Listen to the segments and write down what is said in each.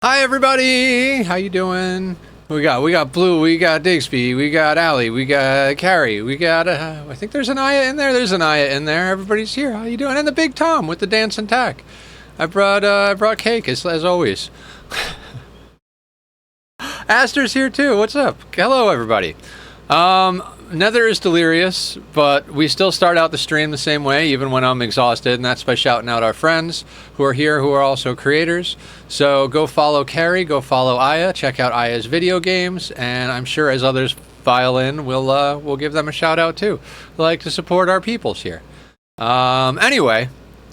Hi everybody, how you doing? We got Blue, we got Digsby, we got Allie, we got Carrie, we got I think there's an Aya in there. There's an Aya in there. Everybody's here. How you doing? And the Big Tom with the dance and tack. I brought cake as always. Aster's here too. What's up? Hello everybody. Nether is delirious, but we still start out the stream the same way, even when I'm exhausted, and that's by shouting out our friends who are here, who are also creators. So go follow Carrie, go follow Aya, check out Aya's video games, and I'm sure as others file in, we'll give them a shout out too. We like to support our peoples here. Anyway,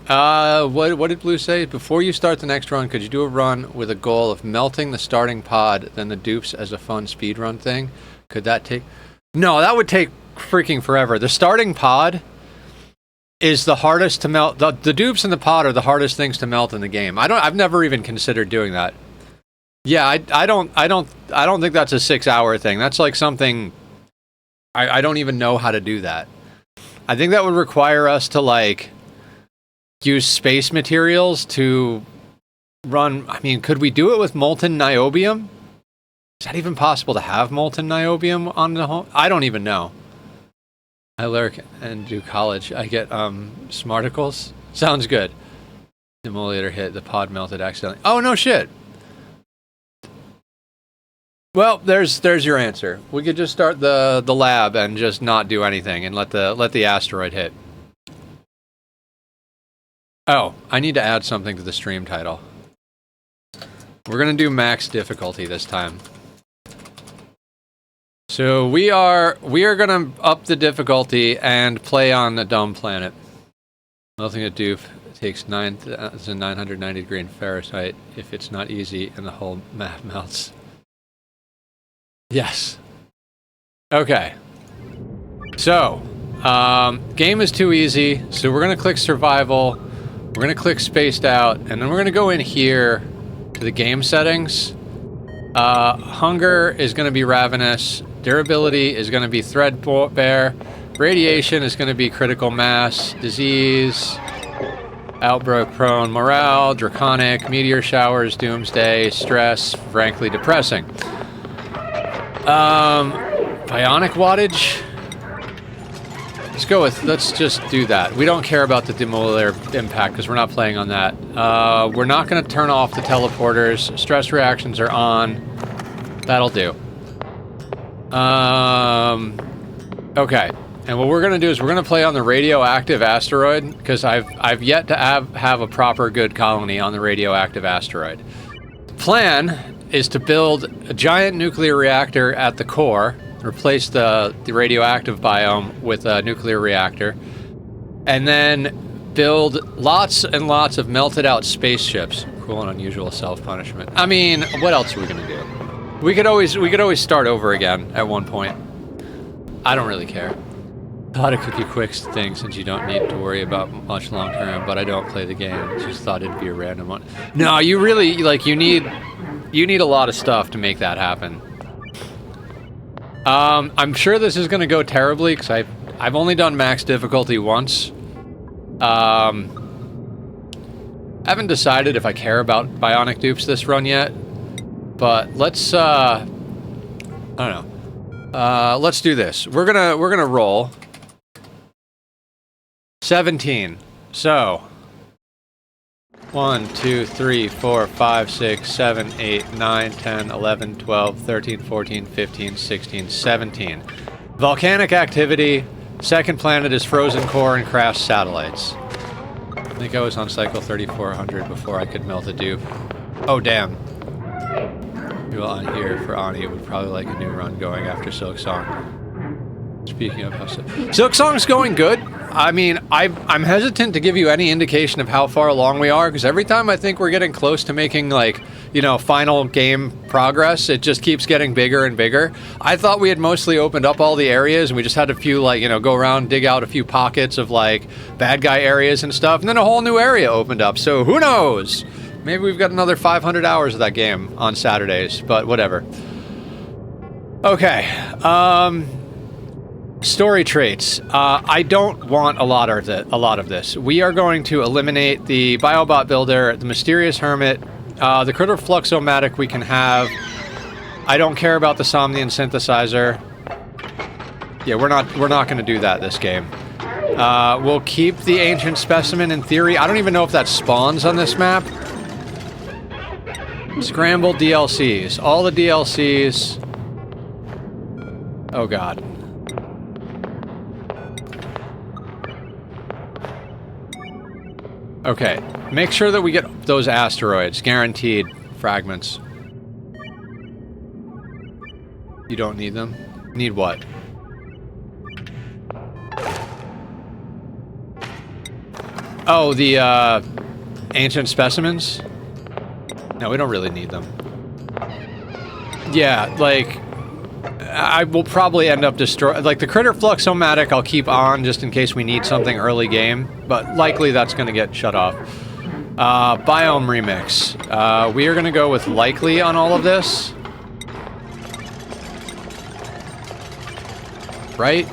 what did Blue say? Before you start the next run, could you do a run with a goal of melting the starting pod, then the dupes as a fun speed run thing? Could that take... No, that would take freaking forever. The starting pod is the hardest to melt. The dupes and the pod are the hardest things to melt in the game. I've never even considered doing that. Yeah, I don't think that's a 6-hour thing. That's like something I don't even know how to do that. I think that would require us to like use space materials to run. I mean, could we do it with molten niobium? Is that even possible to have molten niobium on the home? I don't even know. I lurk and do college. I get smarticles. Sounds good. Demolitor hit. The pod melted accidentally. Oh no shit. Well, there's your answer. We could just start the lab and just not do anything and let the asteroid hit. Oh, I need to add something to the stream title. We're gonna do max difficulty this time. So we are gonna up the difficulty and play on the dumb planet. Melting a dupe takes 9,990 degree in Fahrenheit if it's not easy and the whole map melts. Yes. Okay. So, game is too easy, so we're gonna click survival, we're gonna click spaced out, and then we're gonna go in here to the game settings. Hunger is gonna be ravenous. Durability is going to be threadbare. Radiation is going to be critical mass. Disease. Outbreak prone. Morale. Draconic. Meteor showers. Doomsday. Stress. Frankly depressing. Bionic wattage. Let's just do that. We don't care about the demolitor impact because we're not playing on that. We're not going to turn off the teleporters. Stress reactions are on. That'll do. Okay, and what we're gonna do is we're gonna play on the radioactive asteroid because I've yet to have a proper good colony on the radioactive asteroid. The plan is to build a giant nuclear reactor at the core, replace the radioactive biome with a nuclear reactor, and then build lots and lots of melted out spaceships. Cruel and unusual self-punishment. I mean, what else are we gonna do? We could always start over again at one point. I don't really care. Thought it could be a quick thing since you don't need to worry about much long term, but I don't play the game. Just thought it'd be a random one. No, you really you need a lot of stuff to make that happen. I'm sure this is gonna go terribly because I've only done max difficulty once. Haven't decided if I care about Bionic dupes this run yet. But let's I don't know. Let's do this. We're gonna roll 17. So 1, 2, 3, 4, 5, 6, 7, 8, 9, 10, 11, 12, 13, 14, 15, 16, 17. Volcanic activity. Second planet is frozen core and crashed satellites. I think I was on cycle 3400 before I could melt a dupe. Oh damn. People on here for Ani would probably like a new run going after Silk Song. Speaking of how Silk Song's going good. I mean, I'm hesitant to give you any indication of how far along we are because every time I think we're getting close to making final game progress, it just keeps getting bigger and bigger. I thought we had mostly opened up all the areas and we just had a few go around, dig out a few pockets of bad guy areas and stuff, and then a whole new area opened up. So who knows? Maybe we've got another 500 hours of that game on Saturdays, but whatever. Okay, story traits. I don't want a lot of this. We are going to eliminate the Biobot Builder, the Mysterious Hermit, The critter fluxomatic we can have. I don't care about the Somnian synthesizer. Yeah, we're not going to do that this game. We'll keep the ancient specimen in theory. I don't even know if that spawns on this map. Scramble DLCs. All the DLCs. Oh god. Okay. Make sure that we get those asteroids. Guaranteed fragments. You don't need them? Need what? Oh, the ancient specimens? No, we don't really need them. Yeah, like, I will probably end up destroy. Like, the critter fluxomatic I'll keep on just in case we need something early game, but likely that's going to get shut off. Biome remix. We are going to go with likely on all of this. Right?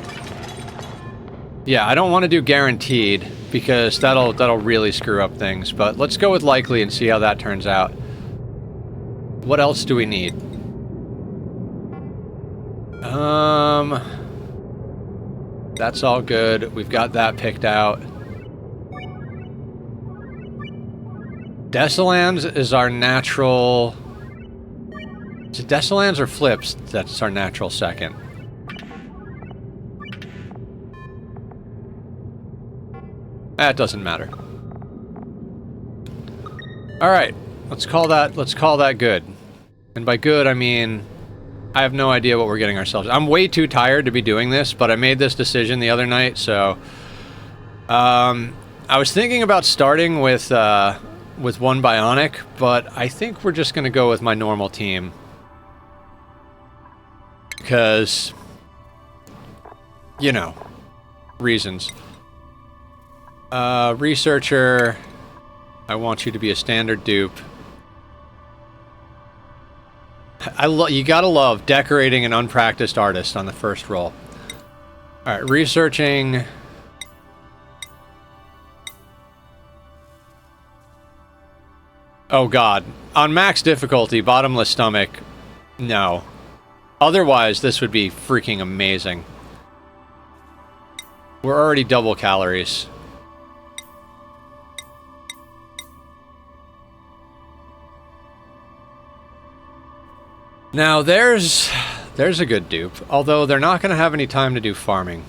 Yeah, I don't want to do guaranteed because that'll really screw up things, but let's go with likely and see how that turns out. What else do we need? That's all good. We've got that picked out. Desolans is our natural... Is it Desolans or Flips that's our natural second? That doesn't matter. Alright, let's call that good. And by good, I mean, I have no idea what we're getting ourselves. I'm way too tired to be doing this, but I made this decision the other night, so... I was thinking about starting with one Bionic, but I think we're just gonna go with my normal team. Because... you know, reasons. Researcher, I want you to be a standard dupe. You gotta love decorating an unpracticed artist on the first roll. Alright, researching. Oh god. On max difficulty, bottomless stomach, no. Otherwise, this would be freaking amazing. We're already double calories. Now, there's a good dupe, although they're not going to have any time to do farming.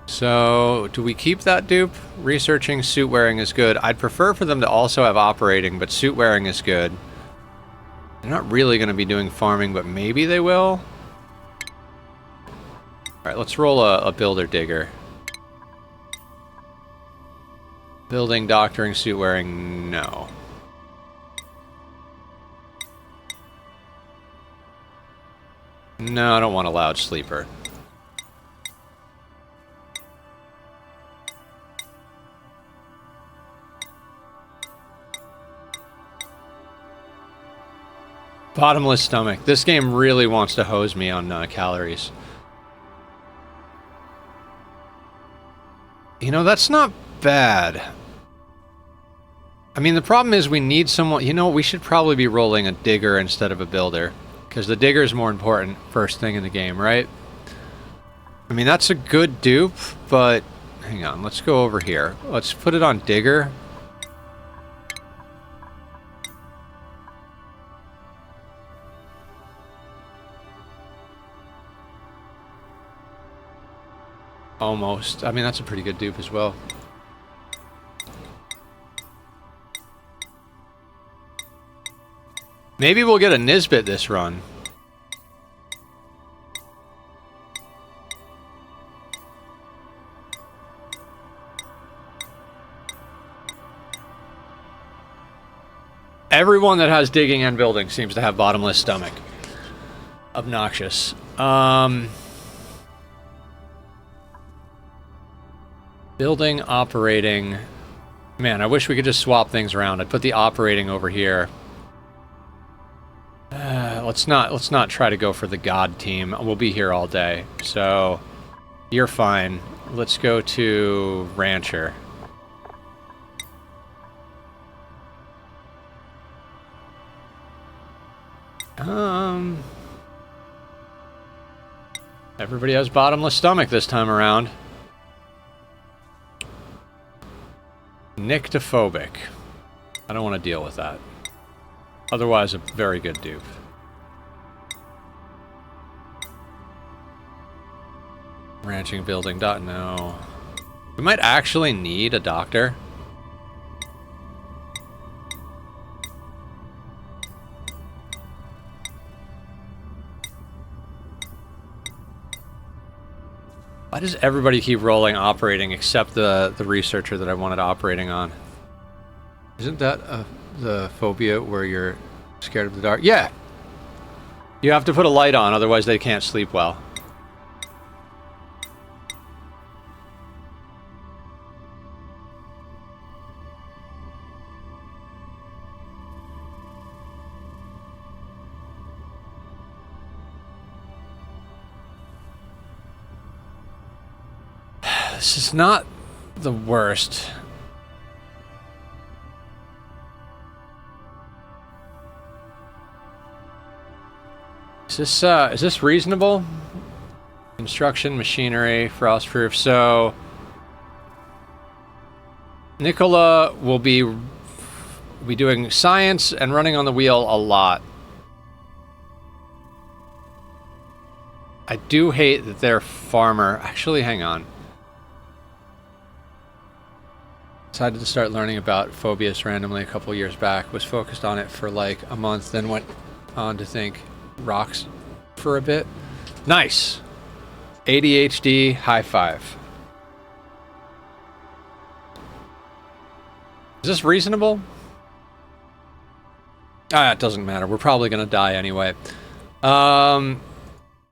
So, do we keep that dupe? Researching, suit wearing is good. I'd prefer for them to also have operating, but suit wearing is good. They're not really going to be doing farming, but maybe they will. Alright, let's roll a builder digger. Building, doctoring, suit wearing, no. No, I don't want a loud sleeper. Bottomless stomach. This game really wants to hose me on calories. You know, that's not bad. I mean, the problem is we need someone... You know, we should probably be rolling a digger instead of a builder. Because the digger is more important first thing in the game, right? I mean, that's a good dupe, but... Hang on, let's go over here. Let's put it on digger. Almost. I mean, that's a pretty good dupe as well. Maybe we'll get a Nisbet this run. Everyone that has digging and building seems to have bottomless stomach. Obnoxious. Building, operating. Man, I wish we could just swap things around. I'd put the operating over here. Let's not try to go for the god team. We'll be here all day. So, you're fine. let's go to Rancher. Everybody has bottomless stomach this time around. Nyctophobic. I don't want to deal with that. Otherwise, a very good dupe. Ranching building. No. We might actually need a doctor. Why does everybody keep rolling operating except the researcher that I wanted operating on? Isn't that the phobia where you're scared of the dark? Yeah! You have to put a light on, otherwise they can't sleep well. This is not the worst. Is this reasonable? Construction, machinery, frostproof. So Nicola will be doing science and running on the wheel a lot. I do hate that they're farmer. Actually, hang on. Decided to start learning about phobias randomly a couple years back. Was focused on it for like a month, then went on to think rocks for a bit. Nice. ADHD, high five. Is this reasonable? Ah, it doesn't matter. We're probably gonna die anyway.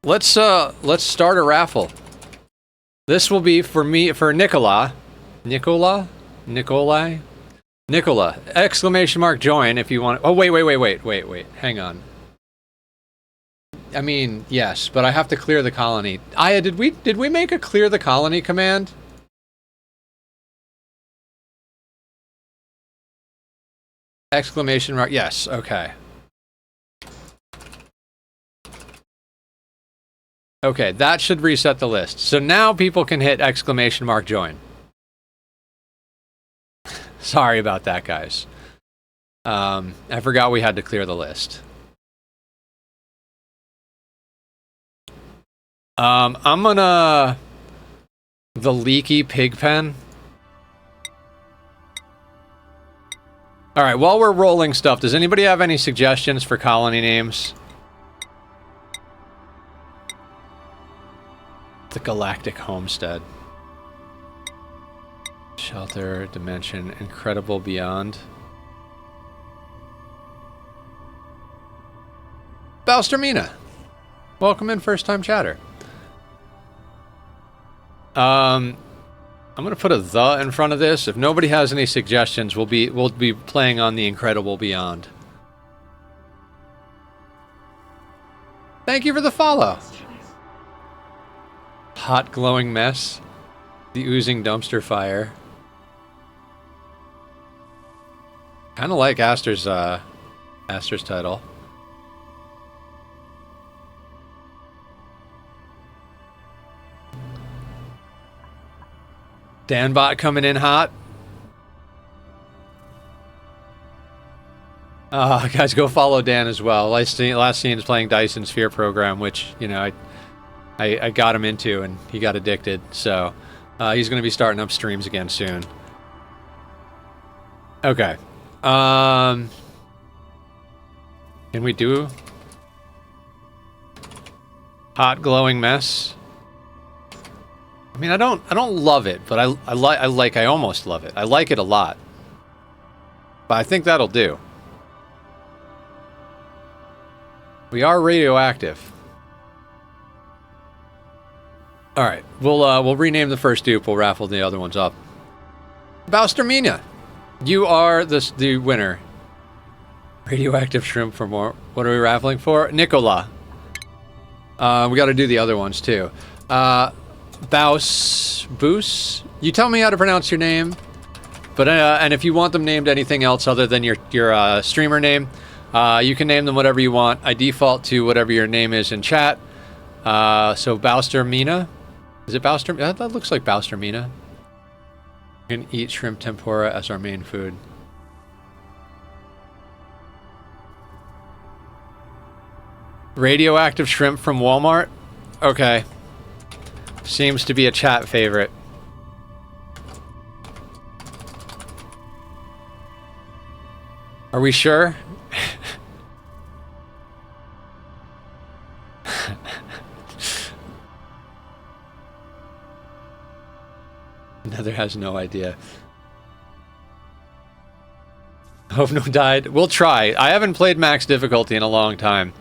Let's start a raffle. This will be for me, for Nicola. Nicola? Exclamation mark join if you want. Oh, wait. Hang on. I mean, yes, but I have to clear the colony. Aya, did we make a clear the colony command? Exclamation mark. Yes, okay. Okay, that should reset the list. So now people can hit exclamation mark join. Sorry about that, guys. I forgot we had to clear the list. I'm gonna... The leaky pig pen. Alright, while we're rolling stuff, does anybody have any suggestions for colony names? The Galactic Homestead. Shelter, Dimension, Incredible Beyond. Balstermina! Welcome in, first time chatter. I'm gonna put a "the" in front of this. If nobody has any suggestions, we'll be playing on the Incredible Beyond. Thank you for the follow. Hot glowing mess. The oozing dumpster fire. Kind of like Aster's title. Danbot coming in hot. Guys, go follow Dan as well. Last seen is playing Dyson Sphere program, which, you know, I got him into and he got addicted. So he's going to be starting up streams again soon. Okay. Can we do hot glowing mess? I mean, I don't love it, but I almost love it. I like it a lot. But I think that'll do. We are radioactive. All right, we'll rename the first dupe. We'll raffle the other ones up. Balstermina, you are the winner. Radioactive shrimp for more. What are we raffling for? Nicola. We got to do the other ones too. Boos. You tell me how to pronounce your name. But and if you want them named anything else other than your streamer name, you can name them whatever you want. I default to whatever your name is in chat. So Bowster Mina. Is it Bowster? That looks like Bowster Mina. We can eat shrimp tempura as our main food. Radioactive shrimp from Walmart? Okay. Seems to be a chat favorite. Are we sure? Nether has no idea. Hope no died. We'll try. I haven't played max difficulty in a long time.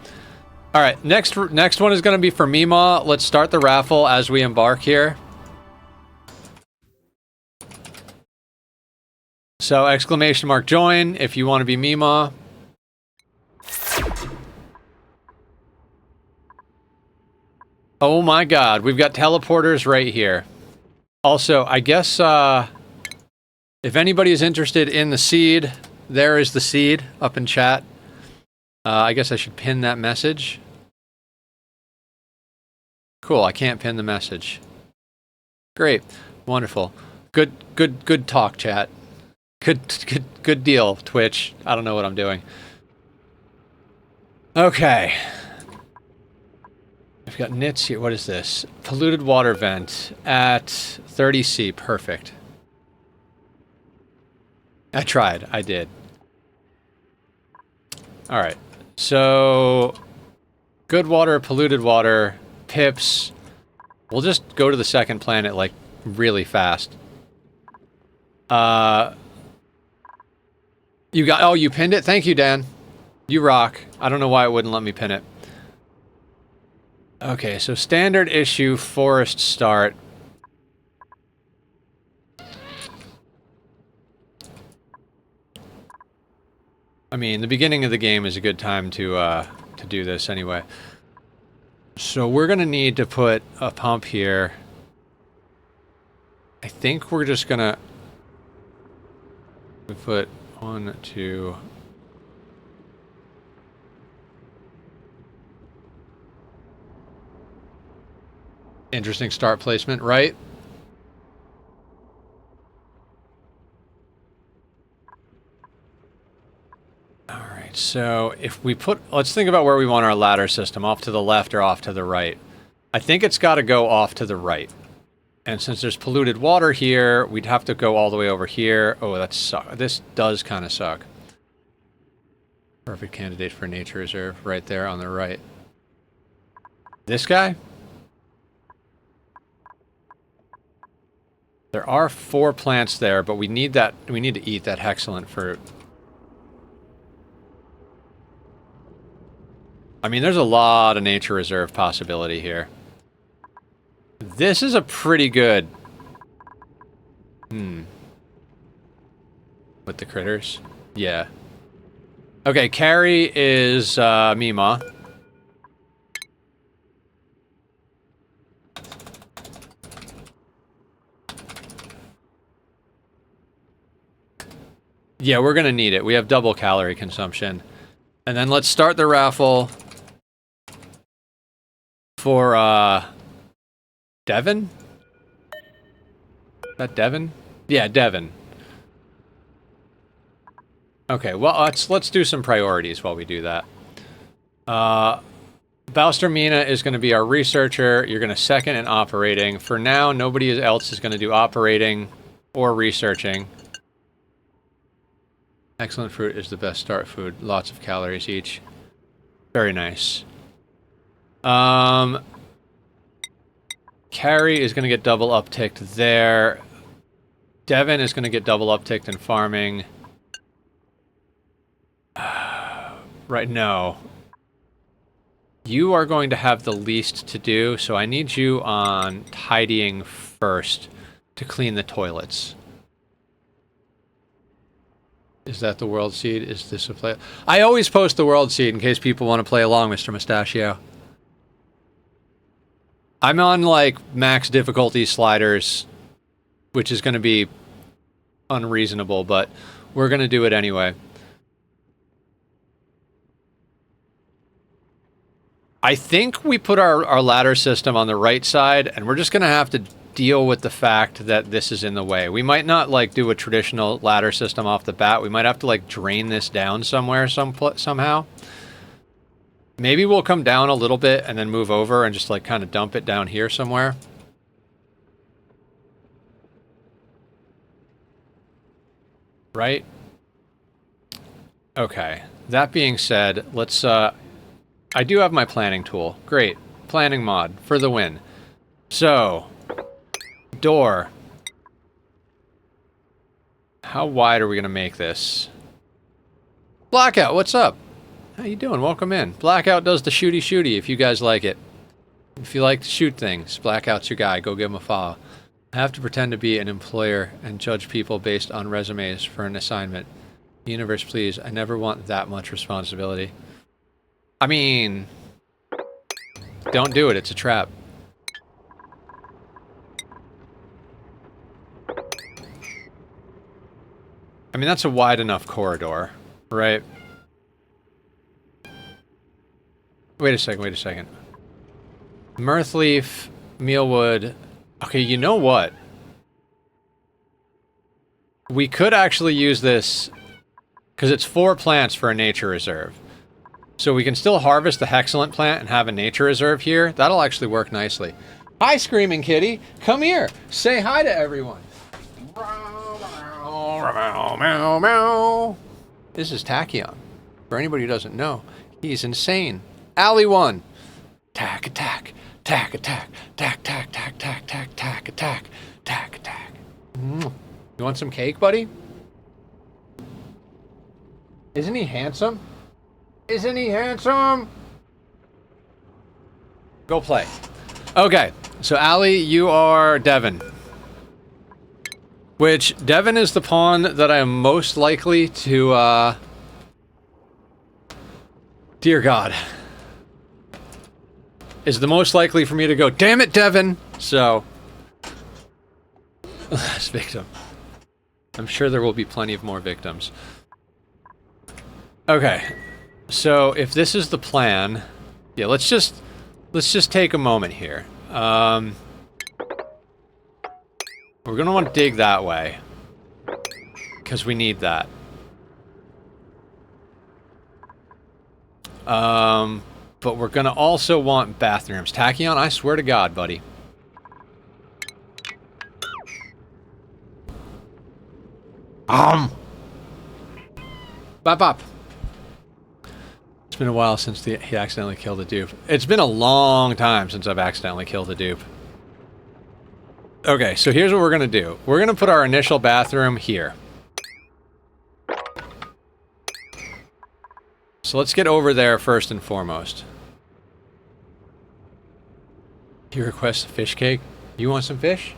All right, next one is going to be for Meemaw. Let's start the raffle as we embark here. So exclamation mark join if you want to be Meemaw. Oh my god, we've got teleporters right here. Also, I guess if anybody is interested in the seed, there is the seed up in chat. I guess I should pin that message. Cool, I can't pin the message. Great, wonderful. Good talk, chat. Good deal, Twitch. I don't know what I'm doing. Okay. I've got nits here. What is this? Polluted water vent at 30C. Perfect. I tried. I did. Alright. So, good water, polluted water, pips. We'll just go to the second planet, like, really fast. You got... Oh, you pinned it? Thank you, Dan. You rock. I don't know why it wouldn't let me pin it. Okay, so standard issue forest start. I mean, the beginning of the game is a good time to do this anyway. So we're gonna need to put a pump here. I think we're just gonna put 1, 2. Interesting start placement, right? Alright, so if we put... Let's think about where we want our ladder system. Off to the left or off to the right? I think it's got to go off to the right. And since there's polluted water here, we'd have to go all the way over here. Oh, that sucks. This does kind of suck. Perfect candidate for nature reserve right there on the right. This guy? There are 4 plants there, but we need that. We need to eat that hexalent fruit. I mean, there's a lot of nature reserve possibility here. This is a pretty good... With the critters? Yeah. Okay, Carrie is Meemaw. Yeah, we're gonna need it. We have double calorie consumption. And then let's start the raffle for, Devin? Is that Devin? Yeah, Devin. Okay, well, let's do some priorities while we do that. Bowster Mina is going to be our researcher. You're going to second in operating. For now, nobody else is going to do operating or researching. Excellent fruit is the best start food. Lots of calories each. Very nice. Carrie is going to get double upticked there. Devin is going to get double upticked in farming. Right, no. You are going to have the least to do, so I need you on tidying first to clean the toilets. Is that the world seed? Is this a play? I always post the world seed in case people want to play along, Mr. Mustachio. I'm on like max difficulty sliders, which is going to be unreasonable, but we're going to do it anyway. I think we put our ladder system on the right side, and we're just going to have to deal with the fact that this is in the way. We might not like do a traditional ladder system off the bat. We might have to like drain this down somewhere somehow. Maybe we'll come down a little bit and then move over and just like kind of dump it down here somewhere. Right? Okay. That being said, let's, I do have my planning tool. Great. Planning mod for the win. So, door. How wide are we going to make this? Blackout, what's up? How you doing? Welcome in. Blackout does the shooty if you guys like it. If you like to shoot things, Blackout's your guy. Go give him a follow. I have to pretend to be an employer and judge people based on resumes for an assignment. Universe, please. I never want that much responsibility. I mean, don't do it. It's a trap. I mean, that's a wide enough corridor, right? Wait a second. Mirthleaf, mealwood. Okay, you know what? We could actually use this because it's 4 plants for a nature reserve. So we can still harvest the Hexcellent plant and have a nature reserve here. That'll actually work nicely. Hi, Screaming Kitty. Come here. Say hi to everyone. This is Tachyon. For anybody who doesn't know, he's insane. Alley 1. Tack attack. Tack attack. Tack tack tack tack tack tack attack. Tack attack. You want some cake, buddy? Isn't he handsome? Isn't he handsome? Go play. Okay, so Allie, you are Devin. Which, Devin is the pawn that I am most likely to, dear God. Is the most likely for me to go, damn it, Devin! So, last victim. I'm sure there will be plenty of more victims. Okay, so if this is the plan, yeah, let's just take a moment here. We're gonna want to dig that way because we need that. But we're gonna also want bathrooms. Tachyon, I swear to God, buddy. Bop bop. It's been a while since he accidentally killed a dupe. It's been a long time since I've accidentally killed a dupe. Okay, so here's what we're gonna do. We're gonna put our initial bathroom here. So let's get over there first and foremost. You request a fish cake? You want some fish?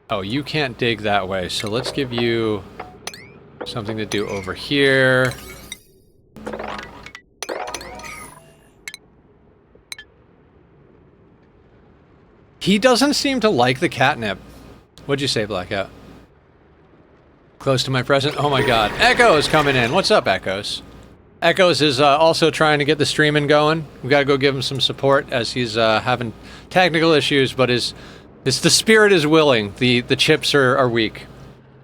Oh, you can't dig that way, so let's give you something to do over here. He doesn't seem to like the catnip. What'd you say, Blackout? Close to my present? Oh my God. Echo's coming in. What's up, Echoes? Echoes is also trying to get the streaming going. We gotta go give him some support as he's having technical issues, but the spirit is willing. The chips are weak.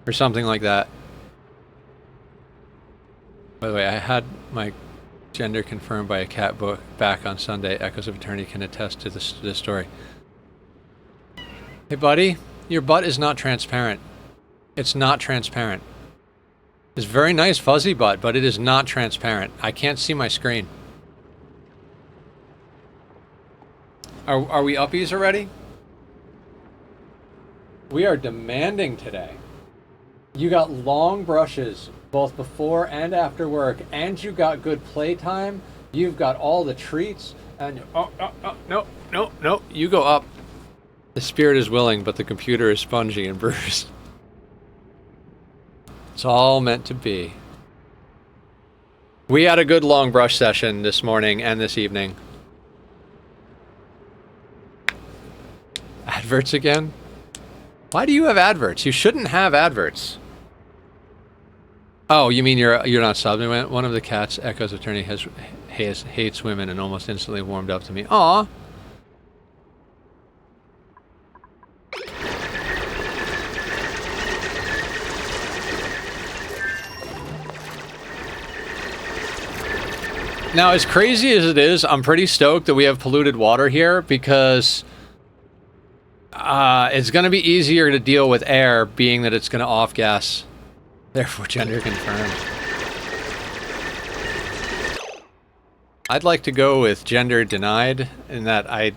Or something like that. By the way, I had my gender confirmed by a cat book back on Sunday. Echoes of Eternity can attest to this story. Hey buddy, your butt is not transparent. It's not transparent. It's very nice fuzzy butt, but it is not transparent. I can't see my screen. Are we uppies already? We are demanding today. You got long brushes, both before and after work, and you got good playtime. You've got all the treats, and no, you go up. The spirit is willing, but the computer is spongy and bruised. It's all meant to be. We had a good long brush session this morning and this evening. Adverts again? Why do you have adverts? You shouldn't have adverts. Oh, you mean you're not subbing? One of the cats, Echo's attorney, hates women and almost instantly warmed up to me. Aw. Now, as crazy as it is, I'm pretty stoked that we have polluted water here because it's going to be easier to deal with air, being that it's going to off-gas. Therefore, gender confirmed. I'd like to go with gender denied, in that I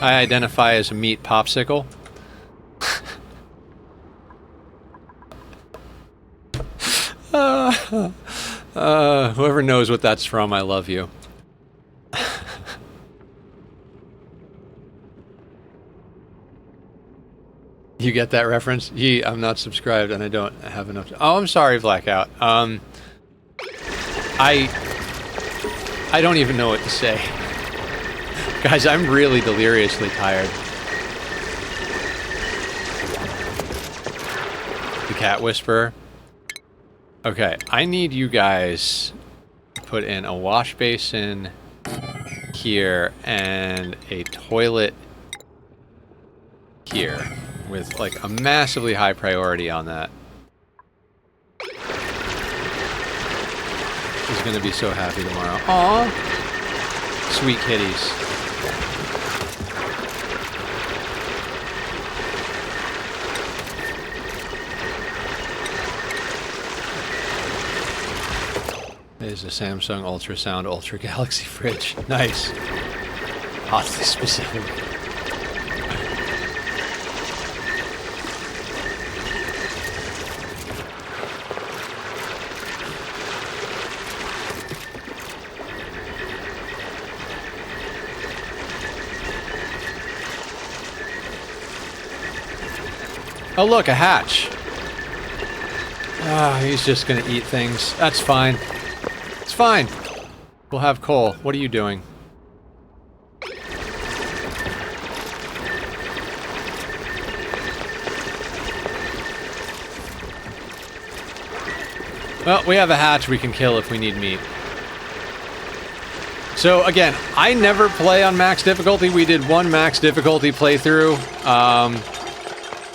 identify as a meat popsicle. Whoever knows what that's from, I love you. You get that reference? I'm not subscribed and I don't have enough. Oh, I'm sorry, Blackout. I don't even know what to say. Guys, I'm really deliriously tired. The cat whisperer. Okay, I need you guys to put in a wash basin here and a toilet here with like a massively high priority on that. He's gonna be so happy tomorrow. Aww! Sweet kitties. There's a Samsung Ultrasound Ultra Galaxy fridge. Nice. Oddly specific. Oh look, a hatch. Ah, he's just gonna eat things. That's fine. It's fine. We'll have coal. What are you doing? Well, we have a hatch we can kill if we need meat. So again, I never play on max difficulty. We did one max difficulty playthrough.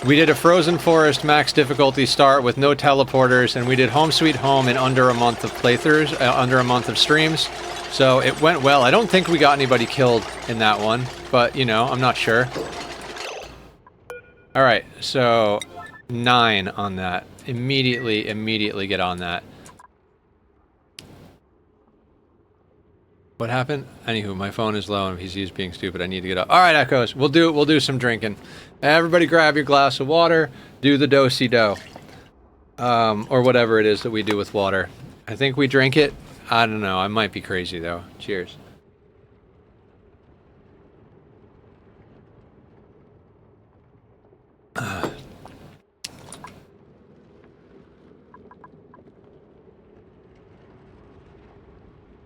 We did a Frozen Forest max difficulty start with no teleporters, and we did Home Sweet Home in under a month of playthroughs, under a month of streams. So it went well. I don't think we got anybody killed in that one, but you know, I'm not sure. All right, so 9 on that. Immediately get on that. What happened? Anywho, my phone is low and he's being stupid. I need to get up. All right, Echoes. We'll do some drinking. Everybody grab your glass of water. Do the do-si-do. Or whatever it is that we do with water. I think we drink it. I don't know. I might be crazy, though. Cheers.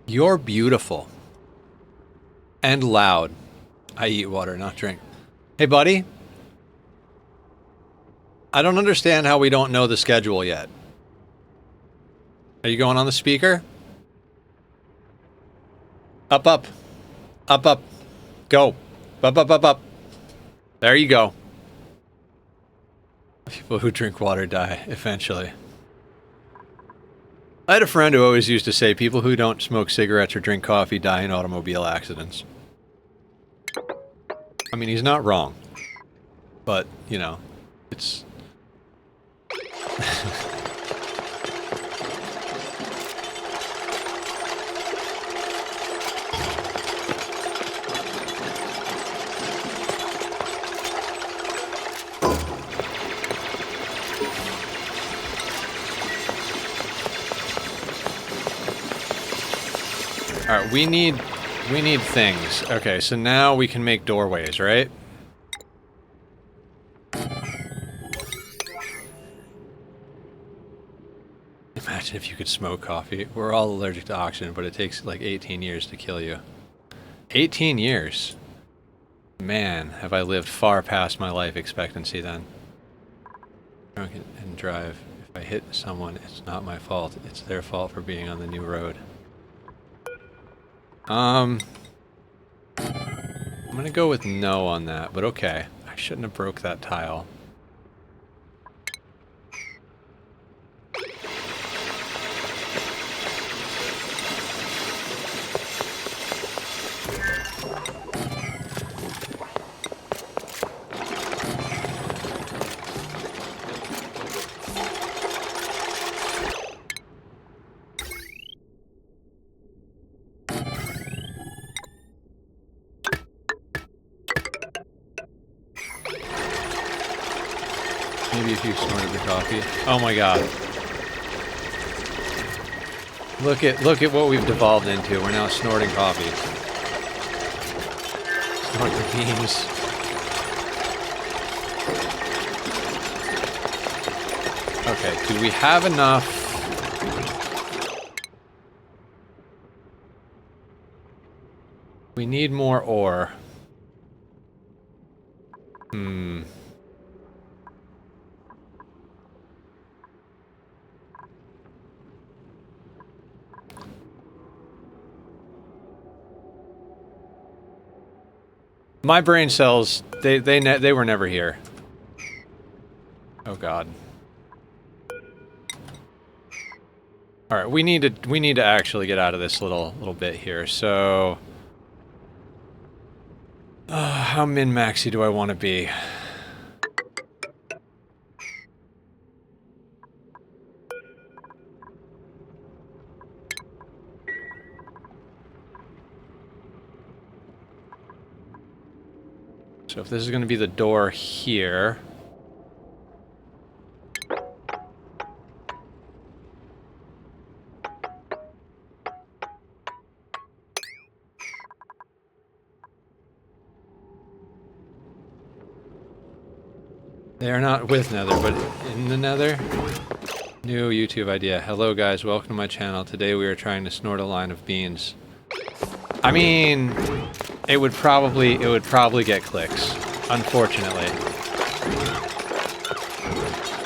You're beautiful. And loud. I eat water, not drink. Hey, buddy. I don't understand how we don't know the schedule yet. Are you going on the speaker? Up, up. Up, up. Go. Up, up, up, up. There you go. People who drink water die, eventually. I had a friend who always used to say people who don't smoke cigarettes or drink coffee die in automobile accidents. I mean, he's not wrong. But, you know, it's... Alright, we need things. Okay, so now we can make doorways, right? Imagine if you could smoke coffee. We're all allergic to oxygen, but it takes like 18 years to kill you. 18 years? Man, have I lived far past my life expectancy then. Drunk and drive. If I hit someone, it's not my fault. It's their fault for being on the new road. I'm gonna go with no on that, but okay. I shouldn't have broke that tile. Maybe if you snorted the coffee. Oh my god. Look at what we've devolved into. We're now snorting coffee. Snort the beans. Okay, do we have enough? We need more ore. My brain cells, they were never here. Oh god. All right, we need to actually get out of this little bit here. So, how min-maxy do I want to be? So if this is going to be the door here... They are not with Nether, but in the Nether? New YouTube idea. Hello guys, welcome to my channel. Today we are trying to snort a line of beans. I mean... It would probably get clicks, unfortunately.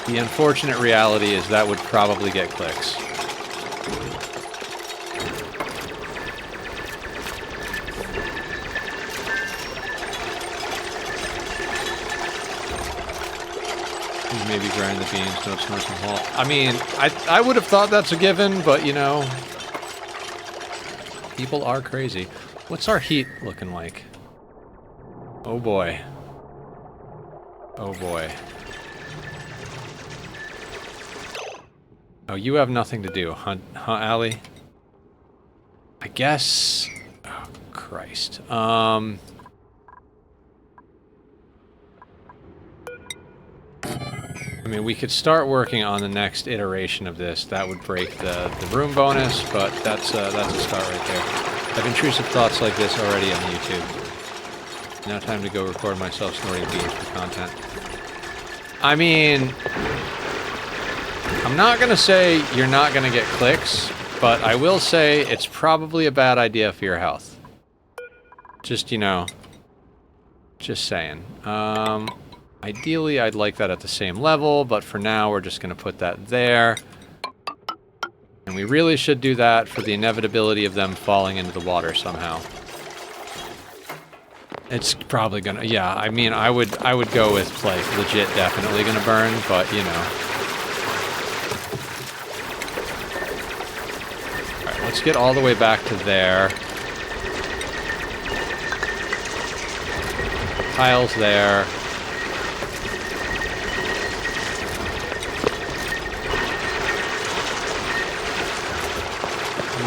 The unfortunate reality is that would probably get clicks. Maybe grind the beans, don't snort some whole. I mean, I would have thought that's a given, but you know, people are crazy. What's our heat looking like? Oh boy. Oh boy. Oh, you have nothing to do, huh, Allie? I guess... Oh, Christ. I mean, we could start working on the next iteration of this. That would break the room bonus, but that's a start right there. I have intrusive thoughts like this already on YouTube. Now time to go record myself snorting beans for content. I mean, I'm not gonna say you're not gonna get clicks, but I will say it's probably a bad idea for your health. Just, you know, just saying. Ideally, I'd like that at the same level, but for now, we're just gonna put that there. And we really should do that for the inevitability of them falling into the water somehow. It's probably gonna, yeah, I mean, I would go with, like, legit definitely gonna burn, but, you know. Alright, let's get all the way back to there. Tiles there.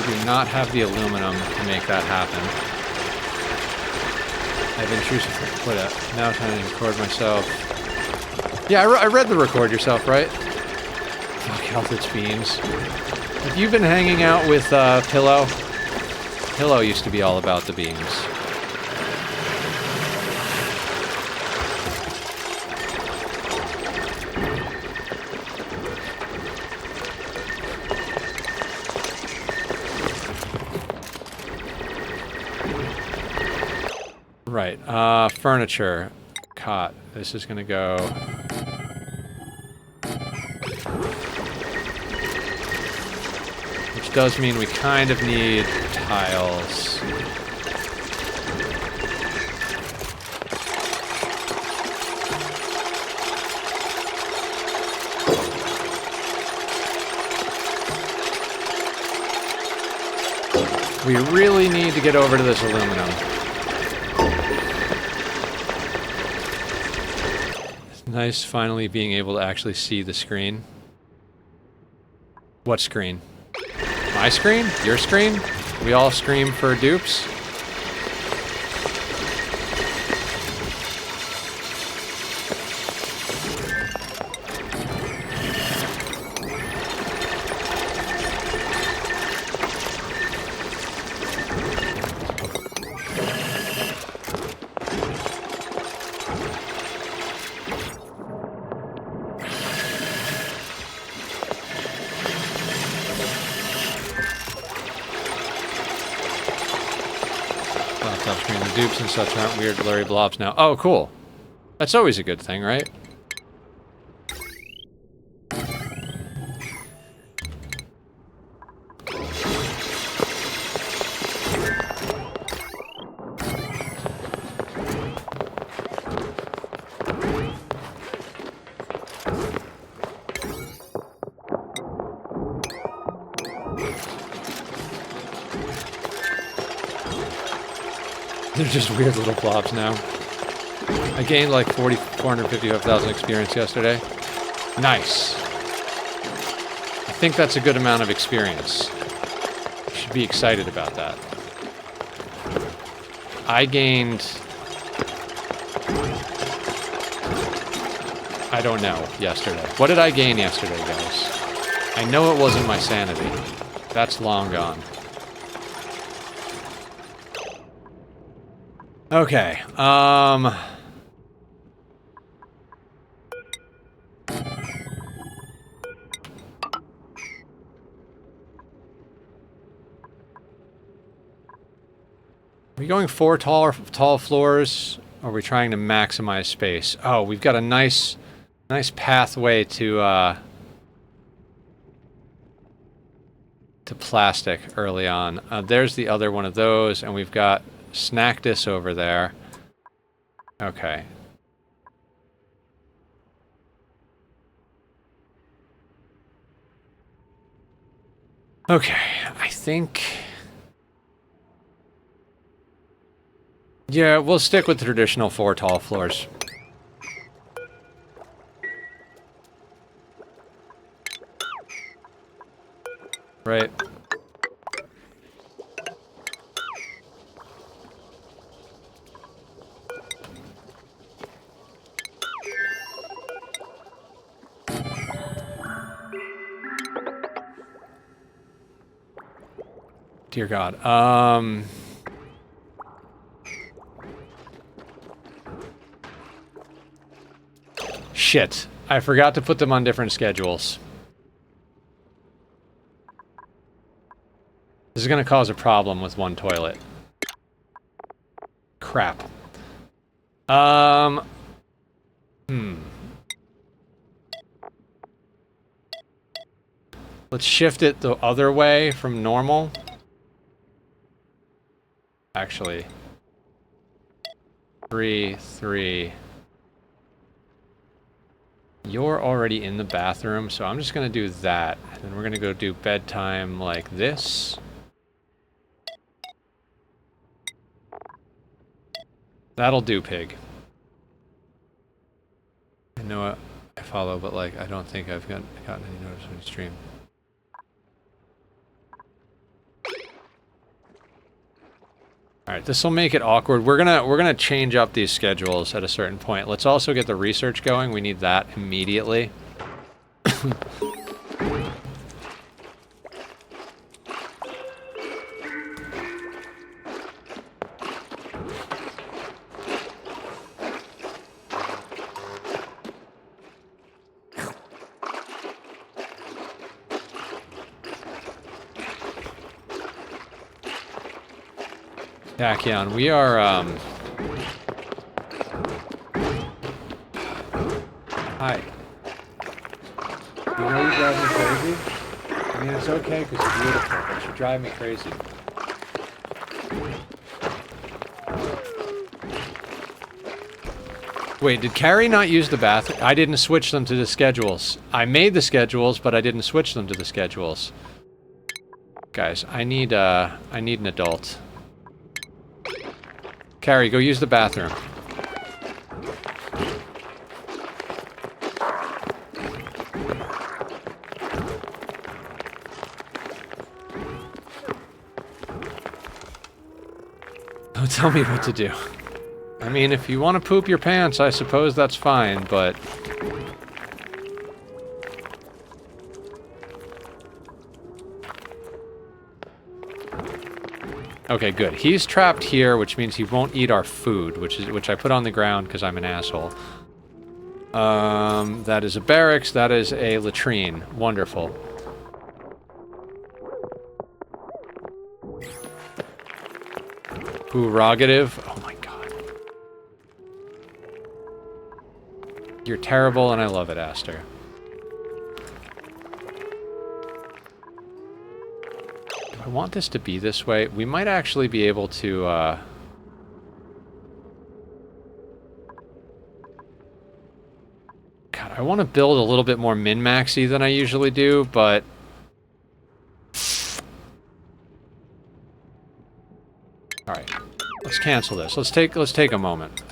We do not have the aluminum to make that happen. I've intrusive put it. Now time to record myself. Yeah, I read the record yourself, right? Fuck, health its beans. Have you been hanging out with Pillow? Pillow used to be all about the beans. right. Furniture. Cot. This is gonna go... Which does mean we kind of need tiles. We really need to get over to this aluminum. It's nice finally being able to actually see the screen. What screen? My screen? Your screen? We all scream for dupes? Laptop screen. The dupes and such aren't weird blurry blobs now. Oh, cool. That's always a good thing, right? They're just weird little blobs now. I gained like 455,000 experience yesterday. Nice. I think that's a good amount of experience. You should be excited about that. I gained... I don't know, yesterday. What did I gain yesterday, guys? I know it wasn't my sanity. That's long gone. Okay, Are we going 4 tall floors, or are we trying to maximize space? Oh, we've got a nice pathway to plastic early on. There's the other one of those, and we've got Snackdis over there. Okay. Okay, I think... Yeah, we'll stick with the traditional 4 tall floors. Right. Dear God. Shit. I forgot to put them on different schedules. This is going to cause a problem with one toilet. Crap. Let's shift it the other way from normal. Actually, 3, 3. You're already in the bathroom, so I'm just gonna do that. And then we're gonna go do bedtime like this. That'll do, pig. I know I follow, but like, I don't think I've gotten any notice on stream. Alright, this will make it awkward. We're gonna change up these schedules at a certain point. Let's also get the research going. We need that immediately. Tachyon, we are Hi. You know you drive me crazy? I mean, it's okay because you're beautiful, but you drive me crazy. Wait, did Carrie not use the bath? I didn't switch them to the schedules. I made the schedules, but I didn't switch them to the schedules. Guys, I need an adult. Carrie, go use the bathroom. Don't tell me what to do. I mean, if you want to poop your pants, I suppose that's fine, but... Okay, good. He's trapped here, which means he won't eat our food, which I put on the ground because I'm an asshole. That is a barracks. That is a latrine. Wonderful. Prerogative. Oh my god. You're terrible, and I love it, Aster. I want this to be this way. We might actually be able to, God, I want to build a little bit more min-maxy than I usually do, but... Alright. Let's cancel this. Let's take a moment.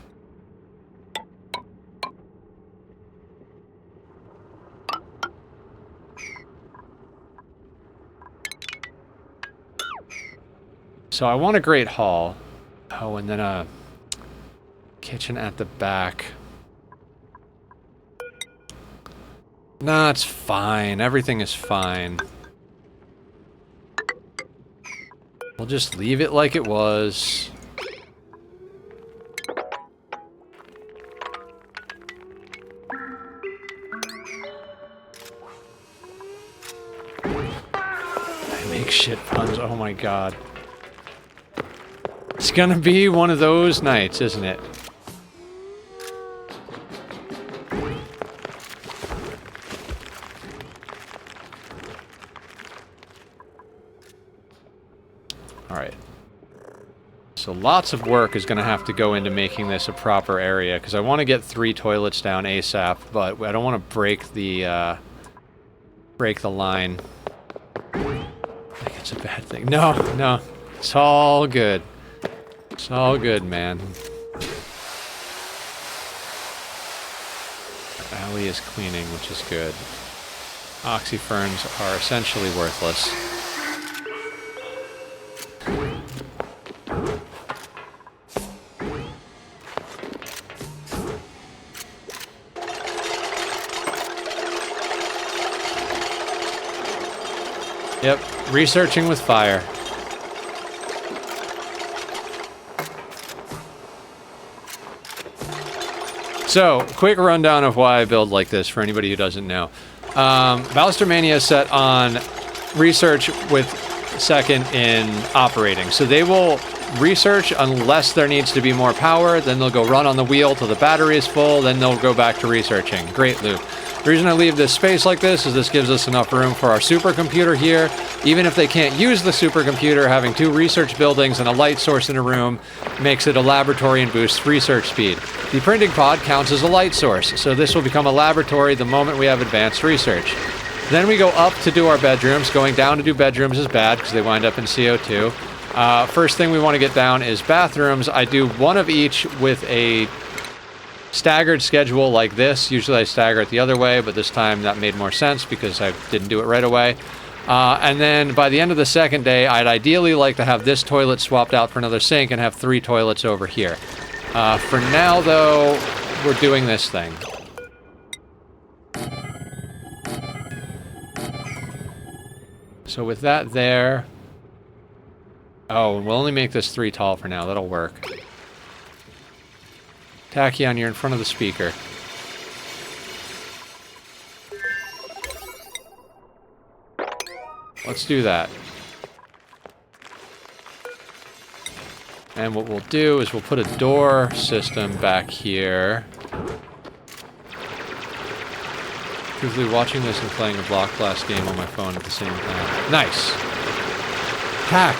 So I want a great hall. Oh, and then a kitchen at the back. Nah, it's fine. Everything is fine. We'll just leave it like it was. I make shit puns. Oh my god. It's gonna be one of those nights, isn't it? Alright. So lots of work is gonna have to go into making this a proper area, because I want to get 3 toilets down ASAP, but I don't want to break the line. Like it's a bad thing. No, no. It's all good. It's all good, man. Alley is cleaning, which is good. Oxyferns are essentially worthless. Yep, researching with fire. So, quick rundown of why I build like this for anybody who doesn't know. Ballister Mania is set on research with second in operating. So they will research unless there needs to be more power, then they'll go run on the wheel till the battery is full, then they'll go back to researching. Great loop. The reason I leave this space like this is this gives us enough room for our supercomputer here. Even if they can't use the supercomputer, having 2 research buildings and a light source in a room makes it a laboratory and boosts research speed. The printing pod counts as a light source, so this will become a laboratory the moment we have advanced research. Then we go up to do our bedrooms. Going down to do bedrooms is bad because they wind up in CO2. First thing we want to get down is bathrooms. I do 1 of each with a staggered schedule like this. Usually I stagger it the other way, but this time that made more sense because I didn't do it right away. And then by the end of the second day, I'd ideally like to have this toilet swapped out for another sink and have 3 toilets over here. For now, though, we're doing this thing. So with that there... Oh, we'll only make this 3 tall for now. That'll work. Tachyon, you're in front of the speaker. Let's do that. And what we'll do is we'll put a door system back here. Truthfully, watching this and playing a block blast game on my phone at the same time. Nice. Tack.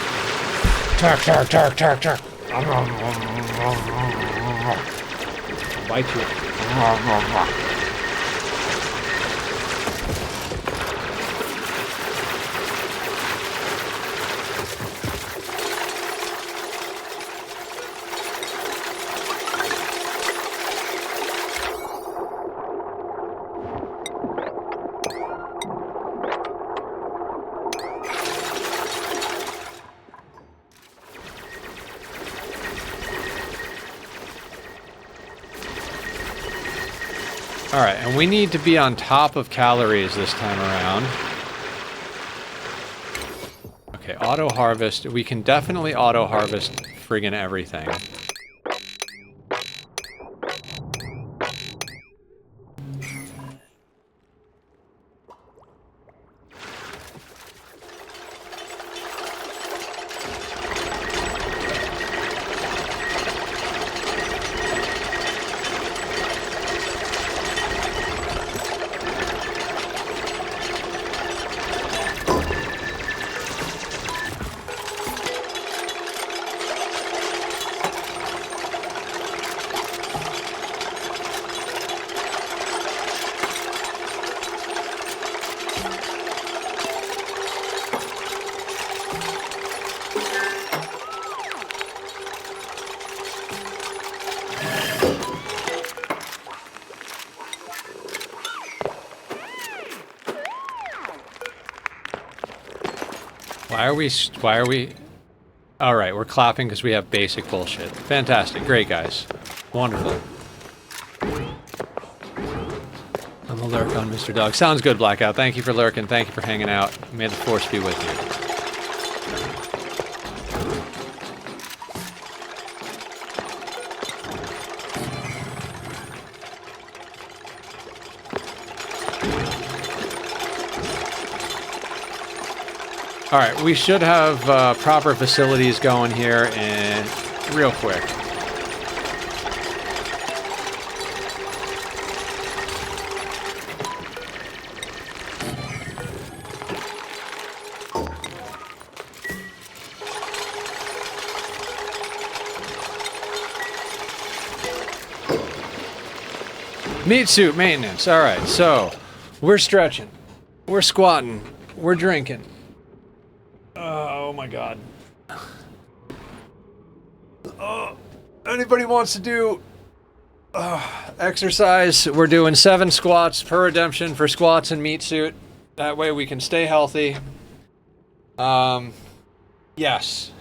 Tack, tack, tack, tack, tack. I'll bite you. Alright, and we need to be on top of calories this time around. Okay, auto-harvest. We can definitely auto-harvest friggin' everything. Why are we... Alright, we're clapping because we have basic bullshit. Fantastic. Great, guys. Wonderful. I'm a lurk on Mr. Dog. Sounds good, Blackout. Thank you for lurking. Thank you for hanging out. May the force be with you. Alright, we should have proper facilities going here and real quick. Meat suit maintenance. Alright, so we're stretching. We're squatting. We're drinking. Oh my god. Anybody wants to do exercise? We're doing 7 squats per redemption for squats and meat suit. That way we can stay healthy. Yes.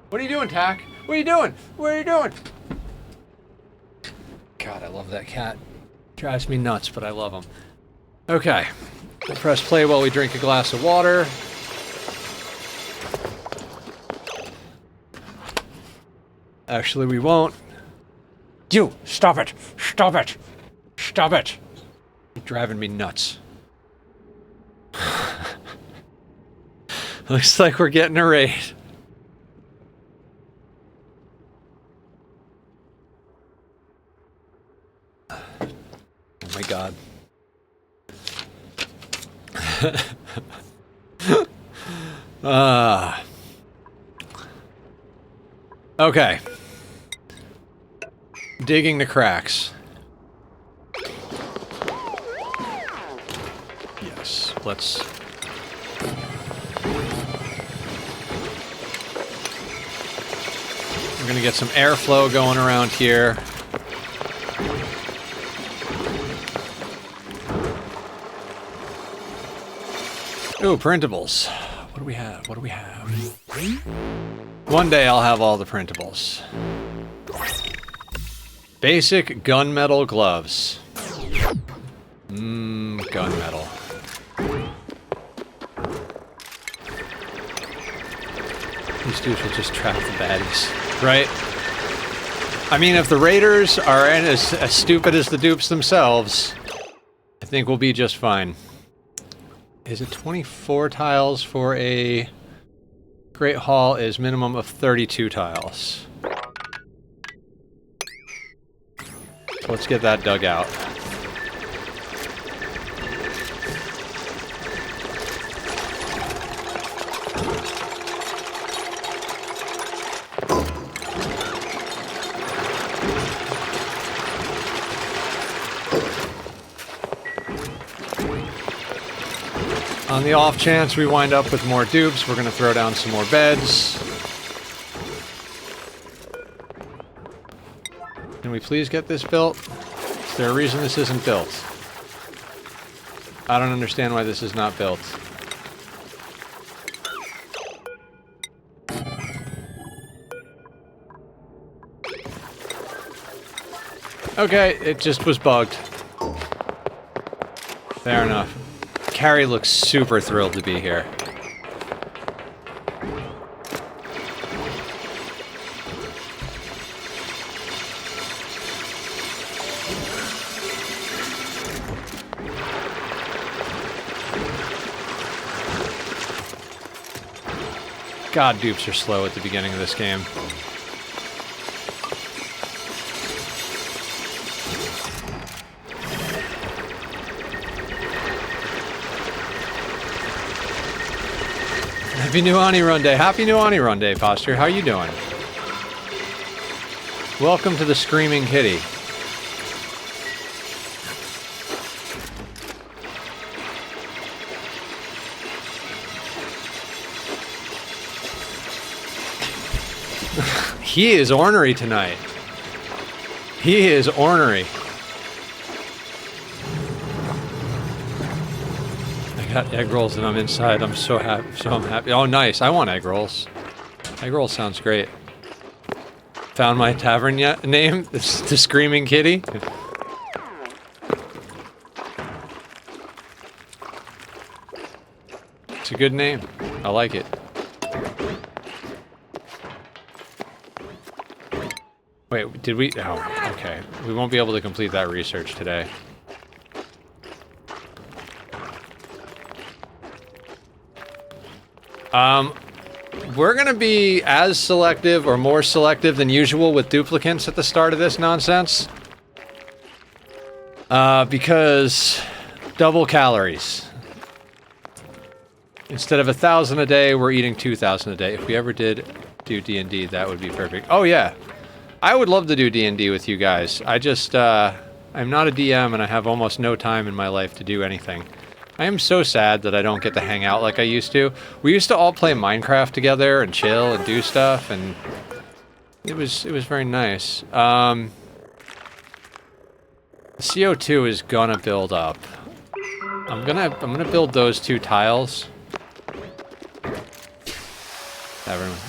What are you doing, Tack? What are you doing? What are you doing? God, I love that cat. Drives me nuts, but I love him. Okay. We'll press play while we drink a glass of water. Actually, we won't. You! Stop it! Stop it! Stop it! You're driving me nuts. Looks like we're getting a raid. Oh my god. Okay. Digging the cracks. Yes, let's... We're gonna get some airflow going around here. Ooh, printables. What do we have? What do we have? One day I'll have all the printables. Basic gunmetal gloves. Gunmetal. These dudes will just trap the baddies, right? I mean, if the raiders are as stupid as the dupes themselves, think we'll be just fine. Is it 24 tiles for a Great Hall? Is minimum of 32 tiles. So let's get that dug out. On the off chance we wind up with more dupes, we're going to throw down some more beds. Can we please get this built? Is there a reason this isn't built? I don't understand why this is not built. Okay, it just was bugged. Fair enough. Carrie looks super thrilled to be here. God, dupes are slow at the beginning of this game. Happy New Anirun Day. Happy New Anirun Day, Posture. How you doing? Welcome to the Screaming Kitty. He is ornery tonight. He is ornery. Got egg rolls and I'm inside. I'm so happy. I'm happy. Oh, nice. I want egg rolls. Egg rolls sounds great. Found my tavern yet? Name? The Screaming Kitty. It's a good name. I like it. Wait, did we? Oh, okay. We won't be able to complete that research today. We're gonna be as selective or more selective than usual with duplicants at the start of this nonsense. Because double calories. Instead of 1,000 a day, we're eating 2,000 a day. If we ever did do D&D, that would be perfect. Oh yeah, I would love to do D&D with you guys. I just, I'm not a DM and I have almost no time in my life to do anything. I am so sad that I don't get to hang out like I used to. We used to all play Minecraft together and chill and do stuff, and it was very nice. The CO2 is gonna build up. I'm gonna build those 2 tiles. Everyone.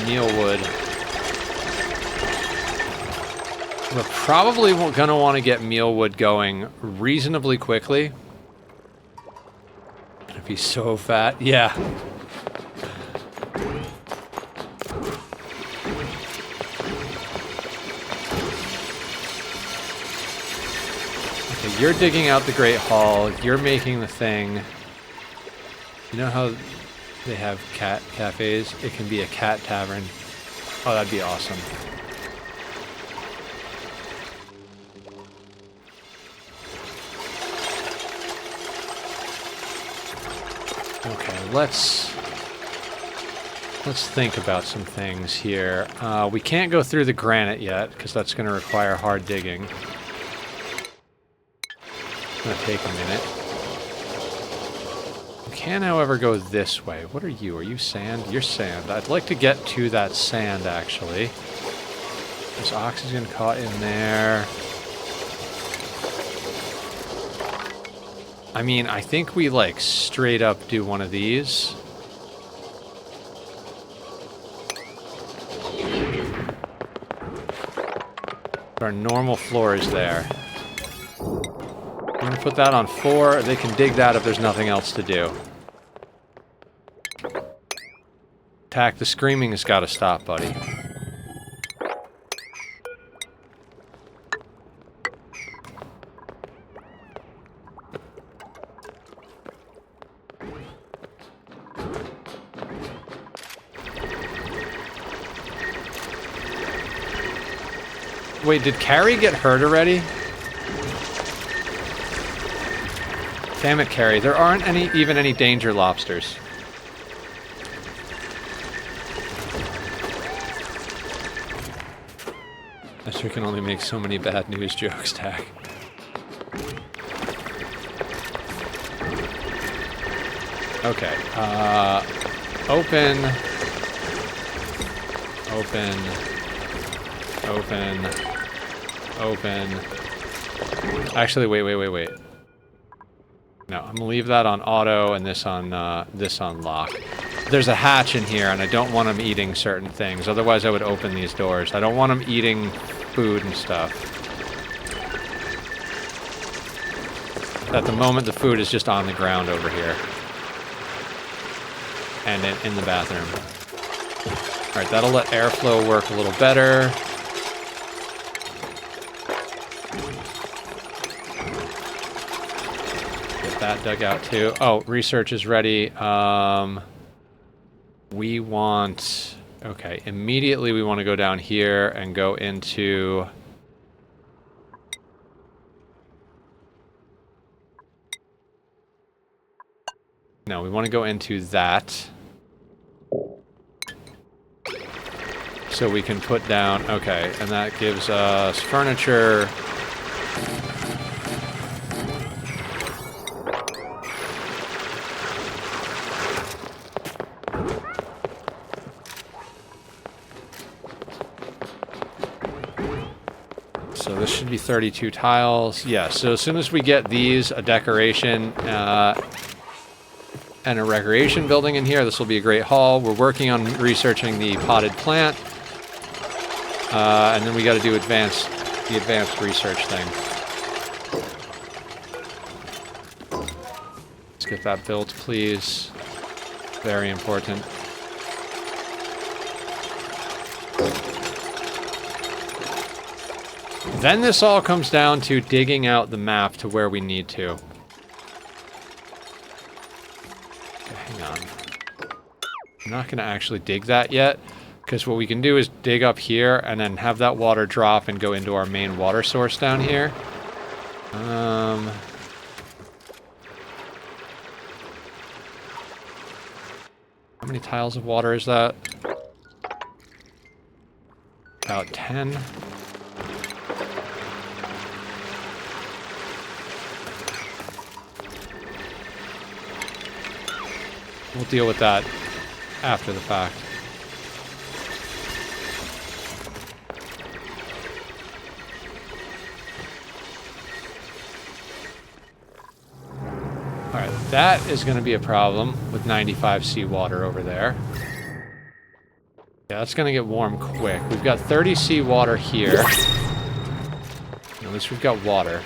Mealwood. We're probably gonna want to get mealwood going reasonably quickly. Gonna be so fat. Yeah. Okay, you're digging out the Great Hall. You're making the thing. You know how they have cat cafes? It can be a cat tavern. Oh, that'd be awesome. Okay, let's think about some things here. We can't go through the granite yet, because that's going to require hard digging. It's going to take a minute. Can, however, go this way. What are you? Are you sand? You're sand. I'd like to get to that sand, actually. There's oxygen caught in there. I mean, I think we, like, straight up do one of these. Our normal floor is there. I'm gonna put that on 4. They can dig that if there's nothing else to do. Attack, the screaming has got to stop, buddy. Wait, did Carrie get hurt already? Damn it, Carrie. There aren't even any danger lobsters. I sure can only make so many bad news jokes, Tack. Okay, open. Actually, wait. No, I'm gonna leave that on auto and this on lock. There's a hatch in here, and I don't want them eating certain things. Otherwise, I would open these doors. I don't want them eating food and stuff. At the moment, the food is just on the ground over here. And in the bathroom. Alright, that'll let airflow work a little better. Get that dug out too. Oh, research is ready. We want... Okay, immediately we want to go down here and go into... No, we want to go into that. So we can put down... Okay, and that gives us furniture... So this should be 32 tiles. Yeah, so as soon as we get these, a decoration, and a recreation building in here, this will be a great hall. We're working on researching the potted plant. And then we got to do the advanced research thing. Let's get that built, please. Very important. Then this all comes down to digging out the map to where we need to. Okay, hang on. I'm not going to actually dig that yet, because what we can do is dig up here and then have that water drop and go into our main water source down here. How many tiles of water is that? About 10. We'll deal with that after the fact. Alright, that is going to be a problem with 95 seawater over there. Yeah, that's going to get warm quick. We've got 30 seawater here. At least we've got water.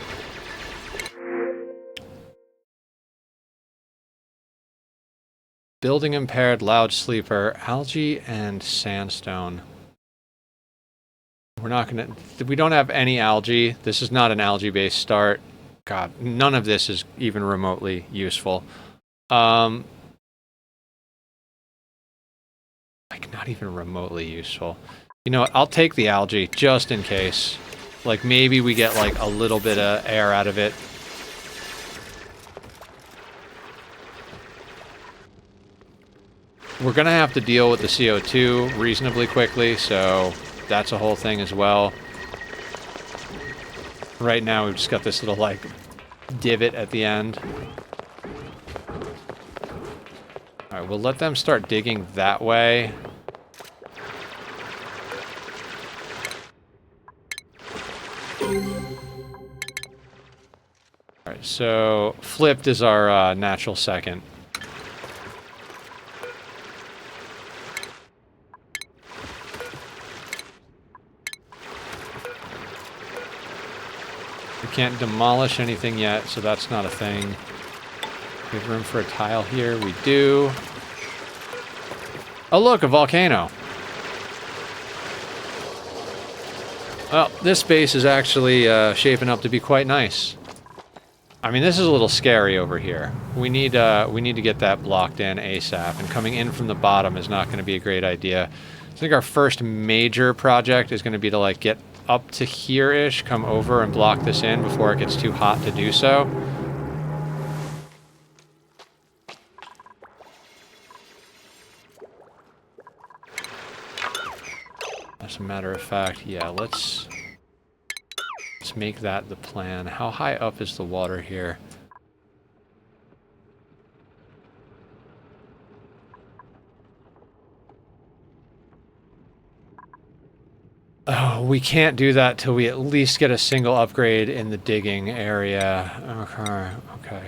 Building impaired, loud sleeper, algae, and sandstone. We're not gonna... We don't have any algae. This is not an algae-based start. God, none of this is even remotely useful. Like, not even remotely useful. You know what? I'll take the algae, just in case. Like, maybe we get, like, a little bit of air out of it. We're going to have to deal with the CO2 reasonably quickly, so that's a whole thing as well. Right now, we've just got this little, like, divot at the end. Alright, we'll let them start digging that way. Alright, so flipped is our natural second. can't demolish anything yet, so that's not a thing. We have room for a tile here. We do. Oh, look, a volcano. Well, this base is actually shaping up to be quite nice. I mean, this is a little scary over here. We need to get that blocked in ASAP, and coming in from the bottom is not going to be a great idea. I think our first major project is going to be to like get up to here-ish, come over and block this in before it gets too hot to do so. As a matter of fact, yeah, let's make that the plan. How high up is the water here? Oh, we can't do that till we at least get a single upgrade in the digging area. Okay,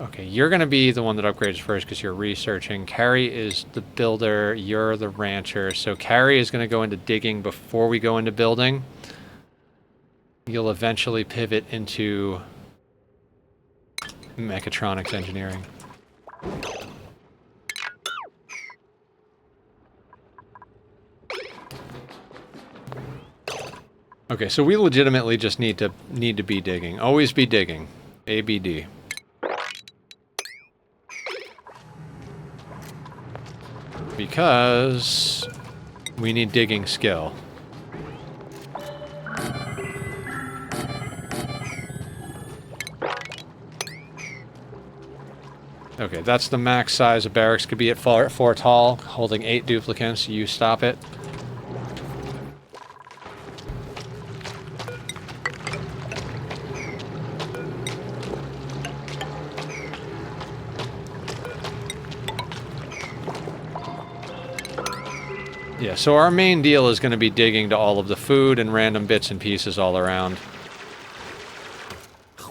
okay, you're gonna be the one that upgrades first because you're researching. Carrie is the builder, you're the rancher. So Carrie is gonna go into digging before we go into building. You'll eventually pivot into mechatronics engineering. Okay, so we legitimately just need to be digging. Always be digging. ABD. Because we need digging skill. Okay, that's the max size a barracks could be at Fort Hall, holding 8 duplicants. You stop it. Yeah, so our main deal is going to be digging to all of the food and random bits and pieces all around.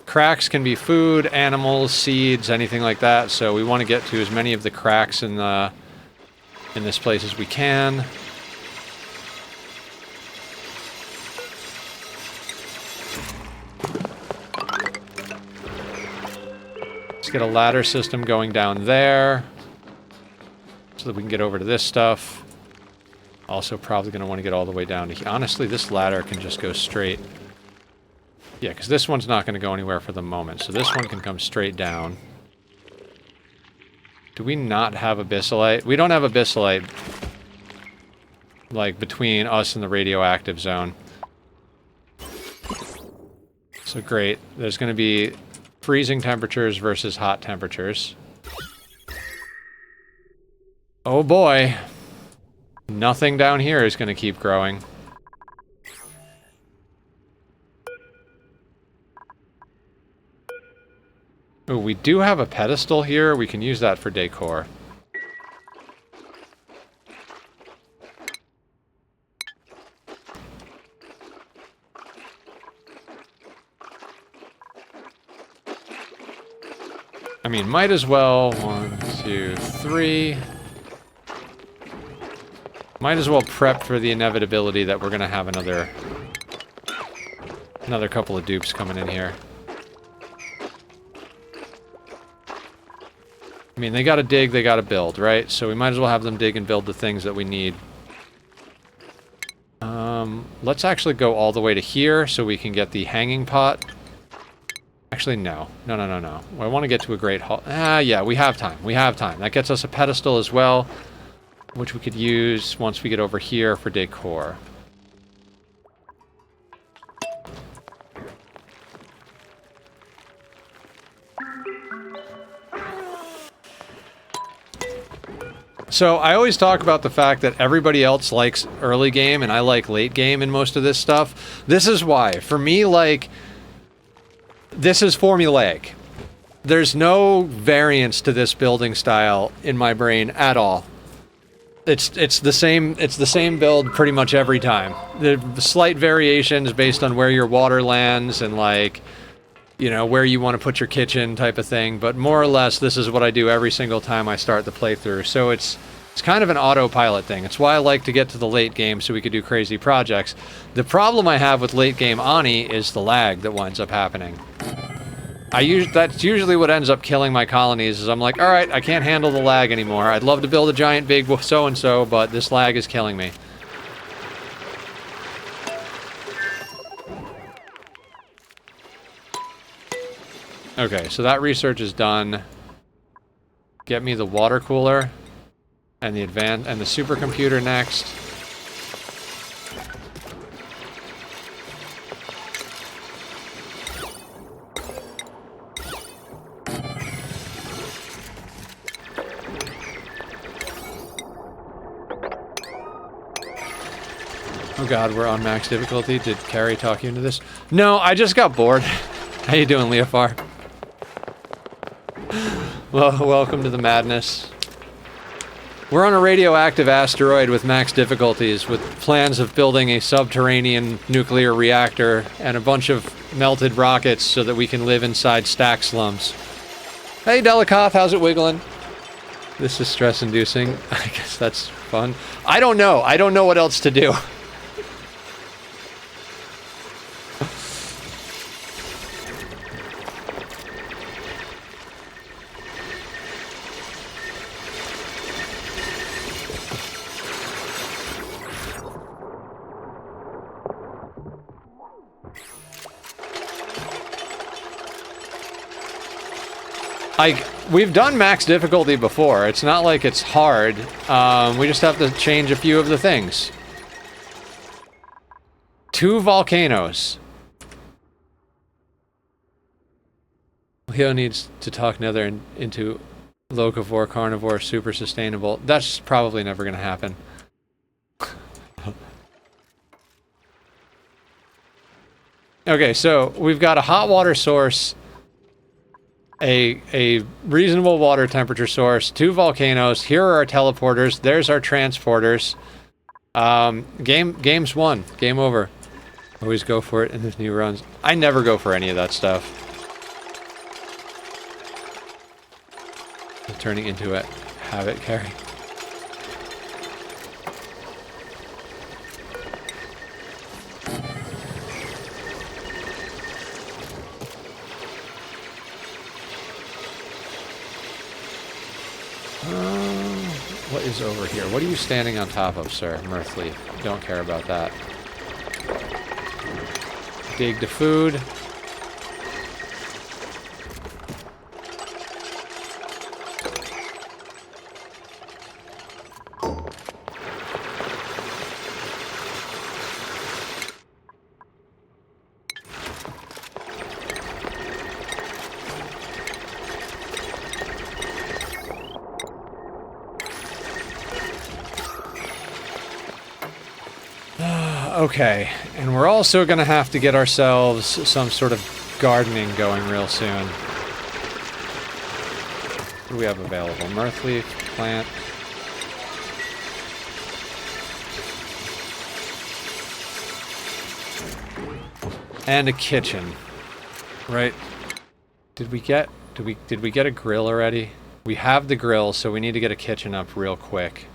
Cracks can be food, animals, seeds, anything like that, so we want to get to as many of the cracks in this place as we can. Let's get a ladder system going down there so that we can get over to this stuff. Also probably going to want to get all the way down to here. Honestly, this ladder can just go straight. Yeah, because this one's not going to go anywhere for the moment. So this one can come straight down. Do we not have abyssalite? We don't have abyssalite, like, between us and the radioactive zone. So great. There's going to be freezing temperatures versus hot temperatures. Oh boy. Nothing down here is going to keep growing. Oh, we do have a pedestal here. We can use that for decor. I mean, might as well. 1, 2, 3. Might as well prep for the inevitability that we're going to have another couple of dupes coming in here. I mean, they gotta dig, they gotta build, right? So we might as well have them dig and build the things that we need. Let's actually go all the way to here so we can get the hanging pot. Actually, no. No. I want to get to a great hall. Yeah, we have time. We have time. That gets us a pedestal as well, which we could use once we get over here for decor. So I always talk about the fact that everybody else likes early game and I like late game in most of this stuff. This is why. For me, like, this is formulaic. There's no variance to this building style in my brain at all. It's the same build pretty much every time. The slight variations based on where your water lands and, like, you know, where you want to put your kitchen type of thing, but more or less this is what I do every single time I start the playthrough. So it's It's kind of an autopilot thing. It's why I like to get to the late game so we could do crazy projects. The problem I have with late game Ani is the lag that winds up happening. That's usually what ends up killing my colonies, is I'm like, alright, I can't handle the lag anymore. I'd love to build a giant big so-and-so, but this lag is killing me. Okay, so that research is done. Get me the water cooler and the supercomputer next. Oh god, we're on max difficulty. Did Carrie talk you into this? No, I just got bored. How you doing, Leofar? Well, welcome to the madness. We're on a radioactive asteroid with max difficulties, with plans of building a subterranean nuclear reactor and a bunch of melted rockets so that we can live inside stack slums. Hey, Delikoth, how's it wiggling? This is stress-inducing. I guess that's fun. I don't know. I don't know what else to do. We've done max difficulty before. It's not like it's hard. We just have to change a few of the things. 2 volcanoes. Leo needs to talk Nether into locavore, carnivore, super sustainable. That's probably never going to happen. Okay, so we've got a hot water source, a reasonable water temperature source, 2 volcanoes. Here are our teleporters. There's our transporters. Game's won. Game over. Always go for it in the new runs. I never go for any of that stuff. Turning into a habit, Carrie. What is over here? What are you standing on top of, sir? Mirthleaf. Don't care about that. Dig the food. Okay, and we're also going to have to get ourselves some sort of gardening going real soon. What do we have available? Mirthleaf, plant. And a kitchen. Right? Did we get a grill already? We have the grill, so we need to get a kitchen up real quick.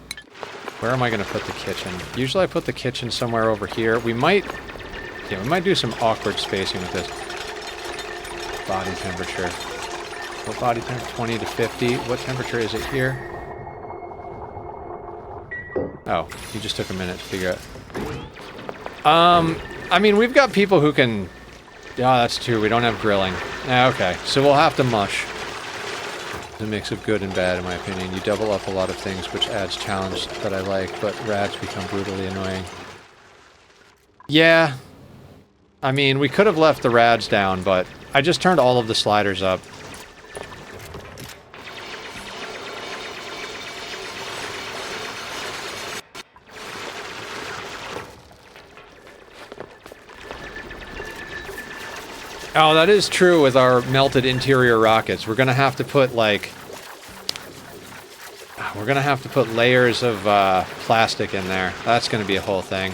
Where am I going to put the kitchen? Usually I put the kitchen somewhere over here. We might do some awkward spacing with this. Body temperature. What body temperature? 20 to 50. What temperature is it here? Oh, you just took a minute to figure out. I mean, we've got people who can... Yeah, that's true. We don't have grilling. Okay, so we'll have to mush. A mix of good and bad, in my opinion. You double up a lot of things, which adds challenge that I like, but rads become brutally annoying. Yeah. I mean, we could have left the rads down, but I just turned all of the sliders up. Oh, that is true with our melted interior rockets. We're gonna have to put, like... We're gonna have to put layers of plastic in there. That's gonna be a whole thing.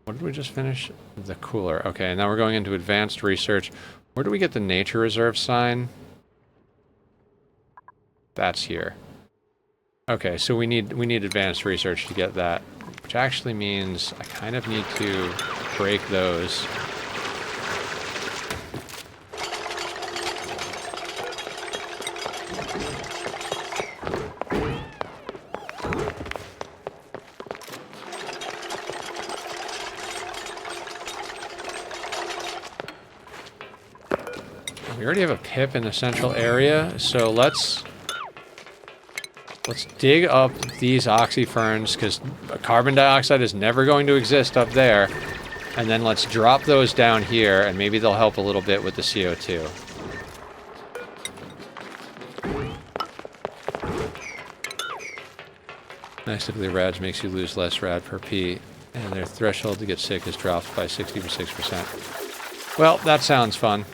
What did we just finish? The cooler. Okay, now we're going into advanced research. Where do we get the nature reserve sign? That's here. Okay, so we need advanced research to get that, which actually means I kind of need to break those. We already have a pip in the central area, so let's dig up these oxyferns, because carbon dioxide is never going to exist up there. And then let's drop those down here, and maybe they'll help a little bit with the CO2. Actively rads makes you lose less rad per P, and their threshold to get sick is dropped by 66%. Well, that sounds fun.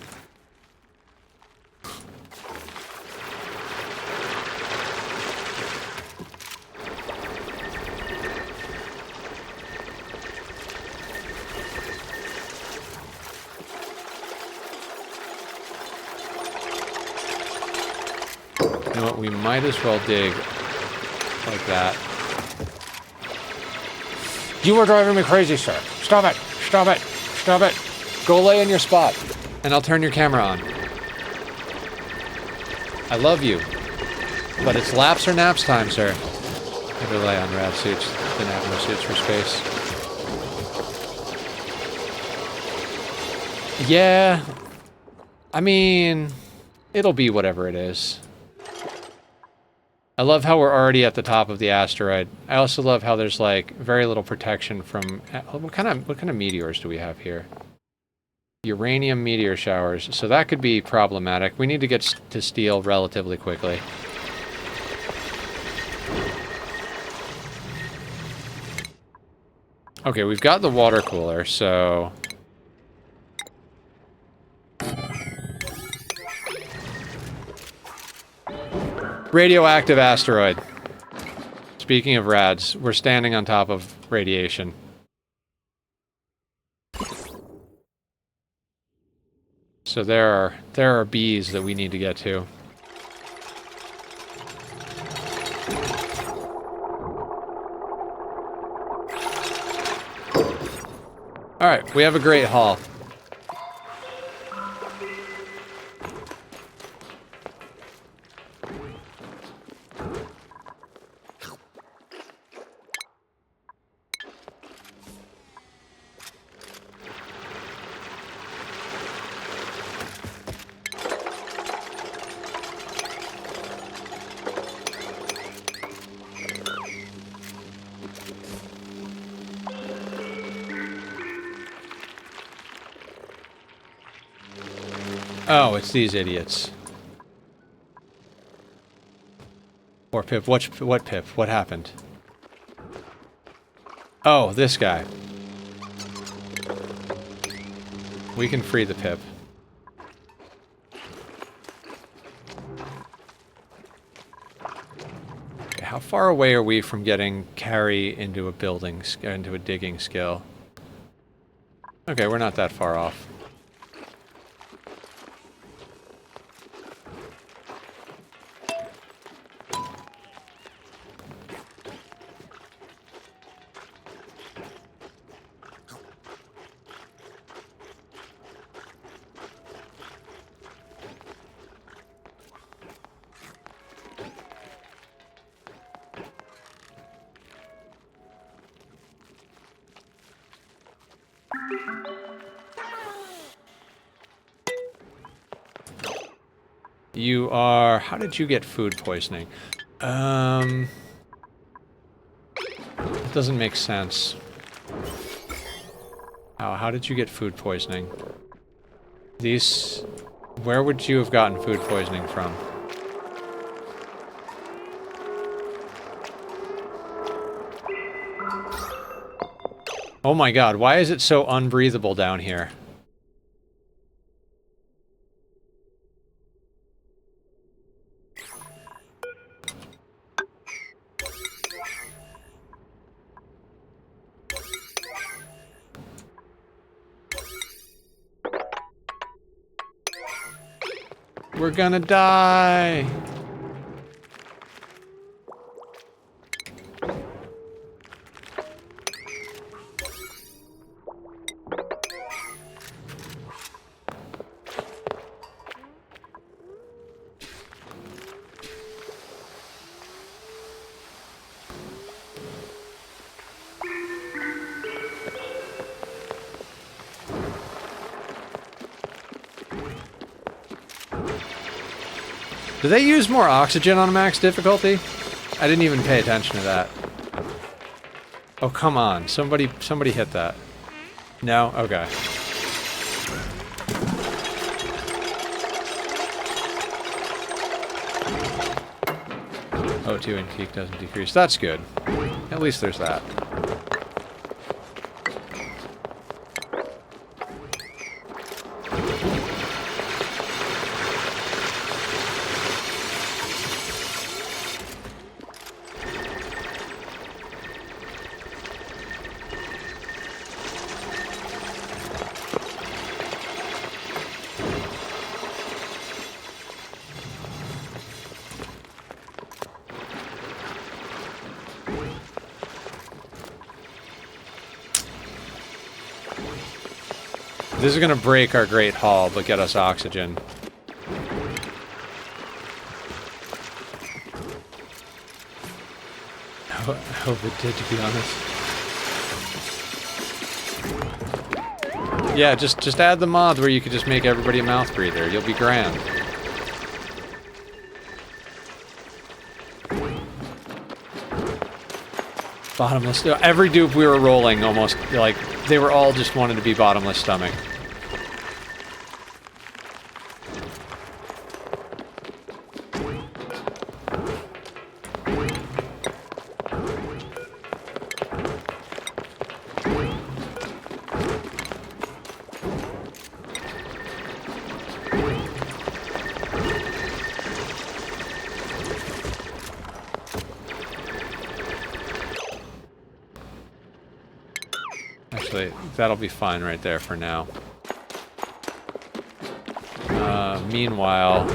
You know what, we might as well dig like that. You are driving me crazy, sir. Stop it! Stop it! Stop it! Go lay in your spot, and I'll turn your camera on. I love you, but it's laps or naps time, sir. I rely on rad suits than atmo suits for space. Yeah, I mean, it'll be whatever it is. I love how we're already at the top of the asteroid. I also love how there's like very little protection from what kind of meteors do we have here? Uranium meteor showers. So that could be problematic. We need to get to steel relatively quickly. Okay, we've got the water cooler, so radioactive asteroid. Speaking of rads, we're standing on top of radiation. So there are bees that we need to get to. Alright, we have a great haul. Oh, it's these idiots. Or Pip. What Pip? What happened? Oh, this guy. We can free the Pip. Okay, how far away are we from getting carry into a building, into a digging skill? Okay, we're not that far off. You are... How did you get food poisoning? It doesn't make sense. How did you get food poisoning? These... Where would you have gotten food poisoning from? Oh my god, why is it so unbreathable down here? We're gonna die. Do they use more oxygen on max difficulty? I didn't even pay attention to that. Oh, come on. Somebody hit that. No? Okay. O2 and Keek doesn't decrease. That's good. At least there's that. This is gonna break our Great Hall, but get us oxygen. I hope it did, to be honest. Yeah, just add the mod where you could just make everybody a mouth breather. You'll be grand. Bottomless. Every dupe we were rolling almost, like, they were all just wanted to be bottomless stomach. That'll be fine right there for now. Meanwhile...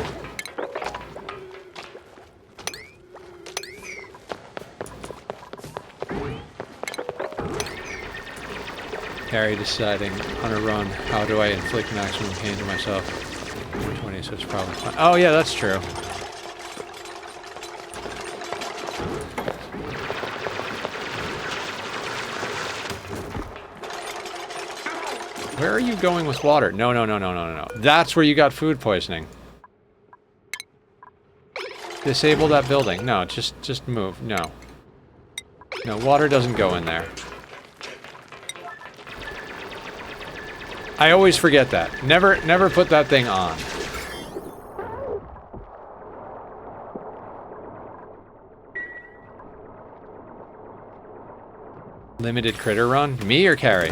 Harry deciding on a run, how do I inflict maximum pain to myself? 20, so it's probably fine. Oh yeah, that's true. Where are you going with water? No, no, no, no, no, no, no. That's where you got food poisoning. Disable that building. No, just move. No. No, water doesn't go in there. I always forget that. Never put that thing on. Limited critter run? Me or Carrie?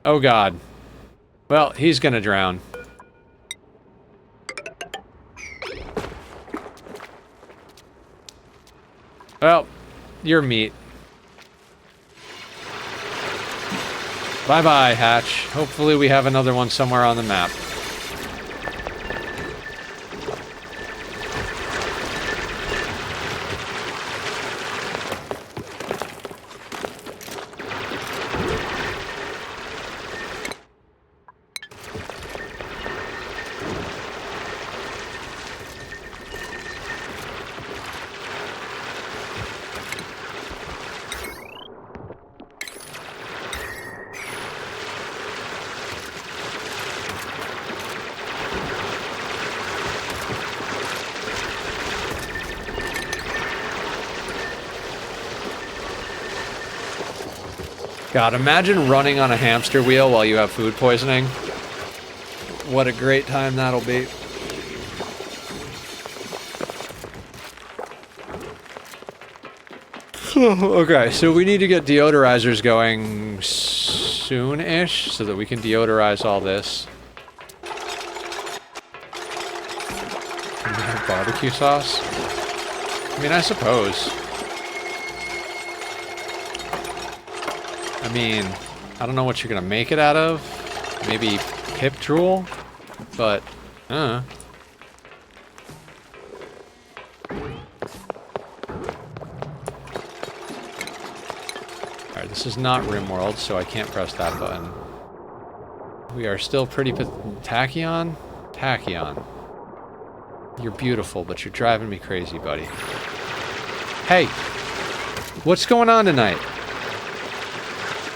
Oh god. Well, he's gonna drown. Well, you're meat. Bye-bye, Hatch. Hopefully we have another one somewhere on the map. God, imagine running on a hamster wheel while you have food poisoning. What a great time that'll be. Okay, so we need to get deodorizers going soon-ish so that we can deodorize all this. Can we have barbecue sauce? I mean, I suppose. I mean, I don't know what you're gonna make it out of. Maybe pip drool? But, Alright, this is not RimWorld, so I can't press that button. We are still pretty Tachyon? Tachyon. You're beautiful, but you're driving me crazy, buddy. Hey! What's going on tonight?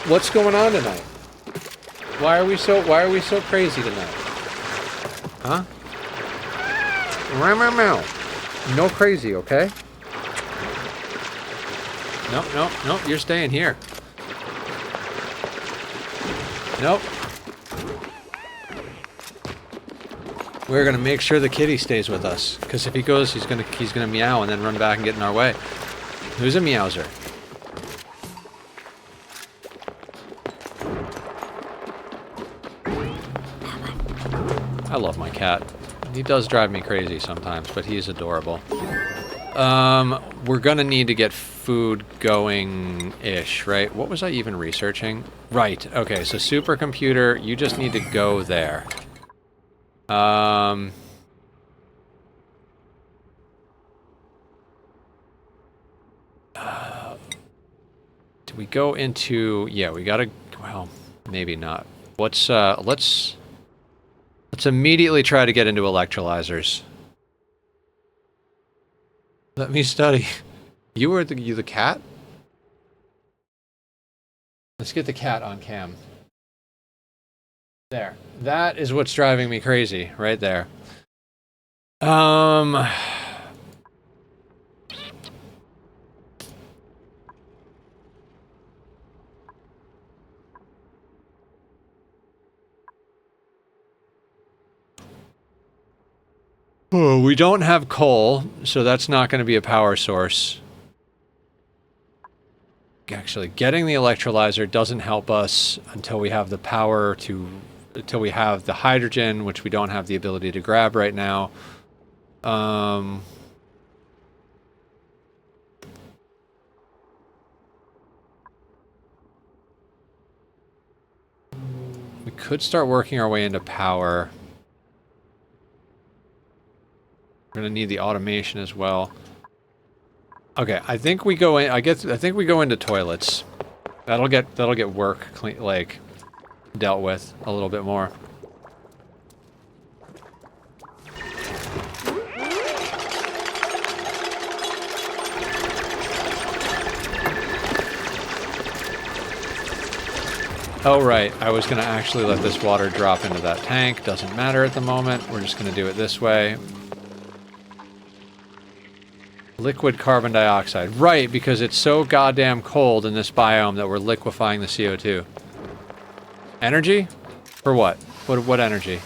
What's going on tonight? Why are we so crazy tonight? Huh? Meow, meow, meow. No crazy, okay? Nope, nope, nope, you're staying here. Nope. We're gonna make sure the kitty stays with us, because if he goes, he's gonna meow and then run back and get in our way. Who's a meowser? I love my cat. He does drive me crazy sometimes, but he's adorable. We're gonna need to get food going-ish, right? What was I even researching? Right, okay, so supercomputer, you just need to go there. Do we go into... Yeah, we gotta... Well, maybe not. Let's immediately try to get into electrolyzers. Let me study. You were the cat? Let's get the cat on cam. There. That is what's driving me crazy, right there. Oh, we don't have coal, so that's not going to be a power source. Actually, getting the electrolyzer doesn't help us until we have the power to... Until we have the hydrogen, which we don't have the ability to grab right now. We could start working our way into power. We're gonna need the automation as well. Okay, I think we go in. I think we go into toilets. That'll get work clean, like dealt with a little bit more. Oh right, I was gonna actually let this water drop into that tank. Doesn't matter at the moment. We're just gonna do it this way. Liquid carbon dioxide. Right, because it's so goddamn cold in this biome that we're liquefying the CO2. Energy? For what? What energy?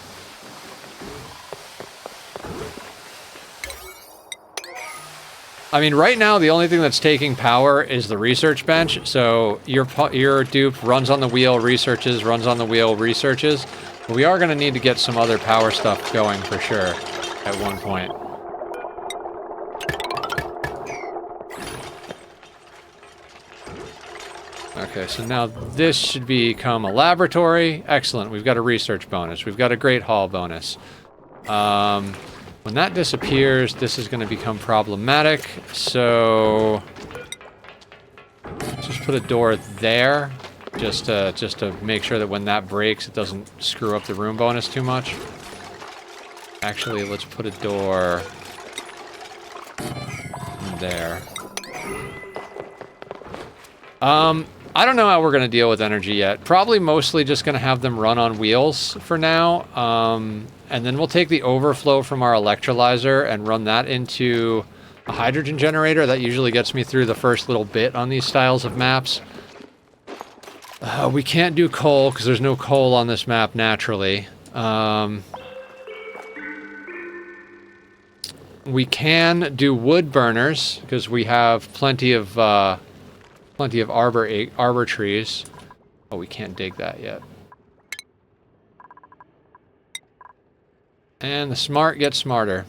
I mean, right now, the only thing that's taking power is the research bench. So your dupe runs on the wheel, researches, runs on the wheel, researches. But we are going to need to get some other power stuff going for sure at one point. Okay, so now this should become a laboratory. Excellent, we've got a research bonus. We've got a great haul bonus. When that disappears, this is going to become problematic. So let's just put a door there, just to make sure that when that breaks, it doesn't screw up the room bonus too much. Actually, let's put a door there. I don't know how we're going to deal with energy yet. Probably mostly just going to have them run on wheels for now. And then we'll take the overflow from our electrolyzer and run that into a hydrogen generator. That usually gets me through the first little bit on these styles of maps. We can't do coal because there's no coal on this map naturally. We can do wood burners because we have plenty of arbor trees. Oh, we can't dig that yet. And the smart get smarter.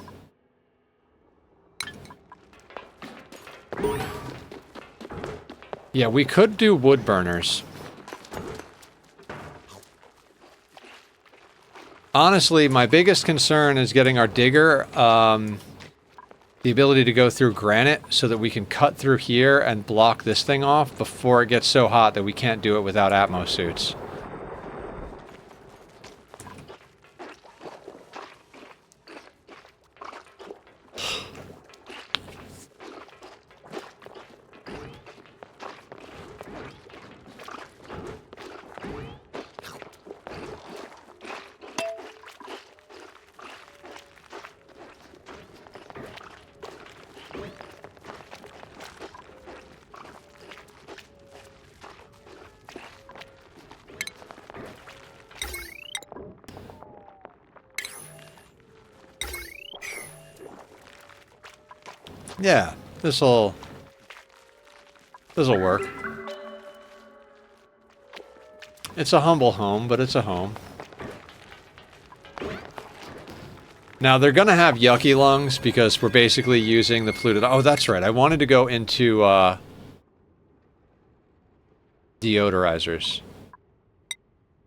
Yeah, we could do wood burners. Honestly, my biggest concern is getting our digger the ability to go through granite so that we can cut through here and block this thing off before it gets so hot that we can't do it without Atmos suits. Yeah, this'll work. It's a humble home, but it's a home. Now, they're gonna have yucky lungs because we're basically using the polluted... Oh, that's right. I wanted to go into, deodorizers.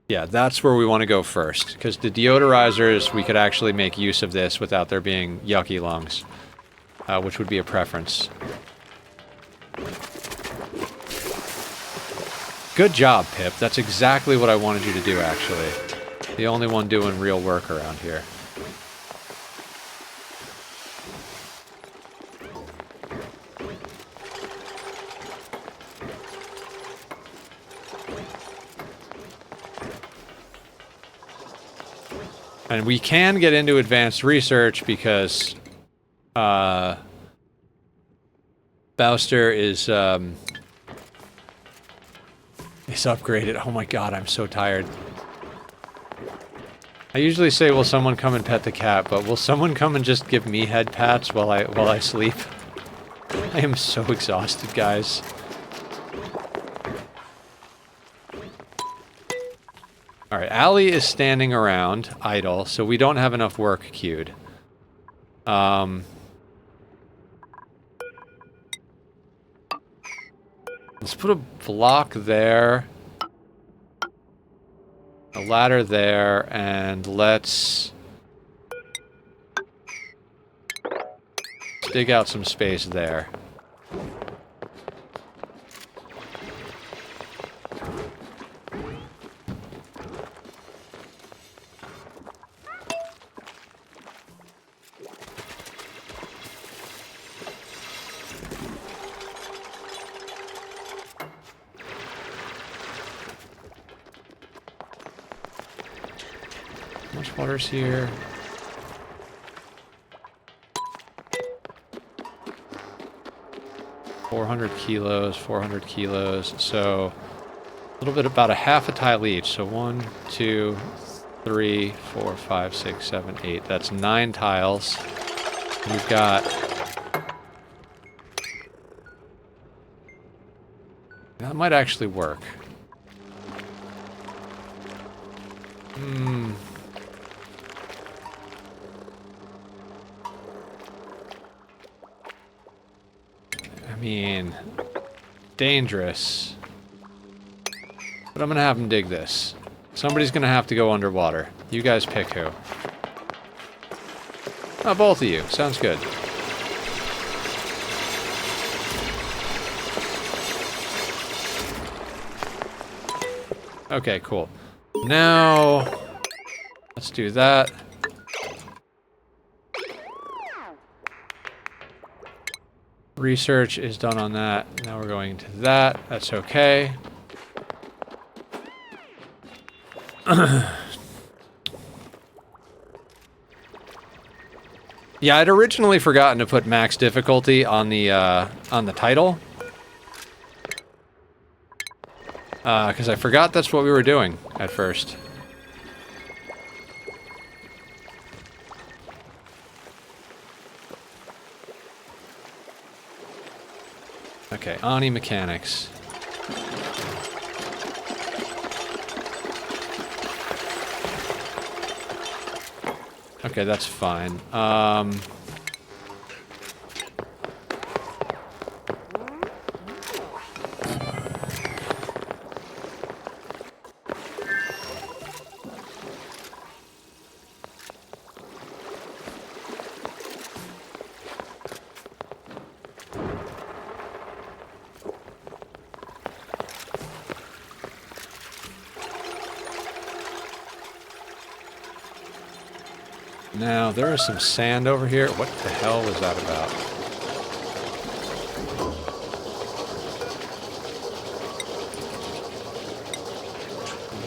Yeah, that's where we want to go first. Because the deodorizers, we could actually make use of this without there being yucky lungs. Which would be a preference. Good job, Pip. That's exactly what I wanted you to do, actually. The only one doing real work around here. And we can get into advanced research because... Bowster is upgraded. Oh my god, I'm so tired. I usually say, will someone come and pet the cat, but will someone come and just give me head pats while I sleep? I am so exhausted, guys. Alright, Allie is standing around, idle, so we don't have enough work queued. Let's put a block there, a ladder there, and let's dig out some space there. Water's here. $400 kilos, 400 kilos. So a little bit, about a half a tile each. So 1, 2, 3, 4, 5, 6, 7, 8. That's 9 tiles. We've got... That might actually work. I mean, dangerous. But I'm gonna have them dig this. Somebody's gonna have to go underwater. You guys pick who. Oh, both of you. Sounds good. Okay, cool. Now, let's do that. Research is done on that. Now we're going to that. That's okay. Yeah, I'd originally forgotten to put max difficulty on the title. Because I forgot that's what we were doing at first. Okay, Ani mechanics. Okay, that's fine. Now, there is some sand over here. What the hell was that about?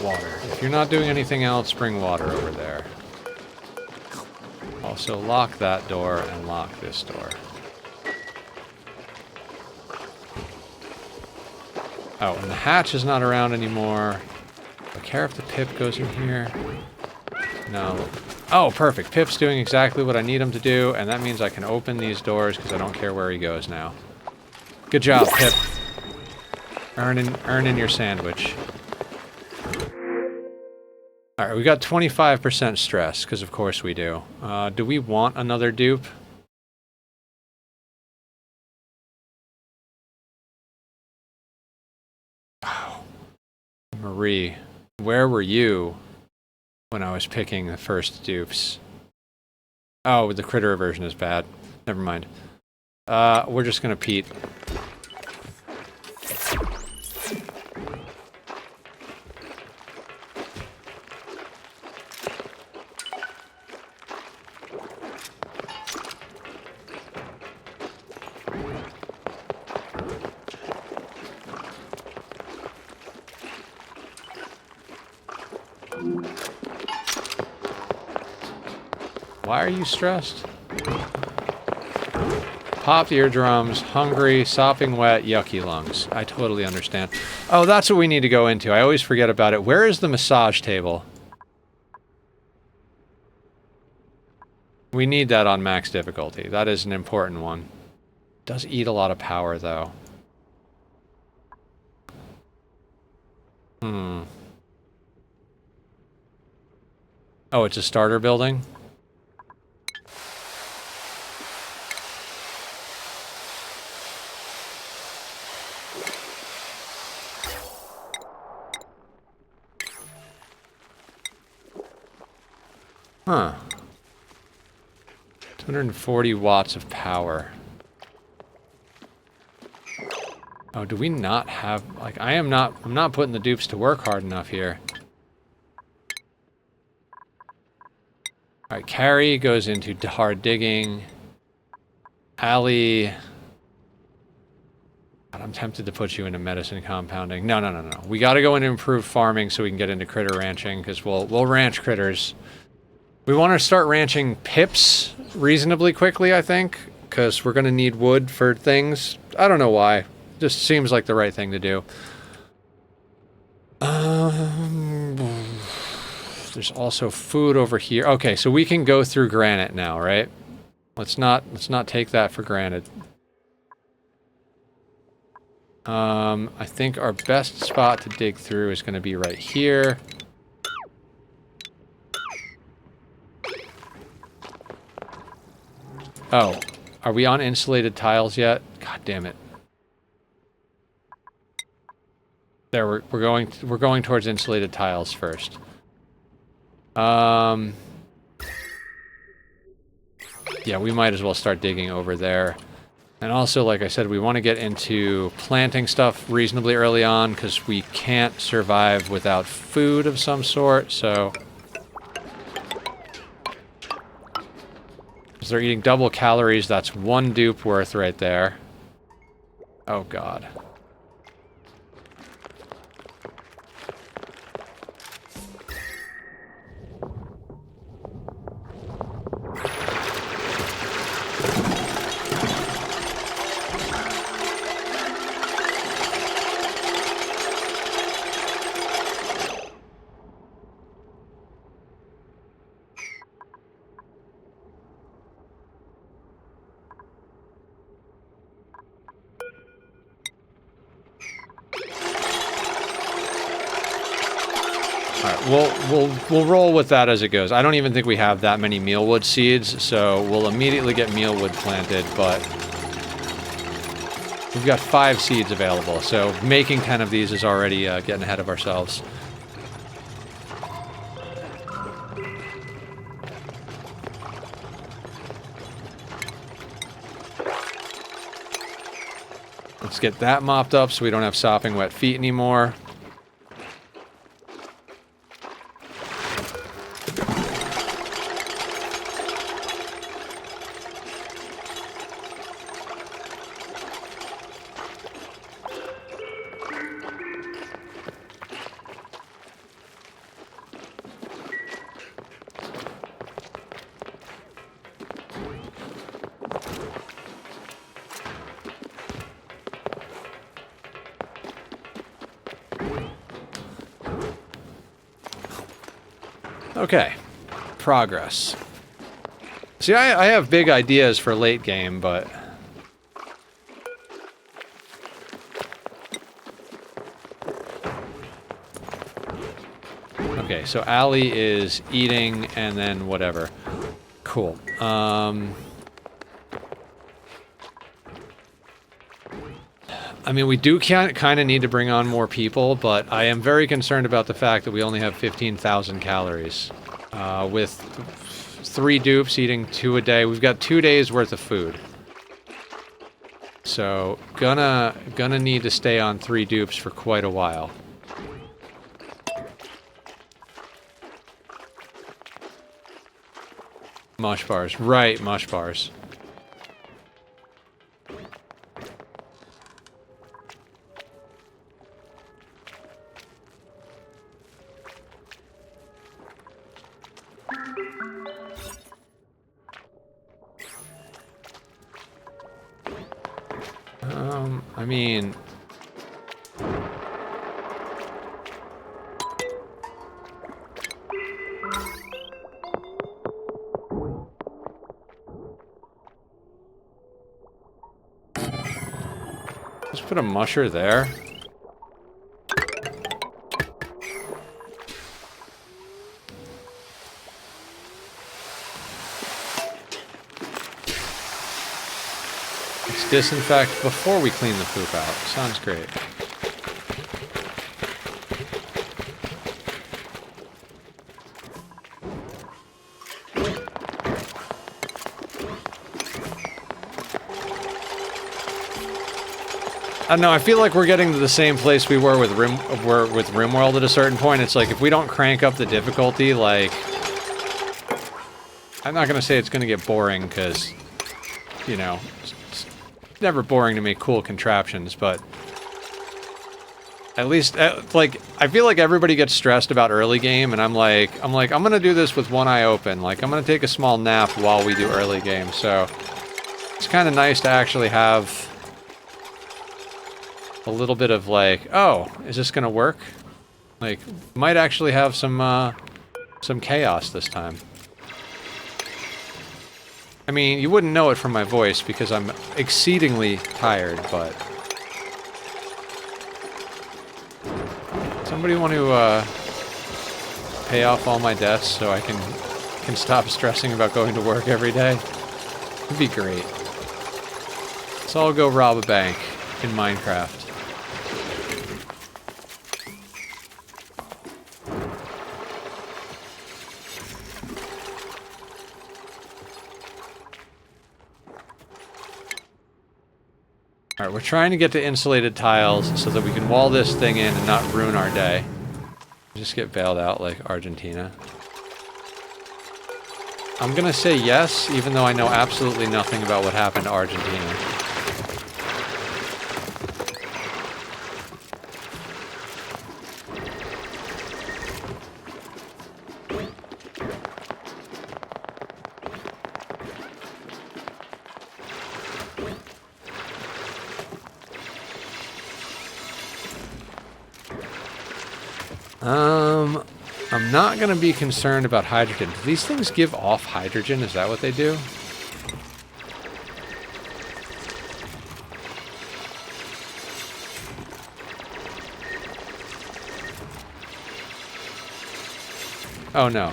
Water. If you're not doing anything else, bring water over there. Also, lock that door and lock this door. Oh, and the hatch is not around anymore. Do I care if the pip goes in here? No. Oh, perfect. Pip's doing exactly what I need him to do, and that means I can open these doors because I don't care where he goes now. Good job, Pip. Earning your sandwich. Alright, we got 25% stress, because of course we do. Do we want another dupe? Oh. Marie, where were you when I was picking the first dupes? Oh, the critter version is bad. Never mind. We're just gonna Pete. Why are you stressed? Popped eardrums, hungry, sopping wet, yucky lungs. I totally understand. Oh, that's what we need to go into. I always forget about it. Where is the massage table? We need that on max difficulty. That is an important one. Does eat a lot of power, though. Oh, it's a starter building? Huh. 240 watts of power. Oh, do we not have, like, I'm not putting the dupes to work hard enough here. Alright, Carrie goes into hard digging. Allie... God, I'm tempted to put you into medicine compounding. No. We gotta go into improved farming so we can get into critter ranching, because we'll ranch critters. We want to start ranching pips reasonably quickly, I think, because we're gonna need wood for things. I don't know why. Just seems like the right thing to do. There's also food over here. Okay, so we can go through granite now, right? Let's not take that for granted. I think our best spot to dig through is going to be right here. Oh, are we on insulated tiles yet? God damn it. There, we're going towards insulated tiles first. Yeah, we might as well start digging over there. And also, like I said, we want to get into planting stuff reasonably early on, because we can't survive without food of some sort, so... Because they're eating double calories, that's one dupe worth right there. Oh god. We'll roll with that as it goes. I don't even think we have that many mealwood seeds, so we'll immediately get mealwood planted, but we've got 5 seeds available, so making 10 of these is already getting ahead of ourselves. Let's get that mopped up so we don't have sopping wet feet anymore. Okay. Progress. See, I have big ideas for late game, but... Okay, so Allie is eating and then whatever. Cool. I mean, we do kind of need to bring on more people, but I am very concerned about the fact that we only have 15,000 calories. With 3 dupes eating 2 a day, we've got 2 days worth of food. So, gonna need to stay on 3 dupes for quite a while. Mush bars. Right, mush bars. I mean... Just put a musher there. Let's disinfect before we clean the poop out. Sounds great. I don't know, I feel like we're getting to the same place we were with RimWorld at a certain point. It's like, if we don't crank up the difficulty, like... I'm not gonna say it's gonna get boring, because, you know, it's never boring to make cool contraptions, but... At least, like, I feel like everybody gets stressed about early game, and I'm gonna do this with one eye open. Like, I'm gonna take a small nap while we do early game, so... It's kind of nice to actually have... a little bit of like, oh, is this gonna work? Like, might actually have some chaos this time. I mean, you wouldn't know it from my voice because I'm exceedingly tired, but... Somebody want to, pay off all my debts so I can stop stressing about going to work every day? It'd be great. Let's all go rob a bank in Minecraft. Alright, we're trying to get to insulated tiles so that we can wall this thing in and not ruin our day. Just get bailed out like Argentina. I'm gonna say yes, even though I know absolutely nothing about what happened to Argentina. I'm not gonna be concerned about hydrogen. Do these things give off hydrogen? Is that what they do? Oh no.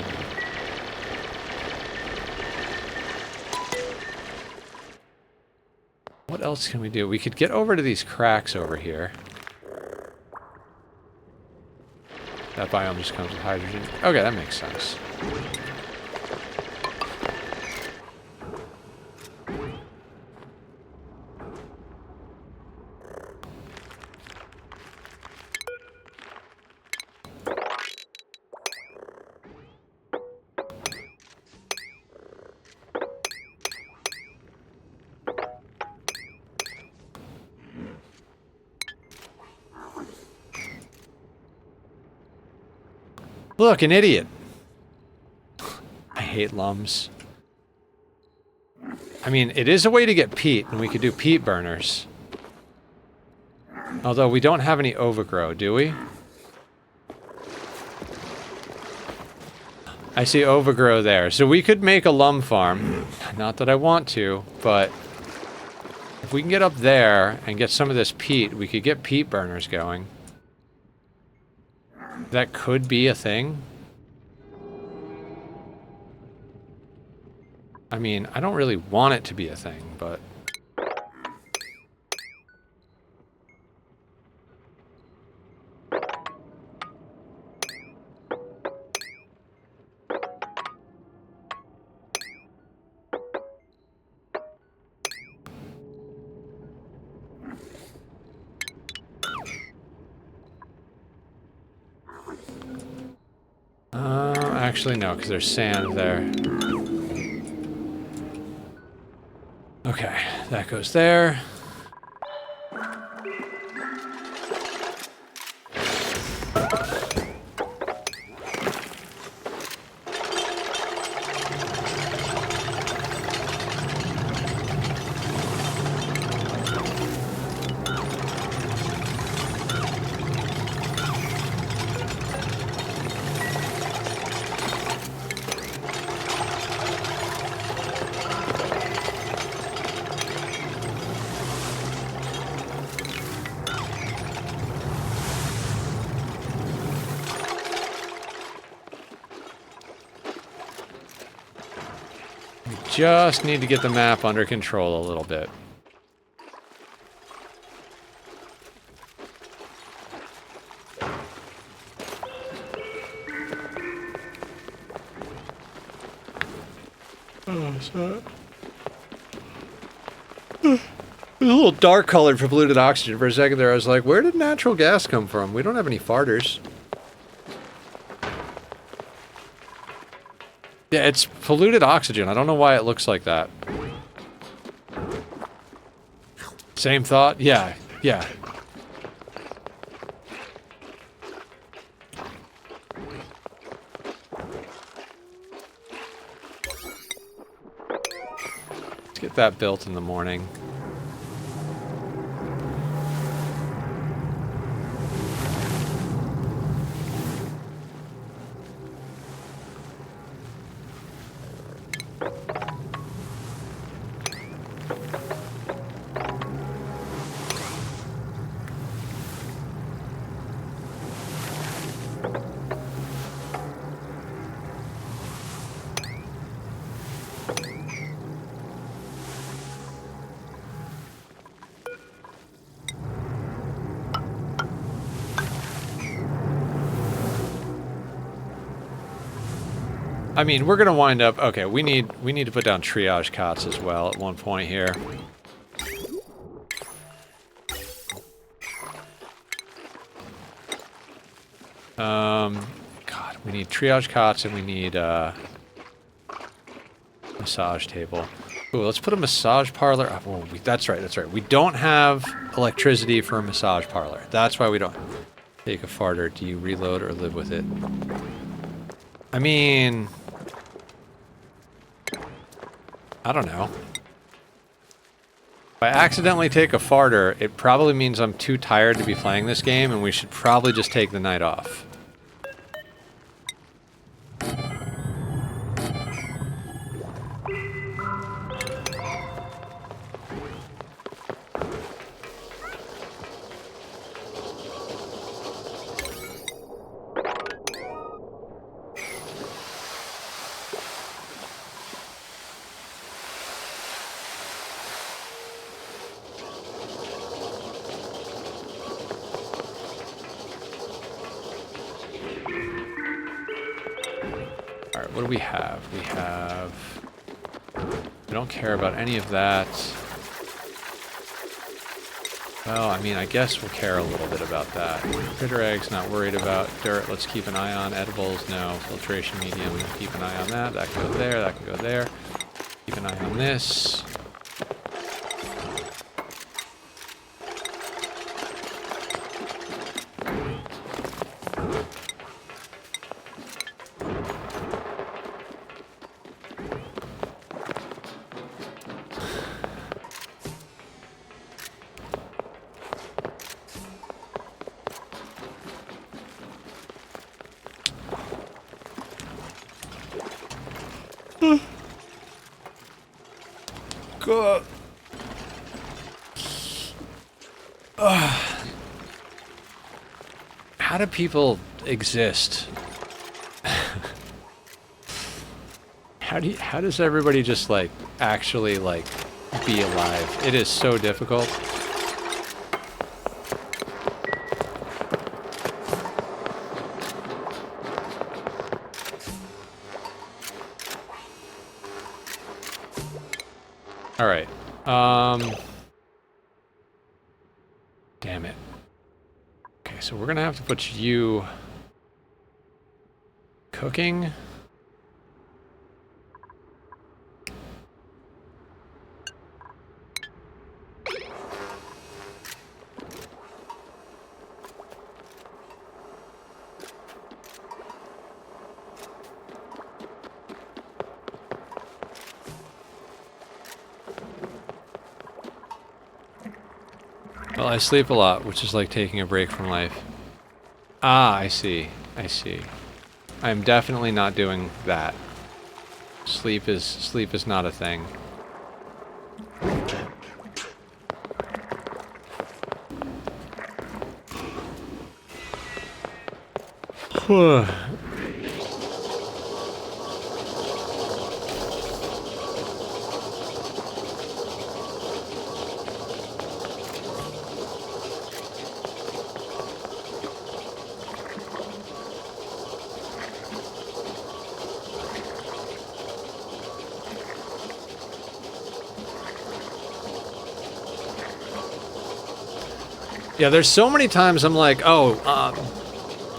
What else can we do? We could get over to these cracks over here. That biome just comes with hydrogen. Okay, that makes sense. Look, an idiot. I hate lums. I mean, it is a way to get peat, and we could do peat burners. Although we don't have any overgrow, do we? I see overgrow there. So we could make a lum farm. Not that I want to, but if we can get up there and get some of this peat, we could get peat burners going. That could be a thing. I mean, I don't really want it to be a thing, but... Actually, no, because there's sand there. Okay, that goes there. Just need to get the map under control a little bit. Oh, so it was a little dark colored for polluted oxygen for a second there. I was like, where did natural gas come from? We don't have any farters. Yeah, it's polluted oxygen. I don't know why it looks like that. Same thought? Yeah, yeah. Let's get that built in the morning. I mean, we're gonna wind up. Okay, we need to put down triage cots as well at one point here. God, we need triage cots and we need massage table. Ooh, let's put a massage parlor. Oh, that's right. That's right. We don't have electricity for a massage parlor. That's why we don't take a farter. Do you reload or live with it? I mean, I don't know. If I accidentally take a farter, it probably means I'm too tired to be playing this game, and we should probably just take the night off. What do we have? We don't care about any of that. Well, I mean, I guess we'll care a little bit about that. Critter eggs, not worried about. Dirt, let's keep an eye on. Edibles, no. Filtration medium, keep an eye on that. That can go there, that can go there. Keep an eye on this. God. How do people exist? How does everybody just like actually like be alive? It is so difficult. All right. Damn it. Okay, so we're gonna have to put you cooking. Well, I sleep a lot, which is like taking a break from life. Ah, I see. I see. I'm definitely not doing that. Sleep is not a thing. Yeah, there's so many times I'm like, oh,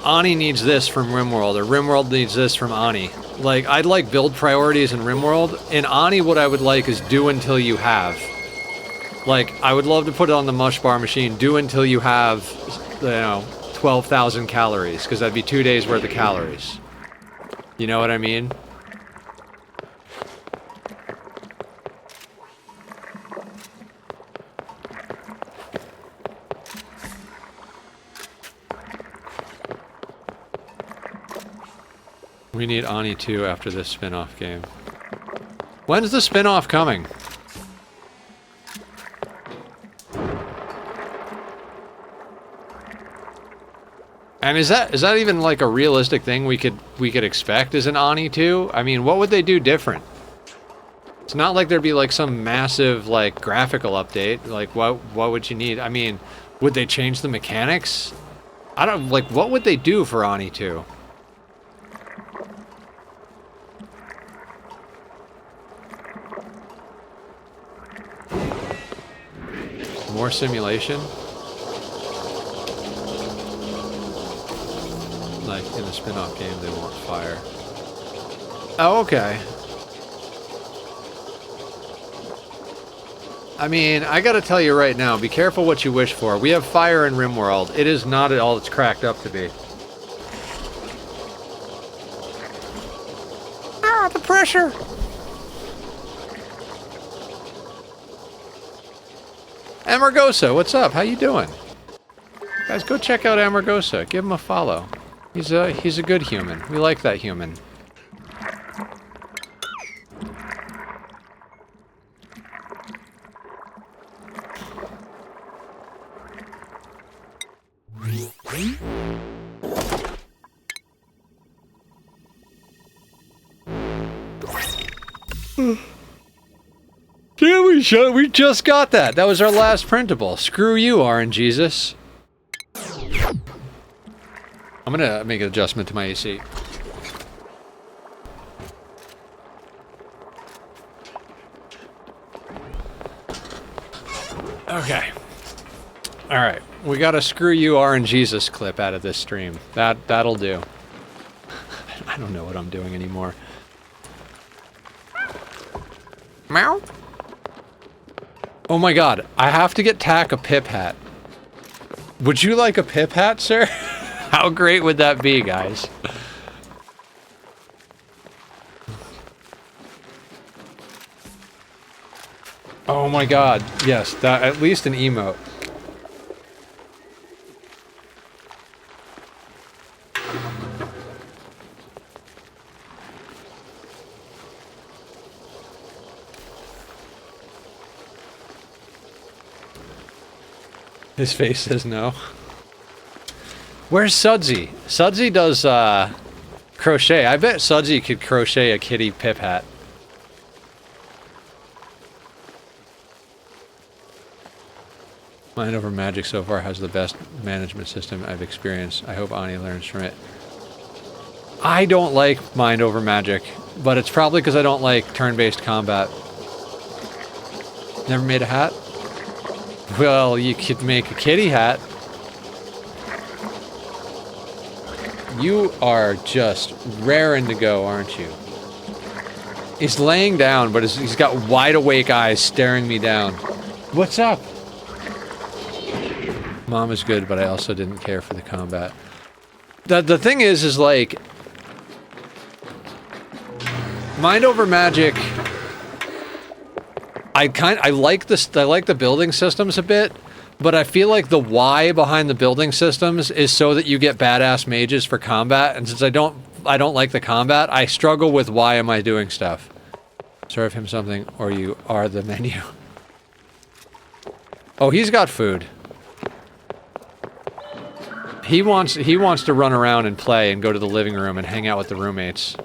Ani needs this from RimWorld, or RimWorld needs this from Ani. Like, I'd like build priorities in RimWorld. In Ani, what I would like is do until you have. Like, I would love to put it on the mush bar machine, do until you have, you know, 12,000 calories, because that'd be 2 days worth of calories. You know what I mean? We need Ani 2 after this spin-off game. When's the spin-off coming? And is that even like a realistic thing we could expect as an Ani 2? I mean, what would they do different? It's not like there'd be like some massive like graphical update. Like what would you need? I mean, would they change the mechanics? I don't like what would they do for Ani 2? More simulation? Like, in the spin-off game, they want fire. Oh, okay. I mean, I gotta tell you right now, be careful what you wish for. We have fire in RimWorld. It is not at all it's cracked up to be. Ah, the pressure! Amargosa, what's up? How you doing? Guys, go check out Amargosa. Give him a follow. He's a good human. We like that human. Yeah, we just got that. That was our last printable. Screw you, RNGesus. I'm gonna make an adjustment to my AC. Okay. Alright. We got a Screw You RNGesus clip out of this stream. That'll do. I don't know what I'm doing anymore. Meow? Oh my god, I have to get Tack a pip hat. Would you like a pip hat, sir? How great would that be, guys? Oh my god, yes, that at least an emote. His face says no. Where's Sudsy? Sudsy does crochet. I bet Sudsy could crochet a kitty pip hat. Mind Over Magic so far has the best management system I've experienced. I hope Ani learns from it. I don't like Mind Over Magic, but it's probably because I don't like turn-based combat. Never made a hat? Well, you could make a kitty hat. You are just raring to go, aren't you? He's laying down, but he's got wide awake eyes staring me down. What's up? Mom is good, but I also didn't care for the combat. The thing is like... Mind Over Magic... I like the building systems a bit, but I feel like the why behind the building systems is so that you get badass mages for combat, and since I don't like the combat, I struggle with why am I doing stuff. Serve him something, or you are the menu. Oh, he's got food. He wants to run around and play and go to the living room and hang out with the roommates.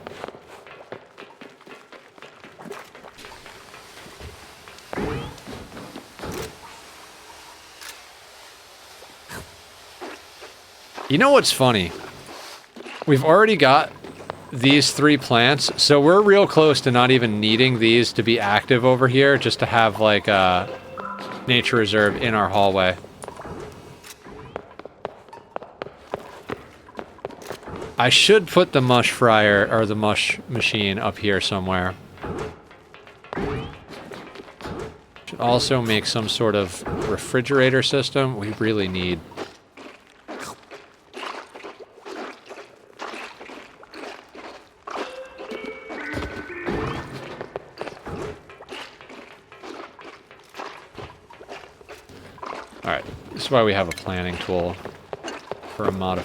You know what's funny? We've already got these 3 plants, so we're real close to not even needing these to be active over here, just to have like a nature reserve in our hallway. I should put the mush fryer, or the mush machine up here somewhere. Should also make some sort of refrigerator system. We really need... Alright, this is why we have a planning tool for a mod.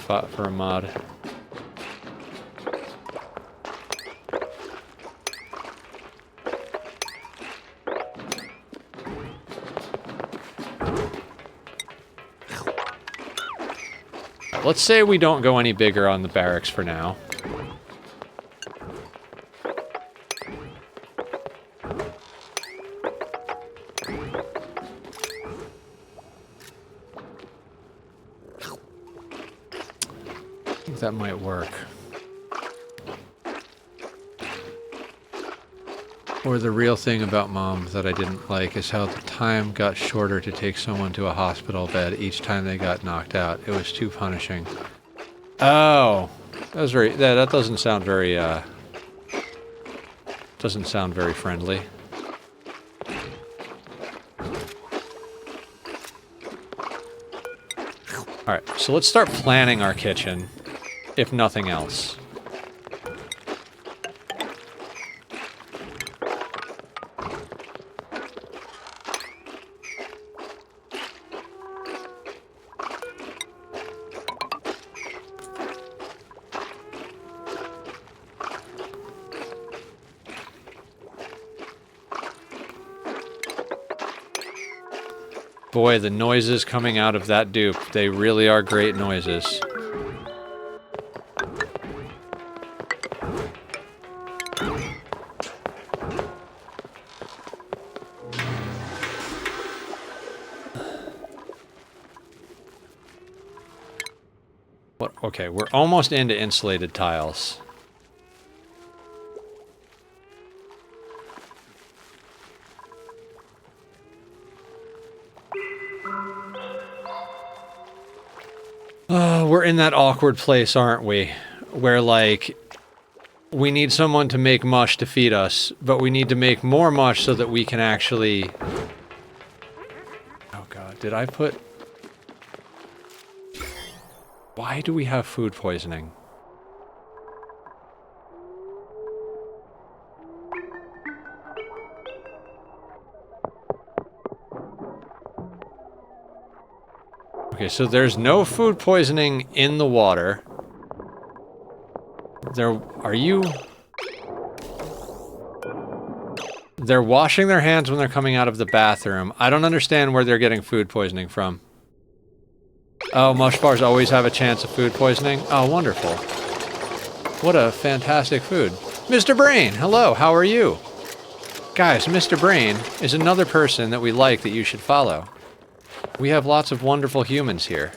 Let's say we don't go any bigger on the barracks for now. I think that might work. Or the real thing about Mom that I didn't like is how the time got shorter to take someone to a hospital bed each time they got knocked out. It was too punishing. Oh, that was very. That doesn't sound very. Doesn't sound very friendly. All right, so let's start planning our kitchen, if nothing else. Boy, the noises coming out of that dupe, they really are great noises. What? Okay, we're almost into insulated tiles. We're in that awkward place, aren't we? Where, like, we need someone to make mush to feed us, but we need to make more mush so that we can actually... Oh god, did I put... Why do we have food poisoning? Okay, so there's no food poisoning in the water. Are you... They're washing their hands when they're coming out of the bathroom. I don't understand where they're getting food poisoning from. Oh, mush bars always have a chance of food poisoning? Oh, wonderful. What a fantastic food. Mr. Brain, hello, how are you? Guys, Mr. Brain is another person that we like that you should follow. We have lots of wonderful humans here.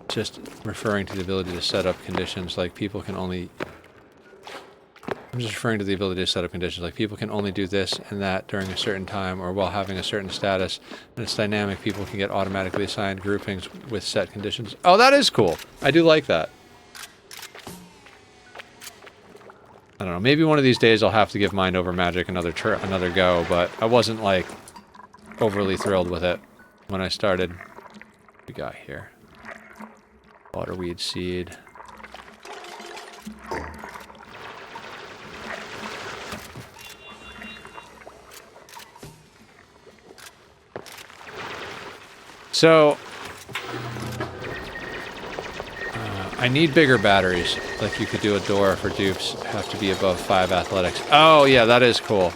Just referring to the ability to set up conditions like people can only... I'm just referring to the ability to set up conditions like people can only do this and that during a certain time or while having a certain status. And it's dynamic. People can get automatically assigned groupings with set conditions. Oh, that is cool. I do like that. I don't know. Maybe one of these days I'll have to give Mind Over Magic another go, but I wasn't, like, overly thrilled with it when I started. What we got here? Waterweed seed. So, I need bigger batteries. Like you could do a door for dupes, have to be above 5 athletics. Oh yeah, that is cool.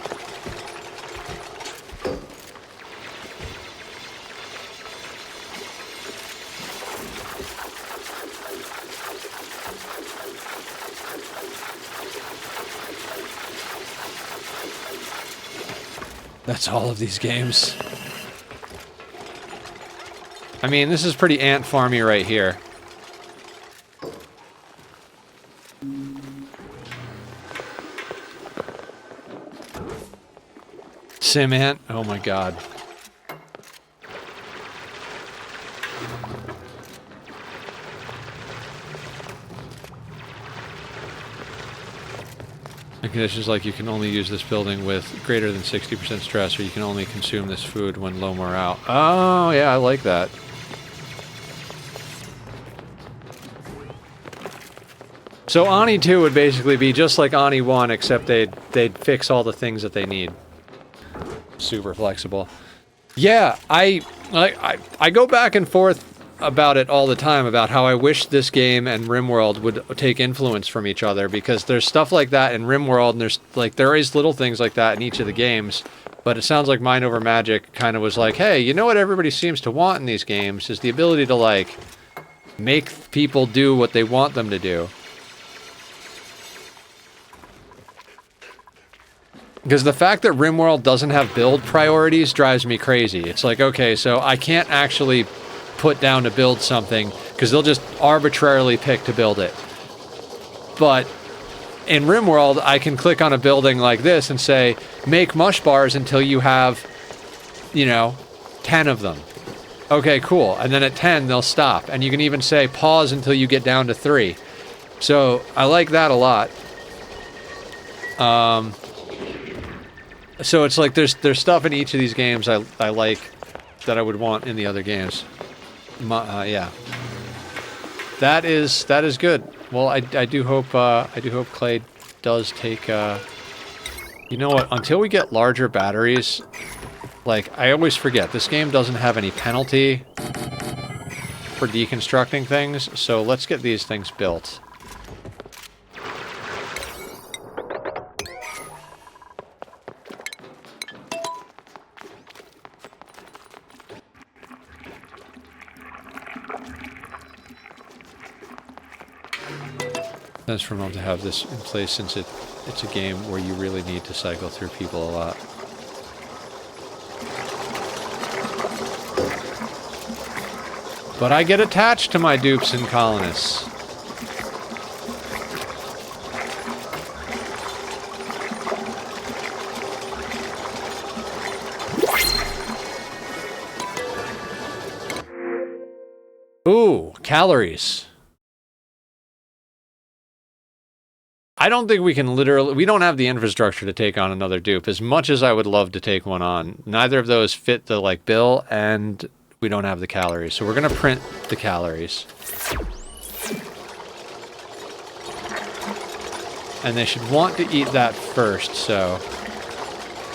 That's all of these games. I mean, this is pretty ant farmy right here. Sim ant? Oh my god. And conditions like you can only use this building with greater than 60% stress, or you can only consume this food when low morale. Oh, yeah, I like that. So Ani 2 would basically be just like Ani 1, except they'd fix all the things that they need. Super flexible. Yeah, I go back and forth about it all the time, about how I wish this game and RimWorld would take influence from each other, because there's stuff like that in RimWorld, and there is little things like that in each of the games, but it sounds like Mind Over Magic kind of was like, hey, you know what everybody seems to want in these games is the ability to, like, make people do what they want them to do. Because the fact that RimWorld doesn't have build priorities drives me crazy. It's like, okay, so I can't actually put down to build something, because they'll just arbitrarily pick to build it. But in RimWorld, I can click on a building like this and say, make mush bars until you have, you know, 10 of them. Okay, cool. And then at 10, they'll stop. And you can even say, pause until you get down to 3. So I like that a lot. So it's like there's stuff in each of these games I like that I would want in the other games. Yeah, that is good. Well, I do hope Clay does take. You know what? Until we get larger batteries, like I always forget, this game doesn't have any penalty for deconstructing things. So let's get these things built. It's for them to have this in place, since it's a game where you really need to cycle through people a lot. But I get attached to my dupes and colonists. Ooh, calories. I don't think we can we don't have the infrastructure to take on another dupe, as much as I would love to take one on. Neither of those fit the, like, bill, and we don't have the calories. So we're gonna print the calories. And they should want to eat that first, so...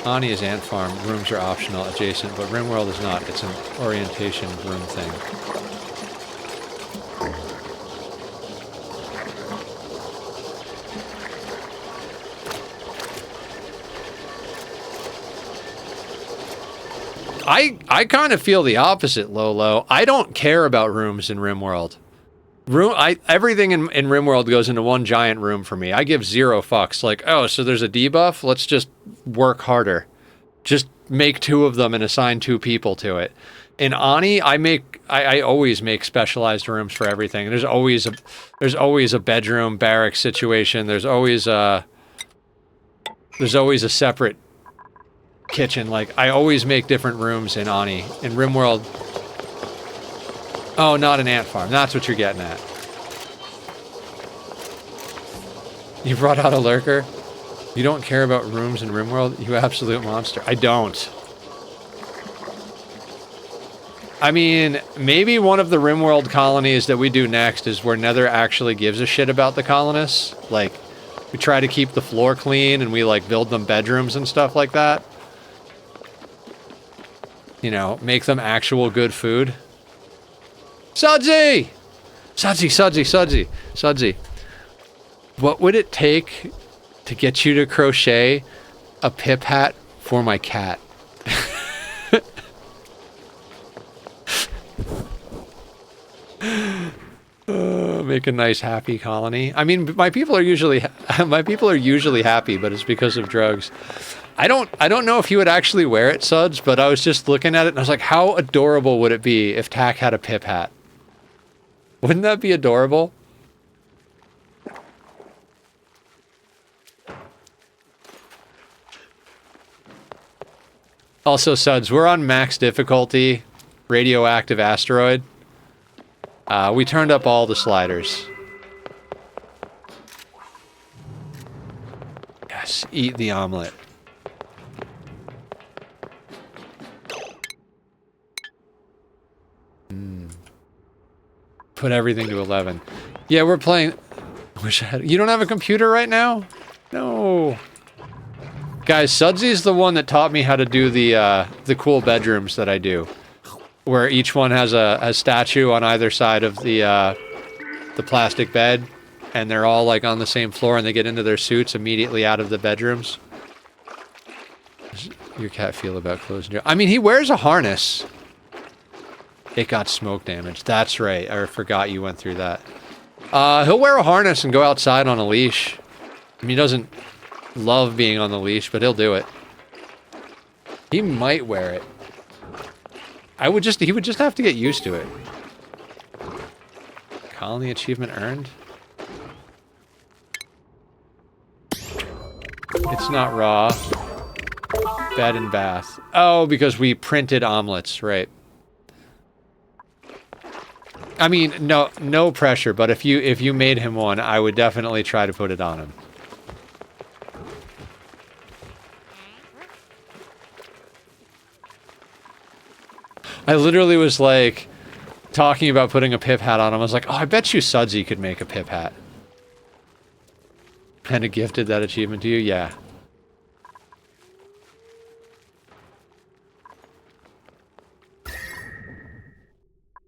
Ani is ant farm, rooms are optional, adjacent, but RimWorld is not. It's an orientation room thing. I kind of feel the opposite, Lolo. I don't care about rooms in RimWorld. Everything in RimWorld goes into one giant room for me. I give zero fucks. Like, oh, so there's a debuff? Let's just work harder. Just make 2 of them and assign 2 people to it. In Ani, I always make specialized rooms for everything. There's always a bedroom barrack situation. There's always a separate kitchen. Like, I always make different rooms in Ani. In RimWorld. Oh, not an ant farm. That's what you're getting at. You brought out a lurker? You don't care about rooms in RimWorld? You absolute monster. I don't. I mean, maybe one of the RimWorld colonies that we do next is where Nether actually gives a shit about the colonists. Like, we try to keep the floor clean and we, like, build them bedrooms and stuff like that. You know, make them actual good food. Sudsy! Sudsy. What would it take to get you to crochet a pip hat for my cat? Make a nice happy colony. I mean, my people are usually happy, but it's because of drugs. I don't know if he would actually wear it, Suds, but I was just looking at it and I was like, how adorable would it be if Tack had a pip hat? Wouldn't that be adorable? Also, Suds, we're on max difficulty, radioactive asteroid. We turned up all the sliders. Yes, eat the omelet. Put everything to 11. Yeah, we're playing... Wish I had... You don't have a computer right now? No. Guys, Sudsy's the one that taught me how to do the cool bedrooms that I do. Where each one has a statue on either side of the plastic bed. And they're all like on the same floor and they get into their suits immediately out of the bedrooms. How does your cat feel about closing your... I mean, he wears a harness. It got smoke damage. That's right. I forgot you went through that. He'll wear a harness and go outside on a leash. I mean, he doesn't love being on the leash, but he'll do it. He might wear it. He would just have to get used to it. Colony achievement earned? It's not raw. Bed and bath. Oh, because we printed omelets, right. I mean, no pressure, but if you made him one, I would definitely try to put it on him. I literally was like talking about putting a pip hat on him. I was like, oh, I bet you Sudsy could make a pip hat. And it gifted that achievement to you? Yeah.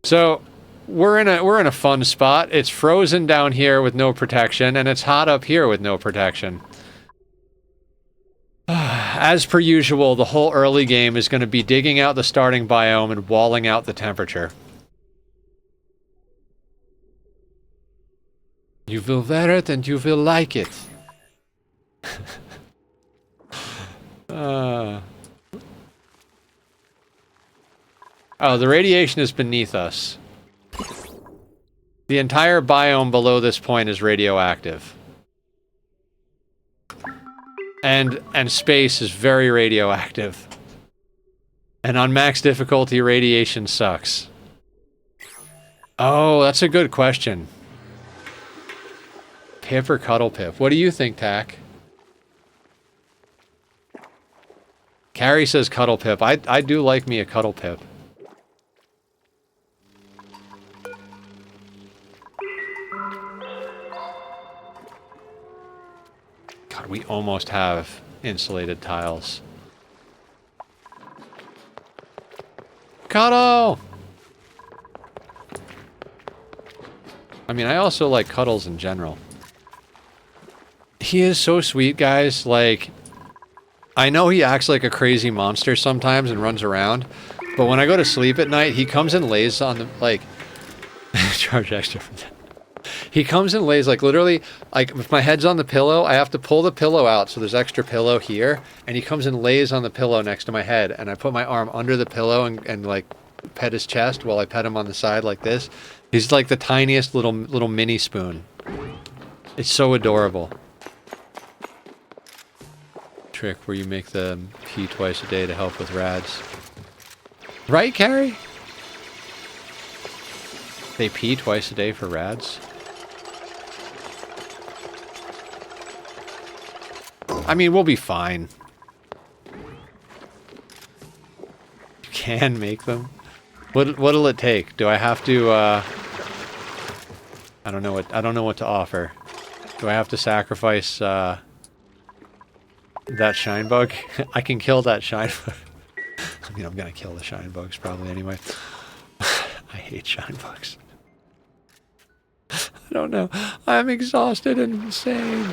So we're in a fun spot. It's frozen down here with no protection, and it's hot up here with no protection. As per usual, the whole early game is going to be digging out the starting biome and walling out the temperature. You will wear it and you will like it. Oh, the radiation is beneath us. The entire biome below this point is radioactive. And space is very radioactive. And on max difficulty, radiation sucks. Oh, that's a good question. Pip or Cuddle Pip? What do you think, Tack? Carrie says Cuddle Pip. I do like me a Cuddle Pip. God, we almost have insulated tiles. Cuddle! I mean, I also like Cuddles in general. He is so sweet, guys. Like, I know he acts like a crazy monster sometimes and runs around, but when I go to sleep at night, he comes and lays on the, like, charge extra for that. He comes and lays, like, literally, like, if my head's on the pillow, I have to pull the pillow out so there's extra pillow here, and he comes and lays on the pillow next to my head, and I put my arm under the pillow and like, pet his chest while I pet him on the side like this. He's like the tiniest little mini spoon. It's so adorable. Trick where you make them pee twice a day to help with rads. Right, Carrie? They pee twice a day for rads? I mean, we'll be fine. You can make them. What'll it take? Do I have to, I don't know what to offer. Do I have to sacrifice, that shine bug? I can kill that shine bug. I mean, I'm gonna kill the shine bugs probably anyway. I hate shine bugs. I don't know. I'm exhausted and insane.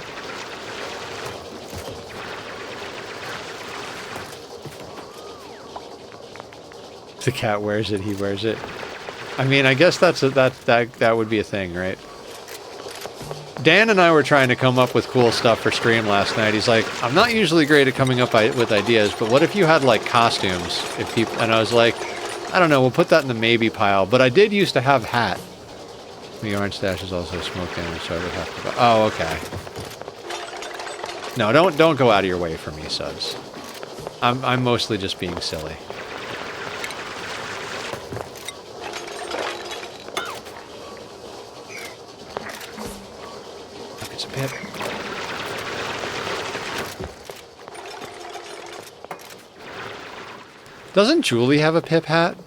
The cat wears it, he wears it. I mean, I guess that would be a thing, right? Dan and I were trying to come up with cool stuff for stream last night. He's like, I'm not usually great at coming up with ideas, but what if you had like costumes? If people, and I was like, I don't know, we'll put that in the maybe pile. But I did used to have hat. The orange stash is also smoke damage, so I would have to go. Oh, okay. No, don't go out of your way for me, Suds. I'm mostly just being silly. It's a pip. Doesn't Julie have a pip hat?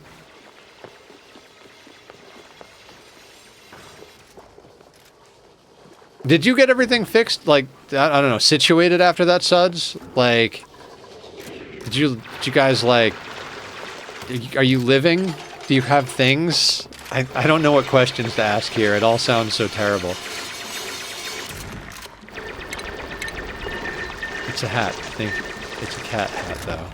Did you get everything fixed? Like, I don't know, situated after that, Suds? Like, did you guys, like, are you living? Do you have things? I don't know what questions to ask here. It all sounds so terrible. It's a hat. I think it's a cat hat, though.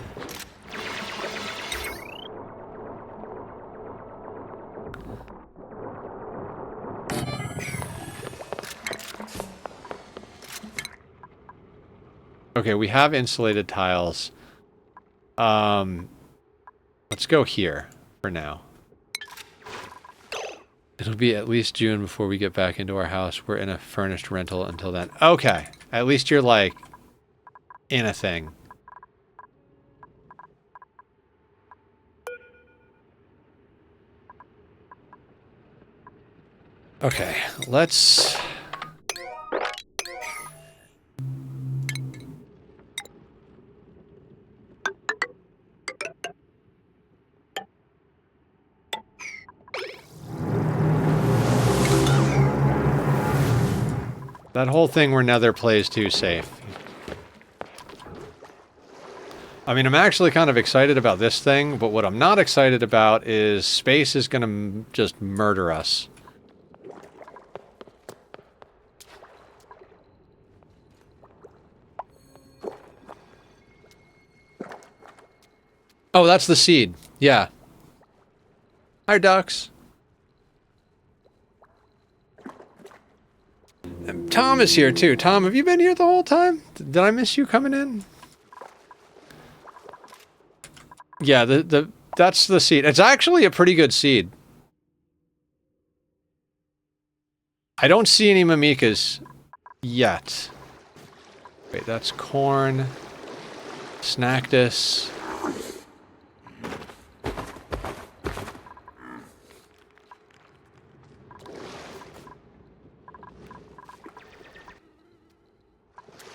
Okay, we have insulated tiles. Let's go here for now. It'll be at least June before we get back into our house. We're in a furnished rental until then. Okay, at least you're like in a thing. Okay, let's... That whole thing where Nether plays too safe. I mean, I'm actually kind of excited about this thing, but what I'm not excited about is space is gonna just murder us. Oh, that's the seed. Yeah. Hi, ducks. And Tom is here, too. Tom, have you been here the whole time? Did I miss you coming in? Yeah, that's the seed. It's actually a pretty good seed. I don't see any mimikas yet. Wait, that's corn. Snactus.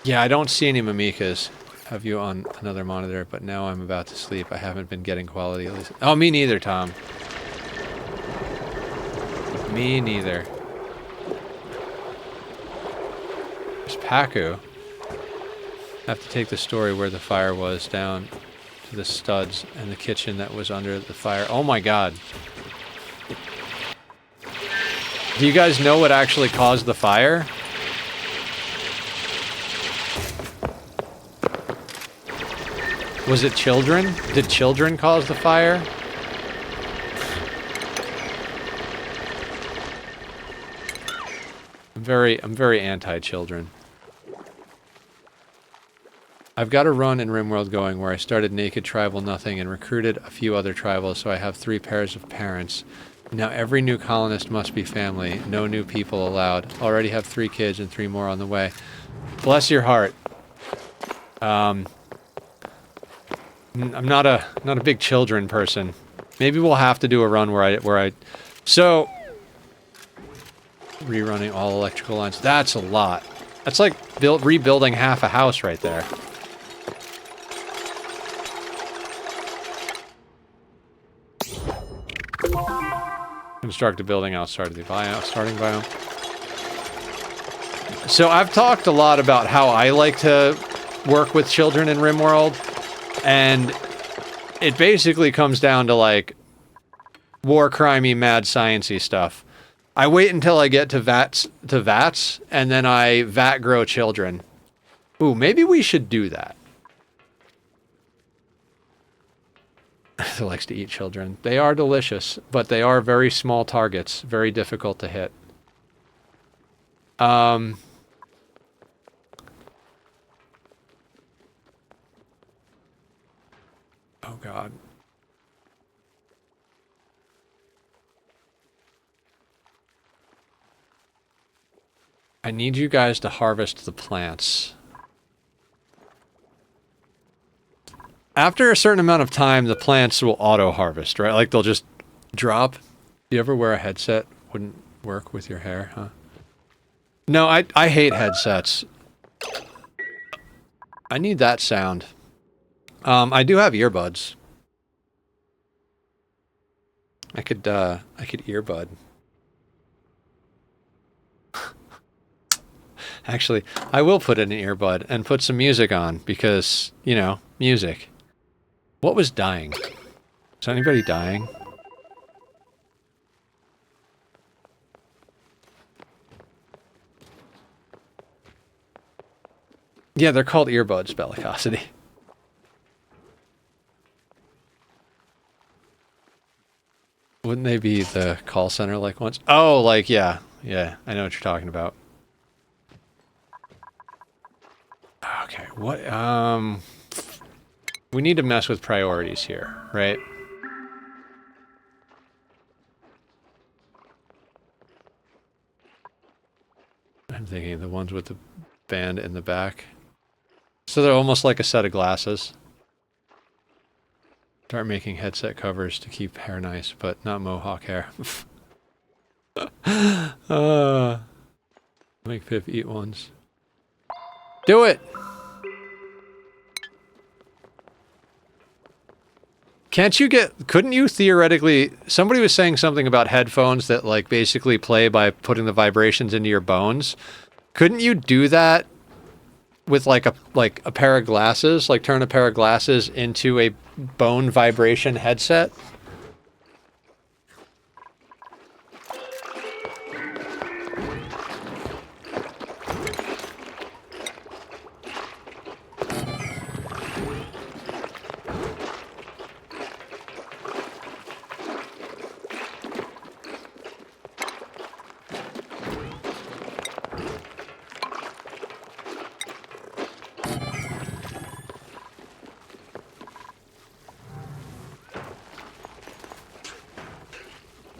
Yeah, I don't see any mimikas. Have you on another monitor, but now I'm about to sleep. I haven't been getting quality at least. Oh, me neither, Tom. Me neither. There's Paku. I have to take the story where the fire was down to the studs and the kitchen that was under the fire. Oh my god. Do you guys know what actually caused the fire? Was it children? Did children cause the fire? I'm very anti-children. I've got a run in RimWorld going where I started naked tribal nothing and recruited a few other tribals, so I have 3 pairs of parents. Now every new colonist must be family. No new people allowed. Already have 3 kids and 3 more on the way. Bless your heart. I'm not a big children person. Maybe we'll have to do a run where I so rerunning all electrical lines. That's a lot. That's like rebuilding half a house right there. Construct a building outside of the starting biome. So I've talked a lot about how I like to work with children in RimWorld, and it basically comes down to like war crimey, mad sciencey stuff. I wait until I get to vats, and then I vat grow children. Ooh, maybe we should do that. Who likes to eat children? They are delicious, but they are very small targets, very difficult to hit. Oh God. I need you guys to harvest the plants. After a certain amount of time, the plants will auto-harvest, right? Like, they'll just drop. You ever wear a headset? Wouldn't work with your hair, huh? No, I hate headsets. I need that sound. I do have earbuds. I could earbud. Actually, I will put in an earbud and put some music on because, you know, music. What was dying? Is anybody dying? Yeah, they're called earbuds, Bellicosity. Wouldn't they be the call center like once? Oh, like, yeah. Yeah, I know what you're talking about. Okay, what, we need to mess with priorities here, right? I'm thinking the ones with the band in the back. So they're almost like a set of glasses. Start making headset covers to keep hair nice, but not mohawk hair. Make Pip eat ones. Do it! Can't you couldn't you theoretically, somebody was saying something about headphones that like basically play by putting the vibrations into your bones. Couldn't you do that with like a pair of glasses, like turn a pair of glasses into a bone vibration headset?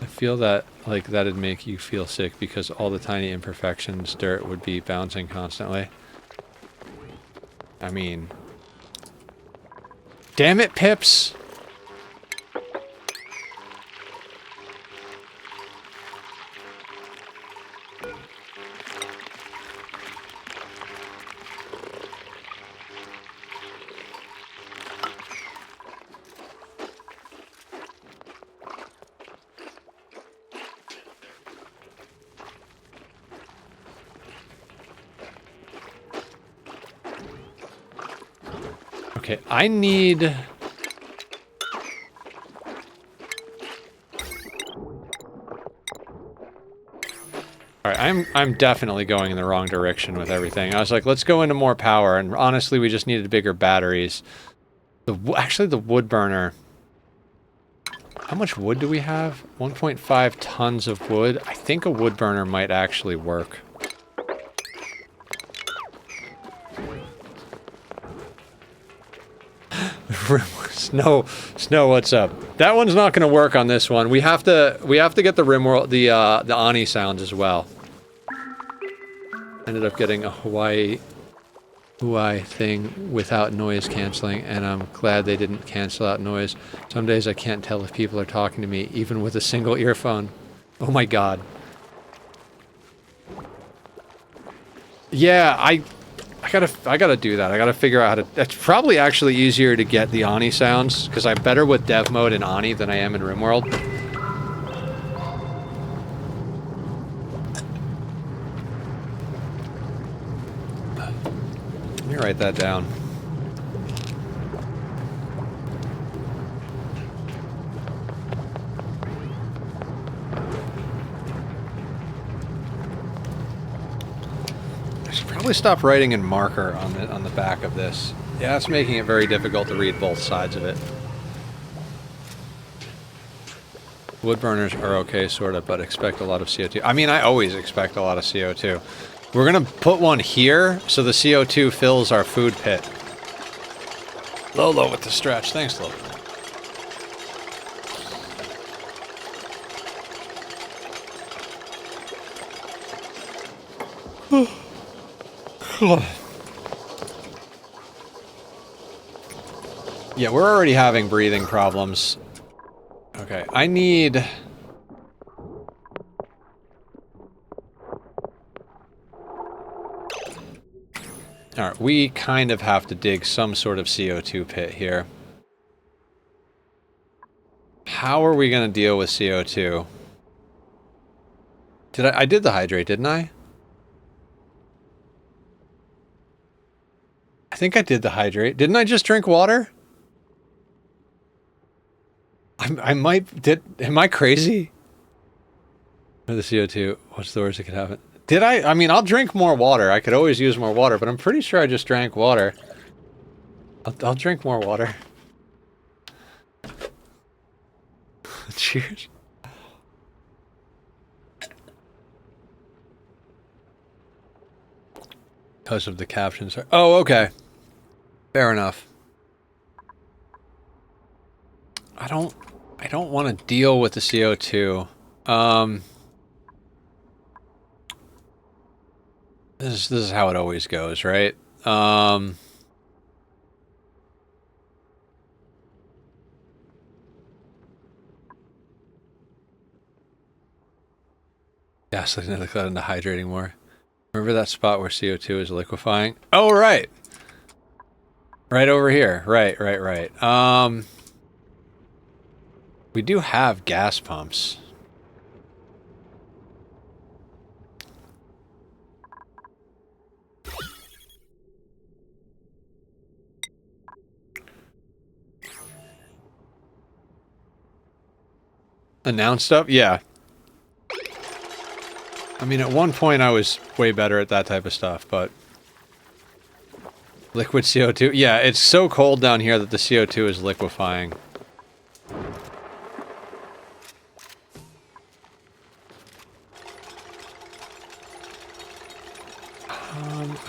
Feel that like that'd make you feel sick because all the tiny imperfections dirt would be bouncing constantly. I mean, damn it, Pips. Okay, I need... Alright, I'm definitely going in the wrong direction with everything. I was like, let's go into more power, and honestly, we just needed bigger batteries. Actually, the wood burner. How much wood do we have? 1.5 tons of wood. I think a wood burner might actually work. Snow, what's up? That one's not going to work on this one. We have to get the Rimworld, the Ani sounds as well. Ended up getting a Hawaii thing without noise canceling, and I'm glad they didn't cancel out noise. Some days I can't tell if people are talking to me, even with a single earphone. Oh my god. Yeah, I gotta do that. I gotta figure out how to... It's probably actually easier to get the Ani sounds, because I'm better with dev mode in Ani than I am in Rimworld. Let me write that down. I should probably stop writing in marker on the back of this. Yeah, it's making it very difficult to read both sides of it. Wood burners are okay, sort of, but expect a lot of CO2. I mean, I always expect a lot of CO2. We're gonna put one here, so the CO2 fills our food pit. Lolo with the stretch. Thanks, Lolo. Yeah, we're already having breathing problems. Okay, I need... Alright, we kind of have to dig some sort of CO2 pit here. How are we going to deal with CO2? I did the hydrate, didn't I? I think I did the hydrate. Didn't I just drink water? Am I crazy? Or the CO2, what's the worst that could happen? Did I? I mean, I'll drink more water. I could always use more water, but I'm pretty sure I just drank water. I'll drink more water. Cheers. Because of the captions. Oh, okay. Fair enough. I don't want to deal with the CO2. This is how it always goes, right? Gasoline into hydrating more. Remember that spot where CO2 is liquefying? Oh, right. Right over here. Right. We do have gas pumps. Announce stuff? Yeah. I mean, at one point I was way better at that type of stuff, but... Liquid CO2? Yeah, it's so cold down here that the CO2 is liquefying.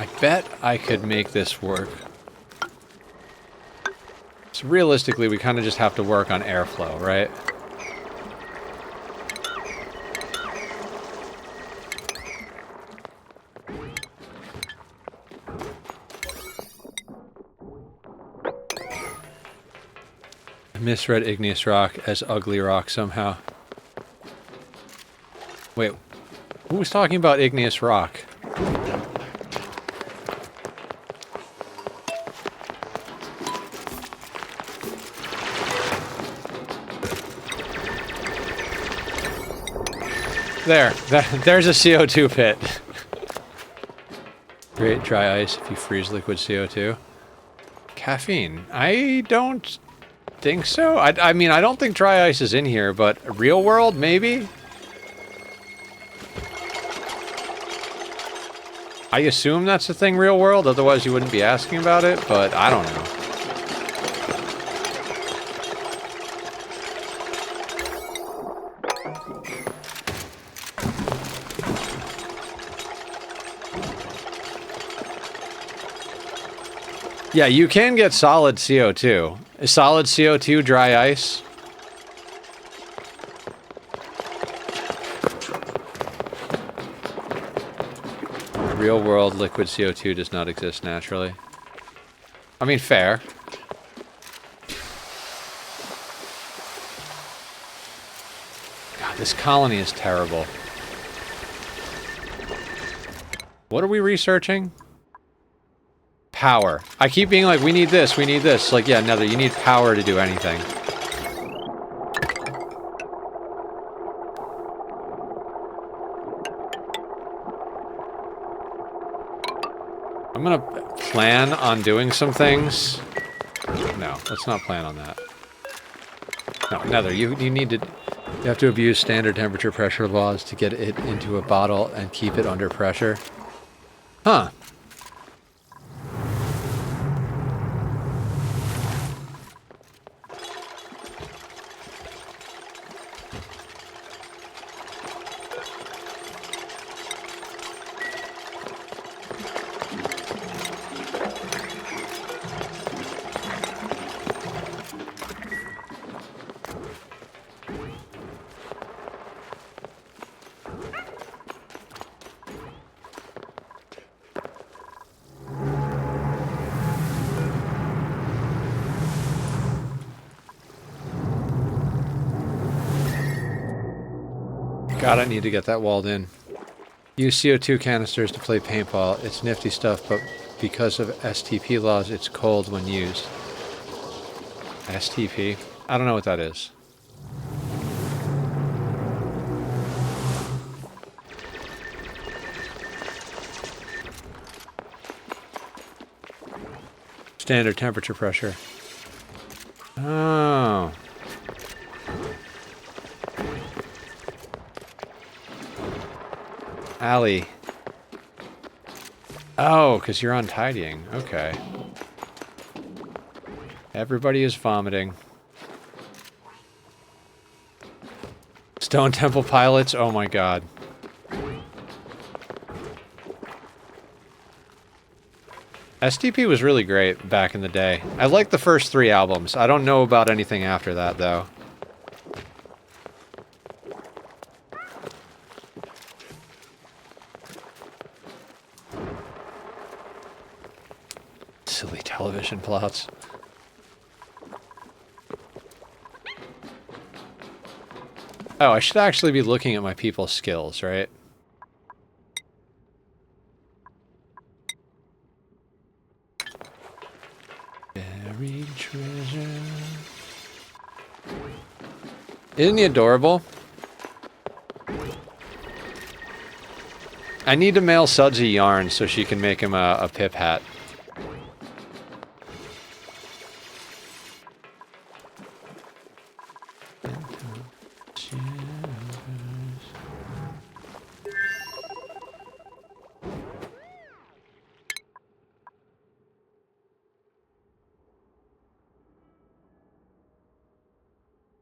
I bet I could make this work. So realistically, we kind of just have to work on airflow, right? I misread igneous rock as ugly rock somehow. Wait, who was talking about igneous rock? There's a CO2 pit. Create dry ice if you freeze liquid CO2. Caffeine. I don't think so. I mean, I don't think dry ice is in here, but real world, maybe? I assume that's the thing, real world, otherwise you wouldn't be asking about it, but I don't know. Yeah, you can get solid CO2. Is solid CO2 dry ice? Real world liquid CO2 does not exist naturally. I mean, fair. God, this colony is terrible. What are we researching? Power. I keep being like, we need this, we need this. Like, yeah, Nether, you need power to do anything. I'm gonna plan on doing some things. No, let's not plan on that. No, Nether, you need to... You have to abuse standard temperature pressure laws to get it into a bottle and keep it under pressure. Huh. God, I need to get that walled in. Use CO2 canisters to play paintball. It's nifty stuff, but because of STP laws, it's cold when used. STP? I don't know what that is. Standard temperature pressure. Oh. Allie. Oh, because you're untidying. Okay. Everybody is vomiting. Stone Temple Pilots? Oh my god. STP was really great back in the day. I liked the first 3 albums. I don't know about anything after that, though. Silly television plots. Oh, I should actually be looking at my people's skills, right? Buried treasure. Isn't he adorable? I need to mail Sudsy yarn so she can make him a pip hat.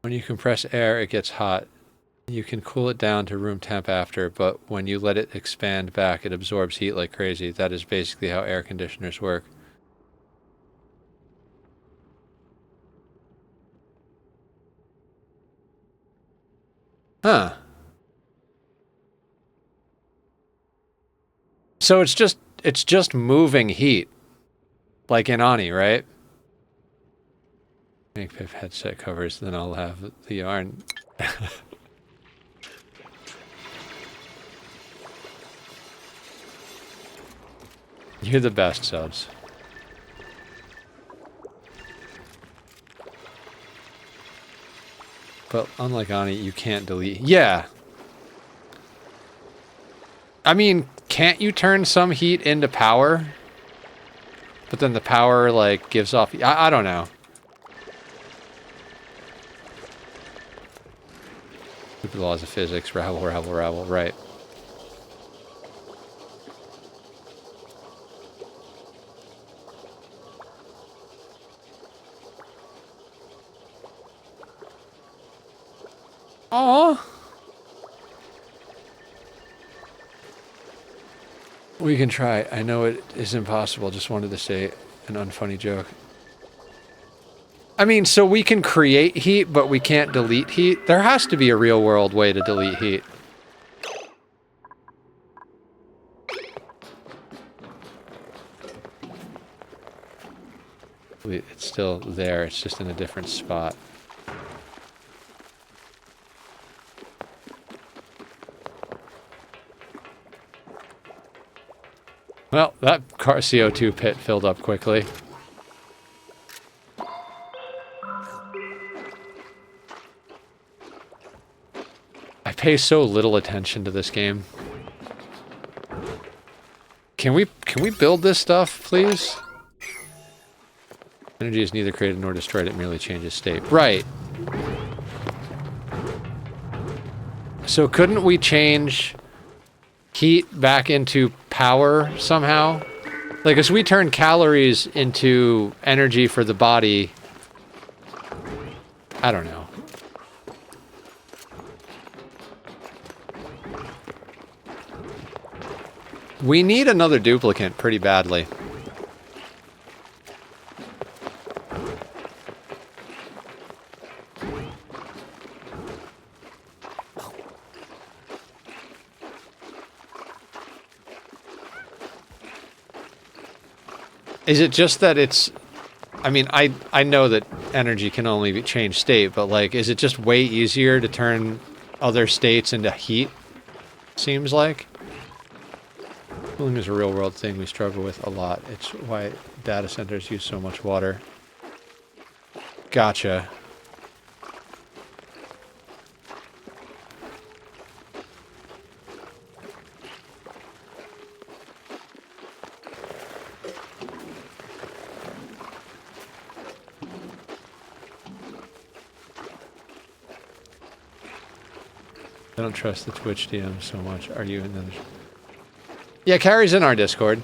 When you compress air, it gets hot. You can cool it down to room temp after, but when you let it expand back, it absorbs heat like crazy. That is basically how air conditioners work. Huh. So it's just moving heat. Like in Ani, right? Make Pip headset covers, then I'll have the yarn. You're the best, Subs. But unlike Ani, you can't delete. Yeah. I mean, can't you turn some heat into power? But then the power, like, gives off... I don't know. Stupid laws of physics. Rabble, rabble, rabble. Right. Aww. We can try. I know it is impossible. Just wanted to say an unfunny joke. I mean, so we can create heat, but we can't delete heat? There has to be a real-world way to delete heat. It's still there, it's just in a different spot. Well, that CO2 pit filled up quickly. I pay so little attention to this game. Can we build this stuff, please? Energy is neither created nor destroyed, it merely changes state. Right. So couldn't we change heat back into power somehow? Like, as we turn calories into energy for the body, I don't know. We need another duplicant pretty badly. Is it just that it's... I mean, I know that energy can only change state, but, like, is it just way easier to turn other states into heat? Seems like. Cooling is a real-world thing we struggle with a lot. It's why data centers use so much water. Gotcha. I don't trust the Twitch DM so much. Are you in the... Yeah, Carrie's in our Discord.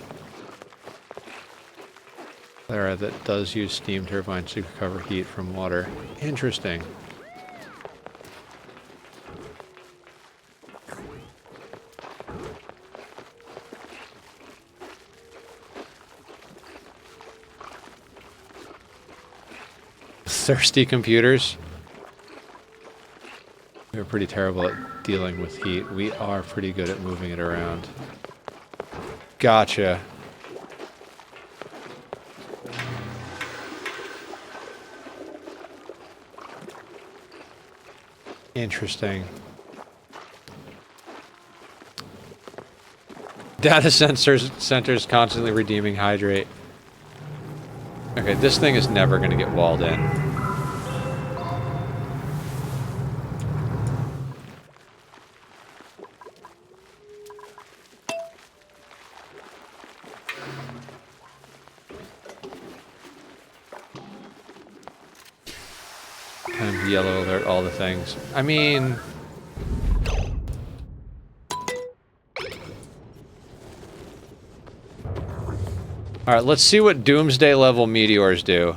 Clara that does use steam turbines to recover heat from water. Interesting. Thirsty computers. We're pretty terrible at dealing with heat. We are pretty good at moving it around. Gotcha. Interesting. Data centers constantly redeeming hydrate. Okay, this thing is never going to get walled in. Kind of yellow alert, all the things. I mean... Alright, let's see what doomsday level meteors do.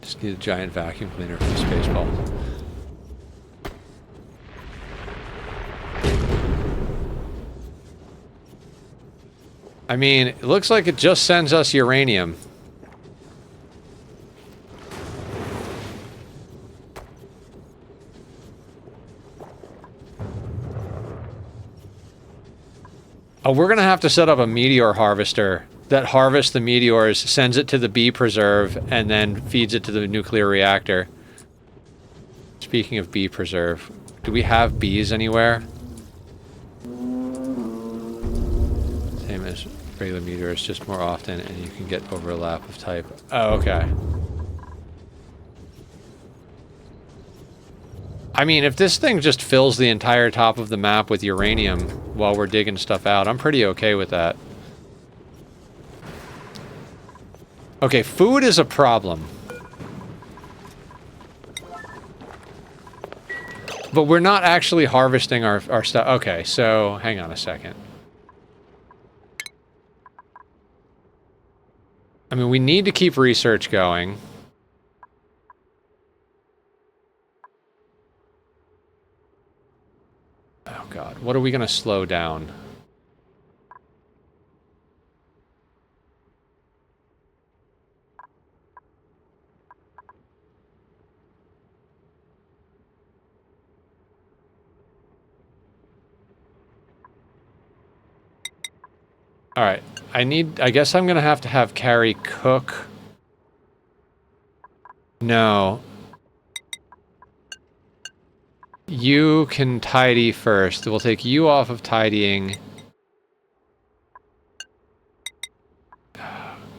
Just need a giant vacuum cleaner for the space ball. I mean, it looks like it just sends us uranium. Oh, we're gonna have to set up a meteor harvester that harvests the meteors, sends it to the bee preserve, and then feeds it to the nuclear reactor. Speaking of bee preserve, do we have bees anywhere? Same as regular meteors, just more often, and you can get overlap of type. Oh, okay. I mean, if this thing just fills the entire top of the map with uranium while we're digging stuff out, I'm pretty okay with that. Okay, food is a problem. But we're not actually harvesting our stuff. Okay, so hang on a second. I mean, we need to keep research going. What are we gonna slow down? Alright, I guess I'm gonna have to have Carrie cook. No. You can tidy first. We'll take you off of tidying.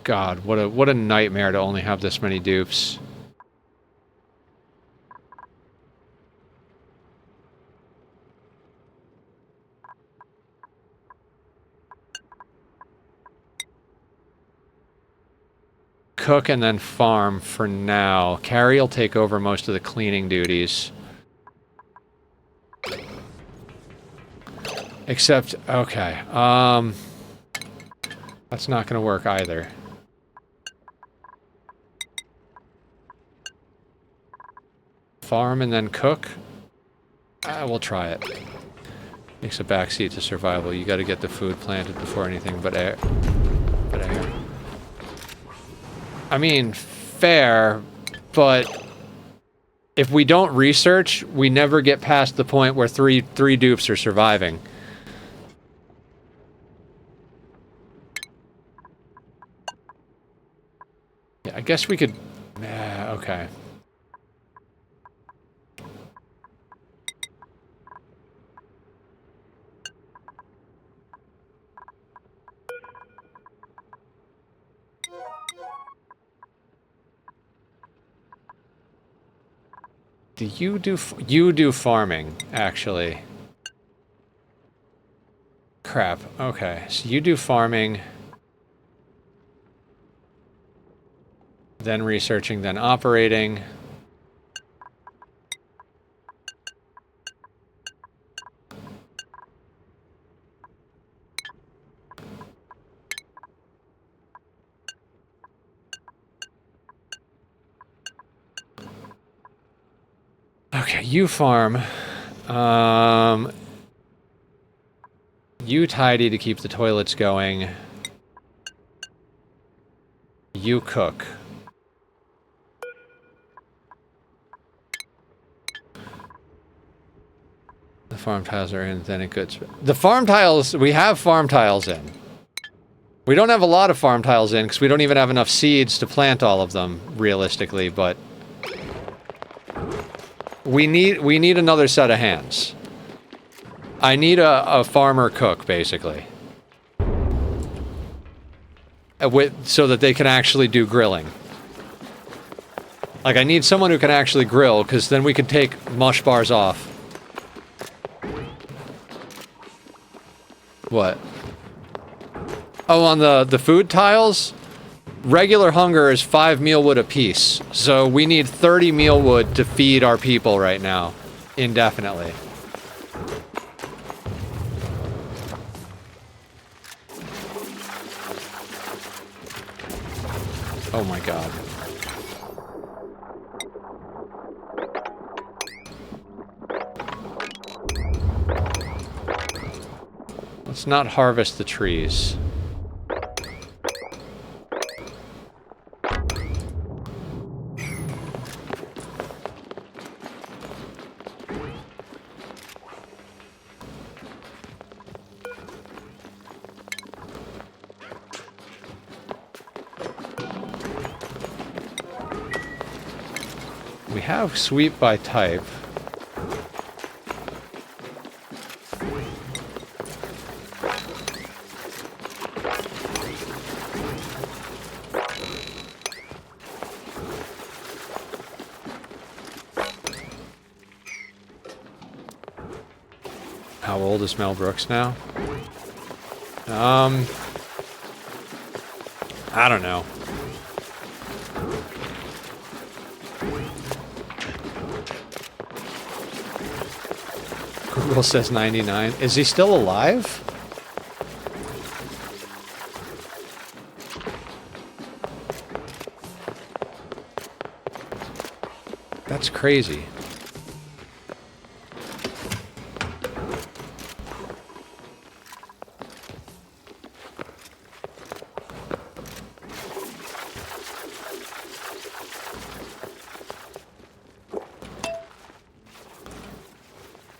God, what a nightmare to only have this many dupes. Cook and then farm for now. Carrie will take over most of the cleaning duties. Except, okay, that's not gonna work either. Farm and then cook? We'll try it. Takes a backseat to survival. You gotta get the food planted before anything but air. I mean, fair, but if we don't research, we never get past the point where three dupes are surviving. Yeah, I guess we could... okay. You do farming, actually. Crap, okay. So you do farming. Then researching, then operating. Okay, you farm. You tidy to keep the toilets going. You cook. The farm tiles are in, then it goods. The farm tiles, we have farm tiles in. We don't have a lot of farm tiles in because we don't even have enough seeds to plant all of them, realistically, but we need another set of hands. I need a farmer cook, basically. So that they can actually do grilling. Like, I need someone who can actually grill, because then we can take mush bars off. What? Oh, on the food tiles? Regular hunger is 5 mealwood apiece, so we need 30 mealwood to feed our people right now, indefinitely. Oh my god. Let's not harvest the trees. We have sweep by type. How old is Mel Brooks now? I don't know. Google says 99. Is he still alive? That's crazy.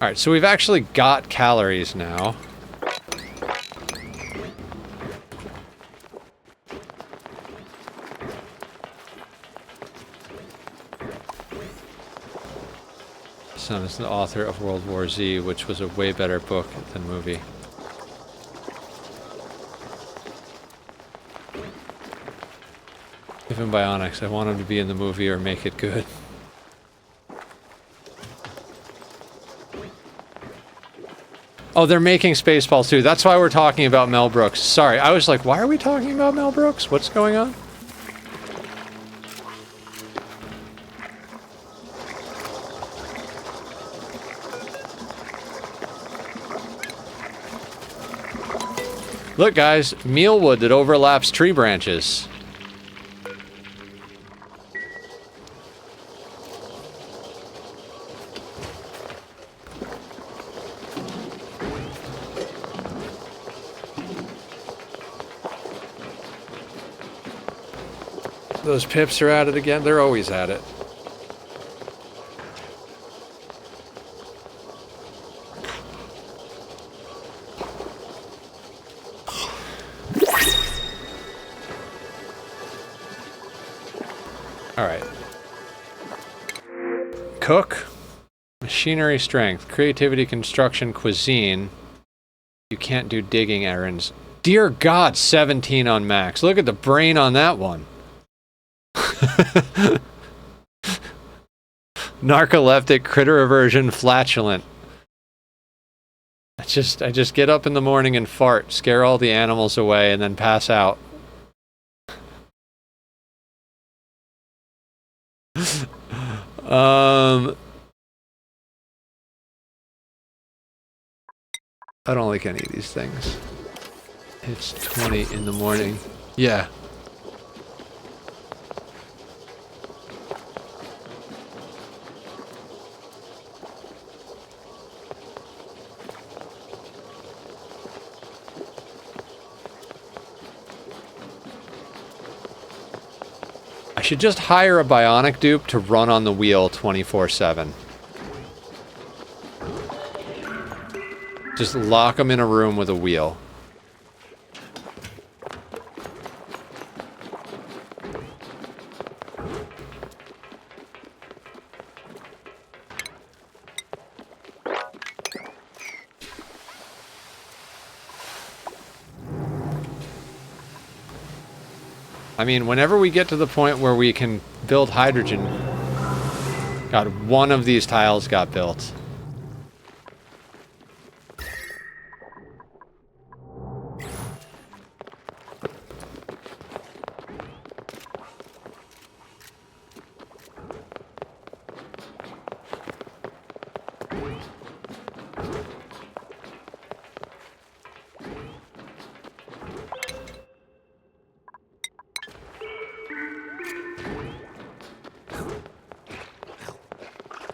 Alright, so we've actually got calories now. Son is the author of World War Z, which was a way better book than movie. Even Bionics, I want him to be in the movie or make it good. Oh, they're making Spaceballs too. That's why we're talking about Mel Brooks. Sorry, I was like, why are we talking about Mel Brooks? What's going on? Look, guys, mealwood that overlaps tree branches. Those pips are at it again. They're always at it. All right. Cook. Machinery strength. Creativity, construction, cuisine. You can't do digging errands. Dear God, 17 on max. Look at the brain on that one. Narcoleptic, critter aversion, flatulent. I just get up in the morning and fart, scare all the animals away, and then pass out. I don't like any of these things. It's 20 in the morning. Yeah. I should just hire a Bionic dupe to run on the wheel 24/7. Just lock them in a room with a wheel. I mean, whenever we get to the point where we can build hydrogen... God, one of these tiles got built.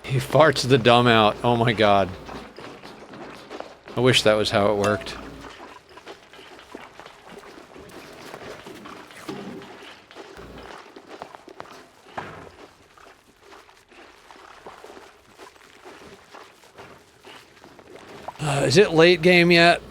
He farts the dumb out. Oh my god. I wish that was how it worked. Is it late game yet?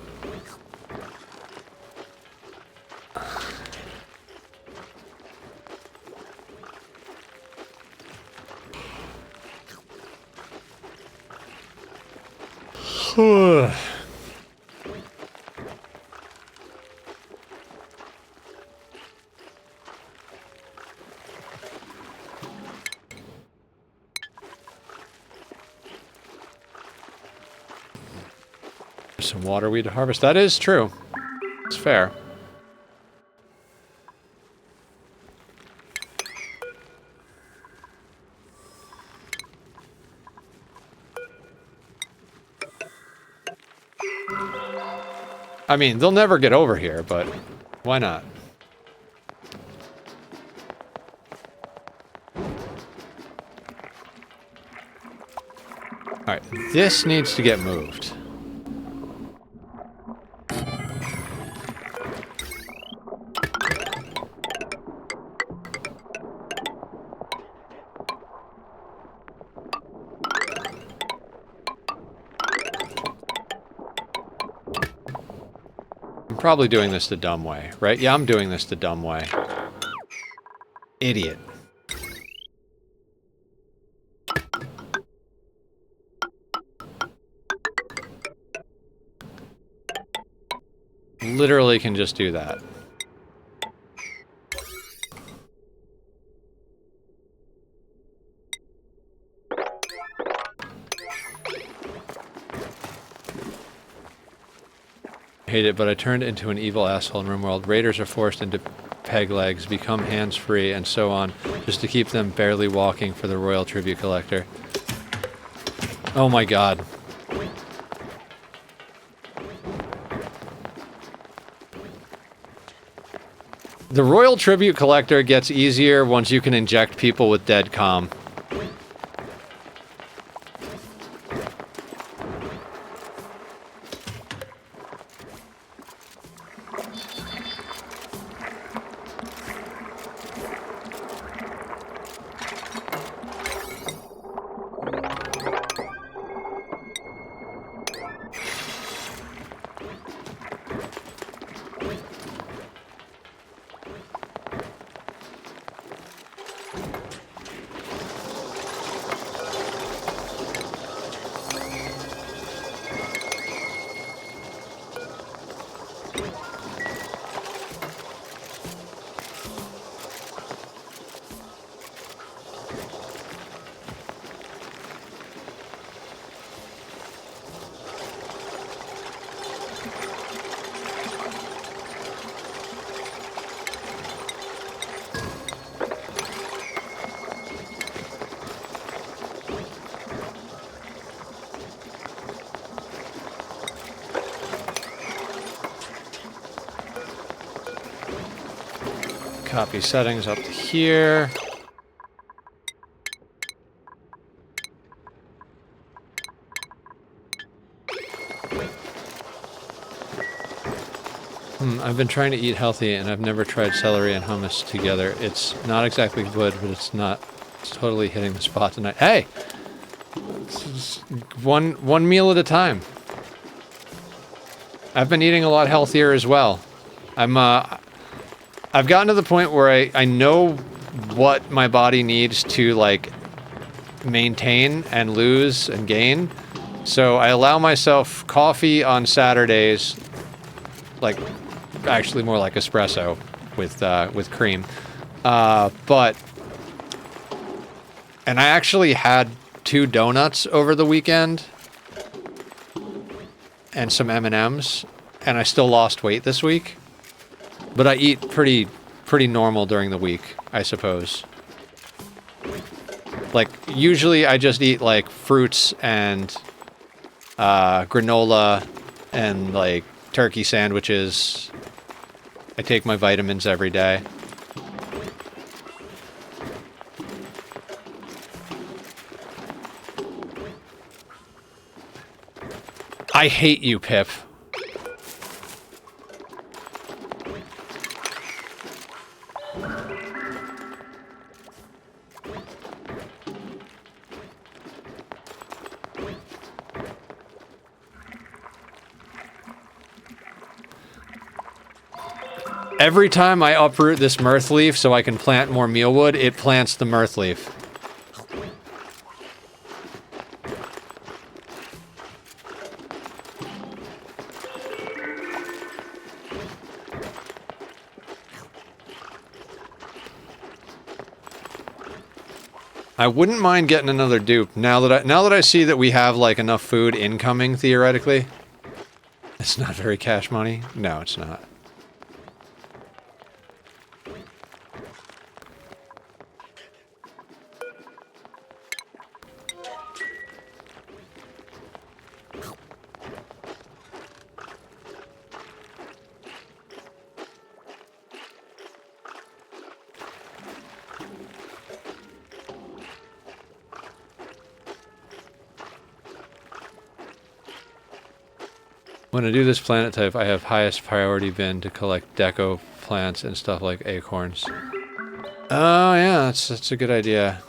Some water weed to harvest. That is true. It's fair. I mean, they'll never get over here, but why not? Alright, this needs to get moved. probably doing this the dumb way, right? Yeah, I'm doing this the dumb way. Idiot. Literally can just do that. I hate it, but I turned into an evil asshole in RimWorld. Raiders are forced into peg legs, become hands-free, and so on, just to keep them barely walking for the royal tribute collector. Oh my god. The royal tribute collector gets easier once you can inject people with dead comm. Copy settings up to here. I've been trying to eat healthy and I've never tried celery and hummus together. It's not exactly good, but it's totally hitting the spot tonight. Hey! It's one meal at a time. I've been eating a lot healthier as well. I've gotten to the point where I know what my body needs to, like, maintain and lose and gain. So I allow myself coffee on Saturdays, like, actually more like espresso with cream. And I actually had 2 donuts over the weekend and some M&Ms, and I still lost weight this week. But I eat pretty normal during the week, I suppose. Like, usually I just eat, like, fruits and granola and, like, turkey sandwiches. I take my vitamins every day. I hate you, Pip. Every time I uproot this mirth leaf so I can plant more mealwood, it plants the mirth leaf. I wouldn't mind getting another dupe now that I see that we have like enough food incoming theoretically. It's not very cash money. No, it's not. When I do this planet type, I have highest priority bin to collect deco plants and stuff like acorns. Oh yeah, that's a good idea.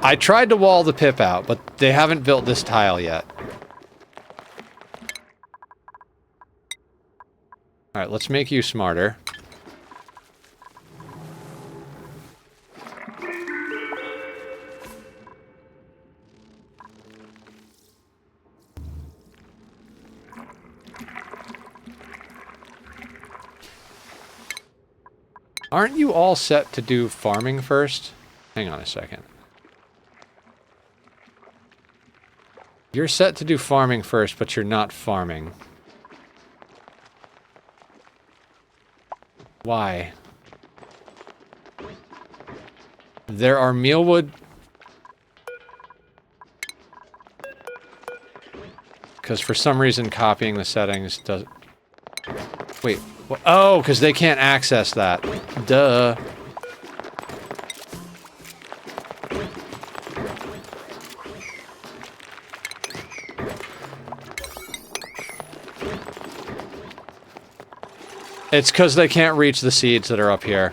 I tried to wall the pip out, but they haven't built this tile yet. Alright, let's make you smarter. Aren't you all set to do farming first? Hang on a second. You're set to do farming first, but you're not farming. Why? There are mealwood... Because for some reason copying the settings does... Wait. Oh, because they can't access that. Duh. It's because they can't reach the seeds that are up here.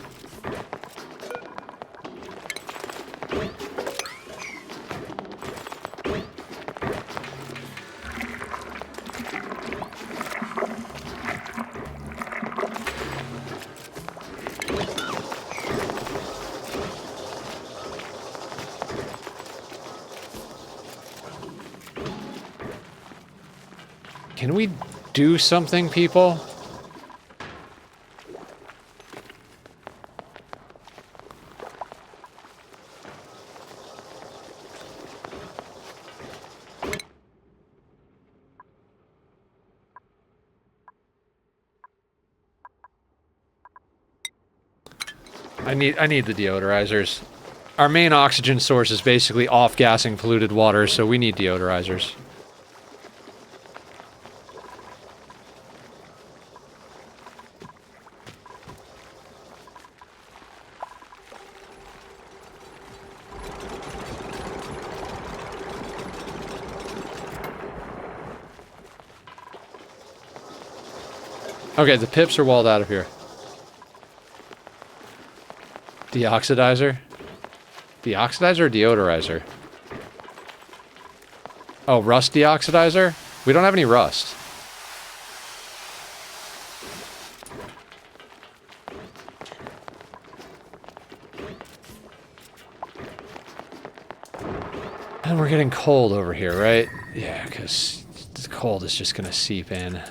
Can we do something, people? I need the deodorizers. Our main oxygen source is basically off-gassing polluted water, so we need deodorizers. Okay, the pips are walled out of here. Deoxidizer? Deoxidizer or deodorizer? Oh, rust deoxidizer? We don't have any rust. And we're getting cold over here, right? Yeah, because the cold is just gonna seep in.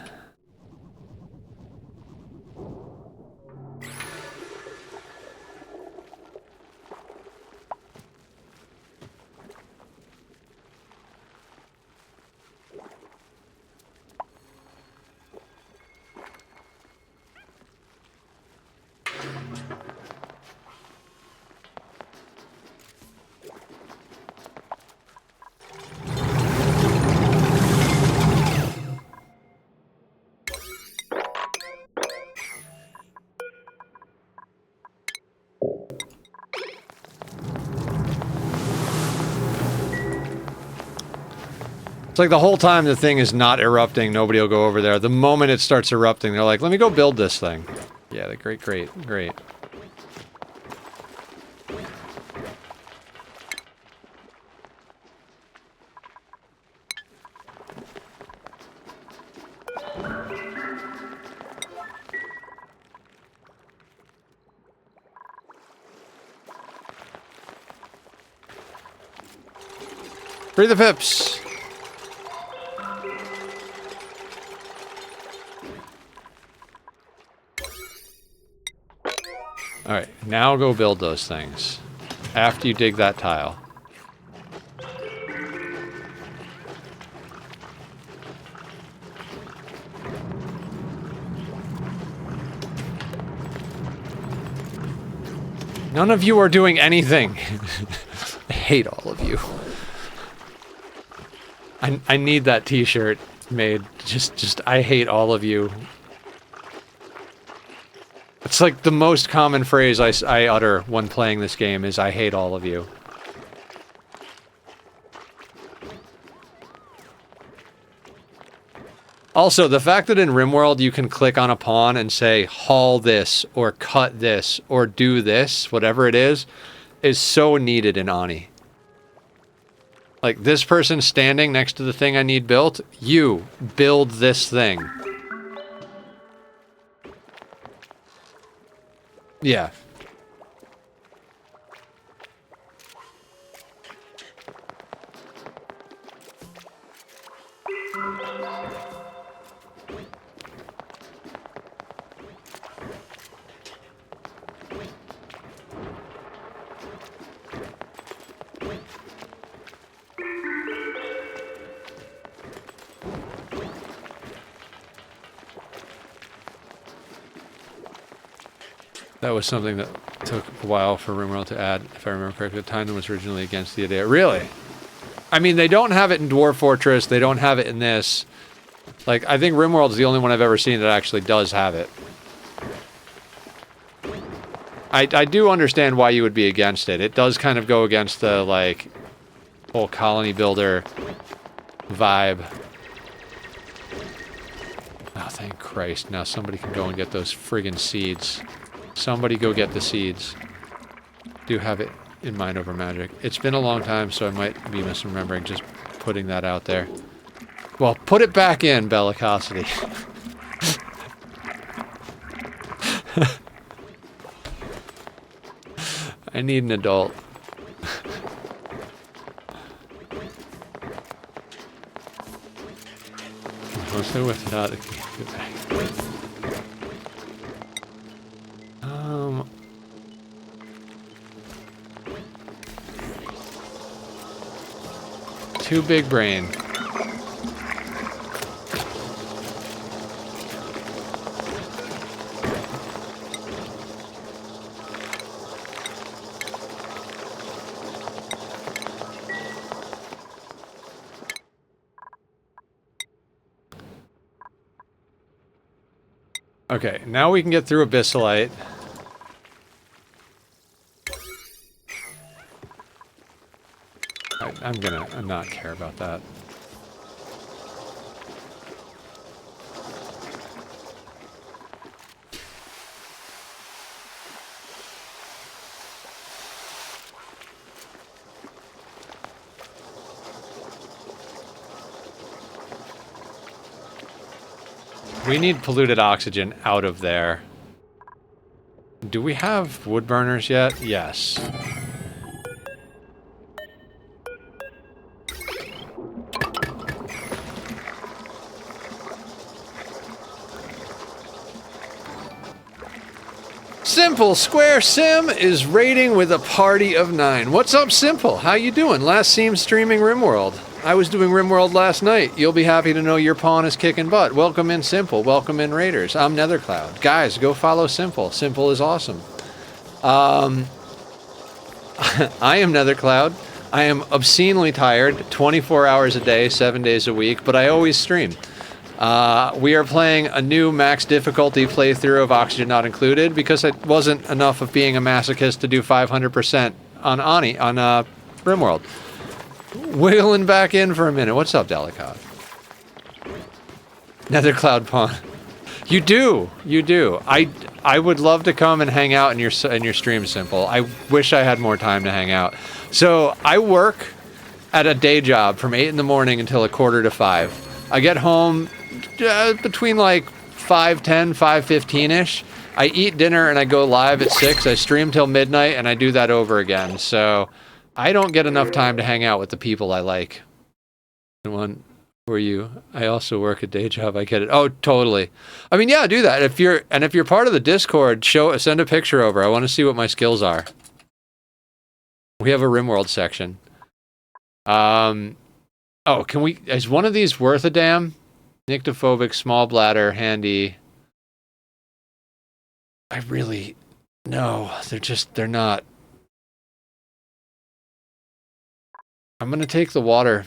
It's like the whole time the thing is not erupting, nobody will go over there. The moment it starts erupting, they're like, let me go build this thing. Yeah, great. Free the pips! Alright, now go build those things. After you dig that tile. None of you are doing anything. I hate all of you. I need that t-shirt made. Just, I hate all of you. It's like the most common phrase I utter when playing this game is, I hate all of you. Also, the fact that in RimWorld you can click on a pawn and say, haul this, or cut this, or do this, whatever it is so needed in Ani. Like, this person standing next to the thing I need built, you build this thing. Yeah. That was something that took a while for RimWorld to add, if I remember correctly. The time was originally against the idea. Really? I mean, they don't have it in Dwarf Fortress. They don't have it in this. Like, I think RimWorld is the only one I've ever seen that actually does have it. I do understand why you would be against it. It does kind of go against the, like, whole colony builder vibe. Oh, thank Christ. Now somebody can go and get those friggin' seeds. Somebody go get the seeds. Do have it in mind over magic. It's been a long time, so I might be misremembering, just putting that out there. Well, put it back in, Bellicosity. I need an adult. Mostly without a get back. Too big brain. Okay, now we can get through Abyssalite. I'm gonna not care about that. We need polluted oxygen out of there. Do we have wood burners yet? Yes. Simple Square Sim is raiding with a party of 9. What's up, Simple? How you doing? Last seen streaming RimWorld. I was doing RimWorld last night. You'll be happy to know your pawn is kicking butt. Welcome in, Simple. Welcome in, Raiders. I'm Nethercloud. Guys, go follow Simple. Simple is awesome. I am Nethercloud. I am obscenely tired, 24 hours a day, 7 days a week, but I always stream. We are playing a new max difficulty playthrough of Oxygen Not Included because it wasn't enough of being a masochist to do 500% on RimWorld. Wiggling back in for a minute. What's up, Delicate? Nethercloud Pawn. You do. You do. I would love to come and hang out in your stream, Simple. I wish I had more time to hang out. So I work at a day job from 8 in the morning until 4:45. I get home between like 5:10, 5:15-ish. I eat dinner and I go live at 6. I stream till midnight and I do that over again. So I don't get enough time to hang out with the people I like. One for you. I also work a day job. I get it. Oh, totally. I mean, yeah, do that. If you're part of the Discord, send a picture over. I want to see what my skills are. We have a RimWorld section. Oh, is one of these worth a damn? Nyctophobic, small bladder, handy. No, they're not. I'm gonna take the water.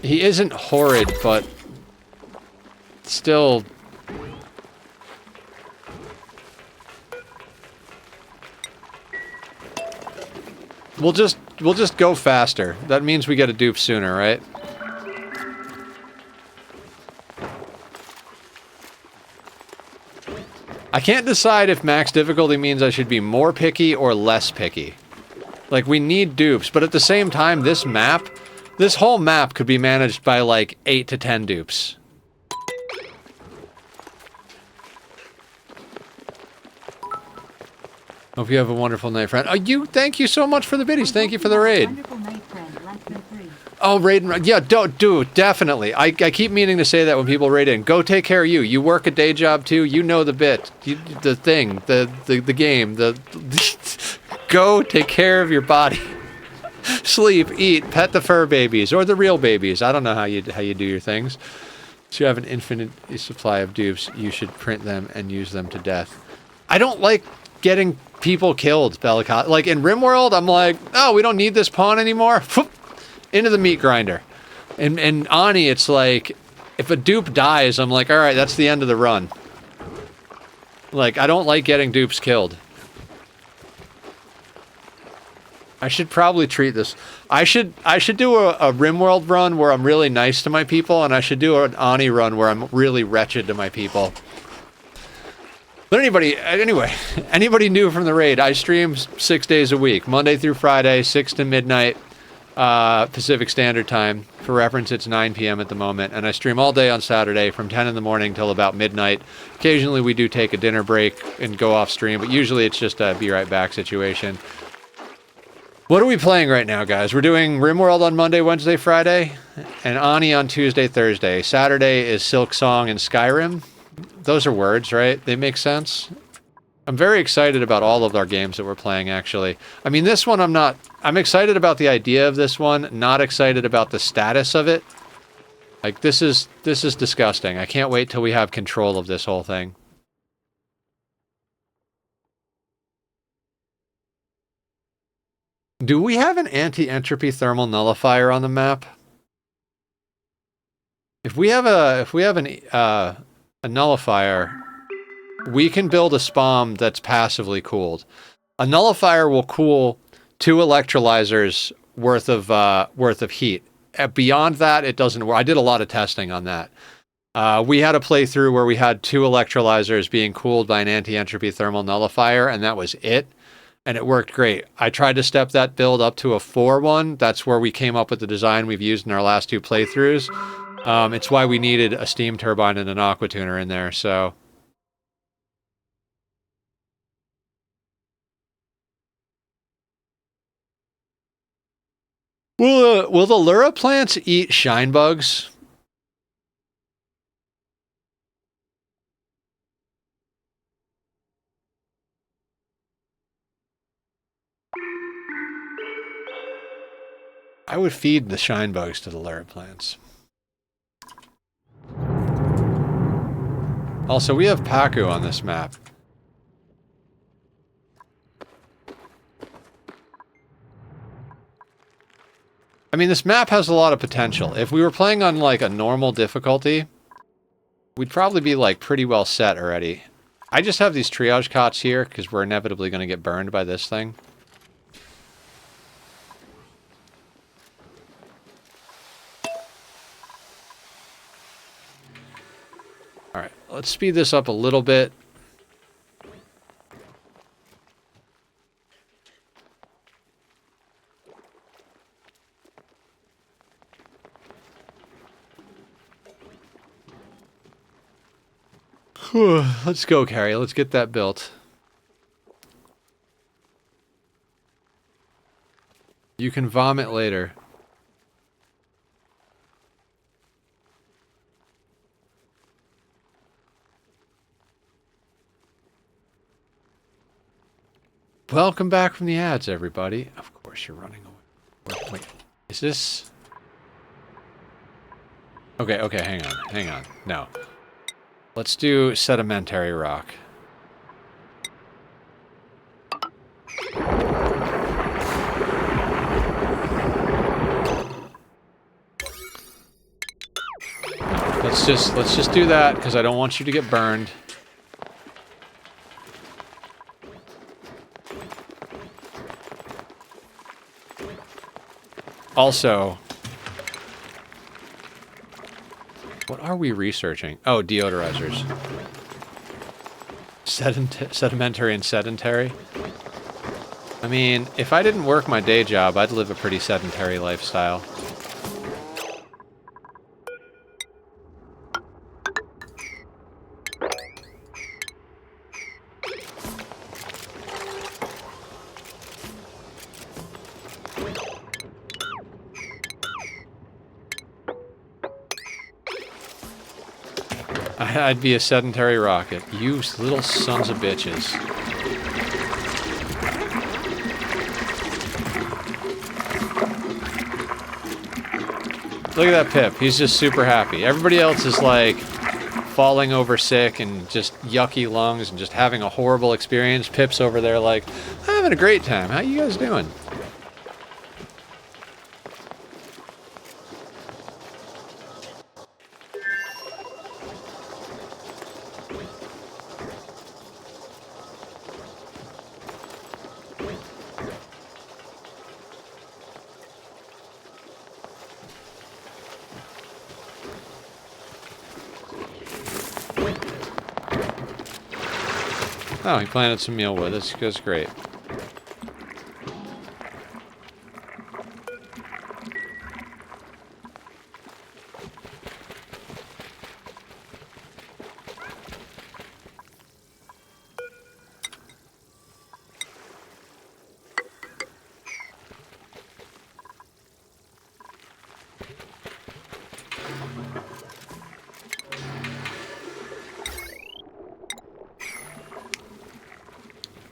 He isn't horrid, but still. We'll just go faster. That means we get a dupe sooner, right? I can't decide if max difficulty means I should be more picky or less picky. Like, we need dupes, but at the same time, this whole map could be managed by like 8 to 10 dupes. Hope you have a wonderful night, friend. Oh, thank you so much for the biddies. Thank you for the raid. Wonderful night, friend. Oh, raid, yeah, definitely. I keep meaning to say that when people raid in. Go take care of you. You work a day job too. You know the bit, the thing, the game. Go take care of your body. Sleep, eat, pet the fur babies or the real babies. I don't know how you do your things. So you have an infinite supply of dupes. You should print them and use them to death. I don't like getting people killed, Bellicott. Like in RimWorld, I'm like, oh, we don't need this pawn anymore. Into the meat grinder. And Ani, it's like, if a dupe dies, I'm like, all right, that's the end of the run. Like, I don't like getting dupes killed. I should probably treat this. I should do a RimWorld run where I'm really nice to my people, and I should do an Ani run where I'm really wretched to my people. But anybody new from the raid, I stream 6 days a week, Monday through Friday, 6 to midnight, Pacific Standard Time. For reference, it's 9 p.m. at the moment, and I stream all day on Saturday from 10 in the morning till about midnight. Occasionally we do take a dinner break and go off stream, but usually it's just a be right back situation. What are we playing right now, guys? We're doing RimWorld on Monday, Wednesday, Friday, and Ani on Tuesday, Thursday. Saturday is Silk Song and Skyrim. Those are words, right? They make sense. I'm very excited about all of our games that we're playing, actually. I mean, this one I'm excited about the idea of this one, not excited about the status of it. Like, this is disgusting. I can't wait till we have control of this whole thing. Do we have an anti-entropy thermal nullifier on the map? If we have a nullifier, we can build a SPOM that's passively cooled. A nullifier will cool 2 electrolyzers worth of heat. Beyond that, it doesn't work. I did a lot of testing on that. We had a playthrough where we had 2 electrolyzers being cooled by an anti-entropy thermal nullifier, and that was it. And it worked great. I tried to step that build up to a 4 one. That's where we came up with the design we've used in our last 2 playthroughs. It's why we needed a steam turbine and an aqua tuner in there, so... Will the Lura plants eat shine bugs? I would feed the shine bugs to the Lura plants. Also, we have Paku on this map. I mean, this map has a lot of potential. If we were playing on, like, a normal difficulty, we'd probably be, like, pretty well set already. I just have these triage cots here, because we're inevitably going to get burned by this thing. Alright, let's speed this up a little bit. Let's go, Carrie. Let's get that built. You can vomit later. Welcome back from the ads, everybody. Of course you're running away. Wait, is this... Okay, hang on. No. Let's do sedimentary rock. Let's just do that, because I don't want you to get burned. Also, what are we researching? Oh, deodorizers. Sedimentary and sedentary. I mean, if I didn't work my day job, I'd live a pretty sedentary lifestyle. I'd be a sedentary rocket. You little sons of bitches. Look at that Pip. He's just super happy. Everybody else is like falling over sick and just yucky lungs and just having a horrible experience. Pip's over there like, I'm having a great time. How you guys doing? Oh, he planted some mealwood. That's great.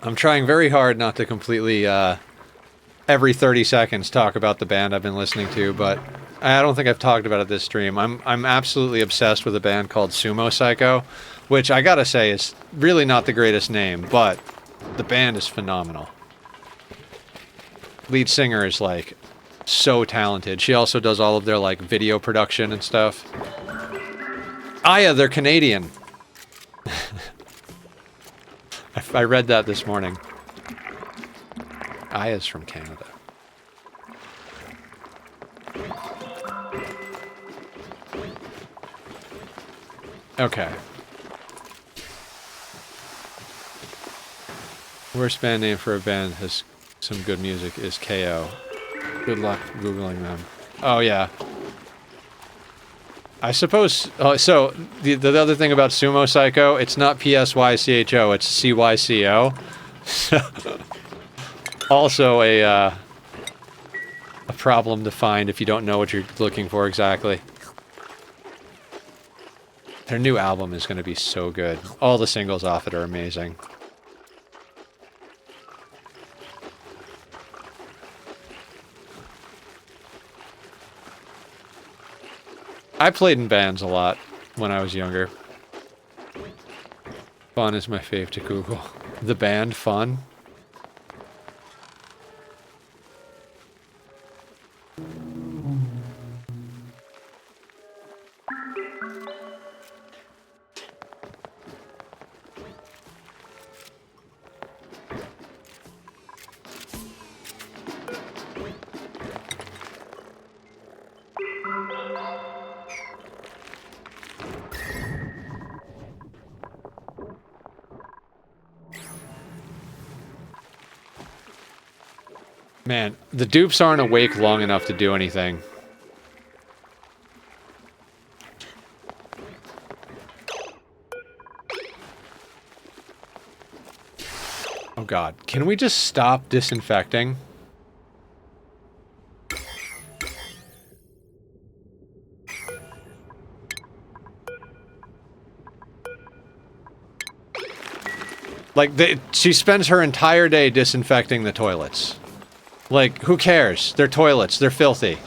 I'm trying very hard not to completely, every 30 seconds talk about the band I've been listening to, but I don't think I've talked about it this stream. I'm absolutely obsessed with a band called Sumo Psycho, which I gotta say is really not the greatest name, but the band is phenomenal. Lead singer is, like, so talented. She also does all of their, like, video production and stuff. Aya, they're Canadian. I read that this morning. Aya's from Canada. Okay. Worst band name for a band that has some good music is KO. Good luck Googling them. Oh, yeah. I suppose... so, the other thing about Sumo Psycho, it's not P-S-Y-C-H-O, it's C-Y-C-O. Also a problem to find if you don't know what you're looking for exactly. Their new album is going to be so good. All the singles off it are amazing. I played in bands a lot when I was younger. Fun is my fave to Google. The band Fun? Man, the dupes aren't awake long enough to do anything. Oh god, can we just stop disinfecting? Like, she spends her entire day disinfecting the toilets. Like, who cares? They're toilets. They're filthy.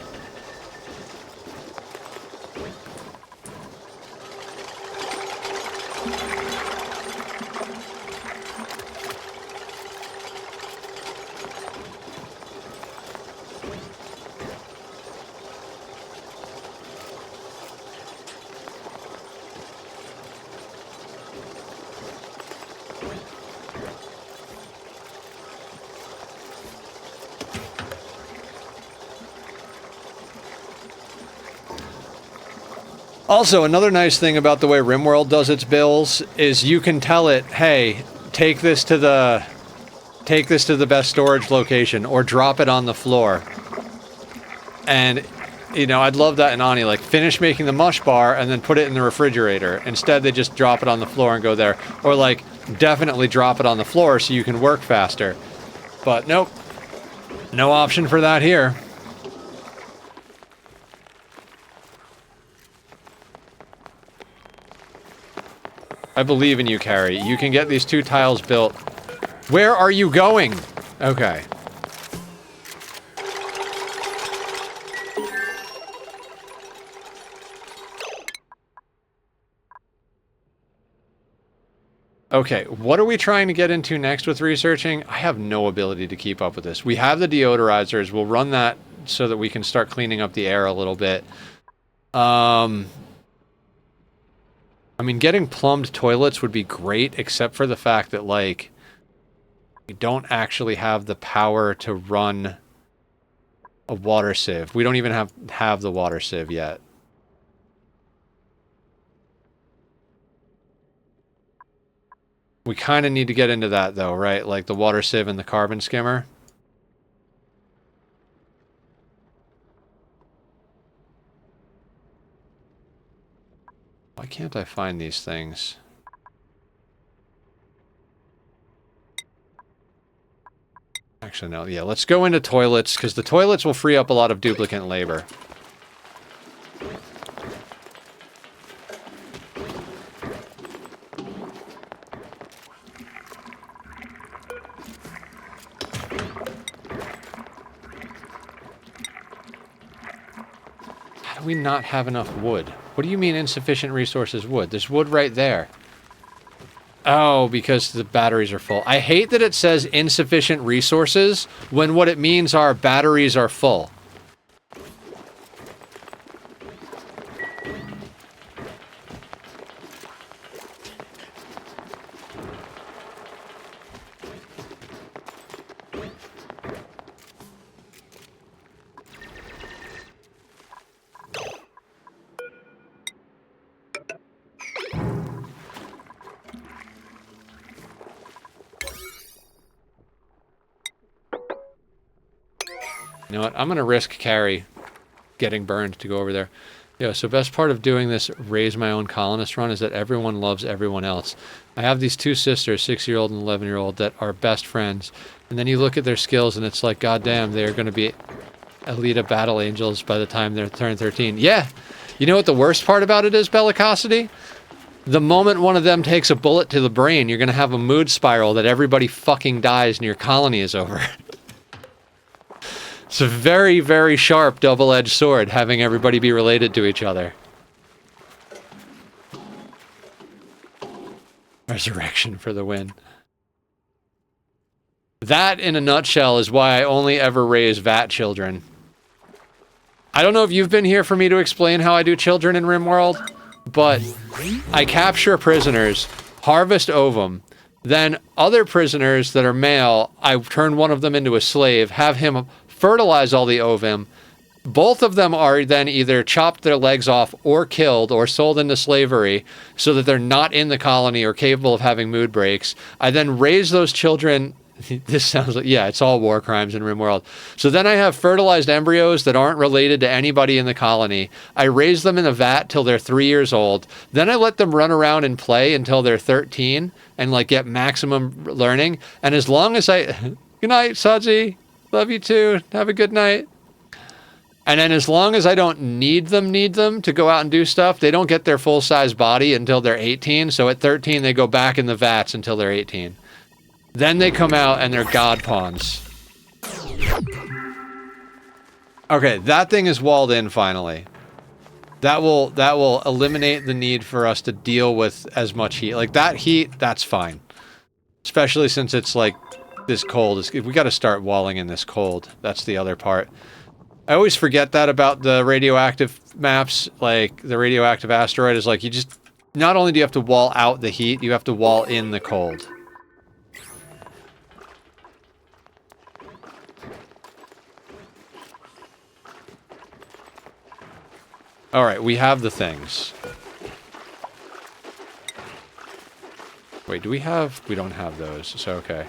Also, another nice thing about the way RimWorld does its bills is you can tell it, hey, take this to the take this to the best storage location, or drop it on the floor. And, you know, I'd love that in Ani, like, finish making the mush bar and then put it in the refrigerator. Instead, they just drop it on the floor and go there. Or, like, definitely drop it on the floor so you can work faster. But, nope. No option for that here. I believe in you, Carrie. You can get these 2 tiles built. Where are you going? Okay. Okay, what are we trying to get into next with researching? I have no ability to keep up with this. We have the deodorizers. We'll run that so that we can start cleaning up the air a little bit. I mean, getting plumbed toilets would be great, except for the fact that, like, we don't actually have the power to run a water sieve. We don't even have the water sieve yet. We kind of need to get into that, though, right? Like the water sieve and the carbon skimmer. Why can't I find these things? Actually, no. Yeah, let's go into toilets, because the toilets will free up a lot of duplicate labor. How do we not have enough wood? What do you mean insufficient resources wood? There's wood right there. Oh, because the batteries are full. I hate that it says insufficient resources when what it means are batteries are full. You know what? I'm going to risk Carrie getting burned to go over there. Yeah, so best part of doing this raise my own colonist run is that everyone loves everyone else. I have these 2 sisters, 6-year-old and 11-year-old, that are best friends. And then you look at their skills and it's like, goddamn, they're going to be Alita battle angels by the time they're turn 13. Yeah! You know what the worst part about it is, Bellicosity? The moment one of them takes a bullet to the brain, you're going to have a mood spiral that everybody fucking dies and your colony is over. It's a very, very sharp double-edged sword, having everybody be related to each other. Resurrection for the win. That, in a nutshell, is why I only ever raise VAT children. I don't know if you've been here for me to explain how I do children in RimWorld, but I capture prisoners, harvest ovum, then other prisoners that are male, I turn one of them into a slave, have him fertilize all the ovum. Both of them are then either chopped their legs off or killed or sold into slavery so that they're not in the colony or capable of having mood breaks. I then raise those children. This sounds like, yeah, it's all war crimes in RimWorld. So then I have fertilized embryos that aren't related to anybody in the colony. I raise them in a vat till they're 3 years old. Then I let them run around and play until they're 13 and like get maximum learning. And as long as I... Good night, Saji. Love you too. Have a good night. And then as long as I don't need them to go out and do stuff, they don't get their full-size body until they're 18. So at 13, they go back in the vats until they're 18. Then they come out and they're god pawns. Okay, that thing is walled in finally. That will eliminate the need for us to deal with as much heat. Like that heat, that's fine. Especially since it's like this cold. We got to start walling in this cold. That's the other part. I always forget that about the radioactive maps. Like the radioactive asteroid is like you just not only do you have to wall out the heat, you have to wall in the cold. All right, we have the things. Wait, do we have? We don't have those. So okay.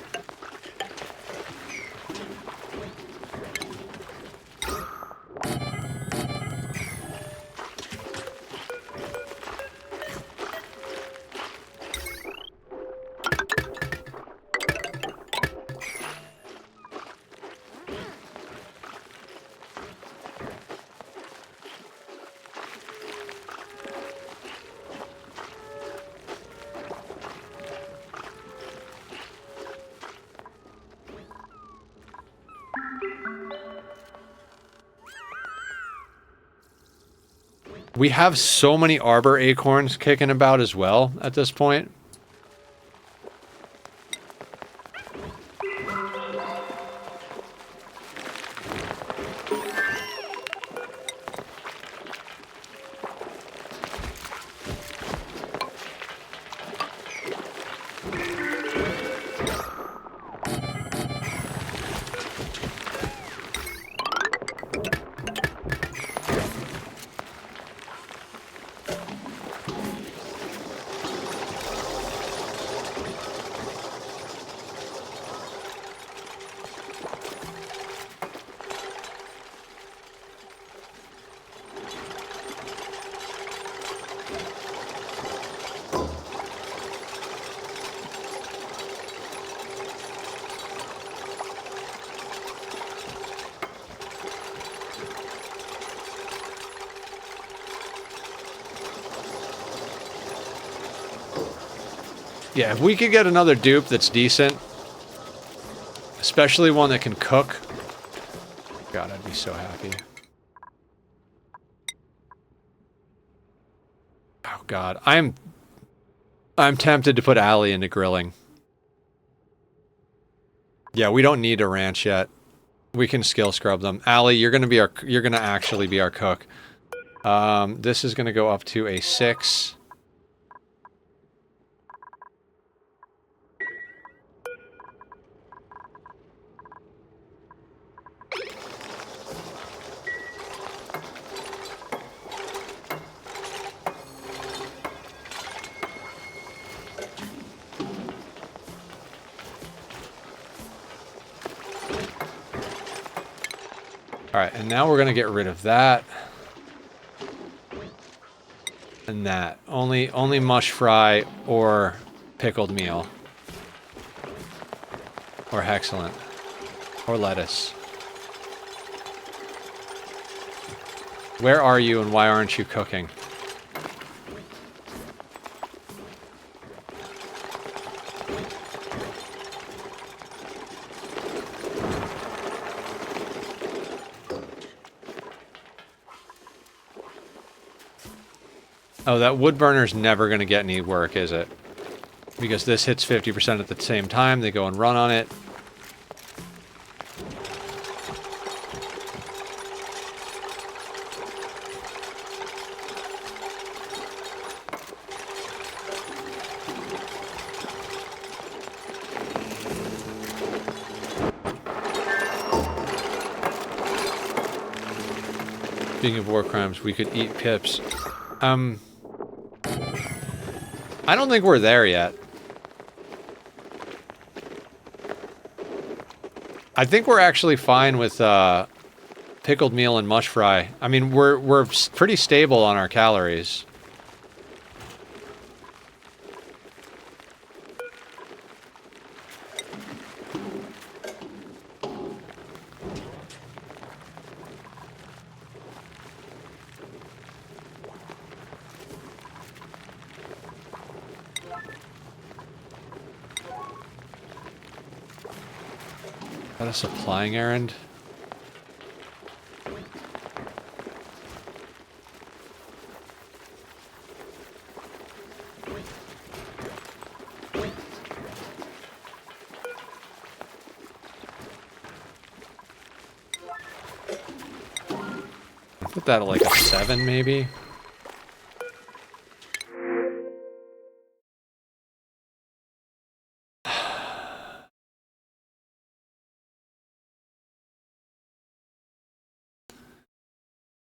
We have so many arbor acorns kicking about as well at this point. Yeah, if we could get another dupe that's decent, especially one that can cook, God, I'd be so happy. Oh God, I'm tempted to put Allie into grilling. Yeah, we don't need a ranch yet. We can skill scrub them. Allie, you're gonna actually be our cook. This is gonna go up to a 6. Alright, and now we're gonna get rid of that. And that. Only mush fry or pickled meal. Or hexalent. Or lettuce. Where are you and why aren't you cooking? Oh, that wood burner's never going to get any work, is it? Because this hits 50% at the same time, they go and run on it. Speaking of war crimes, we could eat pips. I don't think we're there yet. I think we're actually fine with pickled meal and mush fry. I mean, we're pretty stable on our calories. Got a supplying errand? Put that at like a 7 maybe?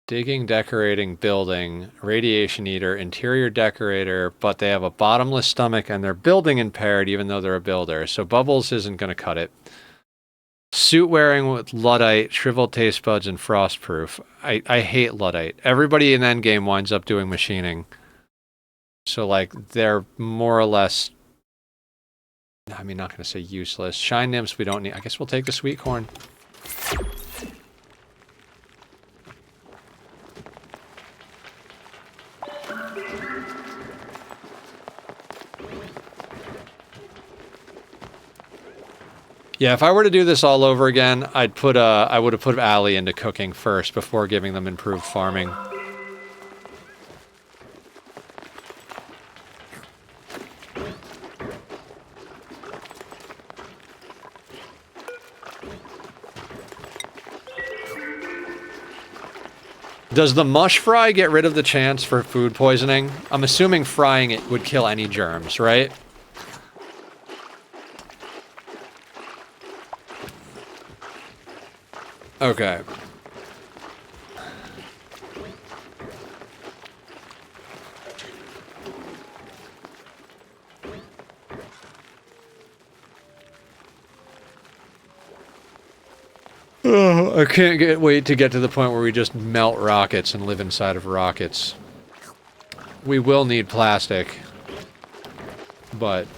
Digging, decorating, building, radiation eater, interior decorator, but they have a bottomless stomach and they're building impaired even though they're a builder. So Bubbles isn't going to cut it. Suit wearing with Luddite, shriveled taste buds, and frostproof. I hate Luddite. Everybody in Endgame winds up doing machining. So, like, they're more or less... I mean, not going to say useless. Shine nymphs we don't need. I guess we'll take the sweet corn. Yeah, if I were to do this all over again, I would have put Allie into cooking first before giving them improved farming. Does the mush fry get rid of the chance for food poisoning? I'm assuming frying it would kill any germs, right? Okay. I can't wait to get to the point where we just melt rockets and live inside of rockets. We will need plastic, but...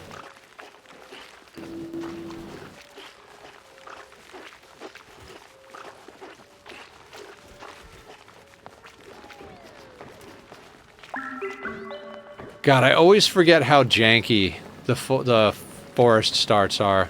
God, I always forget how janky the forest starts are.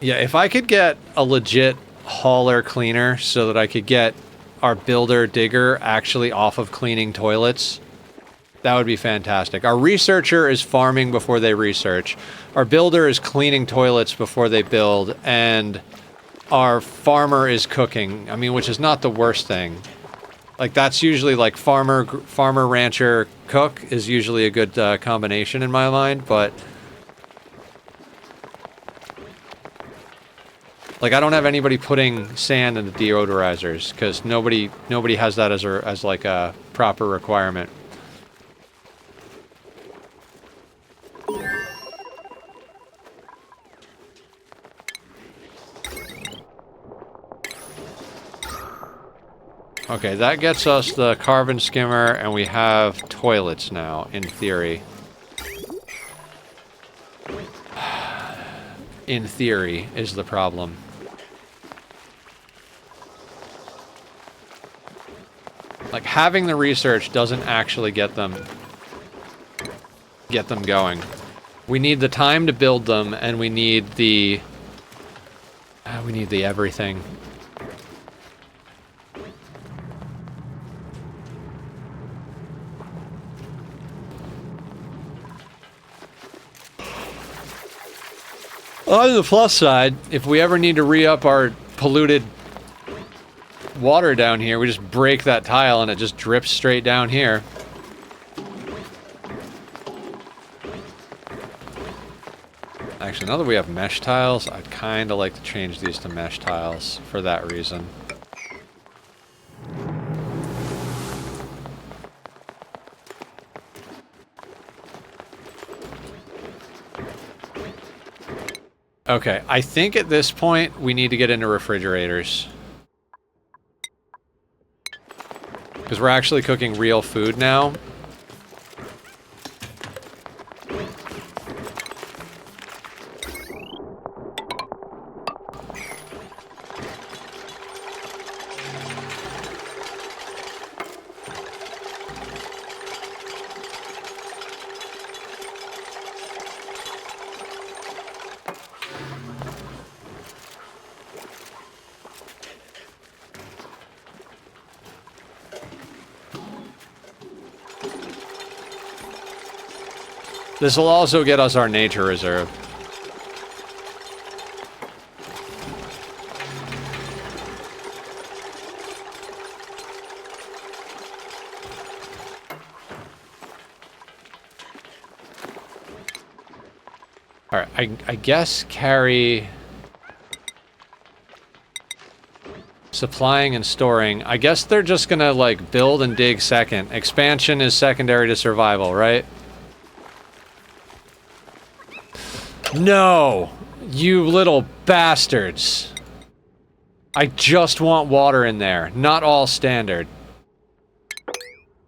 Yeah, if I could get a legit hauler cleaner so that I could get our builder digger actually off of cleaning toilets, that would be fantastic. Our researcher is farming before they research. Our builder is cleaning toilets before they build, and our farmer is cooking. I mean, which is not the worst thing. Like, that's usually like farmer, rancher, cook is usually a good combination in my mind, but... Like, I don't have anybody putting sand in the deodorizers, because nobody has that as like a proper requirement. Okay, that gets us the carbon skimmer, and we have toilets now, in theory. In theory, is the problem. Like, having the research doesn't actually get them going. We need the time to build them, and we need the everything. On the plus side, if we ever need to re-up our polluted water down here, we just break that tile and it just drips straight down here. Actually, now that we have mesh tiles, I'd kind of like to change these to mesh tiles for that reason. Okay, I think at this point we need to get into refrigerators. Because we're actually cooking real food now. This will also get us our nature reserve. Alright, I guess carry... Supplying and storing. I guess they're just gonna, like, build and dig second. Expansion is secondary to survival, right? No! You little bastards! I just want water in there, not all standard.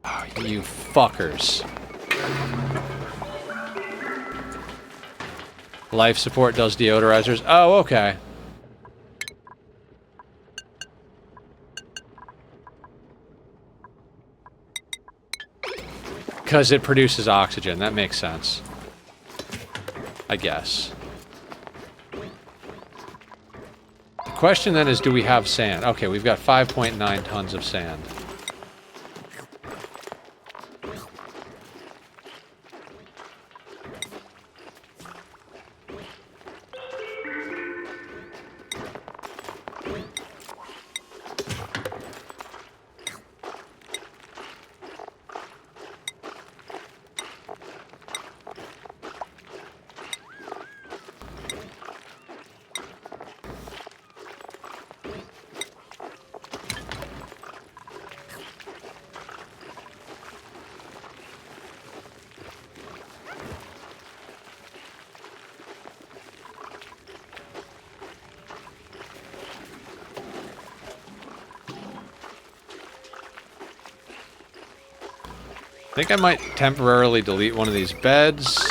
Oh, you fuckers. Life support does deodorizers. Oh, okay. Because it produces oxygen. That makes sense. I guess. The question then is, do we have sand? Okay, we've got 5.9 tons of sand. I think I might temporarily delete one of these beds.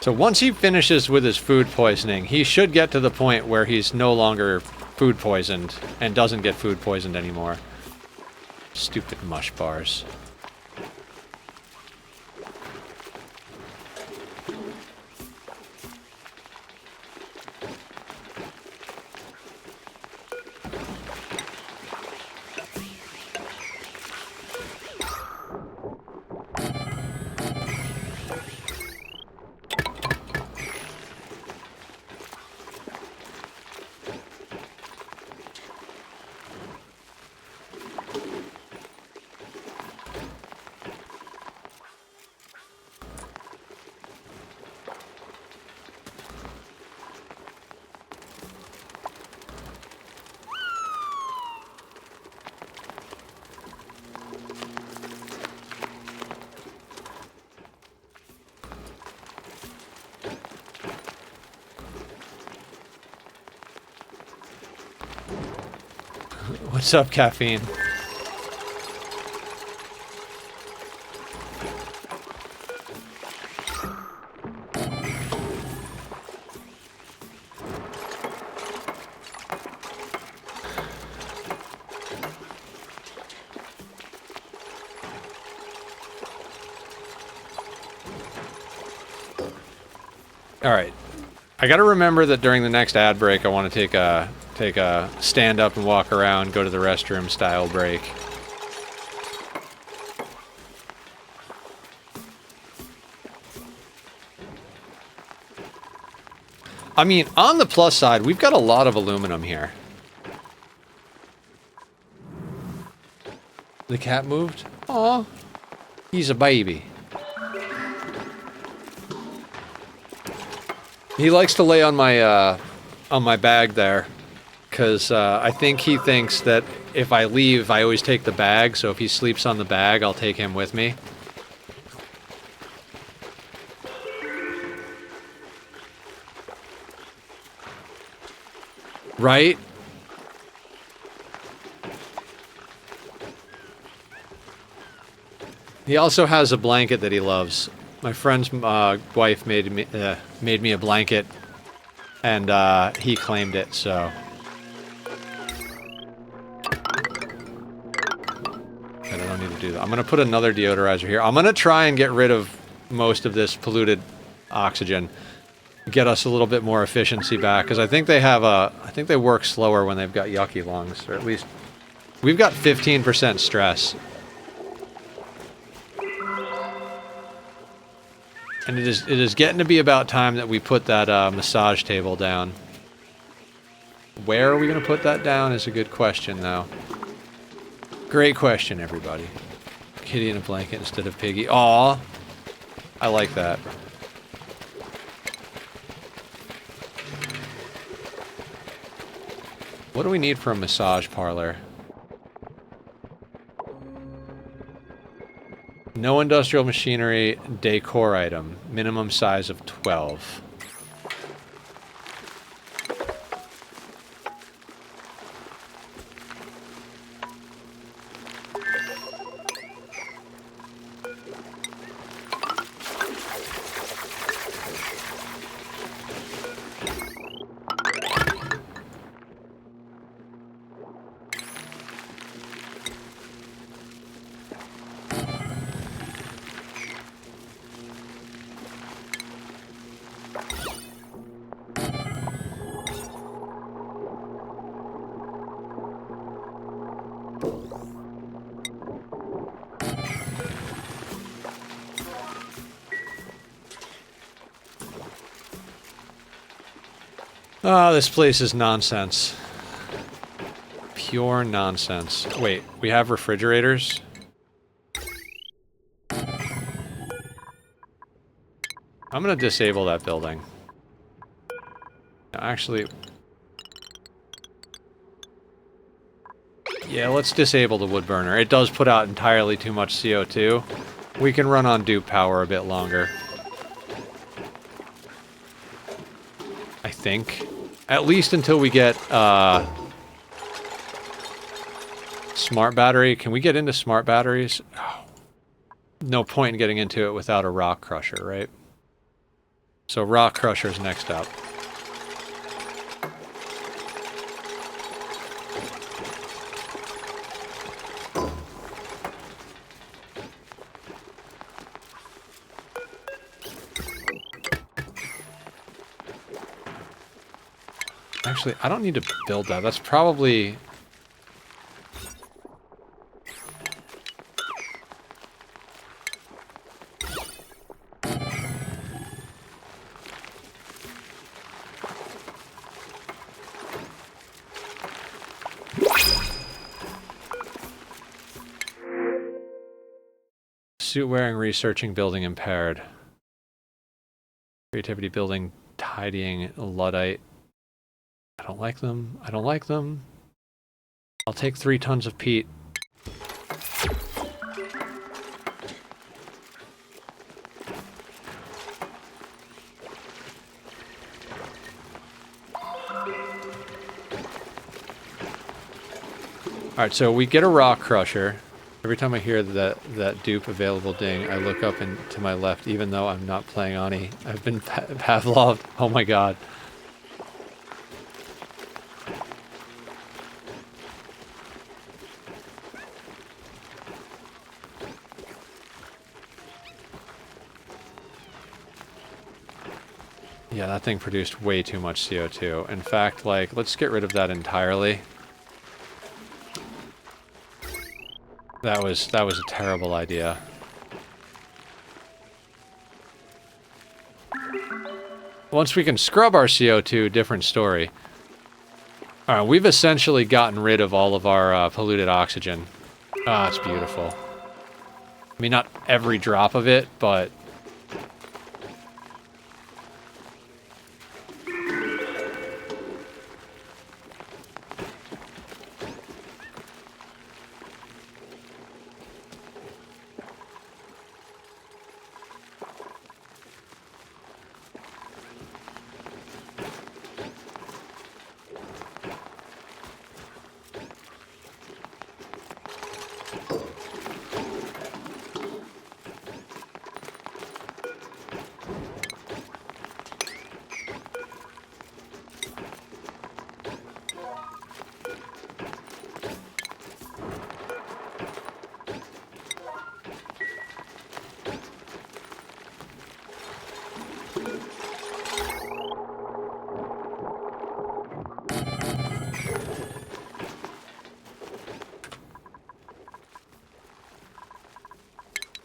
So once he finishes with his food poisoning, he should get to the point where he's no longer food poisoned and doesn't get food poisoned anymore. Stupid mush bars. What's up, caffeine? All right. I got to remember that during the next ad break, I want to take a stand up and walk around, go to the restroom style break. I mean, on the plus side, we've got a lot of aluminum here. The cat moved? Aw, he's a baby. He likes to lay on my bag there, because I think he thinks that if I leave, I always take the bag, so if he sleeps on the bag, I'll take him with me. Right? He also has a blanket that he loves. My friend's wife made me a blanket, and he claimed it, so... I don't need to do that. I'm going to put another deodorizer here. I'm going to try and get rid of most of this polluted oxygen. Get us a little bit more efficiency back, because I think they have I think they work slower when they've got yucky lungs, or at least... We've got 15% stress. And it is getting to be about time that we put that massage table down. Where are we going to put that down is a good question, though. Great question, everybody. Kitty in a blanket instead of Piggy. Aw, I like that. What do we need for a massage parlor? No industrial machinery, decor item. Minimum size of 12. Oh, this place is nonsense. Pure nonsense. Wait, we have refrigerators? I'm gonna disable that building. Actually... yeah, let's disable the wood burner. It does put out entirely too much CO2. We can run on dupe power a bit longer. I think. At least until we get, smart battery. Can we get into smart batteries? Oh. No point in getting into it without a rock crusher, right? So rock crusher's next up. Actually, I don't need to build that. That's probably... suit wearing, researching, building impaired. Creativity building, tidying, Luddite. I don't like them. I don't like them. I'll take 3 tons of peat. Alright, so we get a rock crusher. Every time I hear that dupe available ding, I look up and to my left, even though I'm not playing Ani. I've been Pavloved. Oh my god. Yeah, that thing produced way too much CO2. In fact, like, let's get rid of that entirely. That was a terrible idea. Once we can scrub our CO2, different story. Alright, we've essentially gotten rid of all of our polluted oxygen. Ah, it's beautiful. I mean, not every drop of it, but...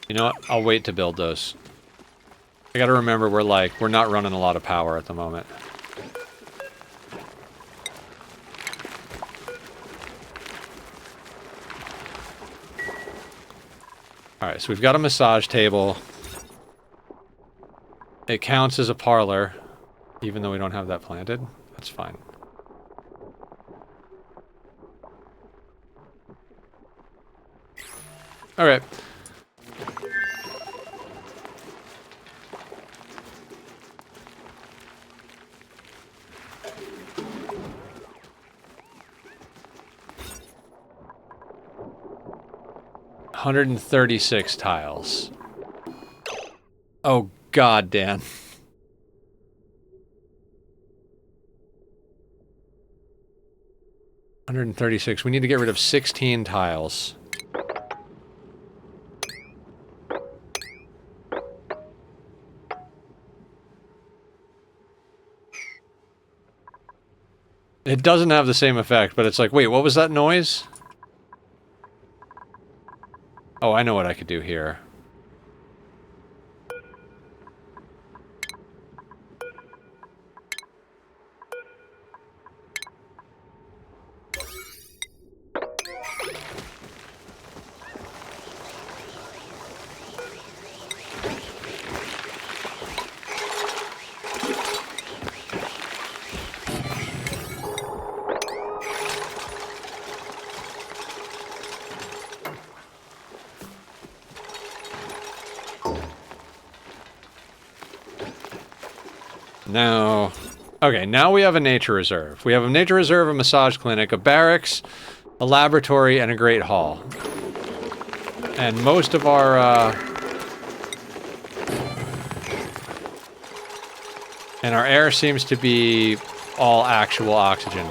You know what? I'll wait to build those. I gotta remember we're not running a lot of power at the moment. Alright, so we've got a massage table. It counts as a parlor, even though we don't have that planted. That's fine. Alright. $136 tiles. Oh, God, Dan. $136. We need to get rid of 16 tiles. It doesn't have the same effect, but it's like, wait, what was that noise? Oh, I know what I could do here. Now, okay, now we have a nature reserve. We have a nature reserve, a massage clinic, a barracks, a laboratory, and a great hall. And most of our, and our air seems to be all actual oxygen.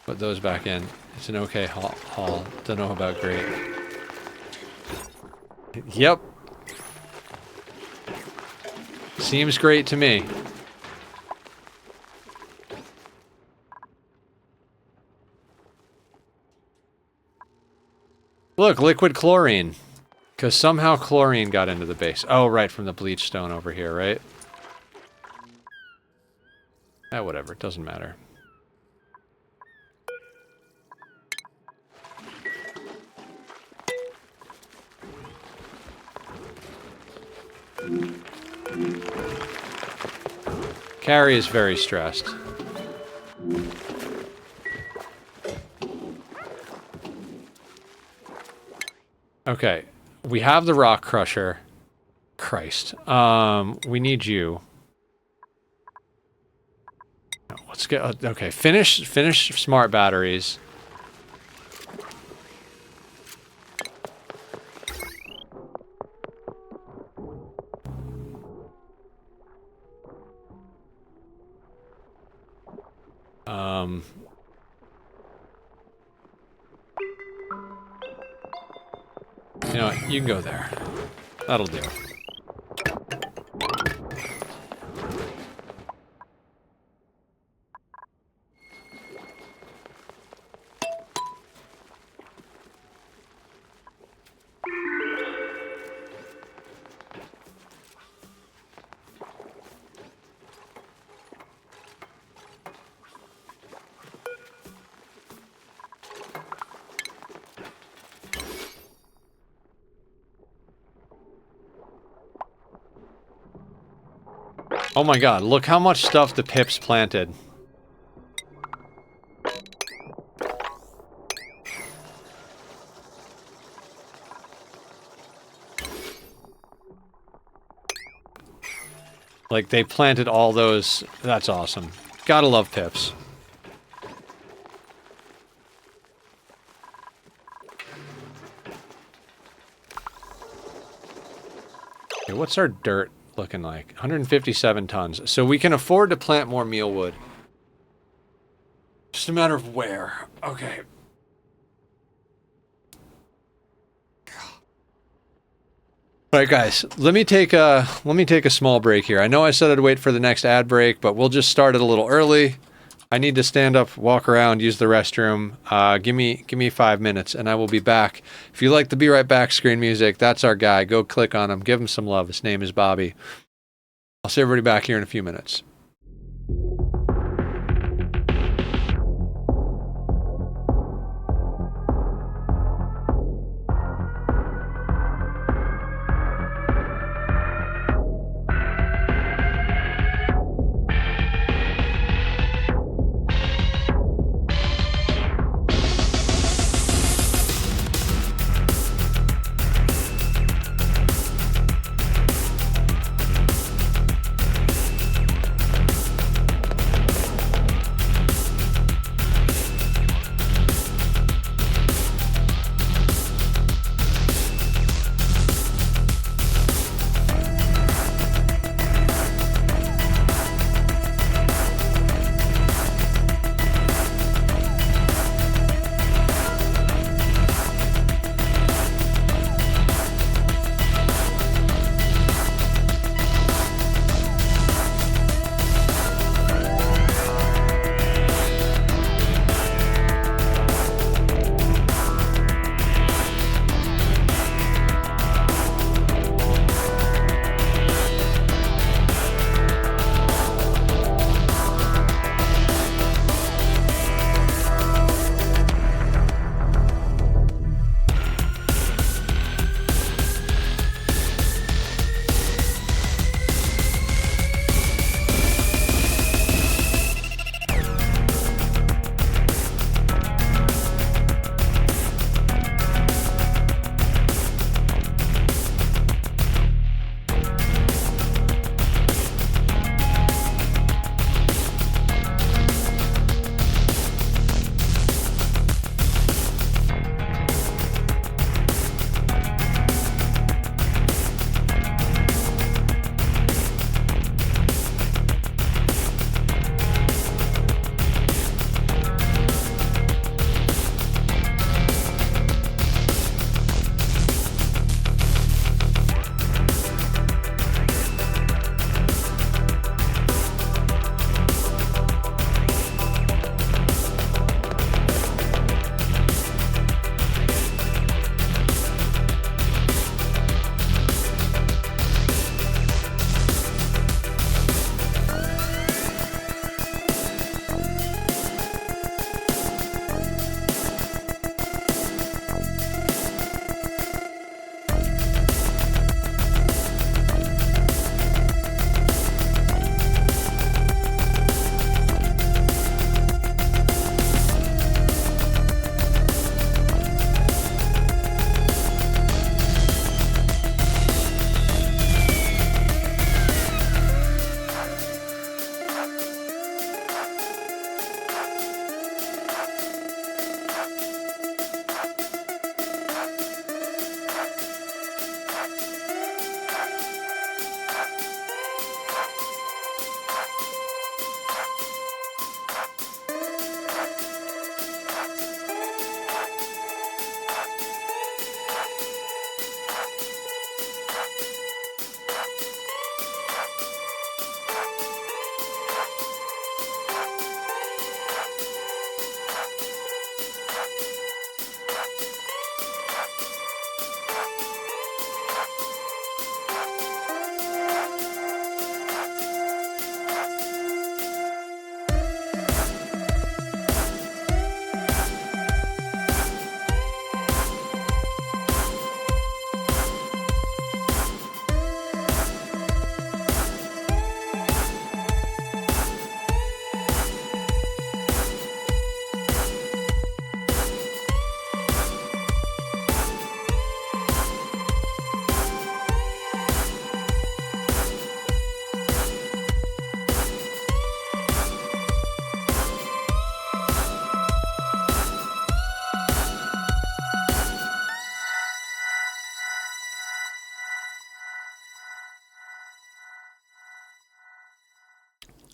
Put those back in. It's an okay hall. Don't know about great. Yep. Seems great to me. Look, liquid chlorine. Because somehow chlorine got into the base. Oh, right, from the bleach stone over here, right? Whatever, it doesn't matter. Carrie is very stressed. Okay, we have the rock crusher. Christ. We need you. Let's get, okay, finish smart batteries. You know what? You can go there. That'll do. Oh my god, look how much stuff the pips planted. Like, they planted all those. That's awesome. Gotta love pips. Okay, what's our dirt looking like? 157 tons. So we can afford to plant more mealwood. Just a matter of where. Okay. All right, guys. Let me take a small break here. I know I said I'd wait for the next ad break, but we'll just start it a little early. I need to stand up, walk around, use the restroom. Give me 5 minutes, and I will be back. If you like the Be Right Back screen music, that's our guy. Go click on him. Give him some love. His name is Bobby. I'll see everybody back here in a few minutes.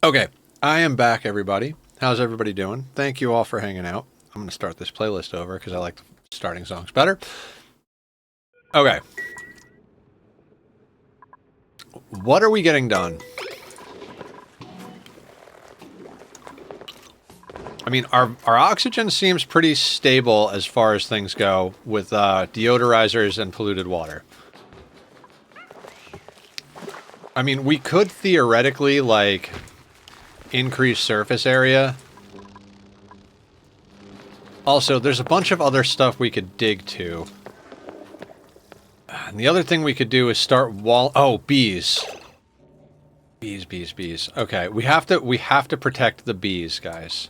Okay, I am back, everybody. How's everybody doing? Thank you all for hanging out. I'm going to start this playlist over because I like the starting songs better. Okay. What are we getting done? I mean, our oxygen seems pretty stable as far as things go with deodorizers and polluted water. I mean, we could theoretically, like, increase surface area. Also, there's a bunch of other stuff we could dig to. And the other thing we could do is start oh, bees. Bees. Okay, we have to protect the bees, guys.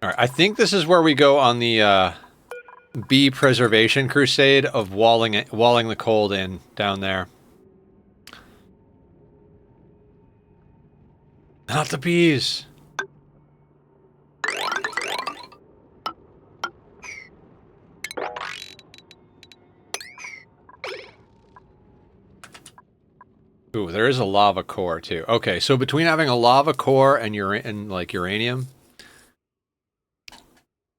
Alright, I think this is where we go on the bee preservation crusade of walling the cold in down there. Not the bees. Ooh, there is a lava core too. Okay, so between having a lava core and like uranium,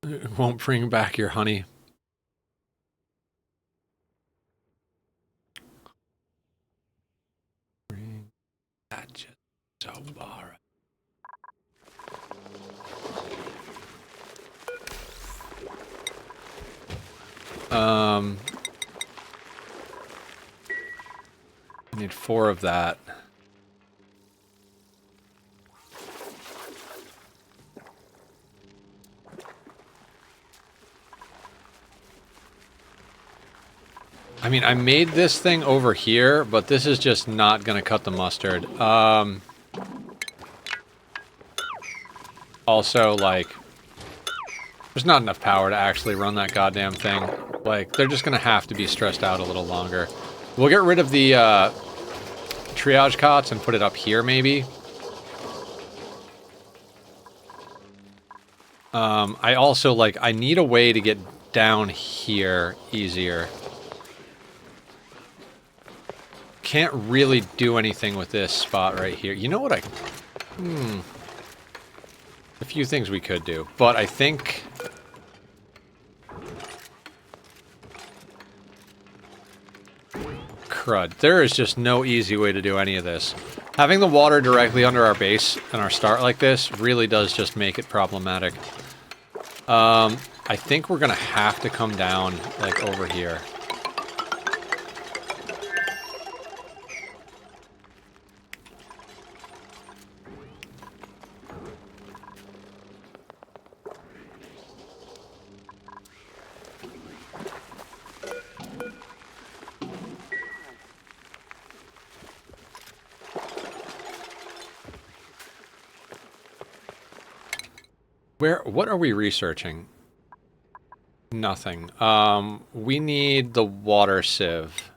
it won't bring back your honey. Bring that just so far. I need 4 of that. I mean, I made this thing over here, but this is just not gonna cut the mustard. Also, like, there's not enough power to actually run that goddamn thing. Like, they're just gonna have to be stressed out a little longer. We'll get rid of the triage cots and put it up here, maybe. I also, like, I need a way to get down here easier. Can't really do anything with this spot right here. You know what a few things we could do, but I think... Crud. There is just no easy way to do any of this. Having the water directly under our base and our start like this really does just make it problematic. I think we're gonna have to come down, like, over here. What are we researching? Nothing. We need the water sieve.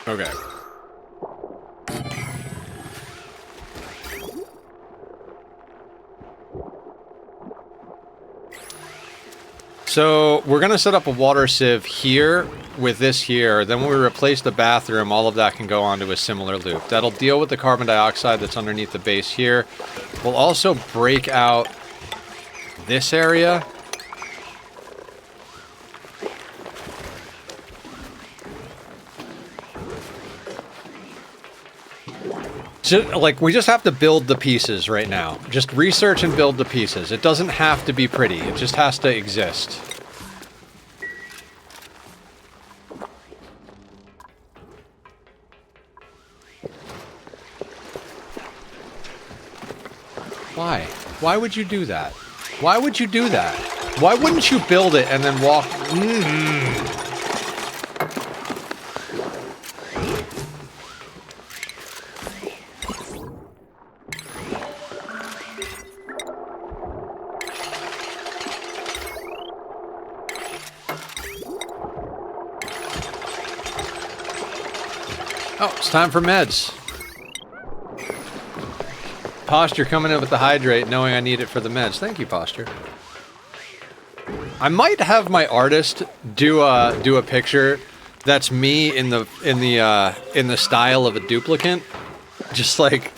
Okay. So we're gonna set up a water sieve here with this here. Then when we replace the bathroom, all of that can go onto a similar loop. That'll deal with the carbon dioxide that's underneath the base here. We'll also break out this area. Like, we just have to build the pieces right now. Just research and build the pieces. It doesn't have to be pretty. It just has to exist. Why? Why would you do that? Why would you do that? Why wouldn't you build it and then walk? Oh, it's time for meds. Posture coming in with the hydrate, knowing I need it for the meds. Thank you, Posture. I might have my artist do a picture that's me in the style of a duplicate, just like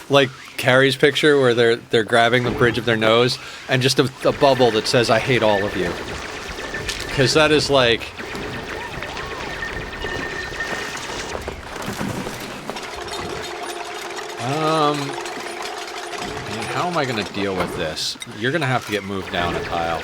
Carrie's picture where they're grabbing the bridge of their nose and just a bubble that says "I hate all of you," because that is like. How am I going to deal with this? You're going to have to get moved down a tile.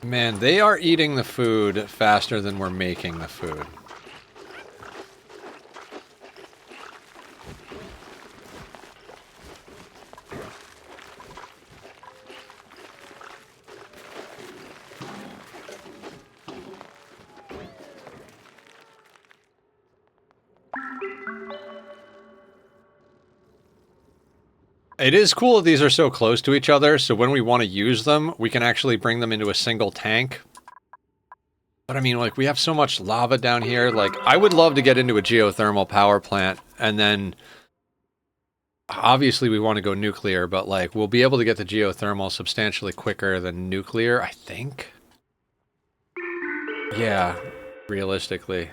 Man, they are eating the food faster than we're making the food. It is cool that these are so close to each other, so when we want to use them, we can actually bring them into a single tank. But I mean, like, we have so much lava down here, like, I would love to get into a geothermal power plant, and then... Obviously, we want to go nuclear, but, like, we'll be able to get the geothermal substantially quicker than nuclear, I think? Yeah, realistically.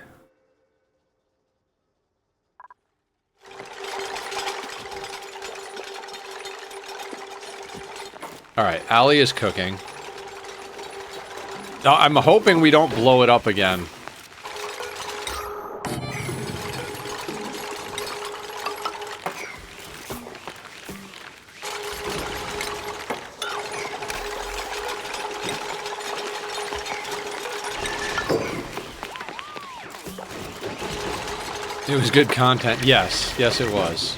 Alright, Allie is cooking. Now, I'm hoping we don't blow it up again. It was good content. Yes. Yes, it was.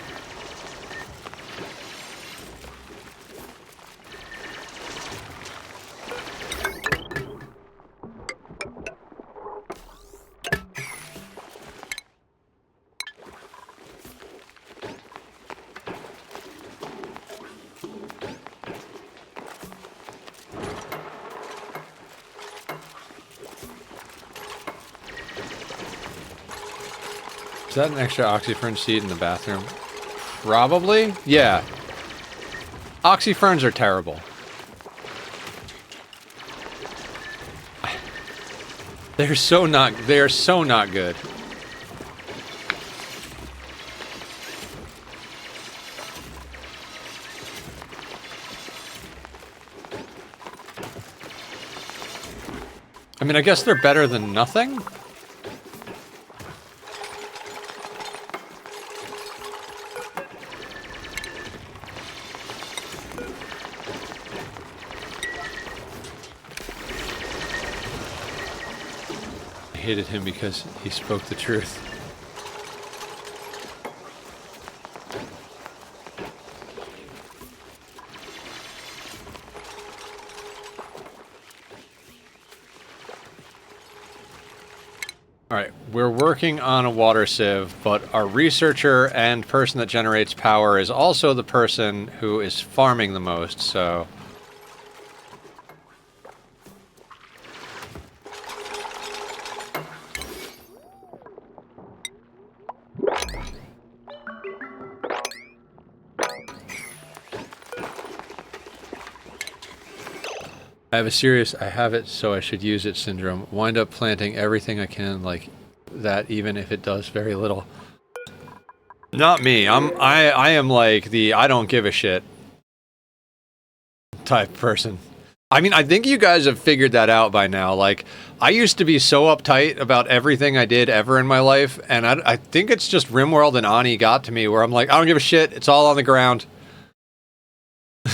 Is that an extra oxyfern seed in the bathroom? Probably? Yeah. Oxyferns are terrible. They are so not good. I mean, I guess they're better than nothing? Hated him because he spoke the truth. Alright, we're working on a water sieve, but our researcher and person that generates power is also the person who is farming the most, so... I have a serious, I have it, so I should use it syndrome. Wind up planting everything I can like that, even if it does very little. Not me. I am like the I don't give a shit type person. I mean, I think you guys have figured that out by now. Like, I used to be so uptight about everything I did ever in my life, and I think it's just RimWorld and Ani got to me where I'm like, I don't give a shit. It's all on the ground.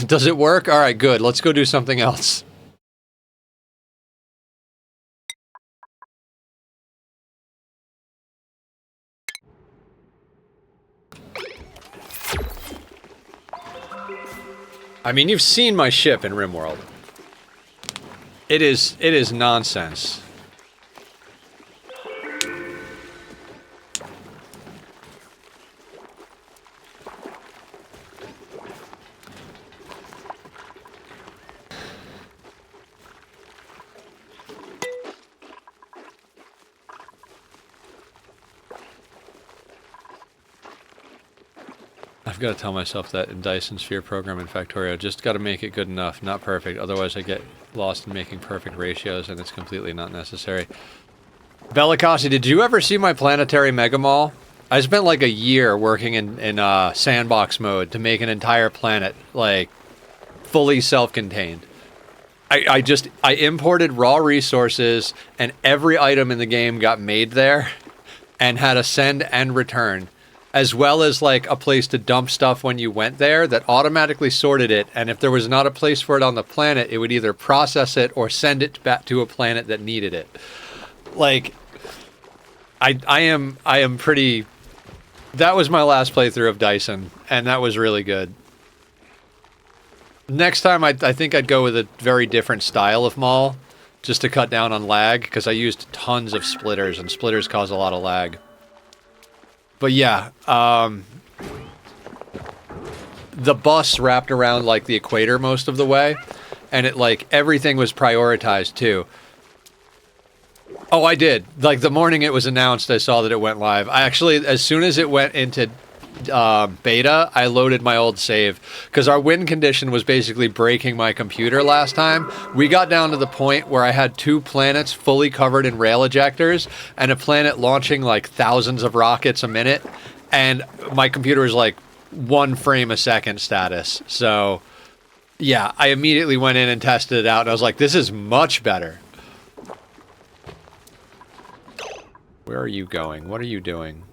Does it work? All right, good. Let's go do something else. I mean, you've seen my ship in RimWorld. It is nonsense. I've got to tell myself that in Dyson Sphere program in Factorio, just got to make it good enough, not perfect. Otherwise, I get lost in making perfect ratios, and it's completely not necessary. Bellicossi, did you ever see my planetary mega mall? I spent like a year working in sandbox mode to make an entire planet, like, fully self-contained. I imported raw resources, and every item in the game got made there, and had a send and return, as well as like a place to dump stuff when you went there that automatically sorted it, and if there was not a place for it on the planet, it would either process it or send it back to a planet that needed it. Like, I am pretty... That was my last playthrough of Dyson, and that was really good. Next time, I think I'd go with a very different style of mall, just to cut down on lag, because I used tons of splitters, and splitters cause a lot of lag. But yeah, the bus wrapped around, like, the equator most of the way, and it, like, everything was prioritized, too. Oh, I did. Like, the morning it was announced, I saw that it went live. I actually, as soon as it went into beta, I loaded my old save, because our win condition was basically breaking my computer last time. We got down to the point where I had 2 planets fully covered in rail ejectors, and a planet launching like thousands of rockets a minute, and my computer was like 1 frame a second status. So yeah, I immediately went in and tested it out, and I was like, this is much better. Where are you going? What are you doing?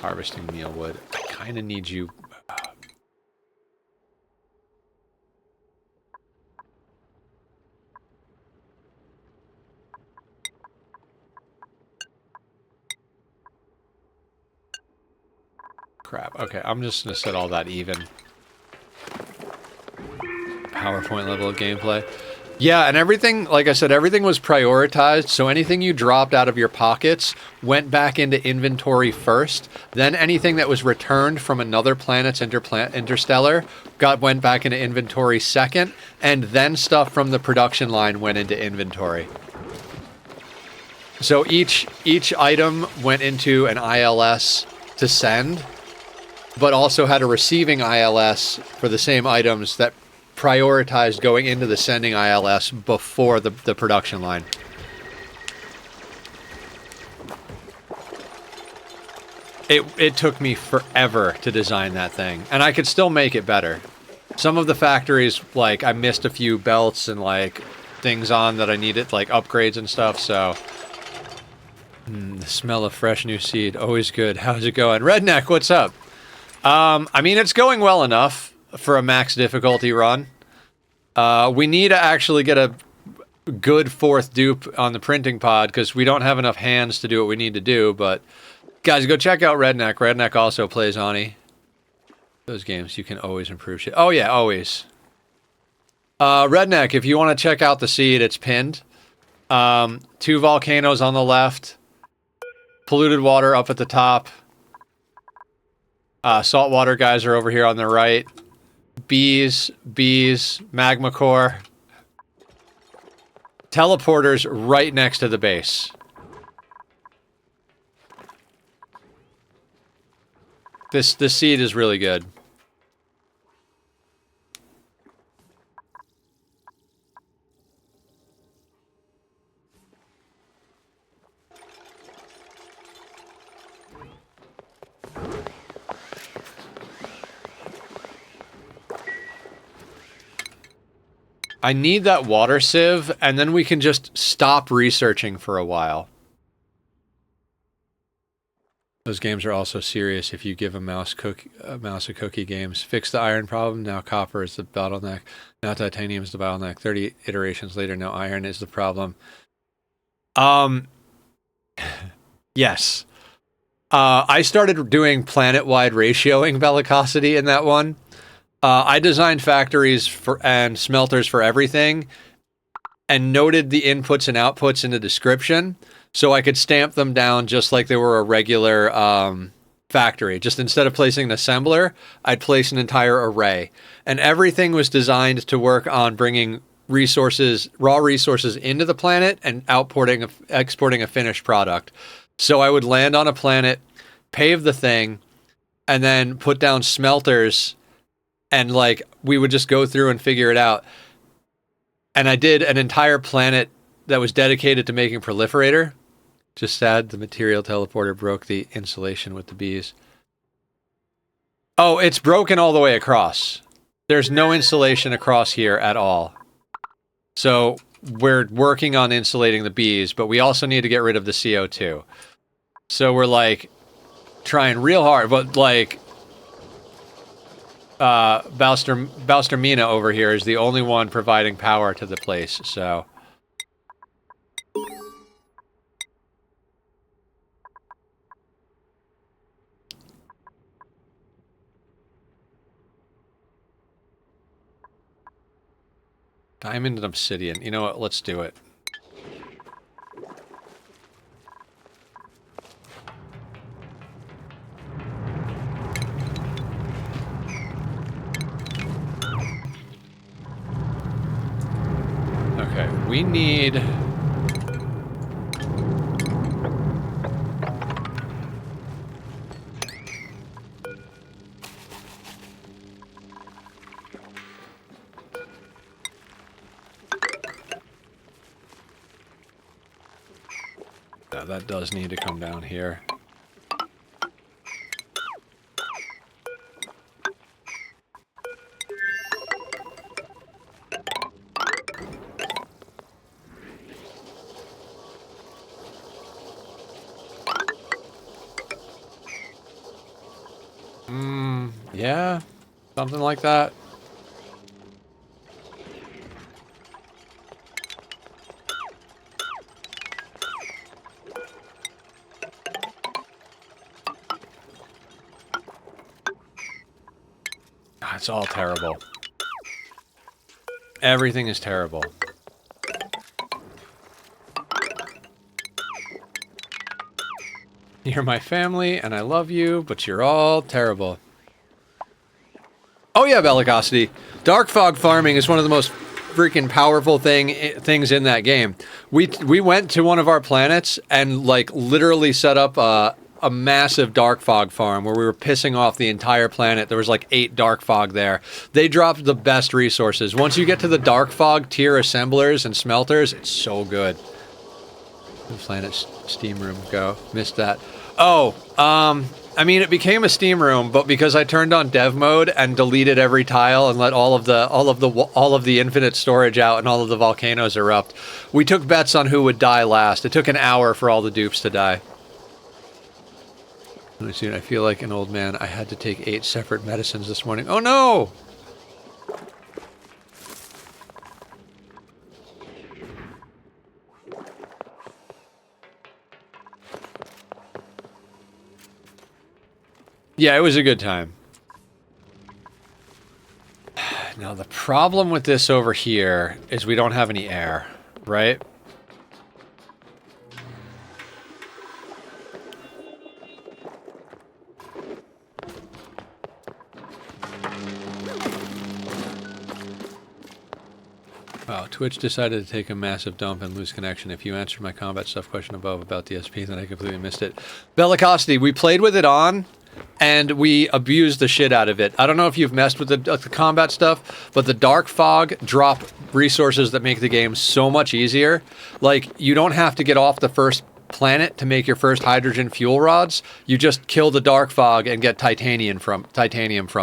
Harvesting mealwood. I kind of need you... Crap. Okay, I'm just going to set all that even. PowerPoint level of gameplay. Yeah, and everything, like I said, everything was prioritized, so anything you dropped out of your pockets went back into inventory first, then anything that was returned from another planet's interstellar went back into inventory second, and then stuff from the production line went into inventory. So each item went into an ILS to send, but also had a receiving ILS for the same items that prioritized going into the sending ILS before the production line. It took me forever to design that thing, and I could still make it better. Some of the factories, like, I missed a few belts and, like, things on that I needed, like, upgrades and stuff, so... the smell of fresh new seed, always good. How's it going? Redneck, what's up? I mean, it's going well enough for a max difficulty run. We need to actually get a good 4th dupe on the printing pod, because we don't have enough hands to do what we need to do, but... Guys, go check out Redneck. Redneck also plays Ani. Those games, you can always improve shit. Oh yeah, always. Redneck, if you want to check out the seed, it's pinned. 2 volcanoes on the left. Polluted water up at the top. Saltwater guys are over here on the right. Bees, magma core. Teleporters right next to the base. This seed is really good. I need that water sieve, and then we can just stop researching for a while. Those games are also serious if you give a mouse a cookie games. Fix the iron problem, now copper is the bottleneck. Now titanium is the bottleneck. 30 iterations later, now iron is the problem. Yes. I started doing planet-wide ratioing bellicosity in that one. I designed factories and smelters for everything and noted the inputs and outputs in the description so I could stamp them down just like they were a regular factory. Just instead of placing an assembler, I'd place an entire array. And everything was designed to work on bringing resources, raw resources into the planet and exporting a finished product. So I would land on a planet, pave the thing, and then put down smelters, and like we would just go through and figure it out. And I did an entire planet that was dedicated to making proliferator. Just sad the material teleporter broke the insulation with the bees. Oh, it's broken all the way across. There's no insulation across here at all. So we're working on insulating the bees, but we also need to get rid of the CO2. So we're like trying real hard, but like Balstermina over here is the only one providing power to the place, so. Diamond and obsidian. You know what? Let's do it. Okay, we need... Yeah, that does need to come down here. Yeah, something like that. It's all terrible. Everything is terrible. You're my family, and I love you, but you're all terrible. Oh yeah, bellicosity. Dark fog farming is one of the most freaking powerful things in that game. We went to one of our planets and like literally set up a massive dark fog farm where we were pissing off the entire planet. There was like 8 dark fog there. They dropped the best resources. Once you get to the dark fog tier assemblers and smelters, it's so good. The planet's steam room go. Missed that. Oh, I mean, it became a steam room, but because I turned on dev mode and deleted every tile and let all of the infinite storage out and all of the volcanoes erupt, we took bets on who would die last. It took an hour for all the dupes to die. Let me see. I feel like an old man. I had to take 8 separate medicines this morning. Oh no! Yeah, it was a good time. Now, the problem with this over here is we don't have any air, right? Wow, Twitch decided to take a massive dump and lose connection. If you answered my combat stuff question above about DSP, then I completely missed it. Bellicosity, we played with it on, and we abused the shit out of it. I don't know if you've messed with the combat stuff, but the dark fog drop resources that make the game so much easier. Like, you don't have to get off the first planet to make your first hydrogen fuel rods, you just kill the dark fog and get titanium from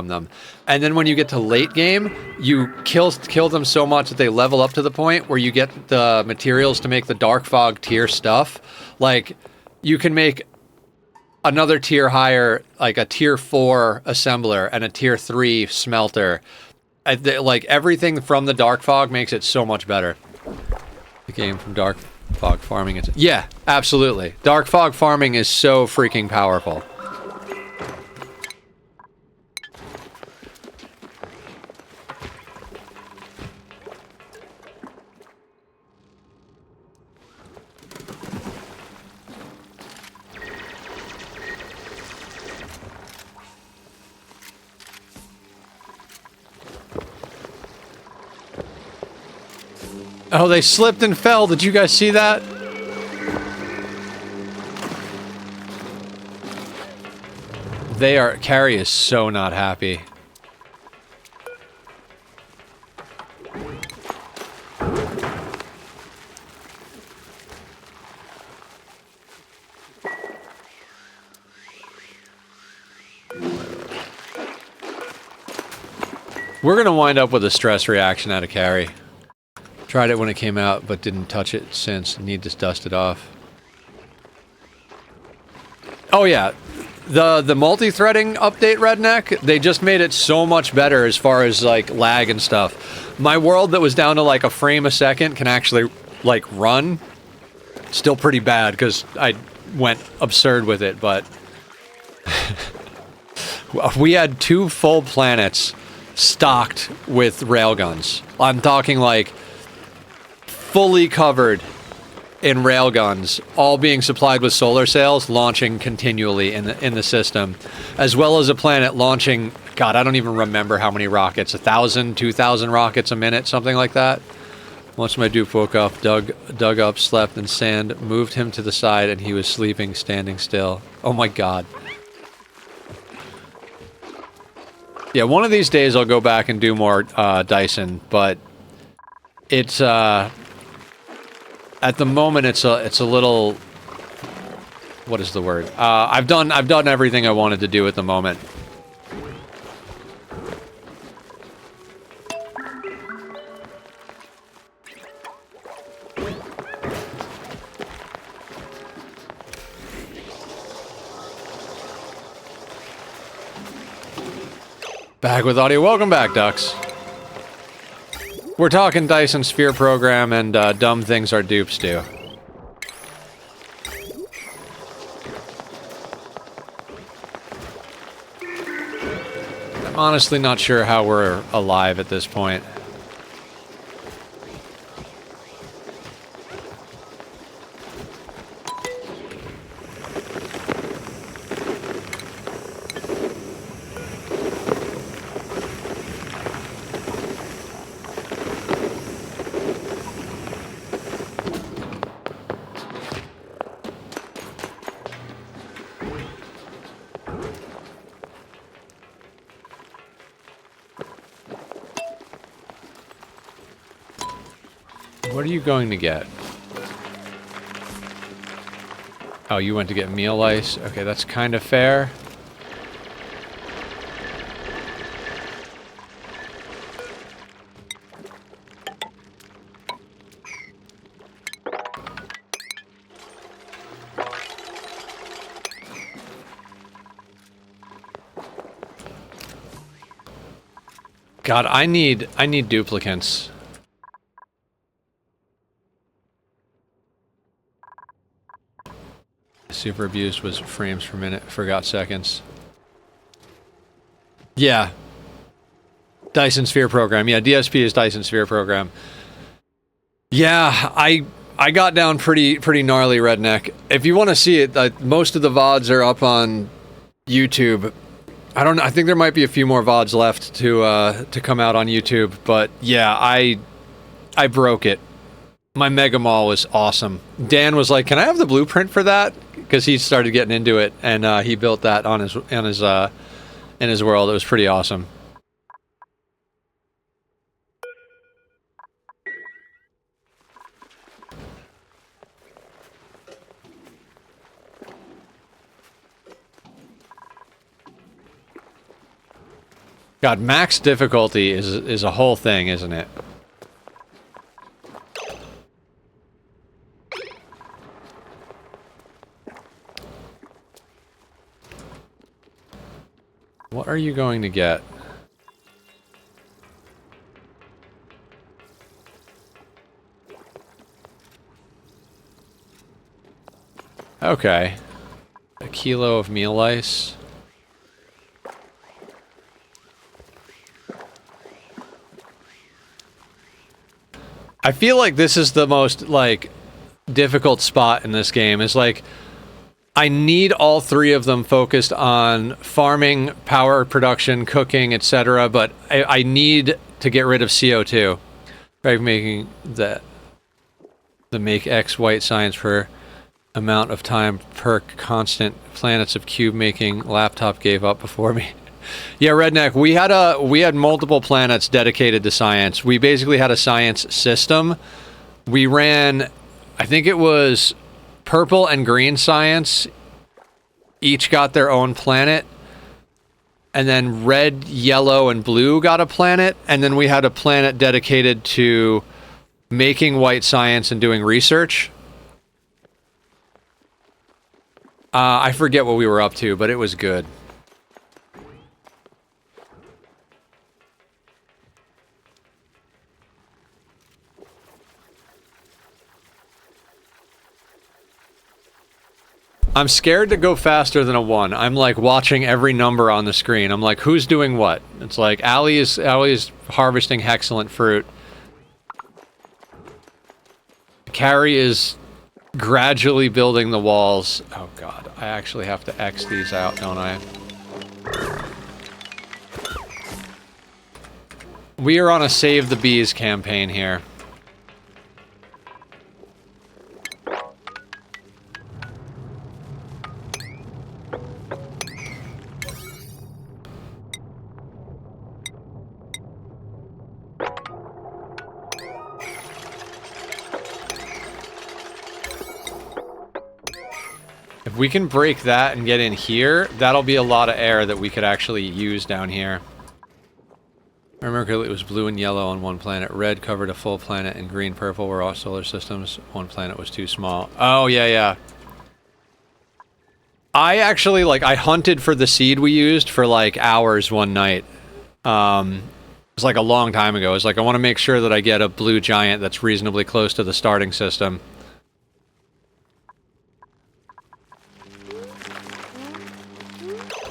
them. And then when you get to late game, you kill them so much that they level up to the point where you get the materials to make the dark fog tier stuff. Like, you can make another tier higher, like a tier 4 assembler and a tier 3 smelter. Like, everything from the dark fog makes it so much better. The game from dark fog farming. Yeah, absolutely. Dark fog farming is so freaking powerful. Oh, they slipped and fell. Did you guys see that? Carrie is so not happy. We're gonna wind up with a stress reaction out of Carrie. Tried it when it came out, but didn't touch it since. Need to dust it off. Oh yeah, the multi-threading update, Redneck, they just made it so much better as far as like lag and stuff. My world that was down to like a frame a second can actually like run. Still pretty bad because I went absurd with it, but we had 2 full planets stocked with railguns. I'm talking like fully covered in railguns, all being supplied with solar sails, launching continually in the system, as well as a planet launching, God, I don't even remember how many rockets, 1,000, 2,000 rockets a minute, something like that. Once my dupe woke up, dug up, slept in sand, moved him to the side, and he was sleeping, standing still. Oh my God. Yeah, one of these days I'll go back and do more Dyson, but it's at the moment it's a little, what is the word? I've done everything I wanted to do at the moment. Back with audio. Welcome back, Ducks. We're talking Dyson Sphere program and dumb things our dupes do. I'm honestly not sure how we're alive at this point. What are you going to get? Oh, you went to get meal ice? Okay, that's kind of fair. God, I need duplicants. Super abused was frames per minute, forgot seconds. Yeah. Dyson Sphere program. Yeah, DSP is Dyson Sphere program. Yeah, I got down pretty gnarly, Redneck. If you want to see it, most of the VODs are up on YouTube. I don't know, I think there might be a few more VODs left to come out on YouTube, but yeah, I broke it. My Mega Mall was awesome. Dan was like, "Can I have the blueprint for that?" Because he started getting into it, and he built that on his in his world. It was pretty awesome. God, max difficulty is a whole thing, isn't it? What are you going to get? Okay. A kilo of meal ice. I feel like this is the most, like, difficult spot in this game. Is like, I need all three of them focused on farming, power production, cooking, etc. But I need to get rid of CO2 by making the make X white science per amount of time per constant planets of cube making laptop gave up before me. Yeah, Redneck, we had multiple planets dedicated to science. We basically had a science system. We ran, I think it was purple and green science, each got their own planet. And then red, yellow, and blue got a planet. And then we had a planet dedicated to making white science and doing research. I forget what we were up to, but it was good. I'm scared to go faster than a 1. I'm like watching every number on the screen. I'm like, who's doing what? It's like Allie is harvesting hexcellent fruit. Carrie is gradually building the walls. Oh god, I actually have to X these out, don't I? We are on a Save the Bees campaign here. If we can break that and get in here, that'll be a lot of air that we could actually use down here. I remember it was blue and yellow on one planet, red covered a full planet, and green purple were all solar systems. One planet was too small. Oh, yeah, yeah. I actually, like, I hunted for the seed we used for, like, hours one night. It was, like, a long time ago. It was like, I want to make sure that I get a blue giant that's reasonably close to the starting system.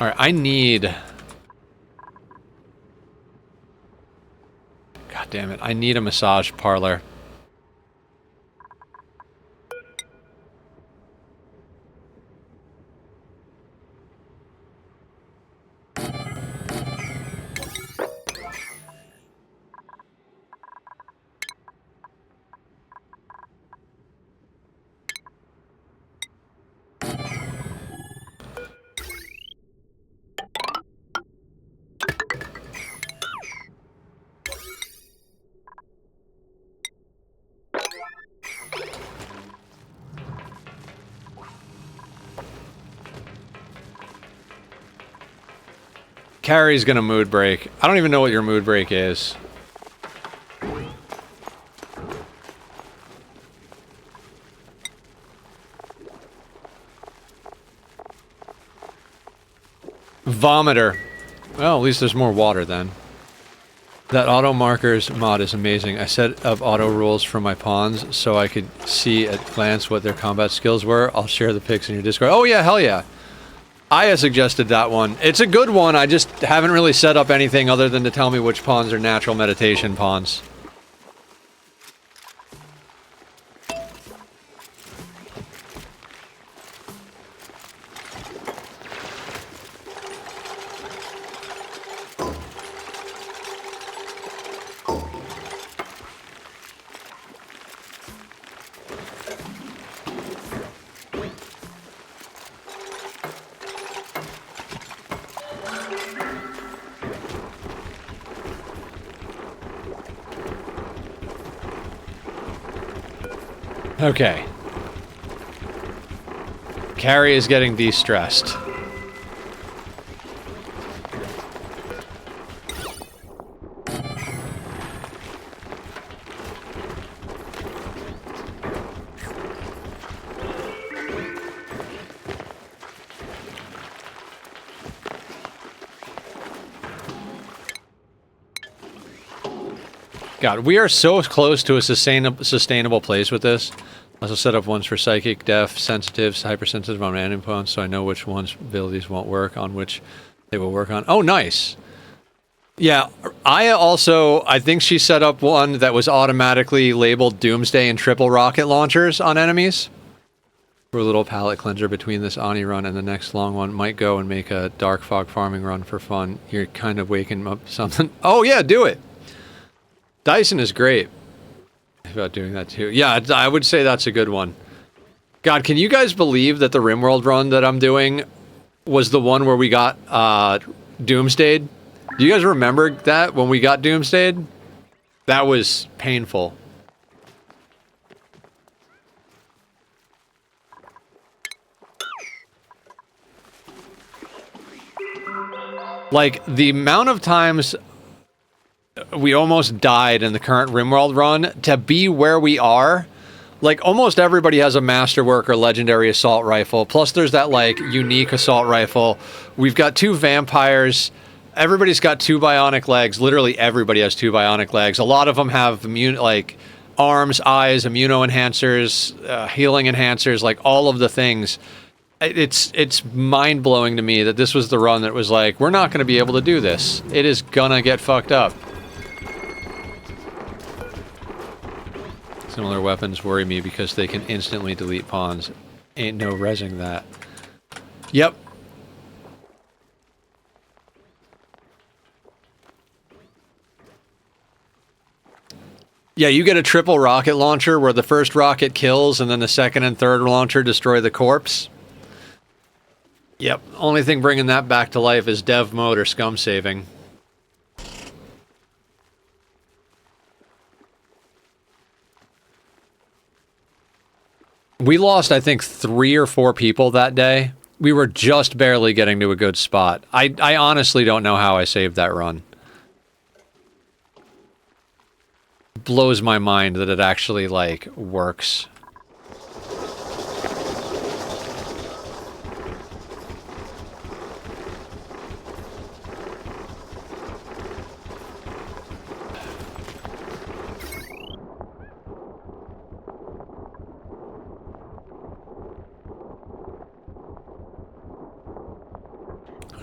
Alright, I need... God damn it, I need a massage parlor. Carrie's gonna mood break. I don't even know what your mood break is. Vomiter. Well, at least there's more water then. That auto markers mod is amazing. I set up auto rules for my pawns so I could see at glance what their combat skills were. I'll share the pics in your Discord. Oh yeah, hell yeah. Aya suggested that one. It's a good one, I just haven't really set up anything other than to tell me which pawns are natural meditation pawns. Okay. Carrie is getting de-stressed. God, we are so close to a sustainable place with this. I also set up ones for psychic, deaf, sensitives, hypersensitive on random points, so I know which ones abilities won't work, on which they will work on. Oh, nice. Yeah, I think she set up one that was automatically labeled Doomsday and triple rocket launchers on enemies. For a little palette cleanser between this Ani run and the next long one. Might go and make a dark fog farming run for fun. You're kind of waking up something. Oh yeah, do it. Dyson is great about doing that too. Yeah, I would say that's a good one. God, can you guys believe that the RimWorld run that I'm doing was the one where we got Doomsdayed? Do you guys remember that when we got Doomsdayed? That was painful. Like, the amount of times we almost died in the current RimWorld run to be where we are, like, almost everybody has a Masterwork or Legendary Assault Rifle, plus there's that, like, unique Assault Rifle. We've got 2 Vampires, everybody's got 2 Bionic legs, literally everybody has 2 Bionic legs. A lot of them have, like, arms, eyes, immuno-enhancers, healing enhancers, like, all of the things. It's mind-blowing to me that this was the run that was like, we're not going to be able to do this. It is gonna get fucked up. Similar weapons worry me because they can instantly delete pawns. Ain't no resing that. Yep. Yeah, you get a triple rocket launcher where the first rocket kills and then the second and third launcher destroy the corpse. Yep, only thing bringing that back to life is dev mode or scum saving. We lost, I think, 3 or 4 people that day. We were just barely getting to a good spot. I honestly don't know how I saved that run. Blows my mind that it actually, like, works.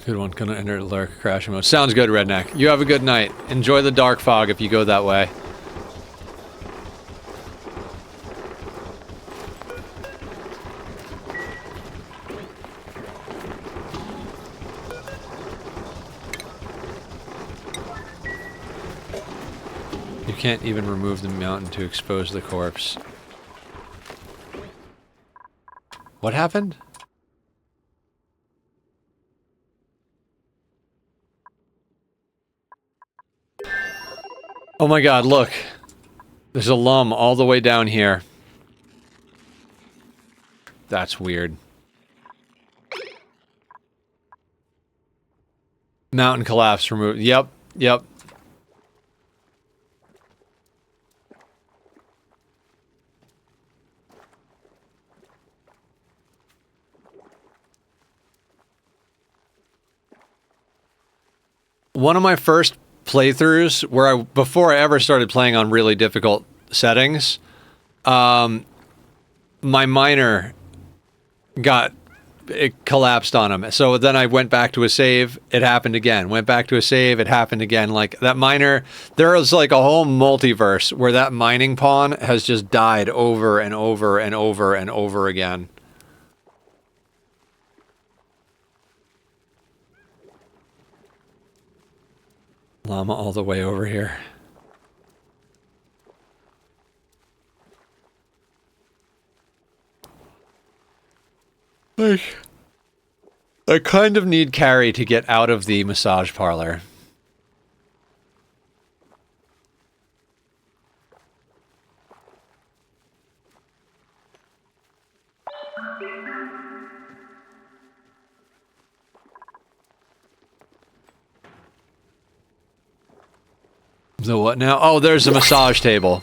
Good one. Gonna enter lurk crash mode. Sounds good, Redneck. You have a good night. Enjoy the dark fog if you go that way. You can't even remove the mountain to expose the corpse. What happened? Oh my god, look. There's a lum all the way down here. That's weird. Mountain collapse removed. Yep, yep. One of my first playthroughs where before I ever started playing on really difficult settings, my miner it collapsed on him. So then I went back to a save, it happened again. Went back to a save, it happened again. Like, that miner, there was like a whole multiverse where that mining pawn has just died over and over and over and over again. Llama all the way over here. Like, I kind of need Carrie to get out of the massage parlor. The what now? Oh, there's a massage table.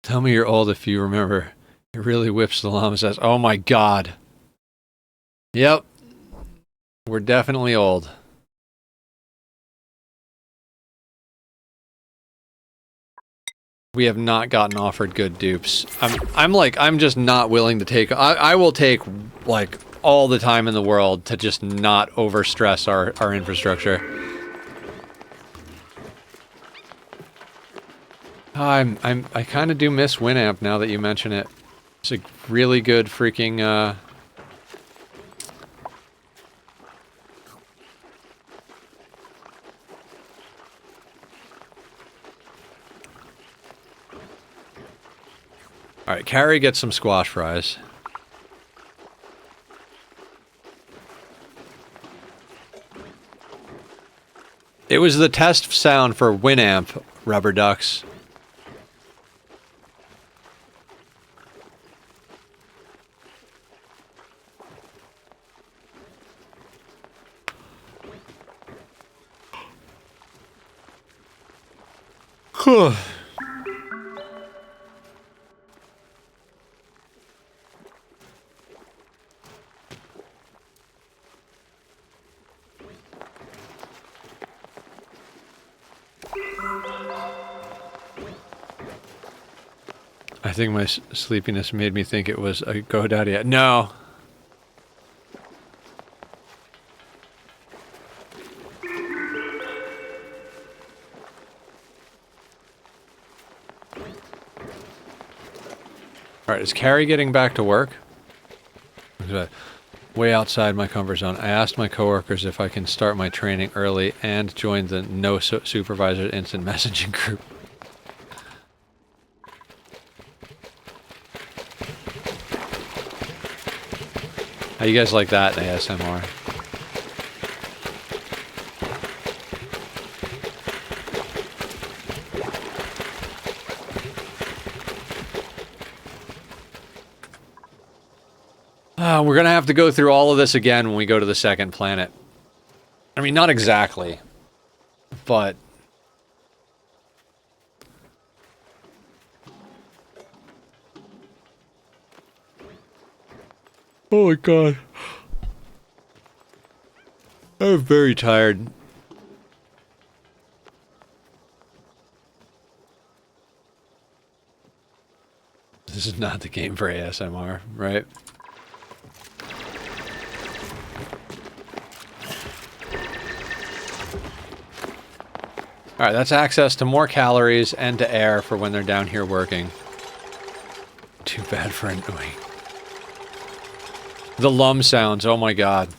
Tell me you're old if you remember It really whips the llama's ass. Oh my god. Yep. We're definitely old. We have not gotten offered good dupes. I'm just not willing to take... I will take, like, all the time in the world to just not overstress our infrastructure. I kind of do miss Winamp now that you mention it. It's a really good freaking, Alright, Carrie gets some squash fries. It was the test sound for Winamp, rubber ducks. I think my sleepiness made me think it was a GoDaddy. No. Alright, is Carrie getting back to work? Way outside my comfort zone. I asked my coworkers if I can start my training early and join the no supervisor instant messaging group. How you guys like that ASMR? We're gonna have to go through all of this again when we go to the second planet. I mean, not exactly, but... Oh my god. I'm very tired. This is not the game for ASMR, right? Alright, that's access to more calories and to air for when they're down here working. Too bad for annoying. The lum sounds, oh my god.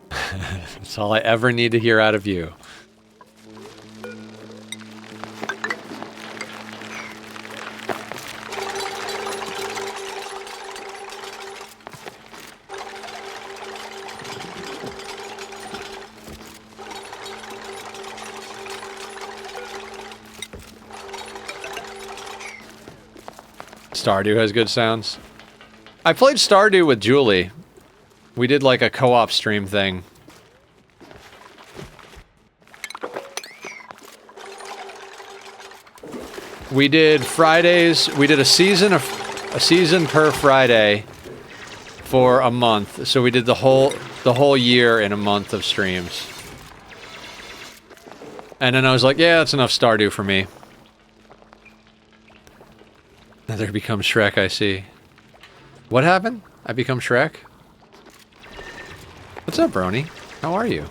That's all I ever need to hear out of you. Stardew has good sounds. I played Stardew with Julie. We did like a co-op stream thing. We did Fridays. We did a season per Friday for a month. So we did the whole year in a month of streams. And then I was like, yeah, that's enough Stardew for me. Another become Shrek, I see. What happened? I become Shrek? What's up, Brony? How are you?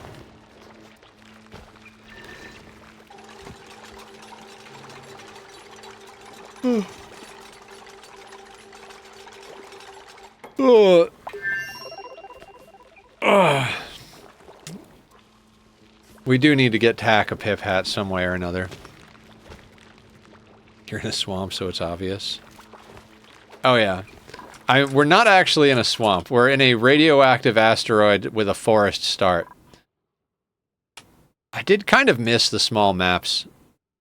We do need to get Tack a Pip hat some way or another. You're in a swamp, so it's obvious. Oh yeah. We're not actually in a swamp. We're in a radioactive asteroid with a forest start. I did kind of miss the small maps.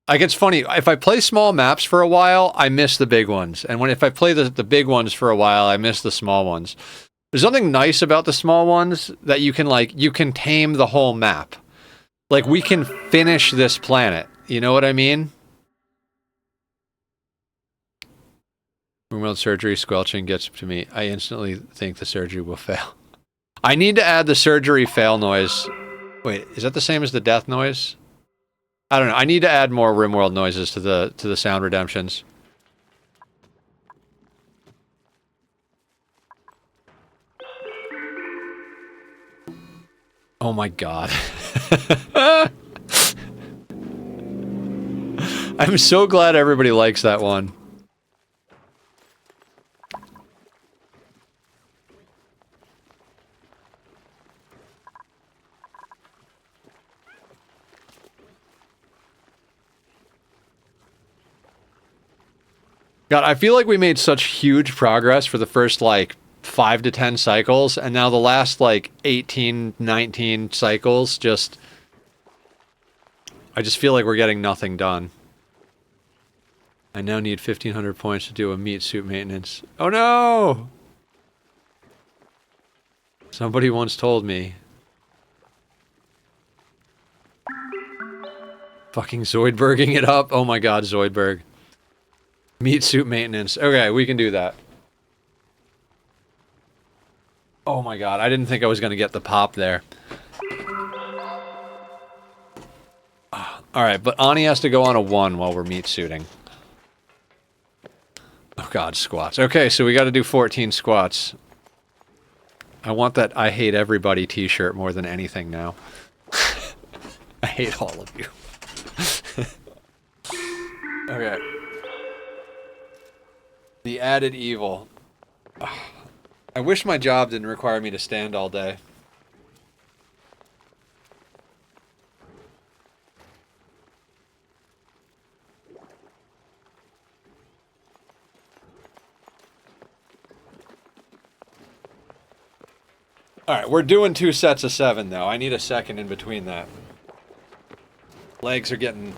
Like, it's funny, if I play small maps for a while, I miss the big ones. And if I play the big ones for a while, I miss the small ones. There's something nice about the small ones that you can, like, you can tame the whole map. Like, we can finish this planet. You know what I mean? Remote surgery squelching gets to me. I instantly think the surgery will fail. I need to add the surgery fail noise. Wait, is that the same as the death noise? I don't know. I need to add more RimWorld noises to the sound redemptions. Oh my god. I'm so glad everybody likes that one. God, I feel like we made such huge progress for the first, like, 5 to 10 cycles, and now the last, like, 18, 19 cycles, just... I just feel like we're getting nothing done. I now need 1,500 points to do a meat suit maintenance. Oh no! Somebody once told me. Fucking Zoidberging it up. Oh my god, Zoidberg. Meat suit maintenance. Okay, we can do that. Oh my god, I didn't think I was going to get the pop there. Alright, but Ani has to go on a 1 while we're meat suiting. Oh god, squats. Okay, so we got to do 14 squats. I want that I hate everybody t-shirt more than anything now. I hate all of you. Okay. The added evil. I wish my job didn't require me to stand all day. Alright, we're doing 2 sets of 7 though. I need a second in between that. Legs are getting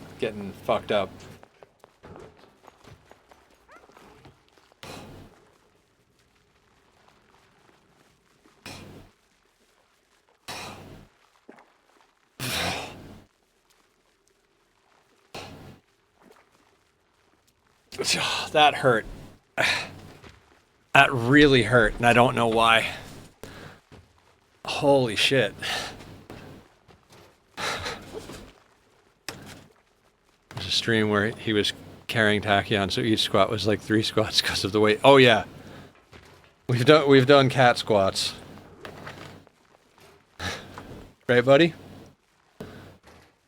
fucked up. That hurt. That really hurt, and I don't know why. Holy shit. There's a stream where he was carrying Tachyon, so each squat was like 3 squats because of the weight. Oh yeah. We've done cat squats. Right, buddy?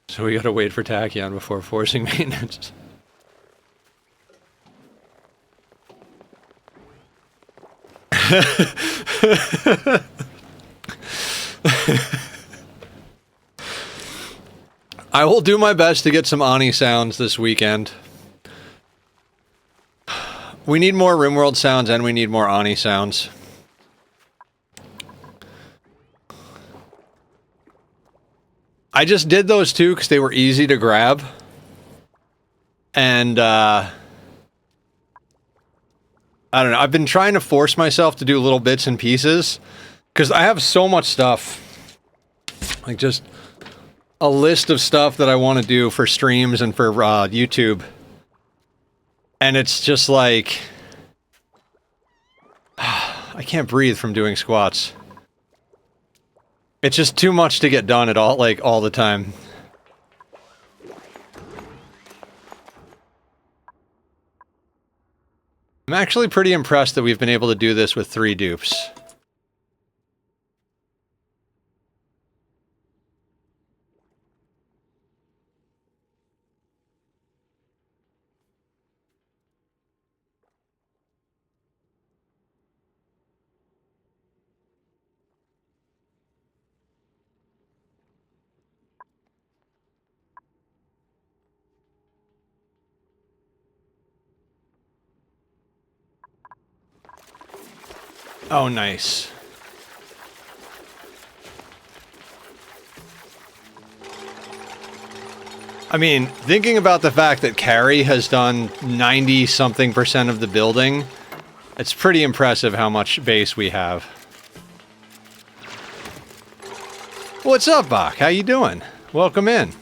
So we gotta wait for Tachyon before forcing maintenance. I will do my best to get some Ani sounds this weekend. We need more RimWorld sounds and we need more Ani sounds. I just did those two because they were easy to grab. And, I don't know, I've been trying to force myself to do little bits and pieces. Because I have so much stuff. Like, just a list of stuff that I want to do for streams and for YouTube. And it's just like... I can't breathe from doing squats. It's just too much to get done at all, like, all the time. I'm actually pretty impressed that we've been able to do this with 3 dupes. Oh, nice. I mean, thinking about the fact that Carrie has done 90-something% of the building, it's pretty impressive how much base we have. What's up, Bach? How you doing? Welcome in.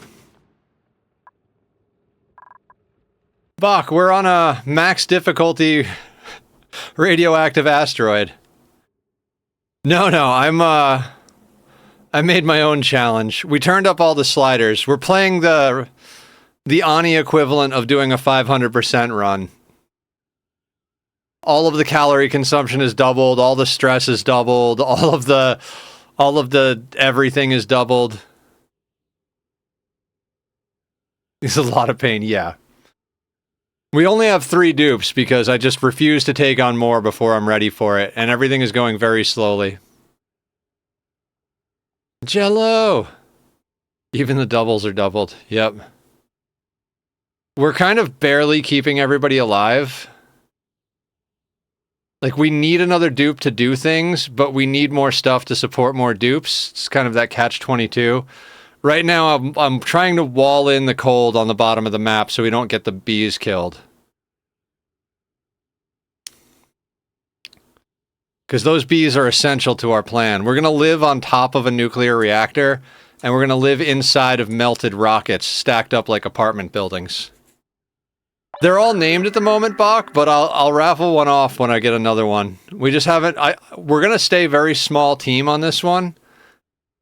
Bach, we're on a max difficulty radioactive asteroid. No, I made my own challenge. We turned up all the sliders. We're playing the Ani equivalent of doing a 500% run. All of the calorie consumption is doubled, all the stress is doubled, all of the everything is doubled. It's a lot of pain, yeah. We only have 3 dupes because I just refuse to take on more before I'm ready for it, and everything is going very slowly. Jello! Even the doubles are doubled, yep. We're kind of barely keeping everybody alive. Like, we need another dupe to do things, but we need more stuff to support more dupes. It's kind of that catch-22. Right now, I'm trying to wall in the cold on the bottom of the map so we don't get the bees killed. Because those bees are essential to our plan. We're going to live on top of a nuclear reactor, and we're going to live inside of melted rockets stacked up like apartment buildings. They're all named at the moment, Bach, but I'll raffle one off when I get another one. We just haven't... We're going to stay very small team on this one.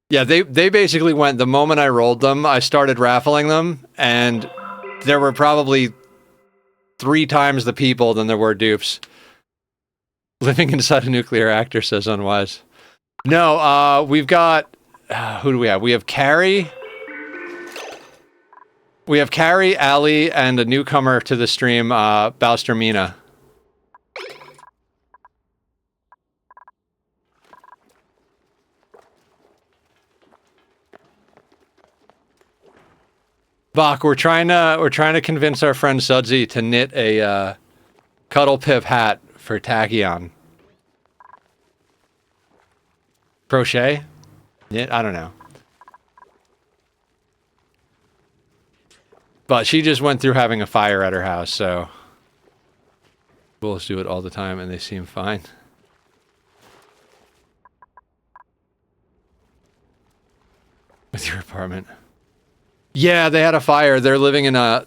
Yeah, they basically went... The moment I rolled them, I started raffling them, and there were probably 3 times the people than there were dupes. Living inside a nuclear reactor, says Unwise. No, we've got... who do we have? We have Carrie... We have Carrie, Ali, and a newcomer to the stream, Baustermina. Bach, we're trying to convince our friend Sudsy to knit a Cuddle Pip hat for Tachyon. Crochet? Knit? I don't know. But she just went through having a fire at her house, so... Bulls do it all the time, and they seem fine. With your apartment. Yeah, they had a fire. They're living in a...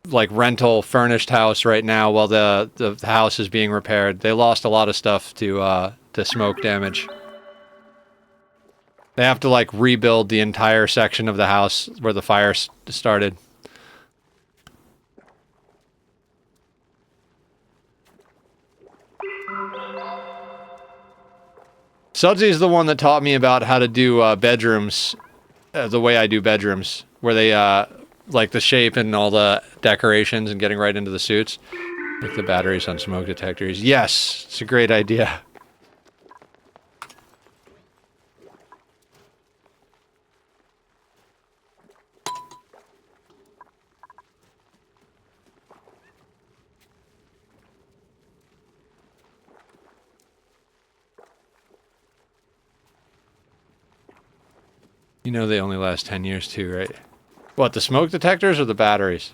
like, rental, furnished house right now while the house is being repaired. They lost a lot of stuff to smoke damage. They have to, like, rebuild the entire section of the house where the fire started. Sudsy is the one that taught me about how to do bedrooms, the way I do bedrooms, where they, like, the shape and all the decorations and getting right into the suits. Like the batteries on smoke detectors. Yes, it's a great idea. You know they only last 10 years too, right? What, the smoke detectors or the batteries?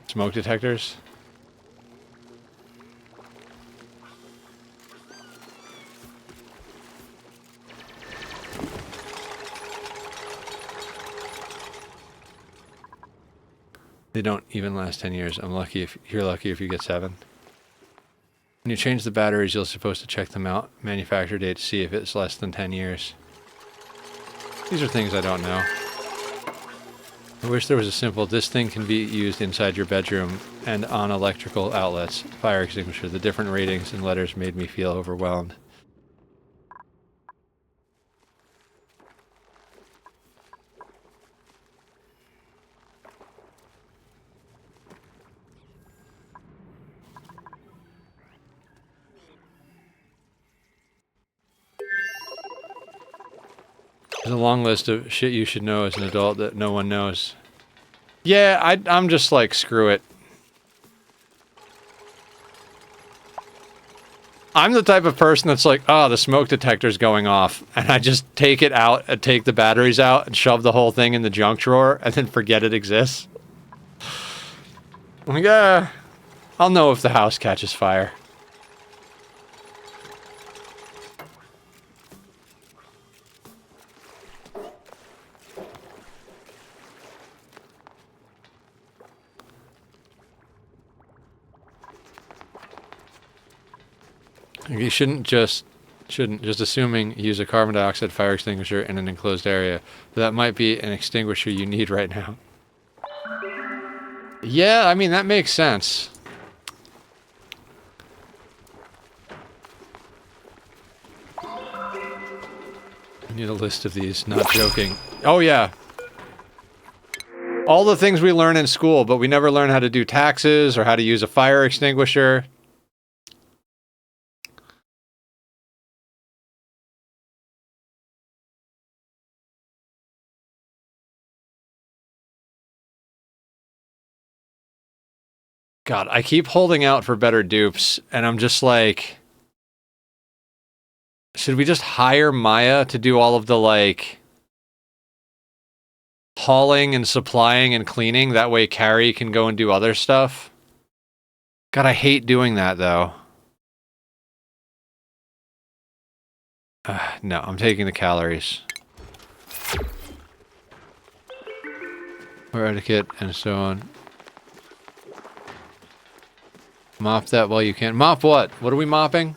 Smoke detectors? They don't even last 10 years. You're lucky if you get 7. When you change the batteries, you're supposed to check them out, manufacture date, to see if it's less than 10 years. These are things I don't know. I wish there was a simple, this thing can be used inside your bedroom and on electrical outlets. Fire extinguisher. The different ratings and letters made me feel overwhelmed. There's a long list of shit you should know as an adult that no one knows. Yeah, I'm just like, screw it. I'm the type of person that's like, oh, the smoke detector's going off. And I just take it out and take the batteries out and shove the whole thing in the junk drawer and then forget it exists. I'm like, I'll know if the house catches fire. You shouldn't just assuming use a carbon dioxide fire extinguisher in an enclosed area. That might be an extinguisher you need right now. Yeah, I mean, that makes sense. I need a list of these, not joking. Oh yeah. All the things we learn in school, but we never learn how to do taxes or how to use a fire extinguisher. God, I keep holding out for better dupes, and I'm just like... Should we just hire Maya to do all of the, like... hauling and supplying and cleaning? That way Carrie can go and do other stuff? God, I hate doing that, though. No, I'm taking the calories. Or etiquette, and so on. Mop that while you can. Mop what? What are we mopping?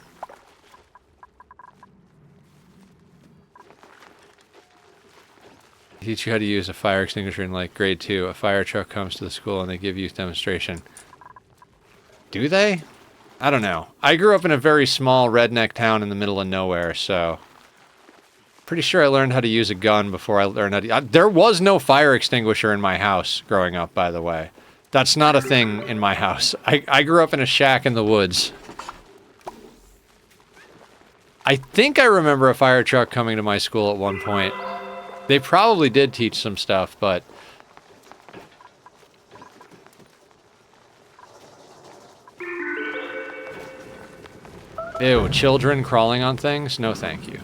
Teach you how to use a fire extinguisher in like grade 2. A fire truck comes to the school and they give you a demonstration. Do they? I don't know. I grew up in a very small redneck town in the middle of nowhere, so... Pretty sure I learned how to use a gun before I learned how to... there was no fire extinguisher in my house growing up, by the way. That's not a thing in my house. I grew up in a shack in the woods. I think I remember a fire truck coming to my school at one point. They probably did teach some stuff, but... Ew, children crawling on things? No thank you.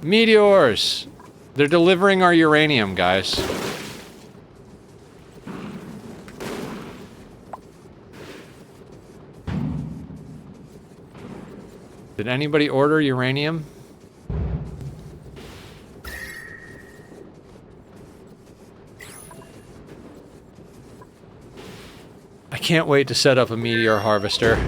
Meteors! They're delivering our uranium, guys. Did anybody order uranium? I can't wait to set up a meteor harvester.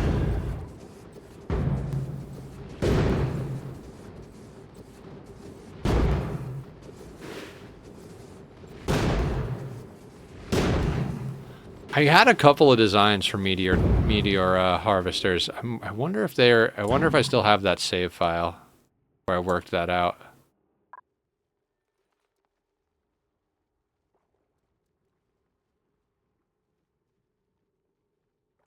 I had a couple of designs for meteor harvesters. I wonder if I still have that save file where I worked that out.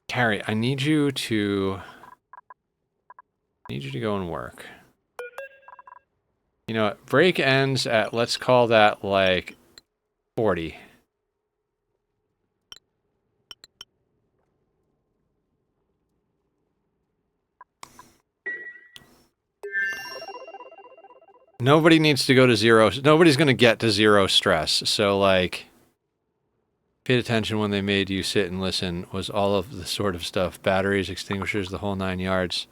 Carrie, I need you to go and work. You know what? Break ends at, let's call that like 40. Nobody needs to go to zero. Nobody's going to get to zero stress. So, like, paid attention when they made you sit and listen was all of the sort of stuff. Batteries, extinguishers, the whole 9 yards.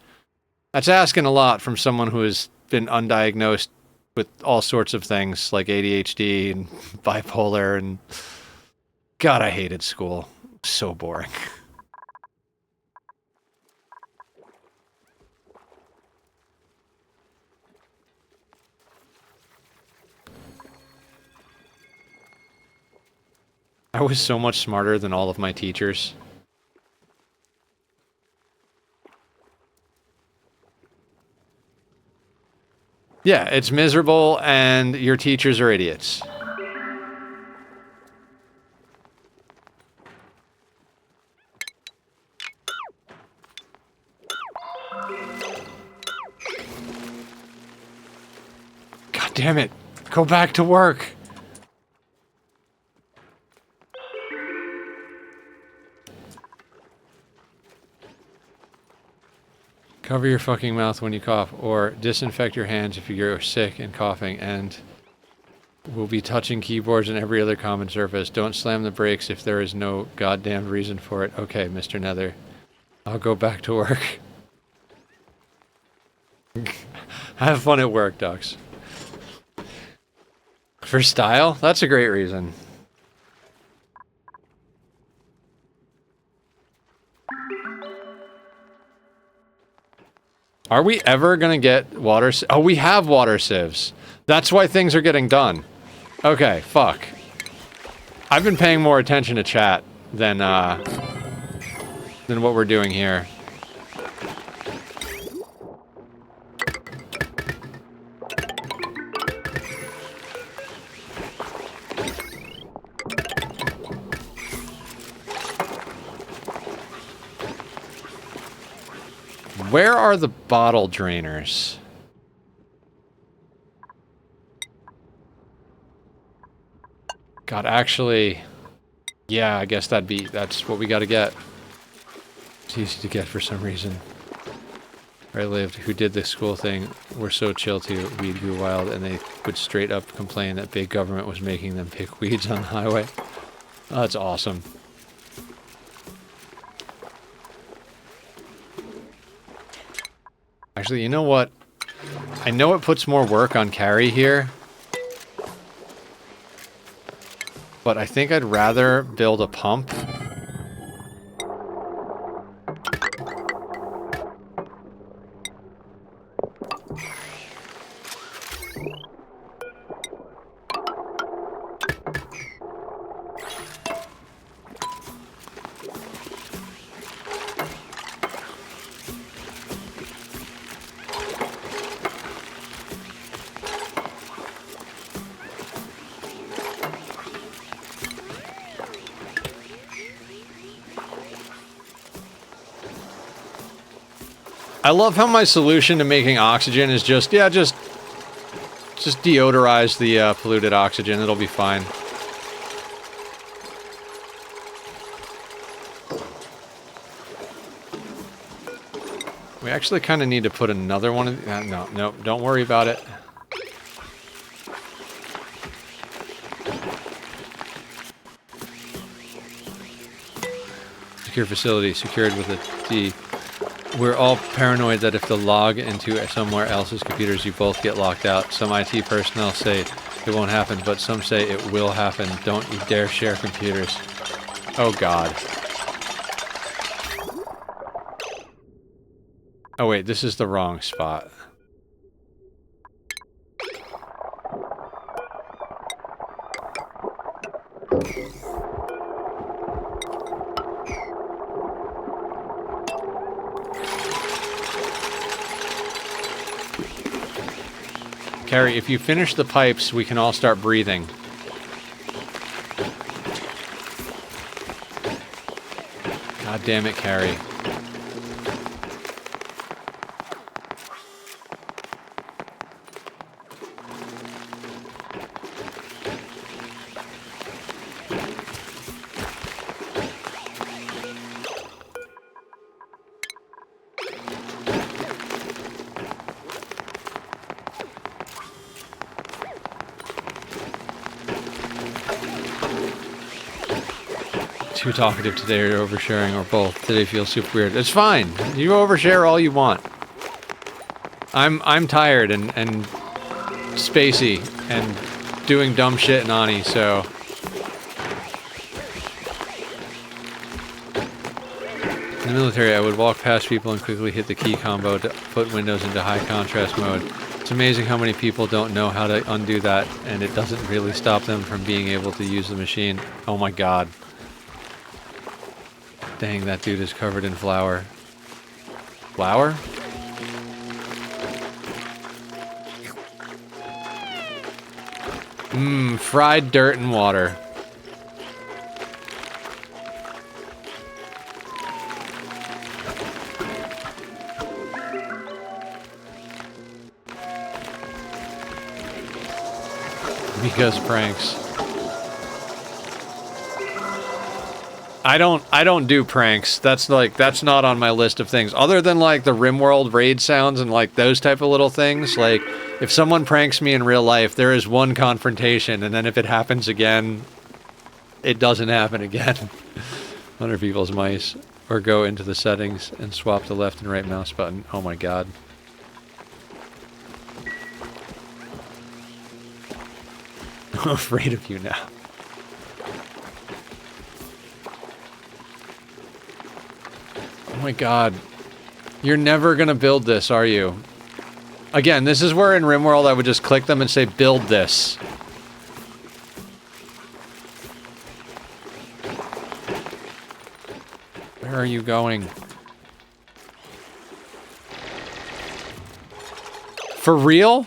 That's asking a lot from someone who has been undiagnosed with all sorts of things like ADHD and bipolar and... God, I hated school. So boring. I was so much smarter than all of my teachers. Yeah, it's miserable and your teachers are idiots. God damn it. Go back to work. Cover your fucking mouth when you cough, or disinfect your hands if you're sick and coughing, and will be touching keyboards and every other common surface. Don't slam the brakes if there is no goddamn reason for it. Okay, Mr. Nether. I'll go back to work. Have fun at work, Ducks. For style? That's a great reason. Are we ever gonna get water? Oh, we have water sieves. That's why things are getting done. Okay, fuck. I've been paying more attention to chat than what we're doing here. Where are the bottle drainers? God, actually, yeah, I guess that's what we gotta get. It's easy to get for some reason. Where I lived, who did the school thing, were so chill too. Weed grew wild, and they would straight up complain that big government was making them pick weeds on the highway. Oh, that's awesome. Actually, you know what? I know it puts more work on Carrie here, but I think I'd rather build a pump. I love how my solution to making oxygen is just deodorize the polluted oxygen. It'll be fine. We actually kind of need to put another one of no, don't worry about it. Secure facility, secured with a D. We're all paranoid that if the log into somewhere else's computers, you both get locked out. Some IT personnel say it won't happen, but some say it will happen. Don't you dare share computers. Oh God. Oh wait, this is the wrong spot. Carrie, if you finish the pipes, we can all start breathing. God damn it, Carrie. Too talkative today or oversharing or both. Today feels super weird. It's fine. You overshare all you want. I'm tired and spacey and doing dumb shit in Ani, so in the military I would walk past people and quickly hit the key combo to put Windows into high contrast mode. It's amazing how many people don't know how to undo that, and it doesn't really stop them from being able to use the machine. Oh my God. Dang, that dude is covered in flour. Flour? Mmm, fried dirt and water. Because pranks. I don't do pranks. That's not on my list of things. Other than like the RimWorld raid sounds and like those type of little things. Like if someone pranks me in real life, there is one confrontation, and then if it happens again, it doesn't happen again. 100 people's mice. Or go into the settings and swap the left and right mouse button. Oh my God. I'm afraid of you now. Oh my God. You're never gonna build this, are you? Again, this is where in RimWorld I would just click them and say, build this. Where are you going? For real?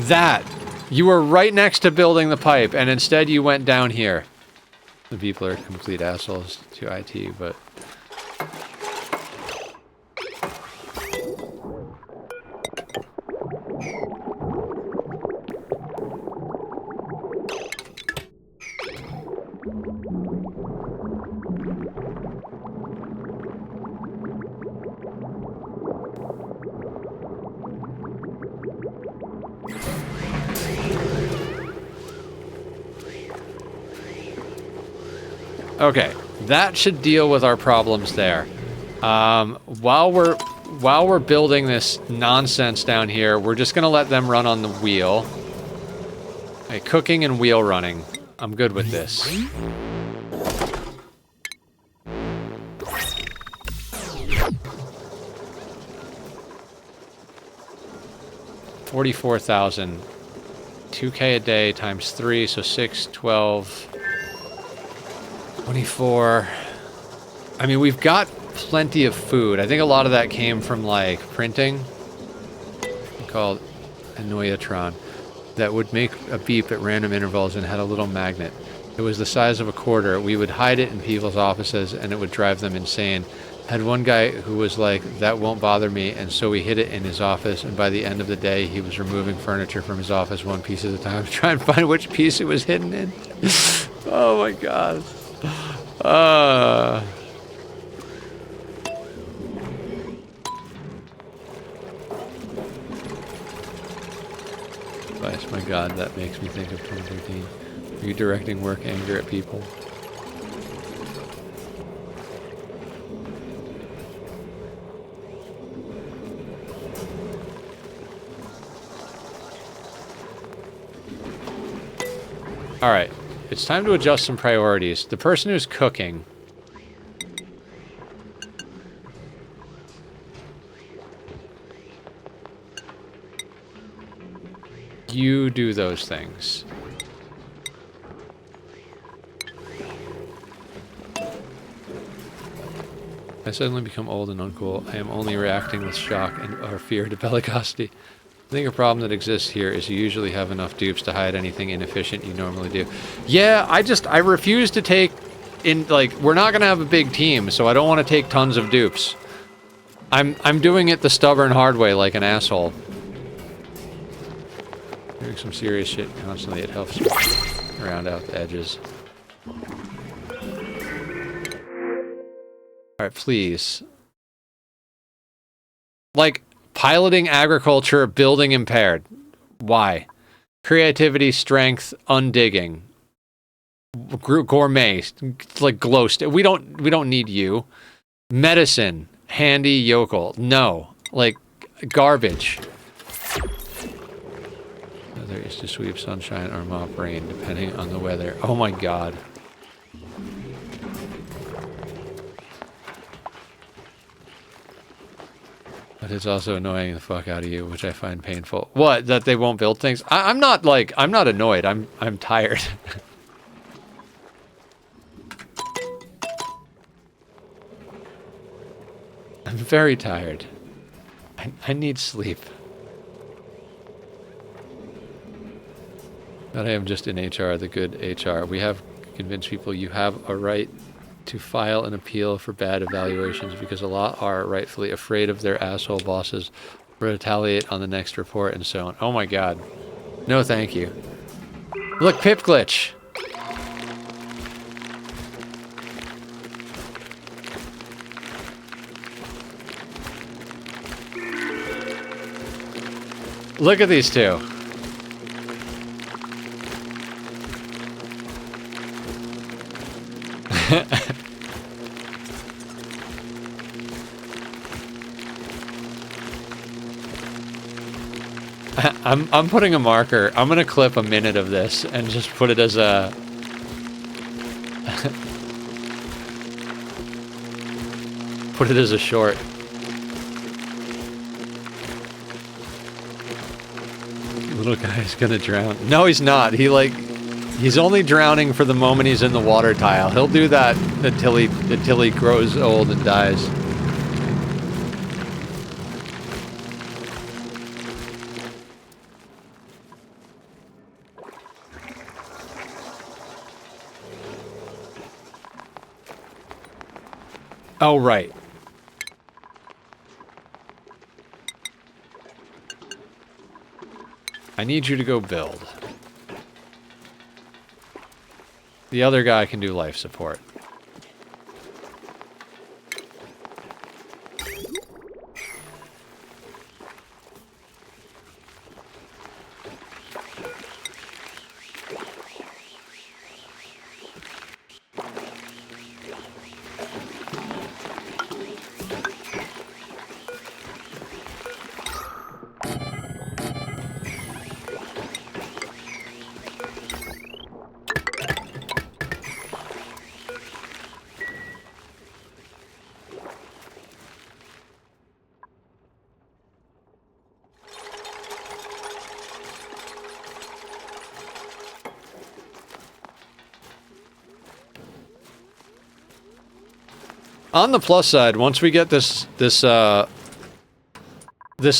That. You were right next to building the pipe, and instead you went down here. The people are complete assholes to IT, but... Okay, that should deal with our problems there. While we're building this nonsense down here, we're just gonna let them run on the wheel. Okay, cooking and wheel running. I'm good with this. $44,000. 2K a day times 3, so 6, 12... 24. I mean, we've got plenty of food. I think a lot of that came from, like, printing. Called Annoyatron. That would make a beep at random intervals and had a little magnet. It was the size of a quarter. We would hide it in people's offices and it would drive them insane. Had one guy who was like, that won't bother me, and so we hid it in his office, and by the end of the day, he was removing furniture from his office one piece at a time to try and find which piece it was hidden in. Oh my god. Gosh, my god, that makes me think of 2013. Are you directing work anger at people? Alright, it's time to adjust some priorities. The person who's cooking... You do those things. I suddenly become old and uncool. I am only reacting with shock and or fear to bellicosity. I think a problem that exists here is you usually have enough dupes to hide anything inefficient you normally do. Yeah, I refuse to take in, like, we're not gonna have a big team, so I don't want to take tons of dupes. I'm doing it the stubborn hard way like an asshole. Doing some serious shit constantly, it helps round out the edges. Alright, please. Like, piloting agriculture, building impaired. Why? Creativity, strength, undigging. Gourmet, like glow stick. We don't need you. Medicine, handy yokel. No. Like, garbage. There is to sweep sunshine or mop rain, depending on the weather. Oh my god. But it's also annoying the fuck out of you, which I find painful. What? That they won't build things? I'm not annoyed. I'm tired. I'm very tired. I need sleep. But I am just in HR, the good HR. We have convinced people you have a right to file an appeal for bad evaluations because a lot are rightfully afraid of their asshole bosses, retaliate on the next report, and so on. Oh my god. No thank you. Look, pip glitch! Look at these two. I'm putting a marker. I'm gonna clip a minute of this and just put it as a Put it as a short. Little guy's gonna drown. No, he's not. He's only drowning for the moment he's in the water tile. He'll do that until he grows old and dies. Oh, right. I need you to go build. The other guy can do life support. On the plus side, once we get this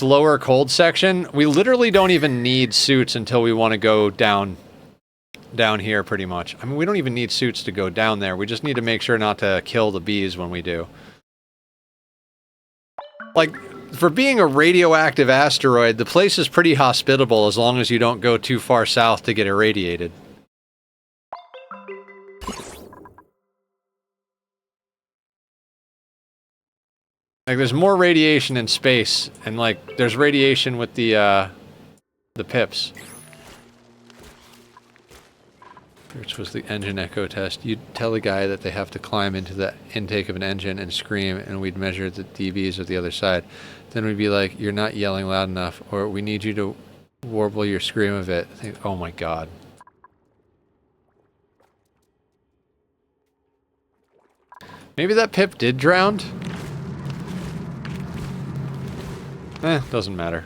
lower cold section, we literally don't even need suits until we want to go down here, pretty much. I mean, we don't even need suits to go down there. We just need to make sure not to kill the bees when we do. Like, for being a radioactive asteroid, the place is pretty hospitable as long as you don't go too far south to get irradiated. Like, there's more radiation in space, and like, there's radiation with the pips. Which was the engine echo test. You'd tell the guy that they have to climb into the intake of an engine and scream, and we'd measure the dBs of the other side. Then we'd be like, you're not yelling loud enough, or we need you to warble your scream a bit. I think, oh my god. Maybe that pip did drown? Doesn't matter.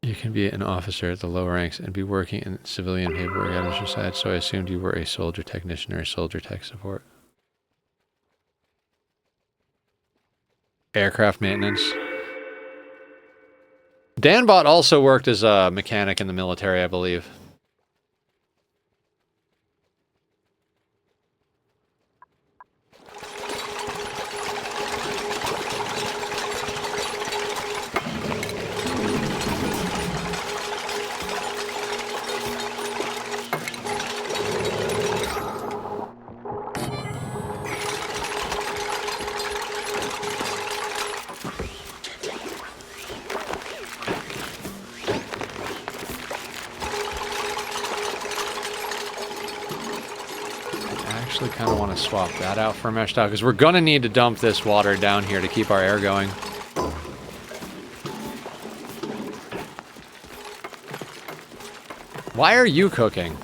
You can be an officer at the lower ranks and be working in civilian paperwork at your side, so I assumed you were a soldier technician or a soldier tech support. Aircraft maintenance. Danbot also worked as a mechanic in the military, I believe. Kind of want to swap that out for a mesh tile, because we're going to need to dump this water down here to keep our air going. Why are you cooking?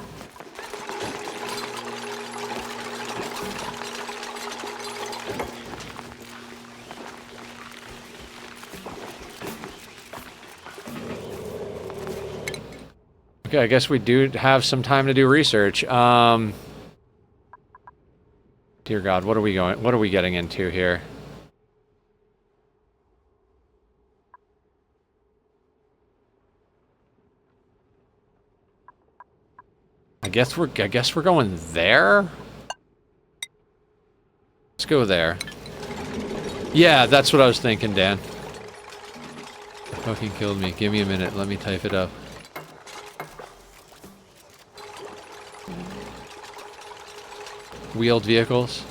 Okay, I guess we do have some time to do research. Dear God, what are we getting into here? I guess we're going there? Let's go there. Yeah, that's what I was thinking, Dan. Fucking killed me. Give me a minute, let me type it up. Wheeled vehicles.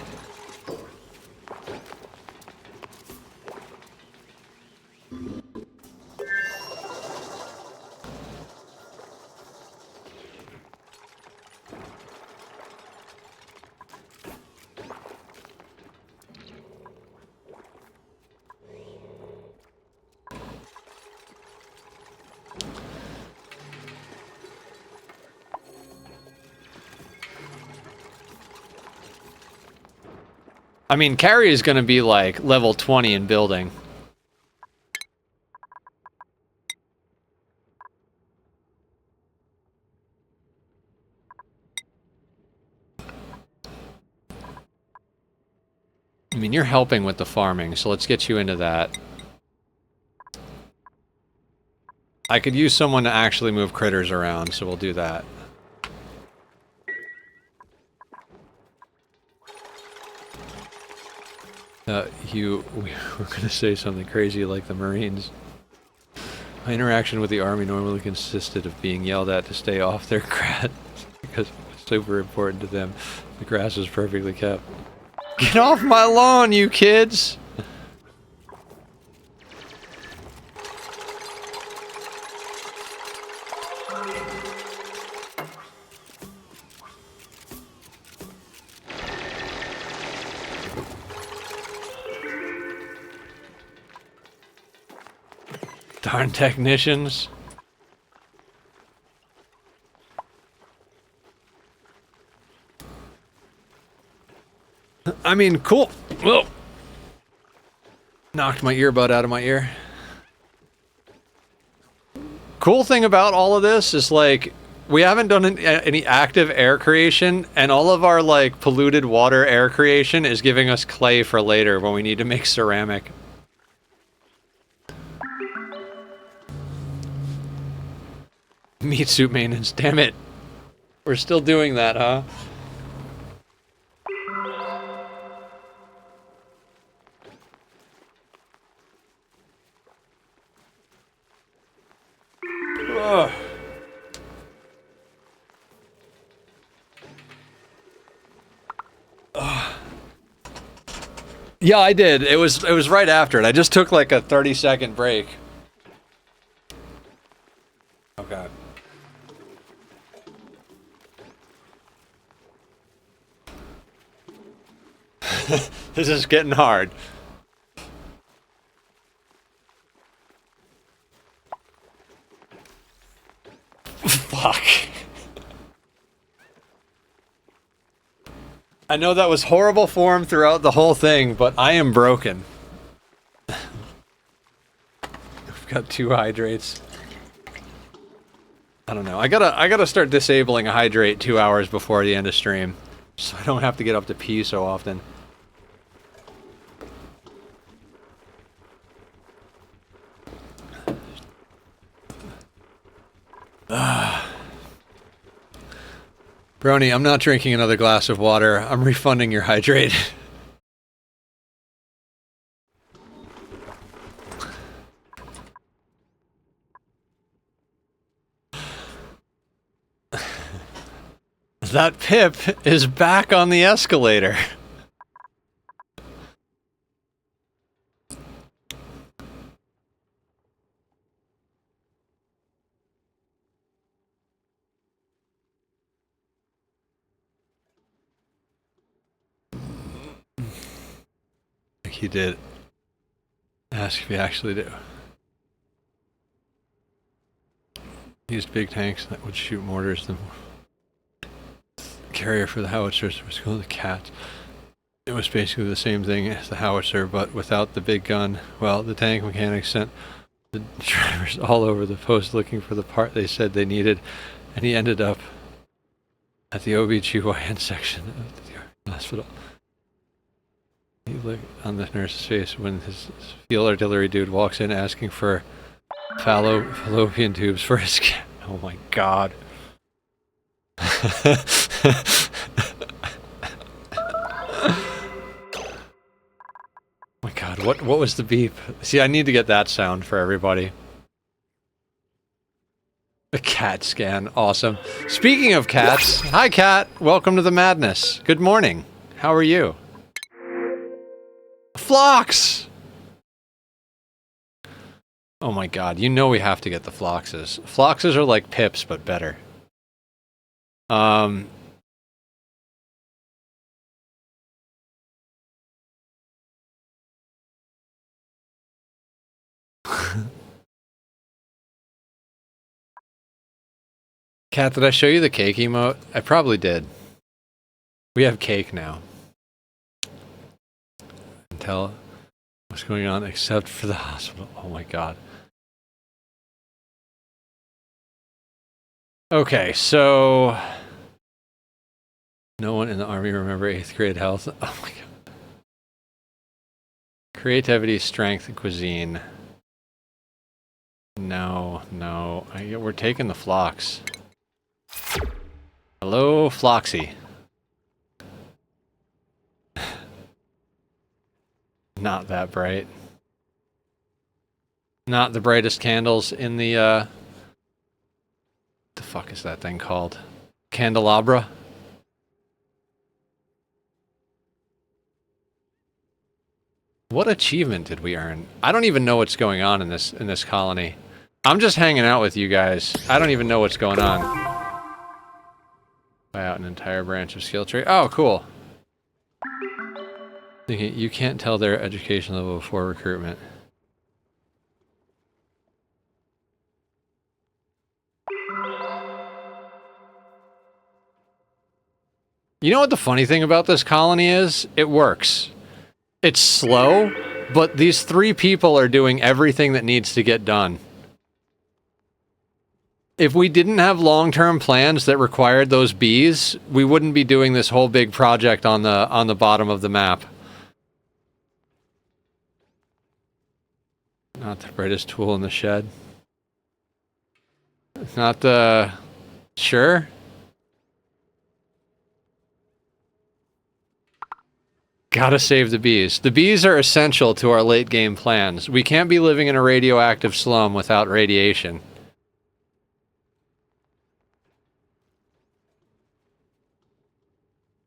I mean, Carrie is going to be like level 20 in building. I mean, you're helping with the farming, so let's get you into that. I could use someone to actually move critters around, so we'll do that. We were going to say something crazy like the Marines. My interaction with the Army normally consisted of being yelled at to stay off their grass because it was super important to them. The grass was perfectly kept. Get off my lawn, you kids! Darn technicians. I mean, cool. Whoa. Knocked my earbud out of my ear. Cool thing about all of this is, like, we haven't done any active air creation, and all of our, like, polluted water air creation is giving us clay for later when we need to make ceramic. Meat suit maintenance, damn it. We're still doing that, huh? Ugh. Yeah, I did. It was right after it. I just took like a 30-second break. Okay. This is getting hard. Fuck. I know that was horrible form throughout the whole thing, but I am broken. I've got 2 hydrates. I don't know. I gotta start disabling a hydrate 2 hours before the end of stream, so I don't have to get up to pee so often. Brony, I'm not drinking another glass of water. I'm refunding your hydrate. That Pip is back on the escalator. He did. Ask if you actually do. Used big tanks that would shoot mortars. The carrier for the howitzers was called the Cat. It was basically the same thing as the howitzer, but without the big gun. Well, the tank mechanics sent the drivers all over the post looking for the part they said they needed, and he ended up at the OB/GYN section of the hospital. He looked on the nurse's face when his field artillery dude walks in asking for fallopian tubes for his cat. Oh my god. Oh my god, what was the beep? See, I need to get that sound for everybody. A cat scan, awesome. Speaking of cats, hi cat, welcome to the madness. Good morning. How are you? Phlox! Oh my god, you know we have to get the Phloxes. Phloxes are like Pips, but better. Cat, did I show you the cake emote? I probably did. We have cake now. tell what's going on except for the hospital. Oh my god. Okay, so no one in the army remember 8th grade health. Oh my god. Creativity, strength, and cuisine. No, no. We're taking the flocks. Hello, Floxy. Not that bright. Not the brightest candles in the fuck is that thing called? Candelabra? What achievement did we earn? I don't even know what's going on in this colony. I'm just hanging out with you guys. I don't even know what's going on. Buy out an entire branch of skill tree. Oh, cool. You can't tell their education level before recruitment. You know what the funny thing about this colony is? It works. It's slow, but these 3 people are doing everything that needs to get done. If we didn't have long-term plans that required those bees, we wouldn't be doing this whole big project on the bottom of the map. Not the brightest tool in the shed. Not the... Sure? Gotta save the bees. The bees are essential to our late game plans. We can't be living in a radioactive slum without radiation.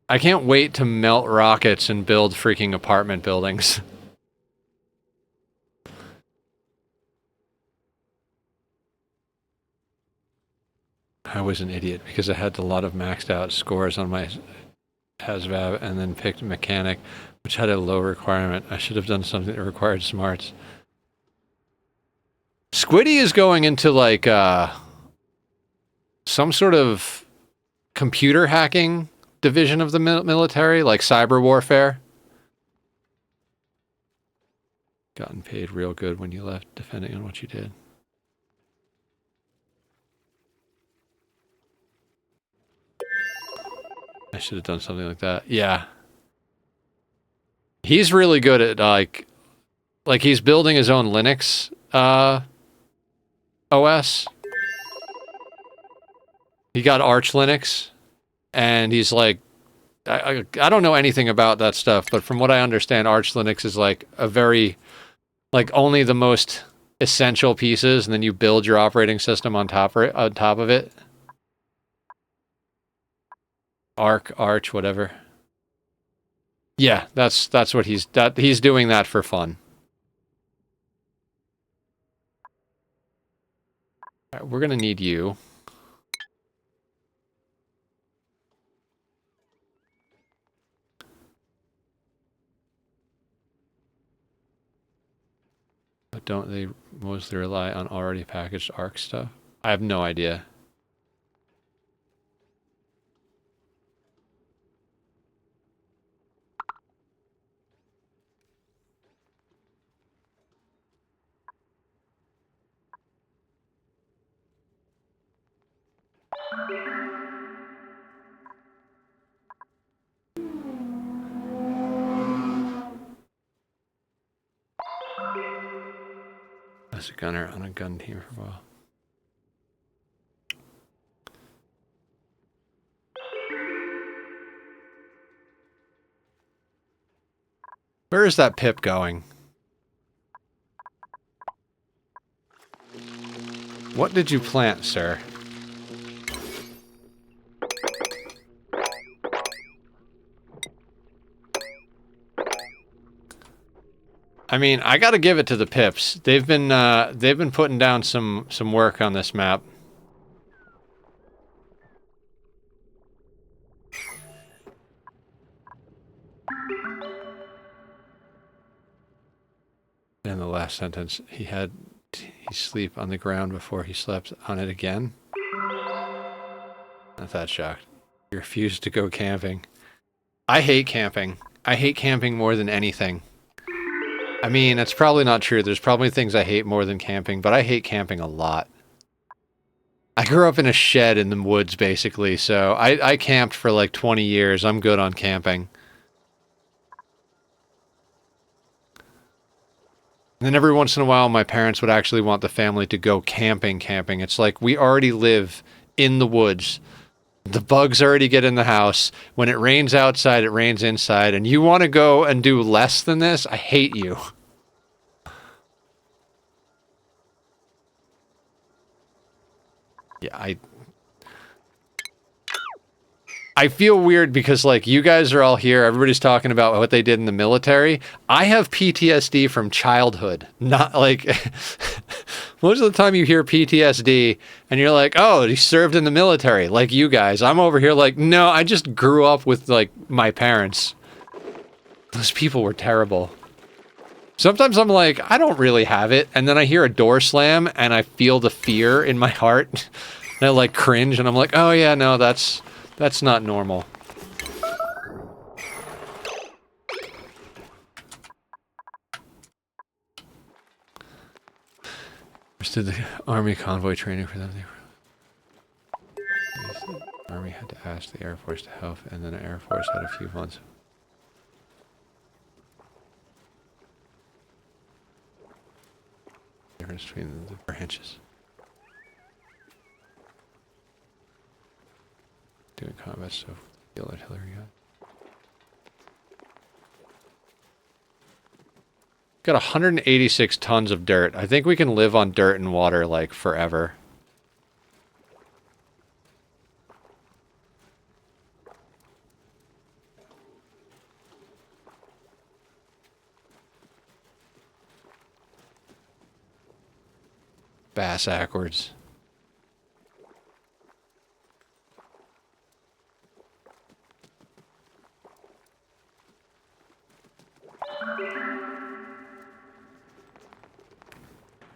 I can't wait to melt rockets and build freaking apartment buildings. I was an idiot because I had a lot of maxed out scores on my HASVAB and then picked mechanic, which had a low requirement. I should have done something that required smarts. Squiddy is going into like some sort of computer hacking division of the military, like cyber warfare. Gotten paid real good when you left, depending on what you did. I should have done something like that. Yeah. He's really good at, like he's building his own Linux, OS. He got Arch Linux, and he's like, I don't know anything about that stuff, but from what I understand, Arch Linux is like a very, like only the most essential pieces, and then you build your operating system on top of it. Arch, whatever. Yeah, that's what he's doing that for fun. All right, we're gonna need you. But don't they mostly rely on already packaged ARC stuff? I have no idea. As a gunner on a gun team for a while. Where is that pip going? What did you plant, sir? I mean, I gotta give it to the pips. They've been putting down some work on this map. In the last sentence, he sleep on the ground before he slept on it again. Not that shocked. He refused to go camping. I hate camping. I hate camping more than anything. I mean, it's probably not true. There's probably things I hate more than camping, but I hate camping a lot. I grew up in a shed in the woods, basically, so I camped for like 20 years. I'm good on camping. And then every once in a while, my parents would actually want the family to go camping. It's like, we already live in the woods. The bugs already get in the house. When it rains outside, it rains inside. And you want to go and do less than this? I hate you. Yeah, I feel weird because, like, you guys are all here. Everybody's talking about what they did in the military. I have PTSD from childhood. Not like most of the time you hear PTSD and you're like, oh, he served in the military, like you guys. I'm over here like, no, I just grew up with, like, my parents. Those people were terrible. Sometimes I'm like, I don't really have it. And then I hear a door slam and I feel the fear in my heart. And I, like, cringe and I'm like, oh, yeah, no, that's not normal. Did the Army convoy training for them? The Army had to ask the Air Force to help, and then the Air Force had a few months. Difference between the branches. Doing combat stuff with the field artillery gun. Got 186 tons of dirt. I think we can live on dirt and water, like, forever. Bass backwards.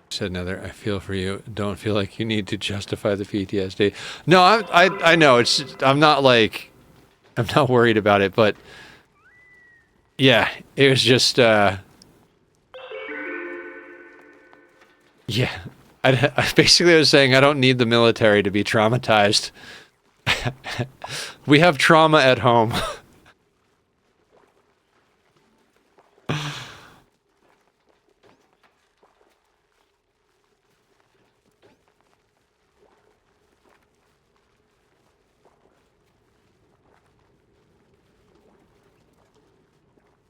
Said another, I feel for you. Don't feel like you need to justify the PTSD. No, I know. It's, I'm not like, I'm not worried about it, but yeah, it was just, yeah. I basically was saying I don't need the military to be traumatized. We have trauma at home.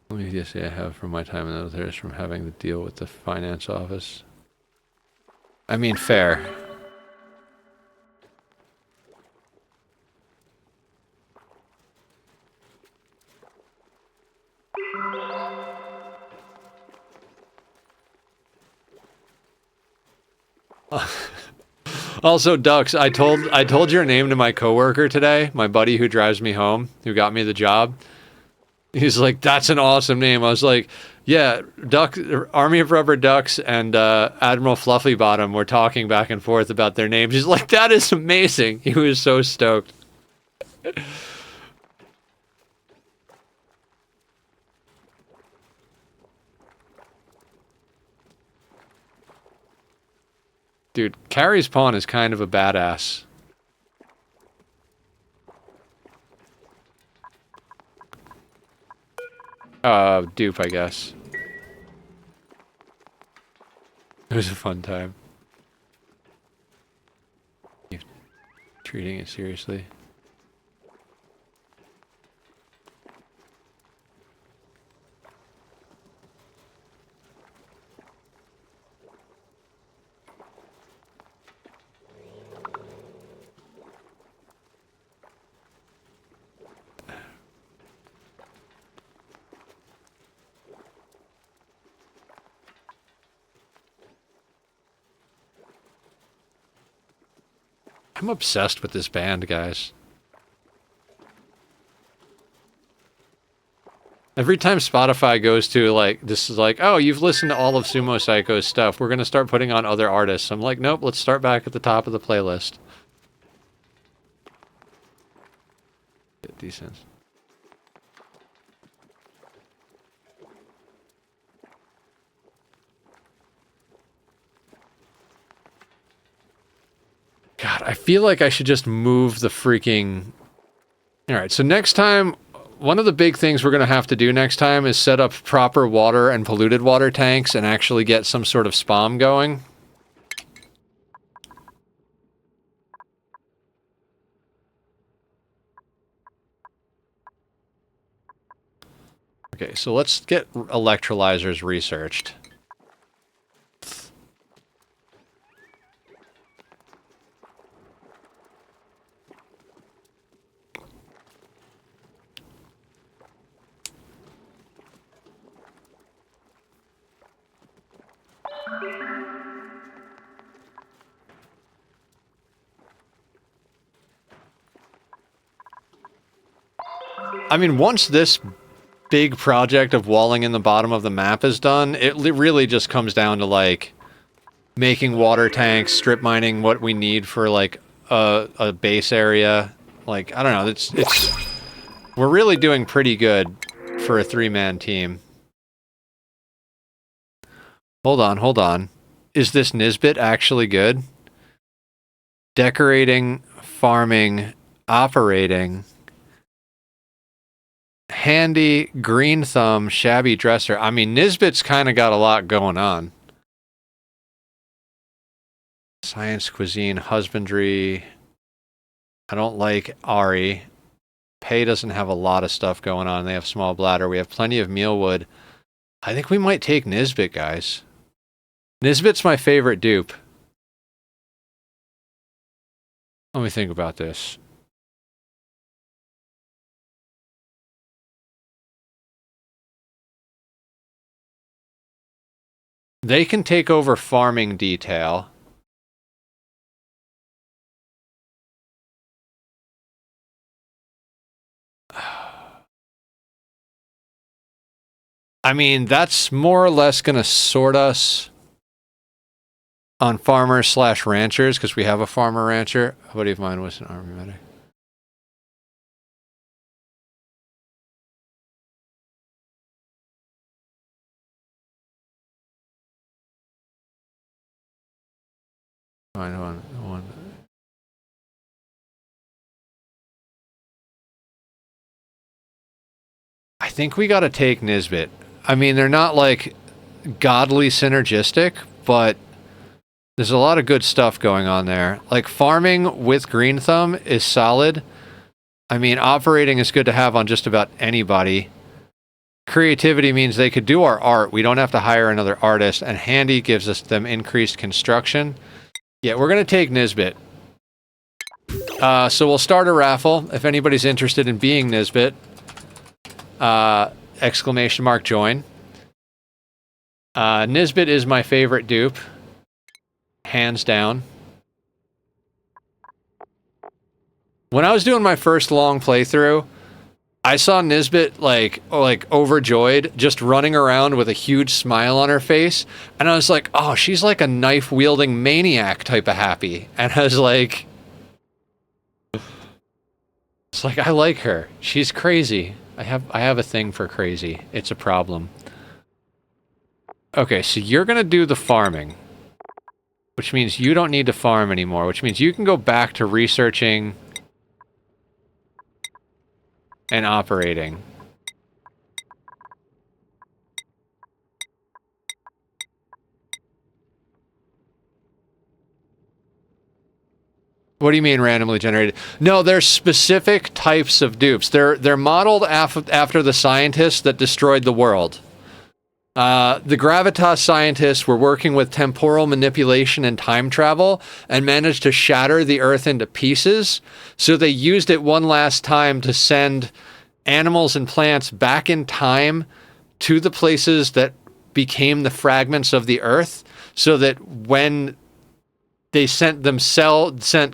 Let me just say I have from my time in the military is from having to deal with the finance office. I mean, fair. Also, Ducks, I told your name to my coworker today, my buddy who drives me home, who got me the job. He's like, that's an awesome name. I was like, yeah, Duck, Army of Rubber Ducks and Admiral Fluffybottom were talking back and forth about their names. He's like, that is amazing. He was so stoked. Dude, Carrie's Pawn is kind of a badass. Dupe, I guess. It was a fun time. You're treating it seriously. I'm obsessed with this band, guys. Every time Spotify goes to, like, this is like, oh, you've listened to all of Sumo Psycho's stuff. We're going to start putting on other artists. I'm like, nope, let's start back at the top of the playlist. Decent. I feel like I should just move the freaking... Alright, so next time, one of the big things we're going to have to do next time is set up proper water and polluted water tanks and actually get some sort of spam going. Okay, so let's get electrolyzers researched. I mean, once this big project of walling in the bottom of the map is done, it really just comes down to, like, making water tanks, strip mining what we need for, like, a base area. Like, I don't know, it's... We're really doing pretty good for a three-man team. Hold on, hold on. Is this Nisbet actually good? Decorating, farming, operating... Handy, green thumb, shabby dresser. I mean, Nisbet's kind of got a lot going on. Science, cuisine, husbandry. I don't like Ari. Pei doesn't have a lot of stuff going on. They have small bladder. We have plenty of mealwood. I think we might take Nisbet, guys. Nisbet's my favorite dupe. Let me think about this. They can take over farming detail. I mean, that's more or less going to sort us on farmers slash ranchers, because we have a farmer rancher. A buddy of mine was an army medic. I think we got to take Nisbet. I mean, they're not like godly synergistic, but there's a lot of good stuff going on there. Like farming with Green Thumb is solid. I mean, operating is good to have on just about anybody. Creativity means they could do our art. We don't have to hire another artist. And Handy gives us them increased construction. Yeah, we're going to take Nisbet. So we'll start a raffle. If anybody's interested in being Nisbet, exclamation mark join. Nisbet is my favorite dupe. Hands down. When I was doing my first long playthrough, I saw Nisbet like overjoyed, just running around with a huge smile on her face, and I was like, oh, she's like a knife-wielding maniac type of happy. And I was like, it's like, I like her. She's crazy. I have a thing for crazy. It's a problem. Okay, so you're gonna do the farming, which means you don't need to farm anymore, which means you can go back to researching and operating. What do you mean randomly generated? No, there's specific types of dupes. They're modeled after the scientists that destroyed the world. The Gravitas scientists were working with temporal manipulation and time travel and managed to shatter the Earth into pieces. So they used it one last time to send animals and plants back in time to the places that became the fragments of the Earth, so that when they sent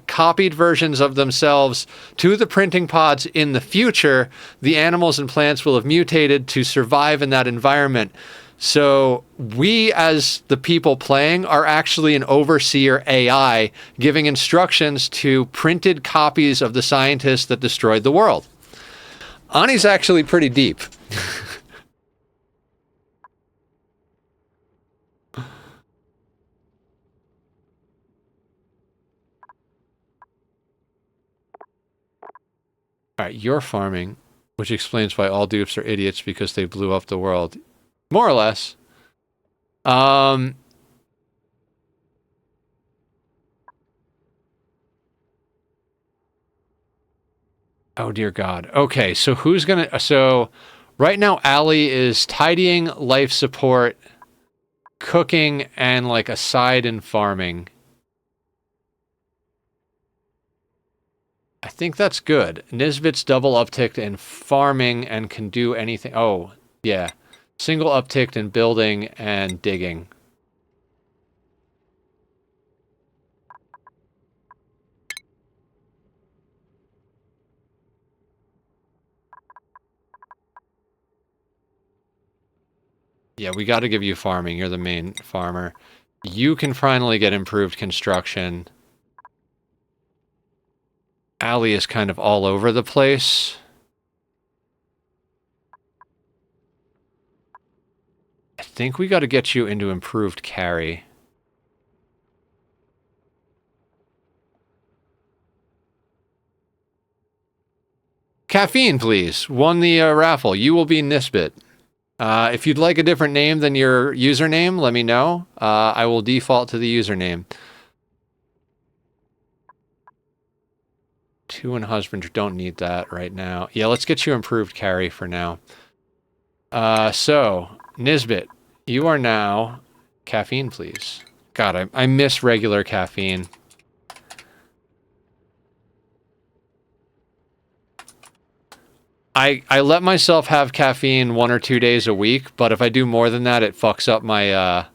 copied versions of themselves to the printing pods in the future, the animals and plants will have mutated to survive in that environment. So we, as the people playing, are actually an overseer AI giving instructions to printed copies of the scientists that destroyed the world. Ani's actually pretty deep. you're farming, which explains why all dupes are idiots because they blew up the world. More or less. Oh dear God. Okay, so who's gonna... So, right now, Allie is tidying, life support, cooking, and like a side in farming. I think that's good. Nisbet's double upticked in farming and can do anything. Oh, yeah. Single upticked in building and digging. Yeah, we got to give you farming. You're the main farmer. You can finally get improved construction. Allie is kind of all over the place. I think we got to get you into improved carry. Caffeine, please. Won the raffle. You will be Nisbet. If you'd like a different name than your username, let me know. I will default to the username. 2 and husband, don't need that right now. Yeah, let's get you improved carry for now. So, Nisbet, you are now... Caffeine, please. God, I miss regular caffeine. I let myself have caffeine 1 or 2 days a week, but if I do more than that, it fucks up my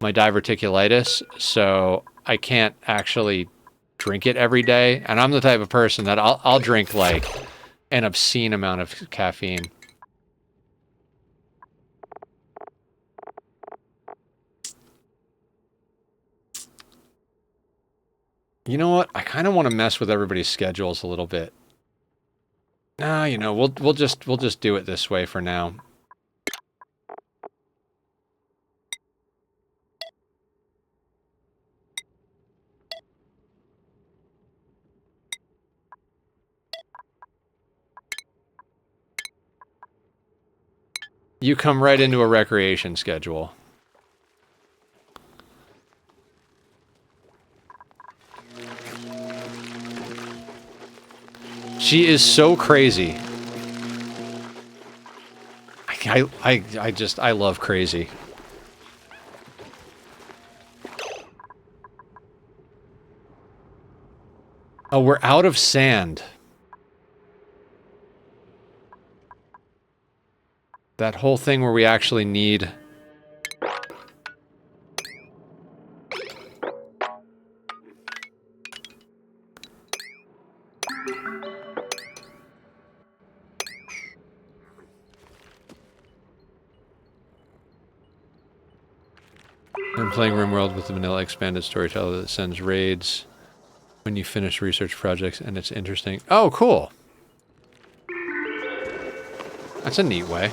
my diverticulitis, so I can't actually drink it every day. And I'm the type of person that I'll drink like an obscene amount of caffeine. You know what? I kind of want to mess with everybody's schedules a little bit. Nah, you know, we'll just do it this way for now. You come right into a recreation schedule. She is so crazy. I love crazy. Oh, we're out of sand. That whole thing where we actually need... I'm playing RimWorld with the vanilla expanded storyteller that sends raids when you finish research projects, and it's interesting. Oh, cool. That's a neat way.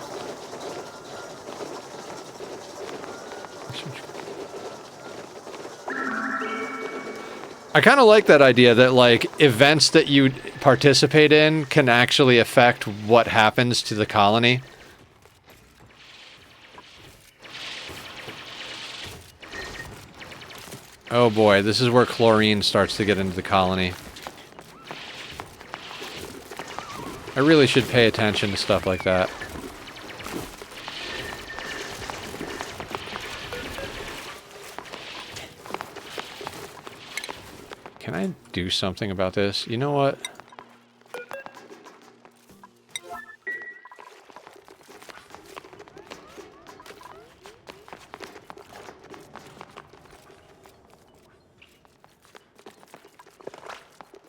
I kind of like that idea that, like, events that you participate in can actually affect what happens to the colony. Oh boy, this is where chlorine starts to get into the colony. I really should pay attention to stuff like that. Can I do something about this? You know what?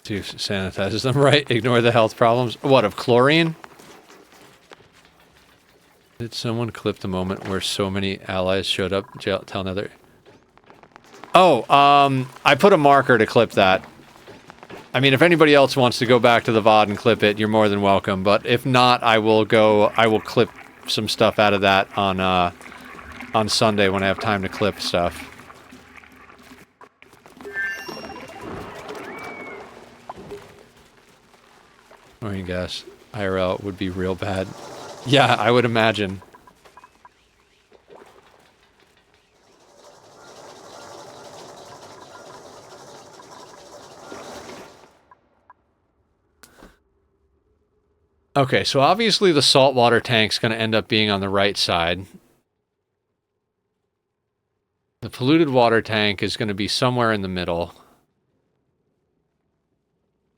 To sanitizes them, right? Ignore the health problems. What, of chlorine? Did someone clip the moment where so many allies showed up? Tell another. Oh, I put a marker to clip that. I mean, if anybody else wants to go back to the VOD and clip it, you're more than welcome. But if not, I will clip some stuff out of that on Sunday when I have time to clip stuff. What do you guess? IRL would be real bad. Yeah, I would imagine. Okay, so obviously the saltwater tank's going to end up being on the right side. The polluted water tank is going to be somewhere in the middle.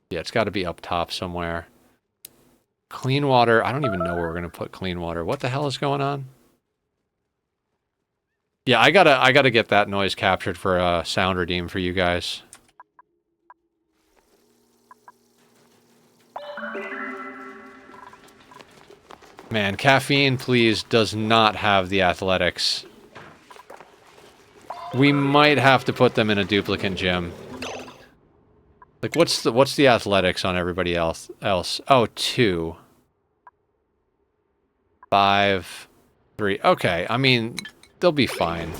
Yeah, it's got to be up top somewhere. Clean water, I don't even know where we're going to put clean water. What the hell is going on? Yeah, I gotta get that noise captured for a sound redeem for you guys. Man, caffeine, please, does not have the athletics. We might have to put them in a duplicate gym. Like, what's the athletics on everybody else? Oh, 2. 5. 3. Okay, I mean, they'll be fine.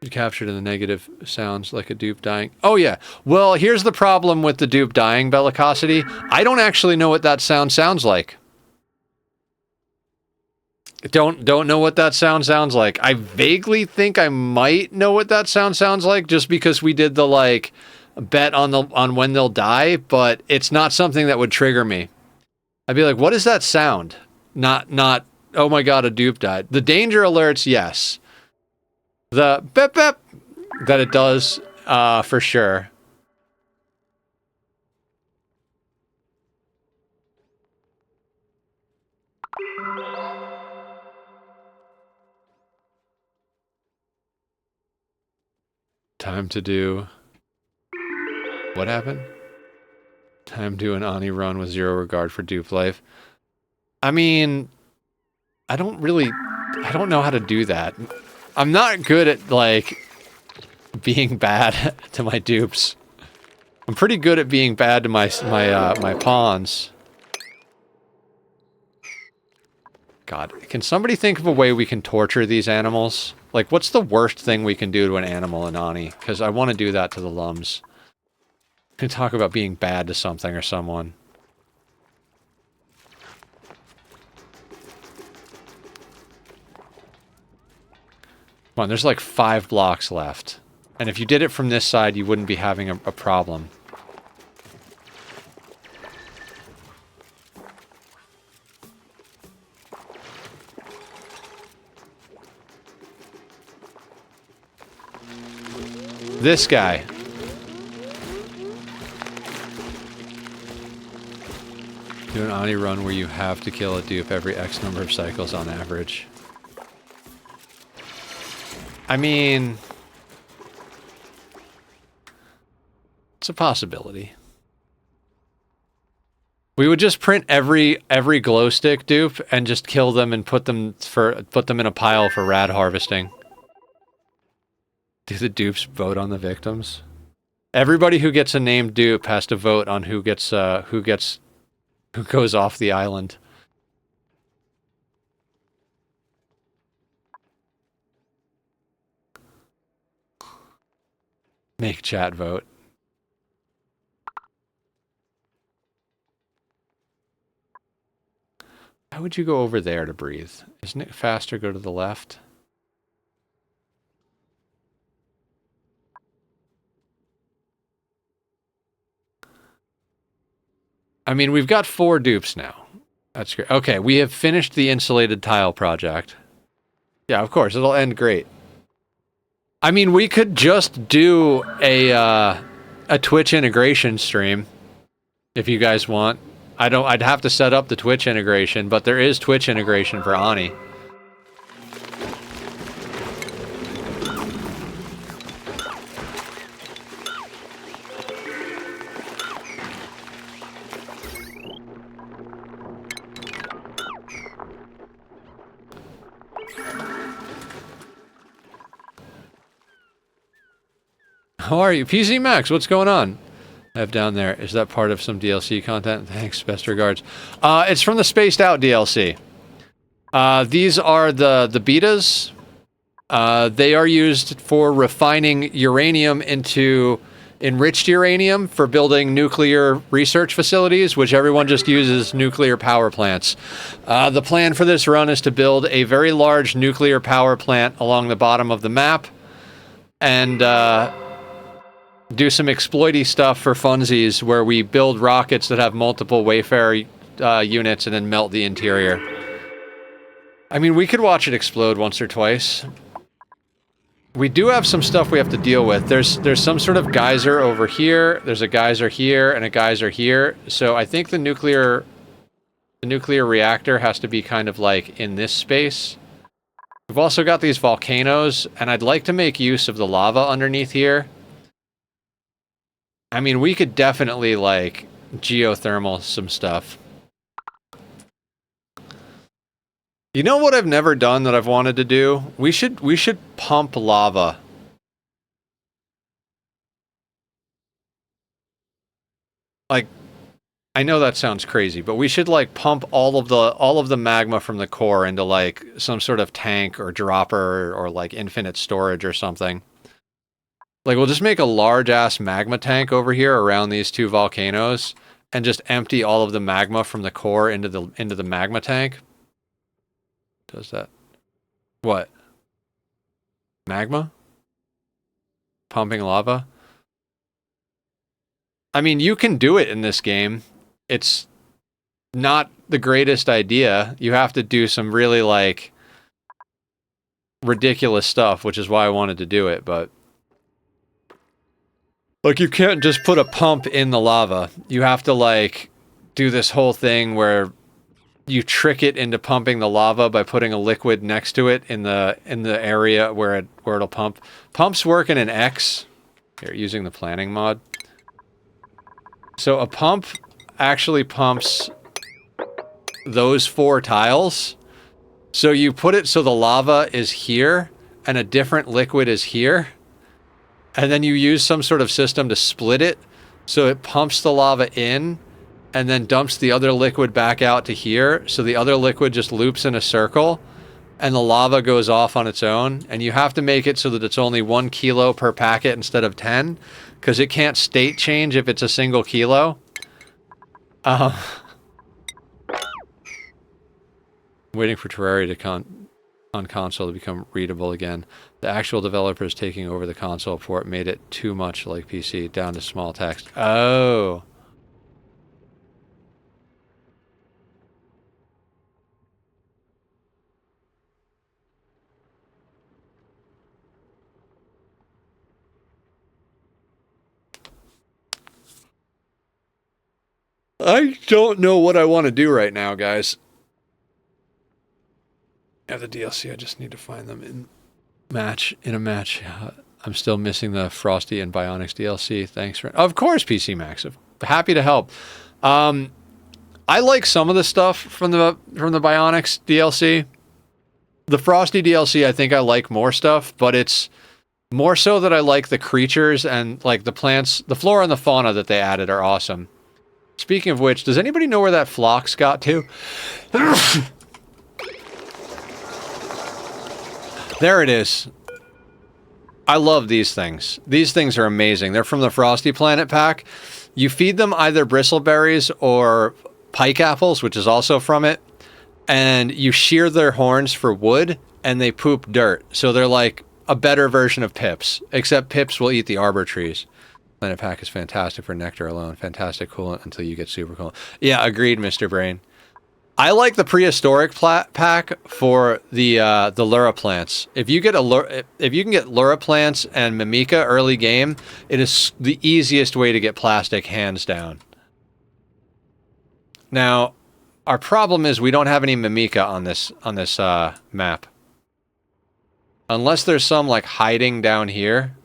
Captured in the negative sounds like a dupe dying. Oh yeah. Well, here's the problem with the dupe dying bellicosity. I don't actually know what that sounds like. Don't know what that sounds like. I vaguely think I might know what that sounds like just because we did the like bet on when they'll die, but it's not something that would trigger me. I'd be like, "What is that sound?" Not oh my god, a dupe died. The danger alerts, yes. The beep beep that it does, for sure. Time to do... What happened? Time to do an Ani run with 0 regard for dupe life. I mean... I don't know how to do that. I'm not good at, like, being bad to my dupes. I'm pretty good at being bad to my pawns. God, can somebody think of a way we can torture these animals? Like, what's the worst thing we can do to an animal in Ani? Because I want to do that to the lums. We can talk about being bad to something or someone. Come on, there's like 5 blocks left. And if you did it from this side, you wouldn't be having a problem. This guy. Do an Ani run where you have to kill a dupe every X number of cycles on average. I mean... It's a possibility. We would just print every glow stick dupe and just kill them and put them in a pile for rad harvesting. Do the dupes vote on the victims? Everybody who gets a named dupe has to vote on who goes off the island. Make chat vote. How would you go over there to breathe? Isn't it faster go to the left? I mean, we've got 4 dupes now. That's great. Okay, we have finished the insulated tile project. Yeah, of course, it'll end great. I mean, we could just do a Twitch integration stream, if you guys want. I'd have to set up the Twitch integration, but there is Twitch integration for Ani. How are you? PC Max, what's going on? I have down there. Is that part of some DLC content? Thanks, best regards. It's from the Spaced Out DLC. These are the betas. They are used for refining uranium into enriched uranium for building nuclear research facilities, which everyone just uses nuclear power plants. The plan for this run is to build a very large nuclear power plant along the bottom of the map and do some exploity stuff for funsies where we build rockets that have multiple Wayfarer units and then melt the interior. I mean, we could watch it explode once or twice. We do have some stuff we have to deal with. There's some sort of geyser over here. There's a geyser here and a geyser here. So I think the nuclear reactor has to be kind of like in this space. We've also got these volcanoes, and I'd like to make use of the lava underneath here. I mean, we could definitely like geothermal some stuff. You know what I've never done that I've wanted to do? We should pump lava. Like, I know that sounds crazy, but we should like pump all of the magma from the core into like some sort of tank or dropper or like infinite storage or something. Like, we'll just make a large ass magma tank over here around these two volcanoes and just empty all of the magma from the core into the magma tank. Does that? What? Magma? Pumping lava? I mean, you can do it in this game. It's not the greatest idea. You have to do some really, like, ridiculous stuff, which is why I wanted to do it, but... Like, you can't just put a pump in the lava. You have to, like, do this whole thing where you trick it into pumping the lava by putting a liquid next to it in the area where it'll pump. Pumps work in an X. Here, using the planning mod. So a pump actually pumps those 4 tiles. So you put it so the lava is here and a different liquid is here. And then you use some sort of system to split it so it pumps the lava in and then dumps the other liquid back out to here, so the other liquid just loops in a circle, and the lava goes off on its own, and you have to make it so that it's only 1 kilo per packet instead of 10, because it can't state change if it's a single kilo. Waiting for Terraria on console to become readable again. The actual developers taking over the console port made it too much like PC, down to small text. Oh. I don't know what I want to do right now, guys. Yeah, the DLC, I just need to find them in a match. I'm still missing the Frosty and Bionics DLC. Thanks for... Of course, PC Max. Happy to help. I like some of the stuff from the Bionics DLC. The Frosty DLC, I think I like more stuff, but it's more so that I like the creatures and like the plants. The flora and the fauna that they added are awesome. Speaking of which, does anybody know where that phlox got to? There it is. I love these things. These things are amazing. They're from the Frosty Planet pack. You feed them either bristleberries or pike apples, which is also from it, and you shear their horns for wood, and they poop dirt. So they're like a better version of pips, except pips will eat the arbor trees. Planet pack is fantastic for nectar alone. Fantastic coolant until you get super coolant. Yeah, agreed, Mr. Brain. I like the prehistoric pack for the Lura plants. If you can get Lura plants and Mimica early game, it is the easiest way to get plastic, hands down. Now, our problem is we don't have any Mimica on this map. Unless there's some like hiding down here.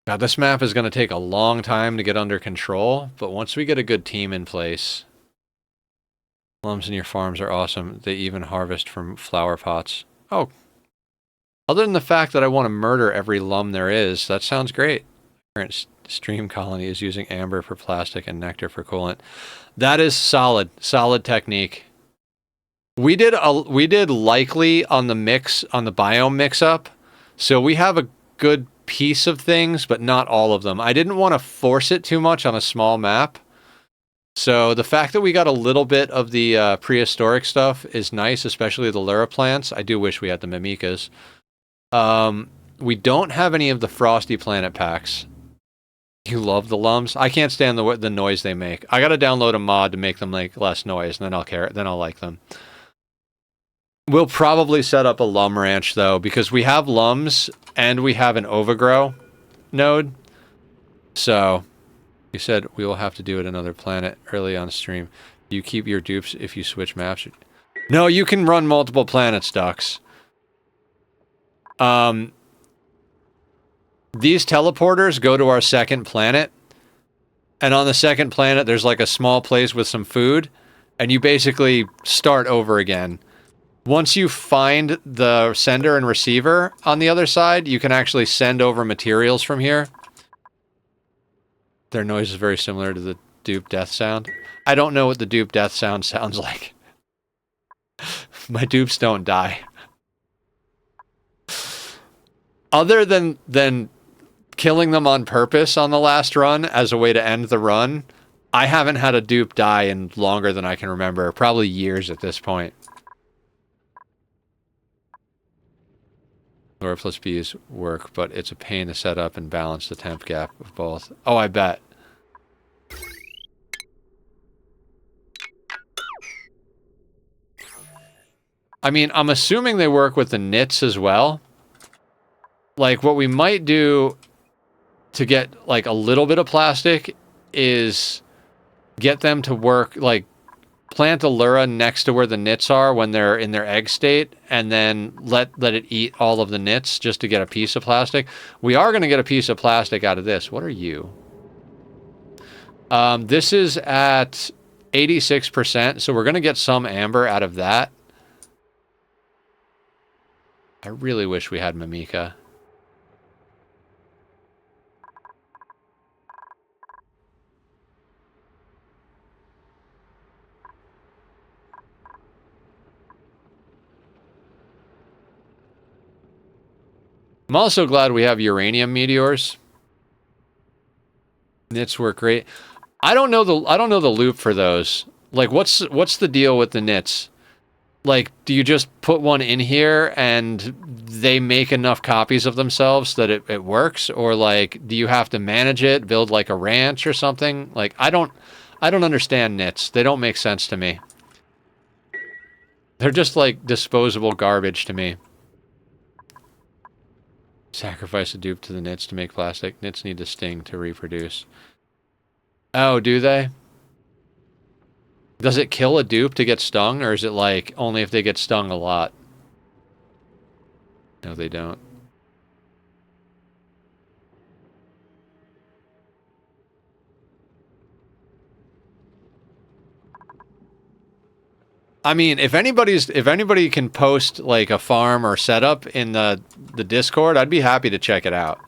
God, this map is going to take a long time to get under control, but once we get a good team in place... Plums in your farms are awesome. They even harvest from flower pots. Oh. Other than the fact that I want to murder every lum there is, that sounds great. Current Stream colony is using amber for plastic and nectar for coolant. That is solid technique. We did likely on the biome mix up, so we have a good piece of things, but not all of them. I didn't want to force it too much on a small map. So the fact that we got a little bit of the prehistoric stuff is nice, especially the Lura plants. I do wish we had the Mimikas. We don't have any of the Frosty planet packs. You love the lums? I can't stand the noise they make. I gotta download a mod to make them make less noise, and then I'll like them. We'll probably set up a lum ranch, though, because we have lums, and we have an overgrow node. So, you said we will have to do it another planet early on stream. Do you keep your dupes if you switch maps? No, you can run multiple planets, Ducks. These teleporters go to our second planet, and on the second planet there's like a small place with some food, and you basically start over again. Once you find the sender and receiver on the other side, you can actually send over materials from here. Their noise is very similar to the dupe death sound. I don't know what the dupe death sound sounds like. My dupes don't die. Other than killing them on purpose on the last run as a way to end the run, I haven't had a dupe die in longer than I can remember. Probably years at this point. Lura plus bees work, but it's a pain to set up and balance the temp gap of both. Oh, I bet. I mean, I'm assuming they work with the knits as well. Like, what we might do to get, like, a little bit of plastic is get them to work, like, plant a Lura next to where the knits are when they're in their egg state, and then let it eat all of the knits just to get a piece of plastic. We are going to get a piece of plastic out of this. What are you? This is at 86%, so we're going to get some amber out of that. I really wish we had Mimika. I'm also glad we have uranium meteors. Knits work great. I don't know the loop for those. Like, what's the deal with the knits? Like, do you just put one in here and they make enough copies of themselves that it works? Or, like, do you have to manage it, build, like, a ranch or something? Like, I don't understand knits. They don't make sense to me. They're just, like, disposable garbage to me. Sacrifice a dupe to the knits to make plastic. Knits need to sting to reproduce. Oh, do they? Does it kill a dupe to get stung, or is it like only if they get stung a lot? No, they don't. I mean, if anybody can post like a farm or setup in the Discord, I'd be happy to check it out.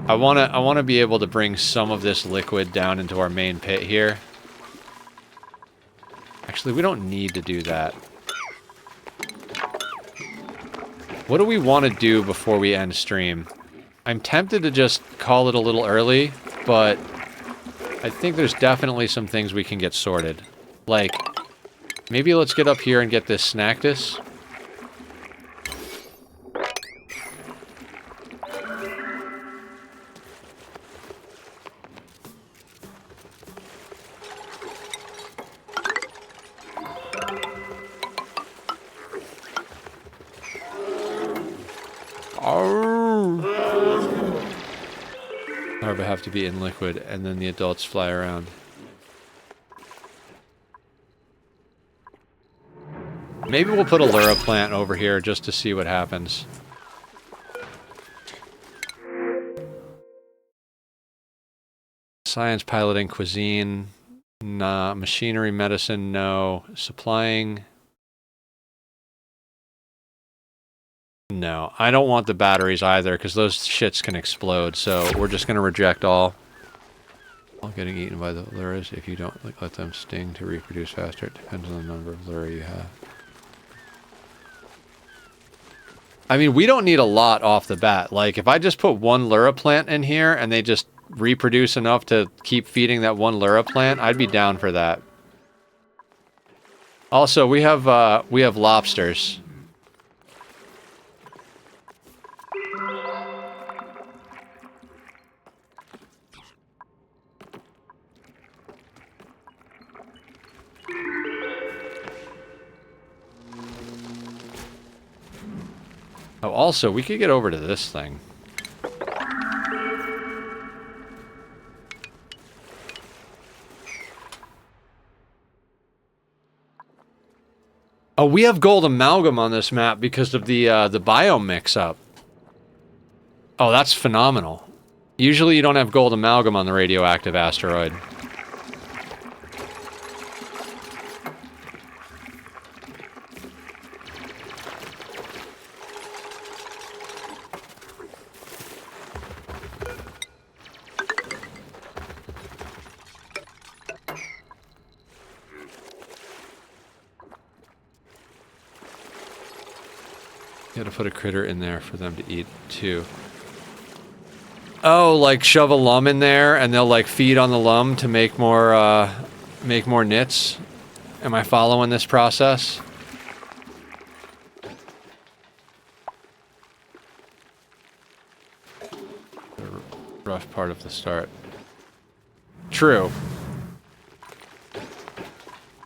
I wanna be able to bring some of this liquid down into our main pit here. Actually, we don't need to do that. What do we want to do before we end stream? I'm tempted to just call it a little early, but I think there's definitely some things we can get sorted. Like, maybe let's get up here and get this Snactus. Larvae have to be in liquid, and then the adults fly around. Maybe we'll put a Lura plant over here just to see what happens. Science, piloting, cuisine, nah. Machinery, medicine, no. Supplying, no. I don't want the batteries either, because those shits can explode, so we're just going to reject all. All getting eaten by the lures. If you don't let them sting to reproduce faster, it depends on the number of lure you have. I mean, we don't need a lot off the bat. Like, if I just put one lure plant in here and they just reproduce enough to keep feeding that one lure plant, I'd be down for that. Also, we have lobsters. Oh, also, we could get over to this thing. Oh, we have gold amalgam on this map because of the biome mix-up. Oh, that's phenomenal. Usually you don't have gold amalgam on the radioactive asteroid. You gotta put a critter in there for them to eat, too. Oh, like shove a lum in there, and they'll, like, feed on the lum to make more nits? Am I following this process? The rough part of the start. True.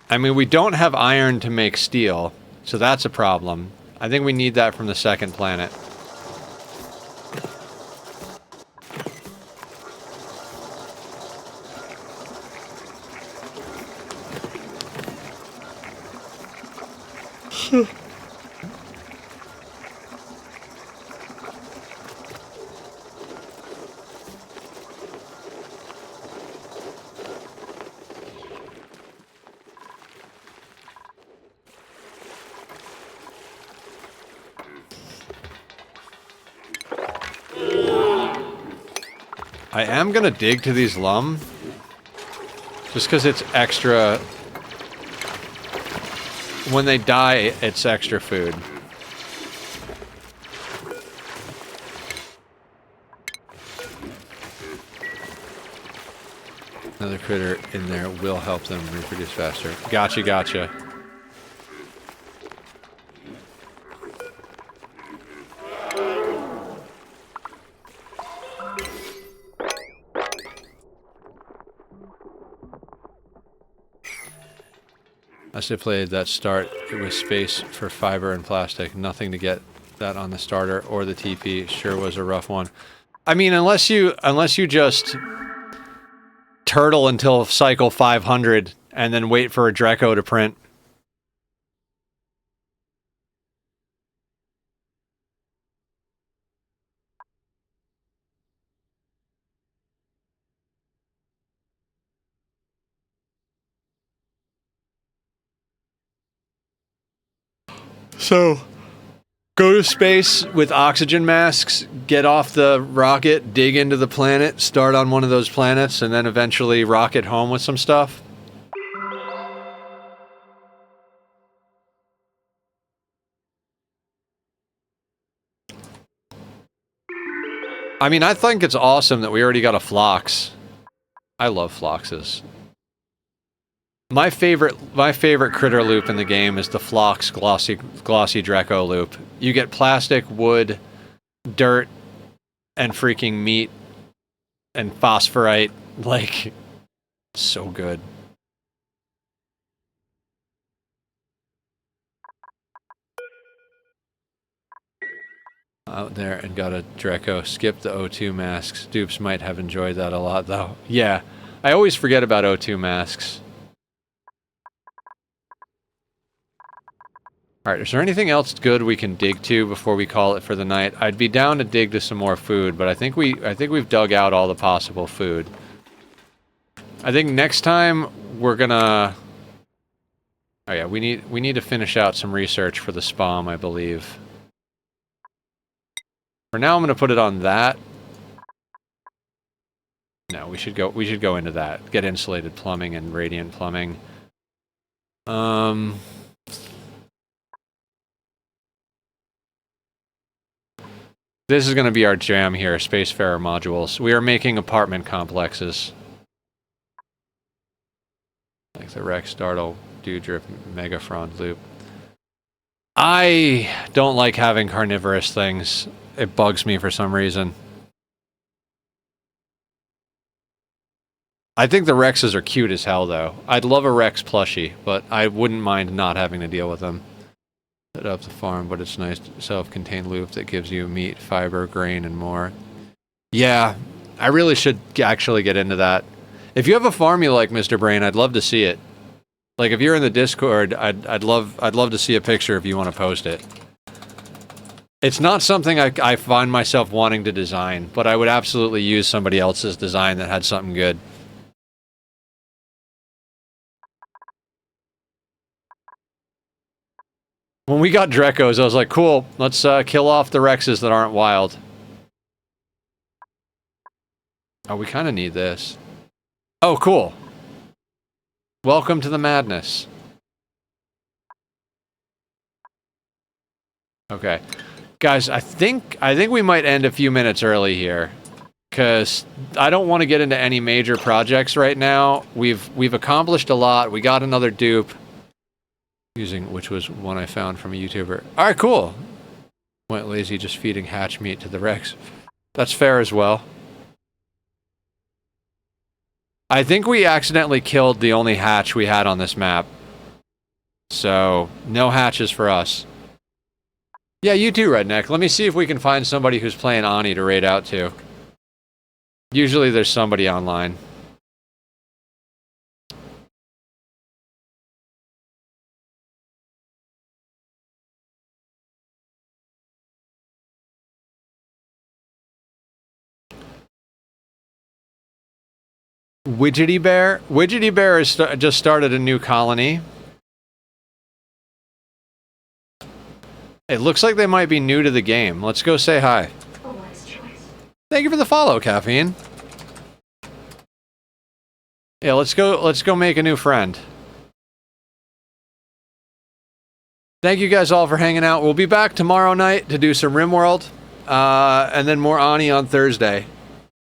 I mean, we don't have iron to make steel, so that's a problem. I think we need that from the second planet. I am gonna dig to these lum, just because it's extra. When they die, it's extra food. Another critter in there will help them reproduce faster. Gotcha, gotcha. As I played that start, it was space for fiber and plastic. Nothing to get that on the starter or the TP. Sure was a rough one. I mean, unless you just turtle until cycle 500 and then wait for a Dreco to print. So, go to space with oxygen masks, get off the rocket, dig into the planet, start on one of those planets, and then eventually rocket home with some stuff. I mean, I think it's awesome that we already got a Phlox. I love Phloxes. My favorite critter loop in the game is the Phlox glossy Dreco loop. You get plastic, wood, dirt, and freaking meat, and phosphorite. Like, so good. Out there and got a Dreco. Skip the O2 masks. Dupes might have enjoyed that a lot, though. Yeah, I always forget about O2 masks. Alright, is there anything else good we can dig to before we call it for the night? I'd be down to dig to some more food, but I think we've dug out all the possible food. I think next time we're gonna... Oh yeah, we need to finish out some research for the SPOM, I believe. For now, I'm gonna put it on that. No, we should go into that. Get insulated plumbing and radiant plumbing. This is gonna be our jam here, spacefarer modules. We are making apartment complexes. Like the Rex, Dartle, Dewdrip, Megafrond Loop. I don't like having carnivorous things. It bugs me for some reason. I think the Rexes are cute as hell, though. I'd love a Rex plushie, but I wouldn't mind not having to deal with them. Set up the farm, but it's nice self-contained loop that gives you meat, fiber, grain, and more. Yeah, I really should actually get into that. If you have a farm you like, Mr. Brain, I'd love to see it. Like, if you're in the Discord, I'd love to see a picture if you want to post it. It's not something I find myself wanting to design, but I would absolutely use somebody else's design that had something good. When we got Drekos, I was like, cool, let's kill off the Rexes that aren't wild. Oh, we kind of need this. Oh, cool. Welcome to the madness. Okay. Guys, I think we might end a few minutes early here. Because I don't want to get into any major projects right now. We've accomplished a lot. We got another dupe. Which was one I found from a YouTuber. Alright, cool. Went lazy just feeding hatch meat to the Rex. That's fair as well. I think we accidentally killed the only hatch we had on this map. So, no hatches for us. Yeah, you too, Redneck. Let me see if we can find somebody who's playing Ani to raid out to. Usually there's somebody online. Widgety Bear? Widgety Bear has just started a new colony. It looks like they might be new to the game. Let's go say hi. Thank you for the follow, Caffeine. Yeah, let's go make a new friend. Thank you guys all for hanging out. We'll be back tomorrow night to do some RimWorld, and then more Ani on Thursday.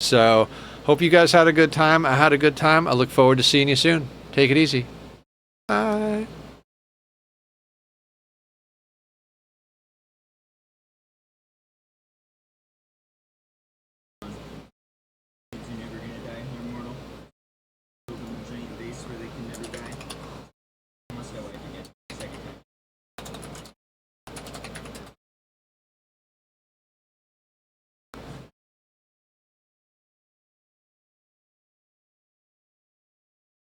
So, hope you guys had a good time. I had a good time. I look forward to seeing you soon. Take it easy. Bye.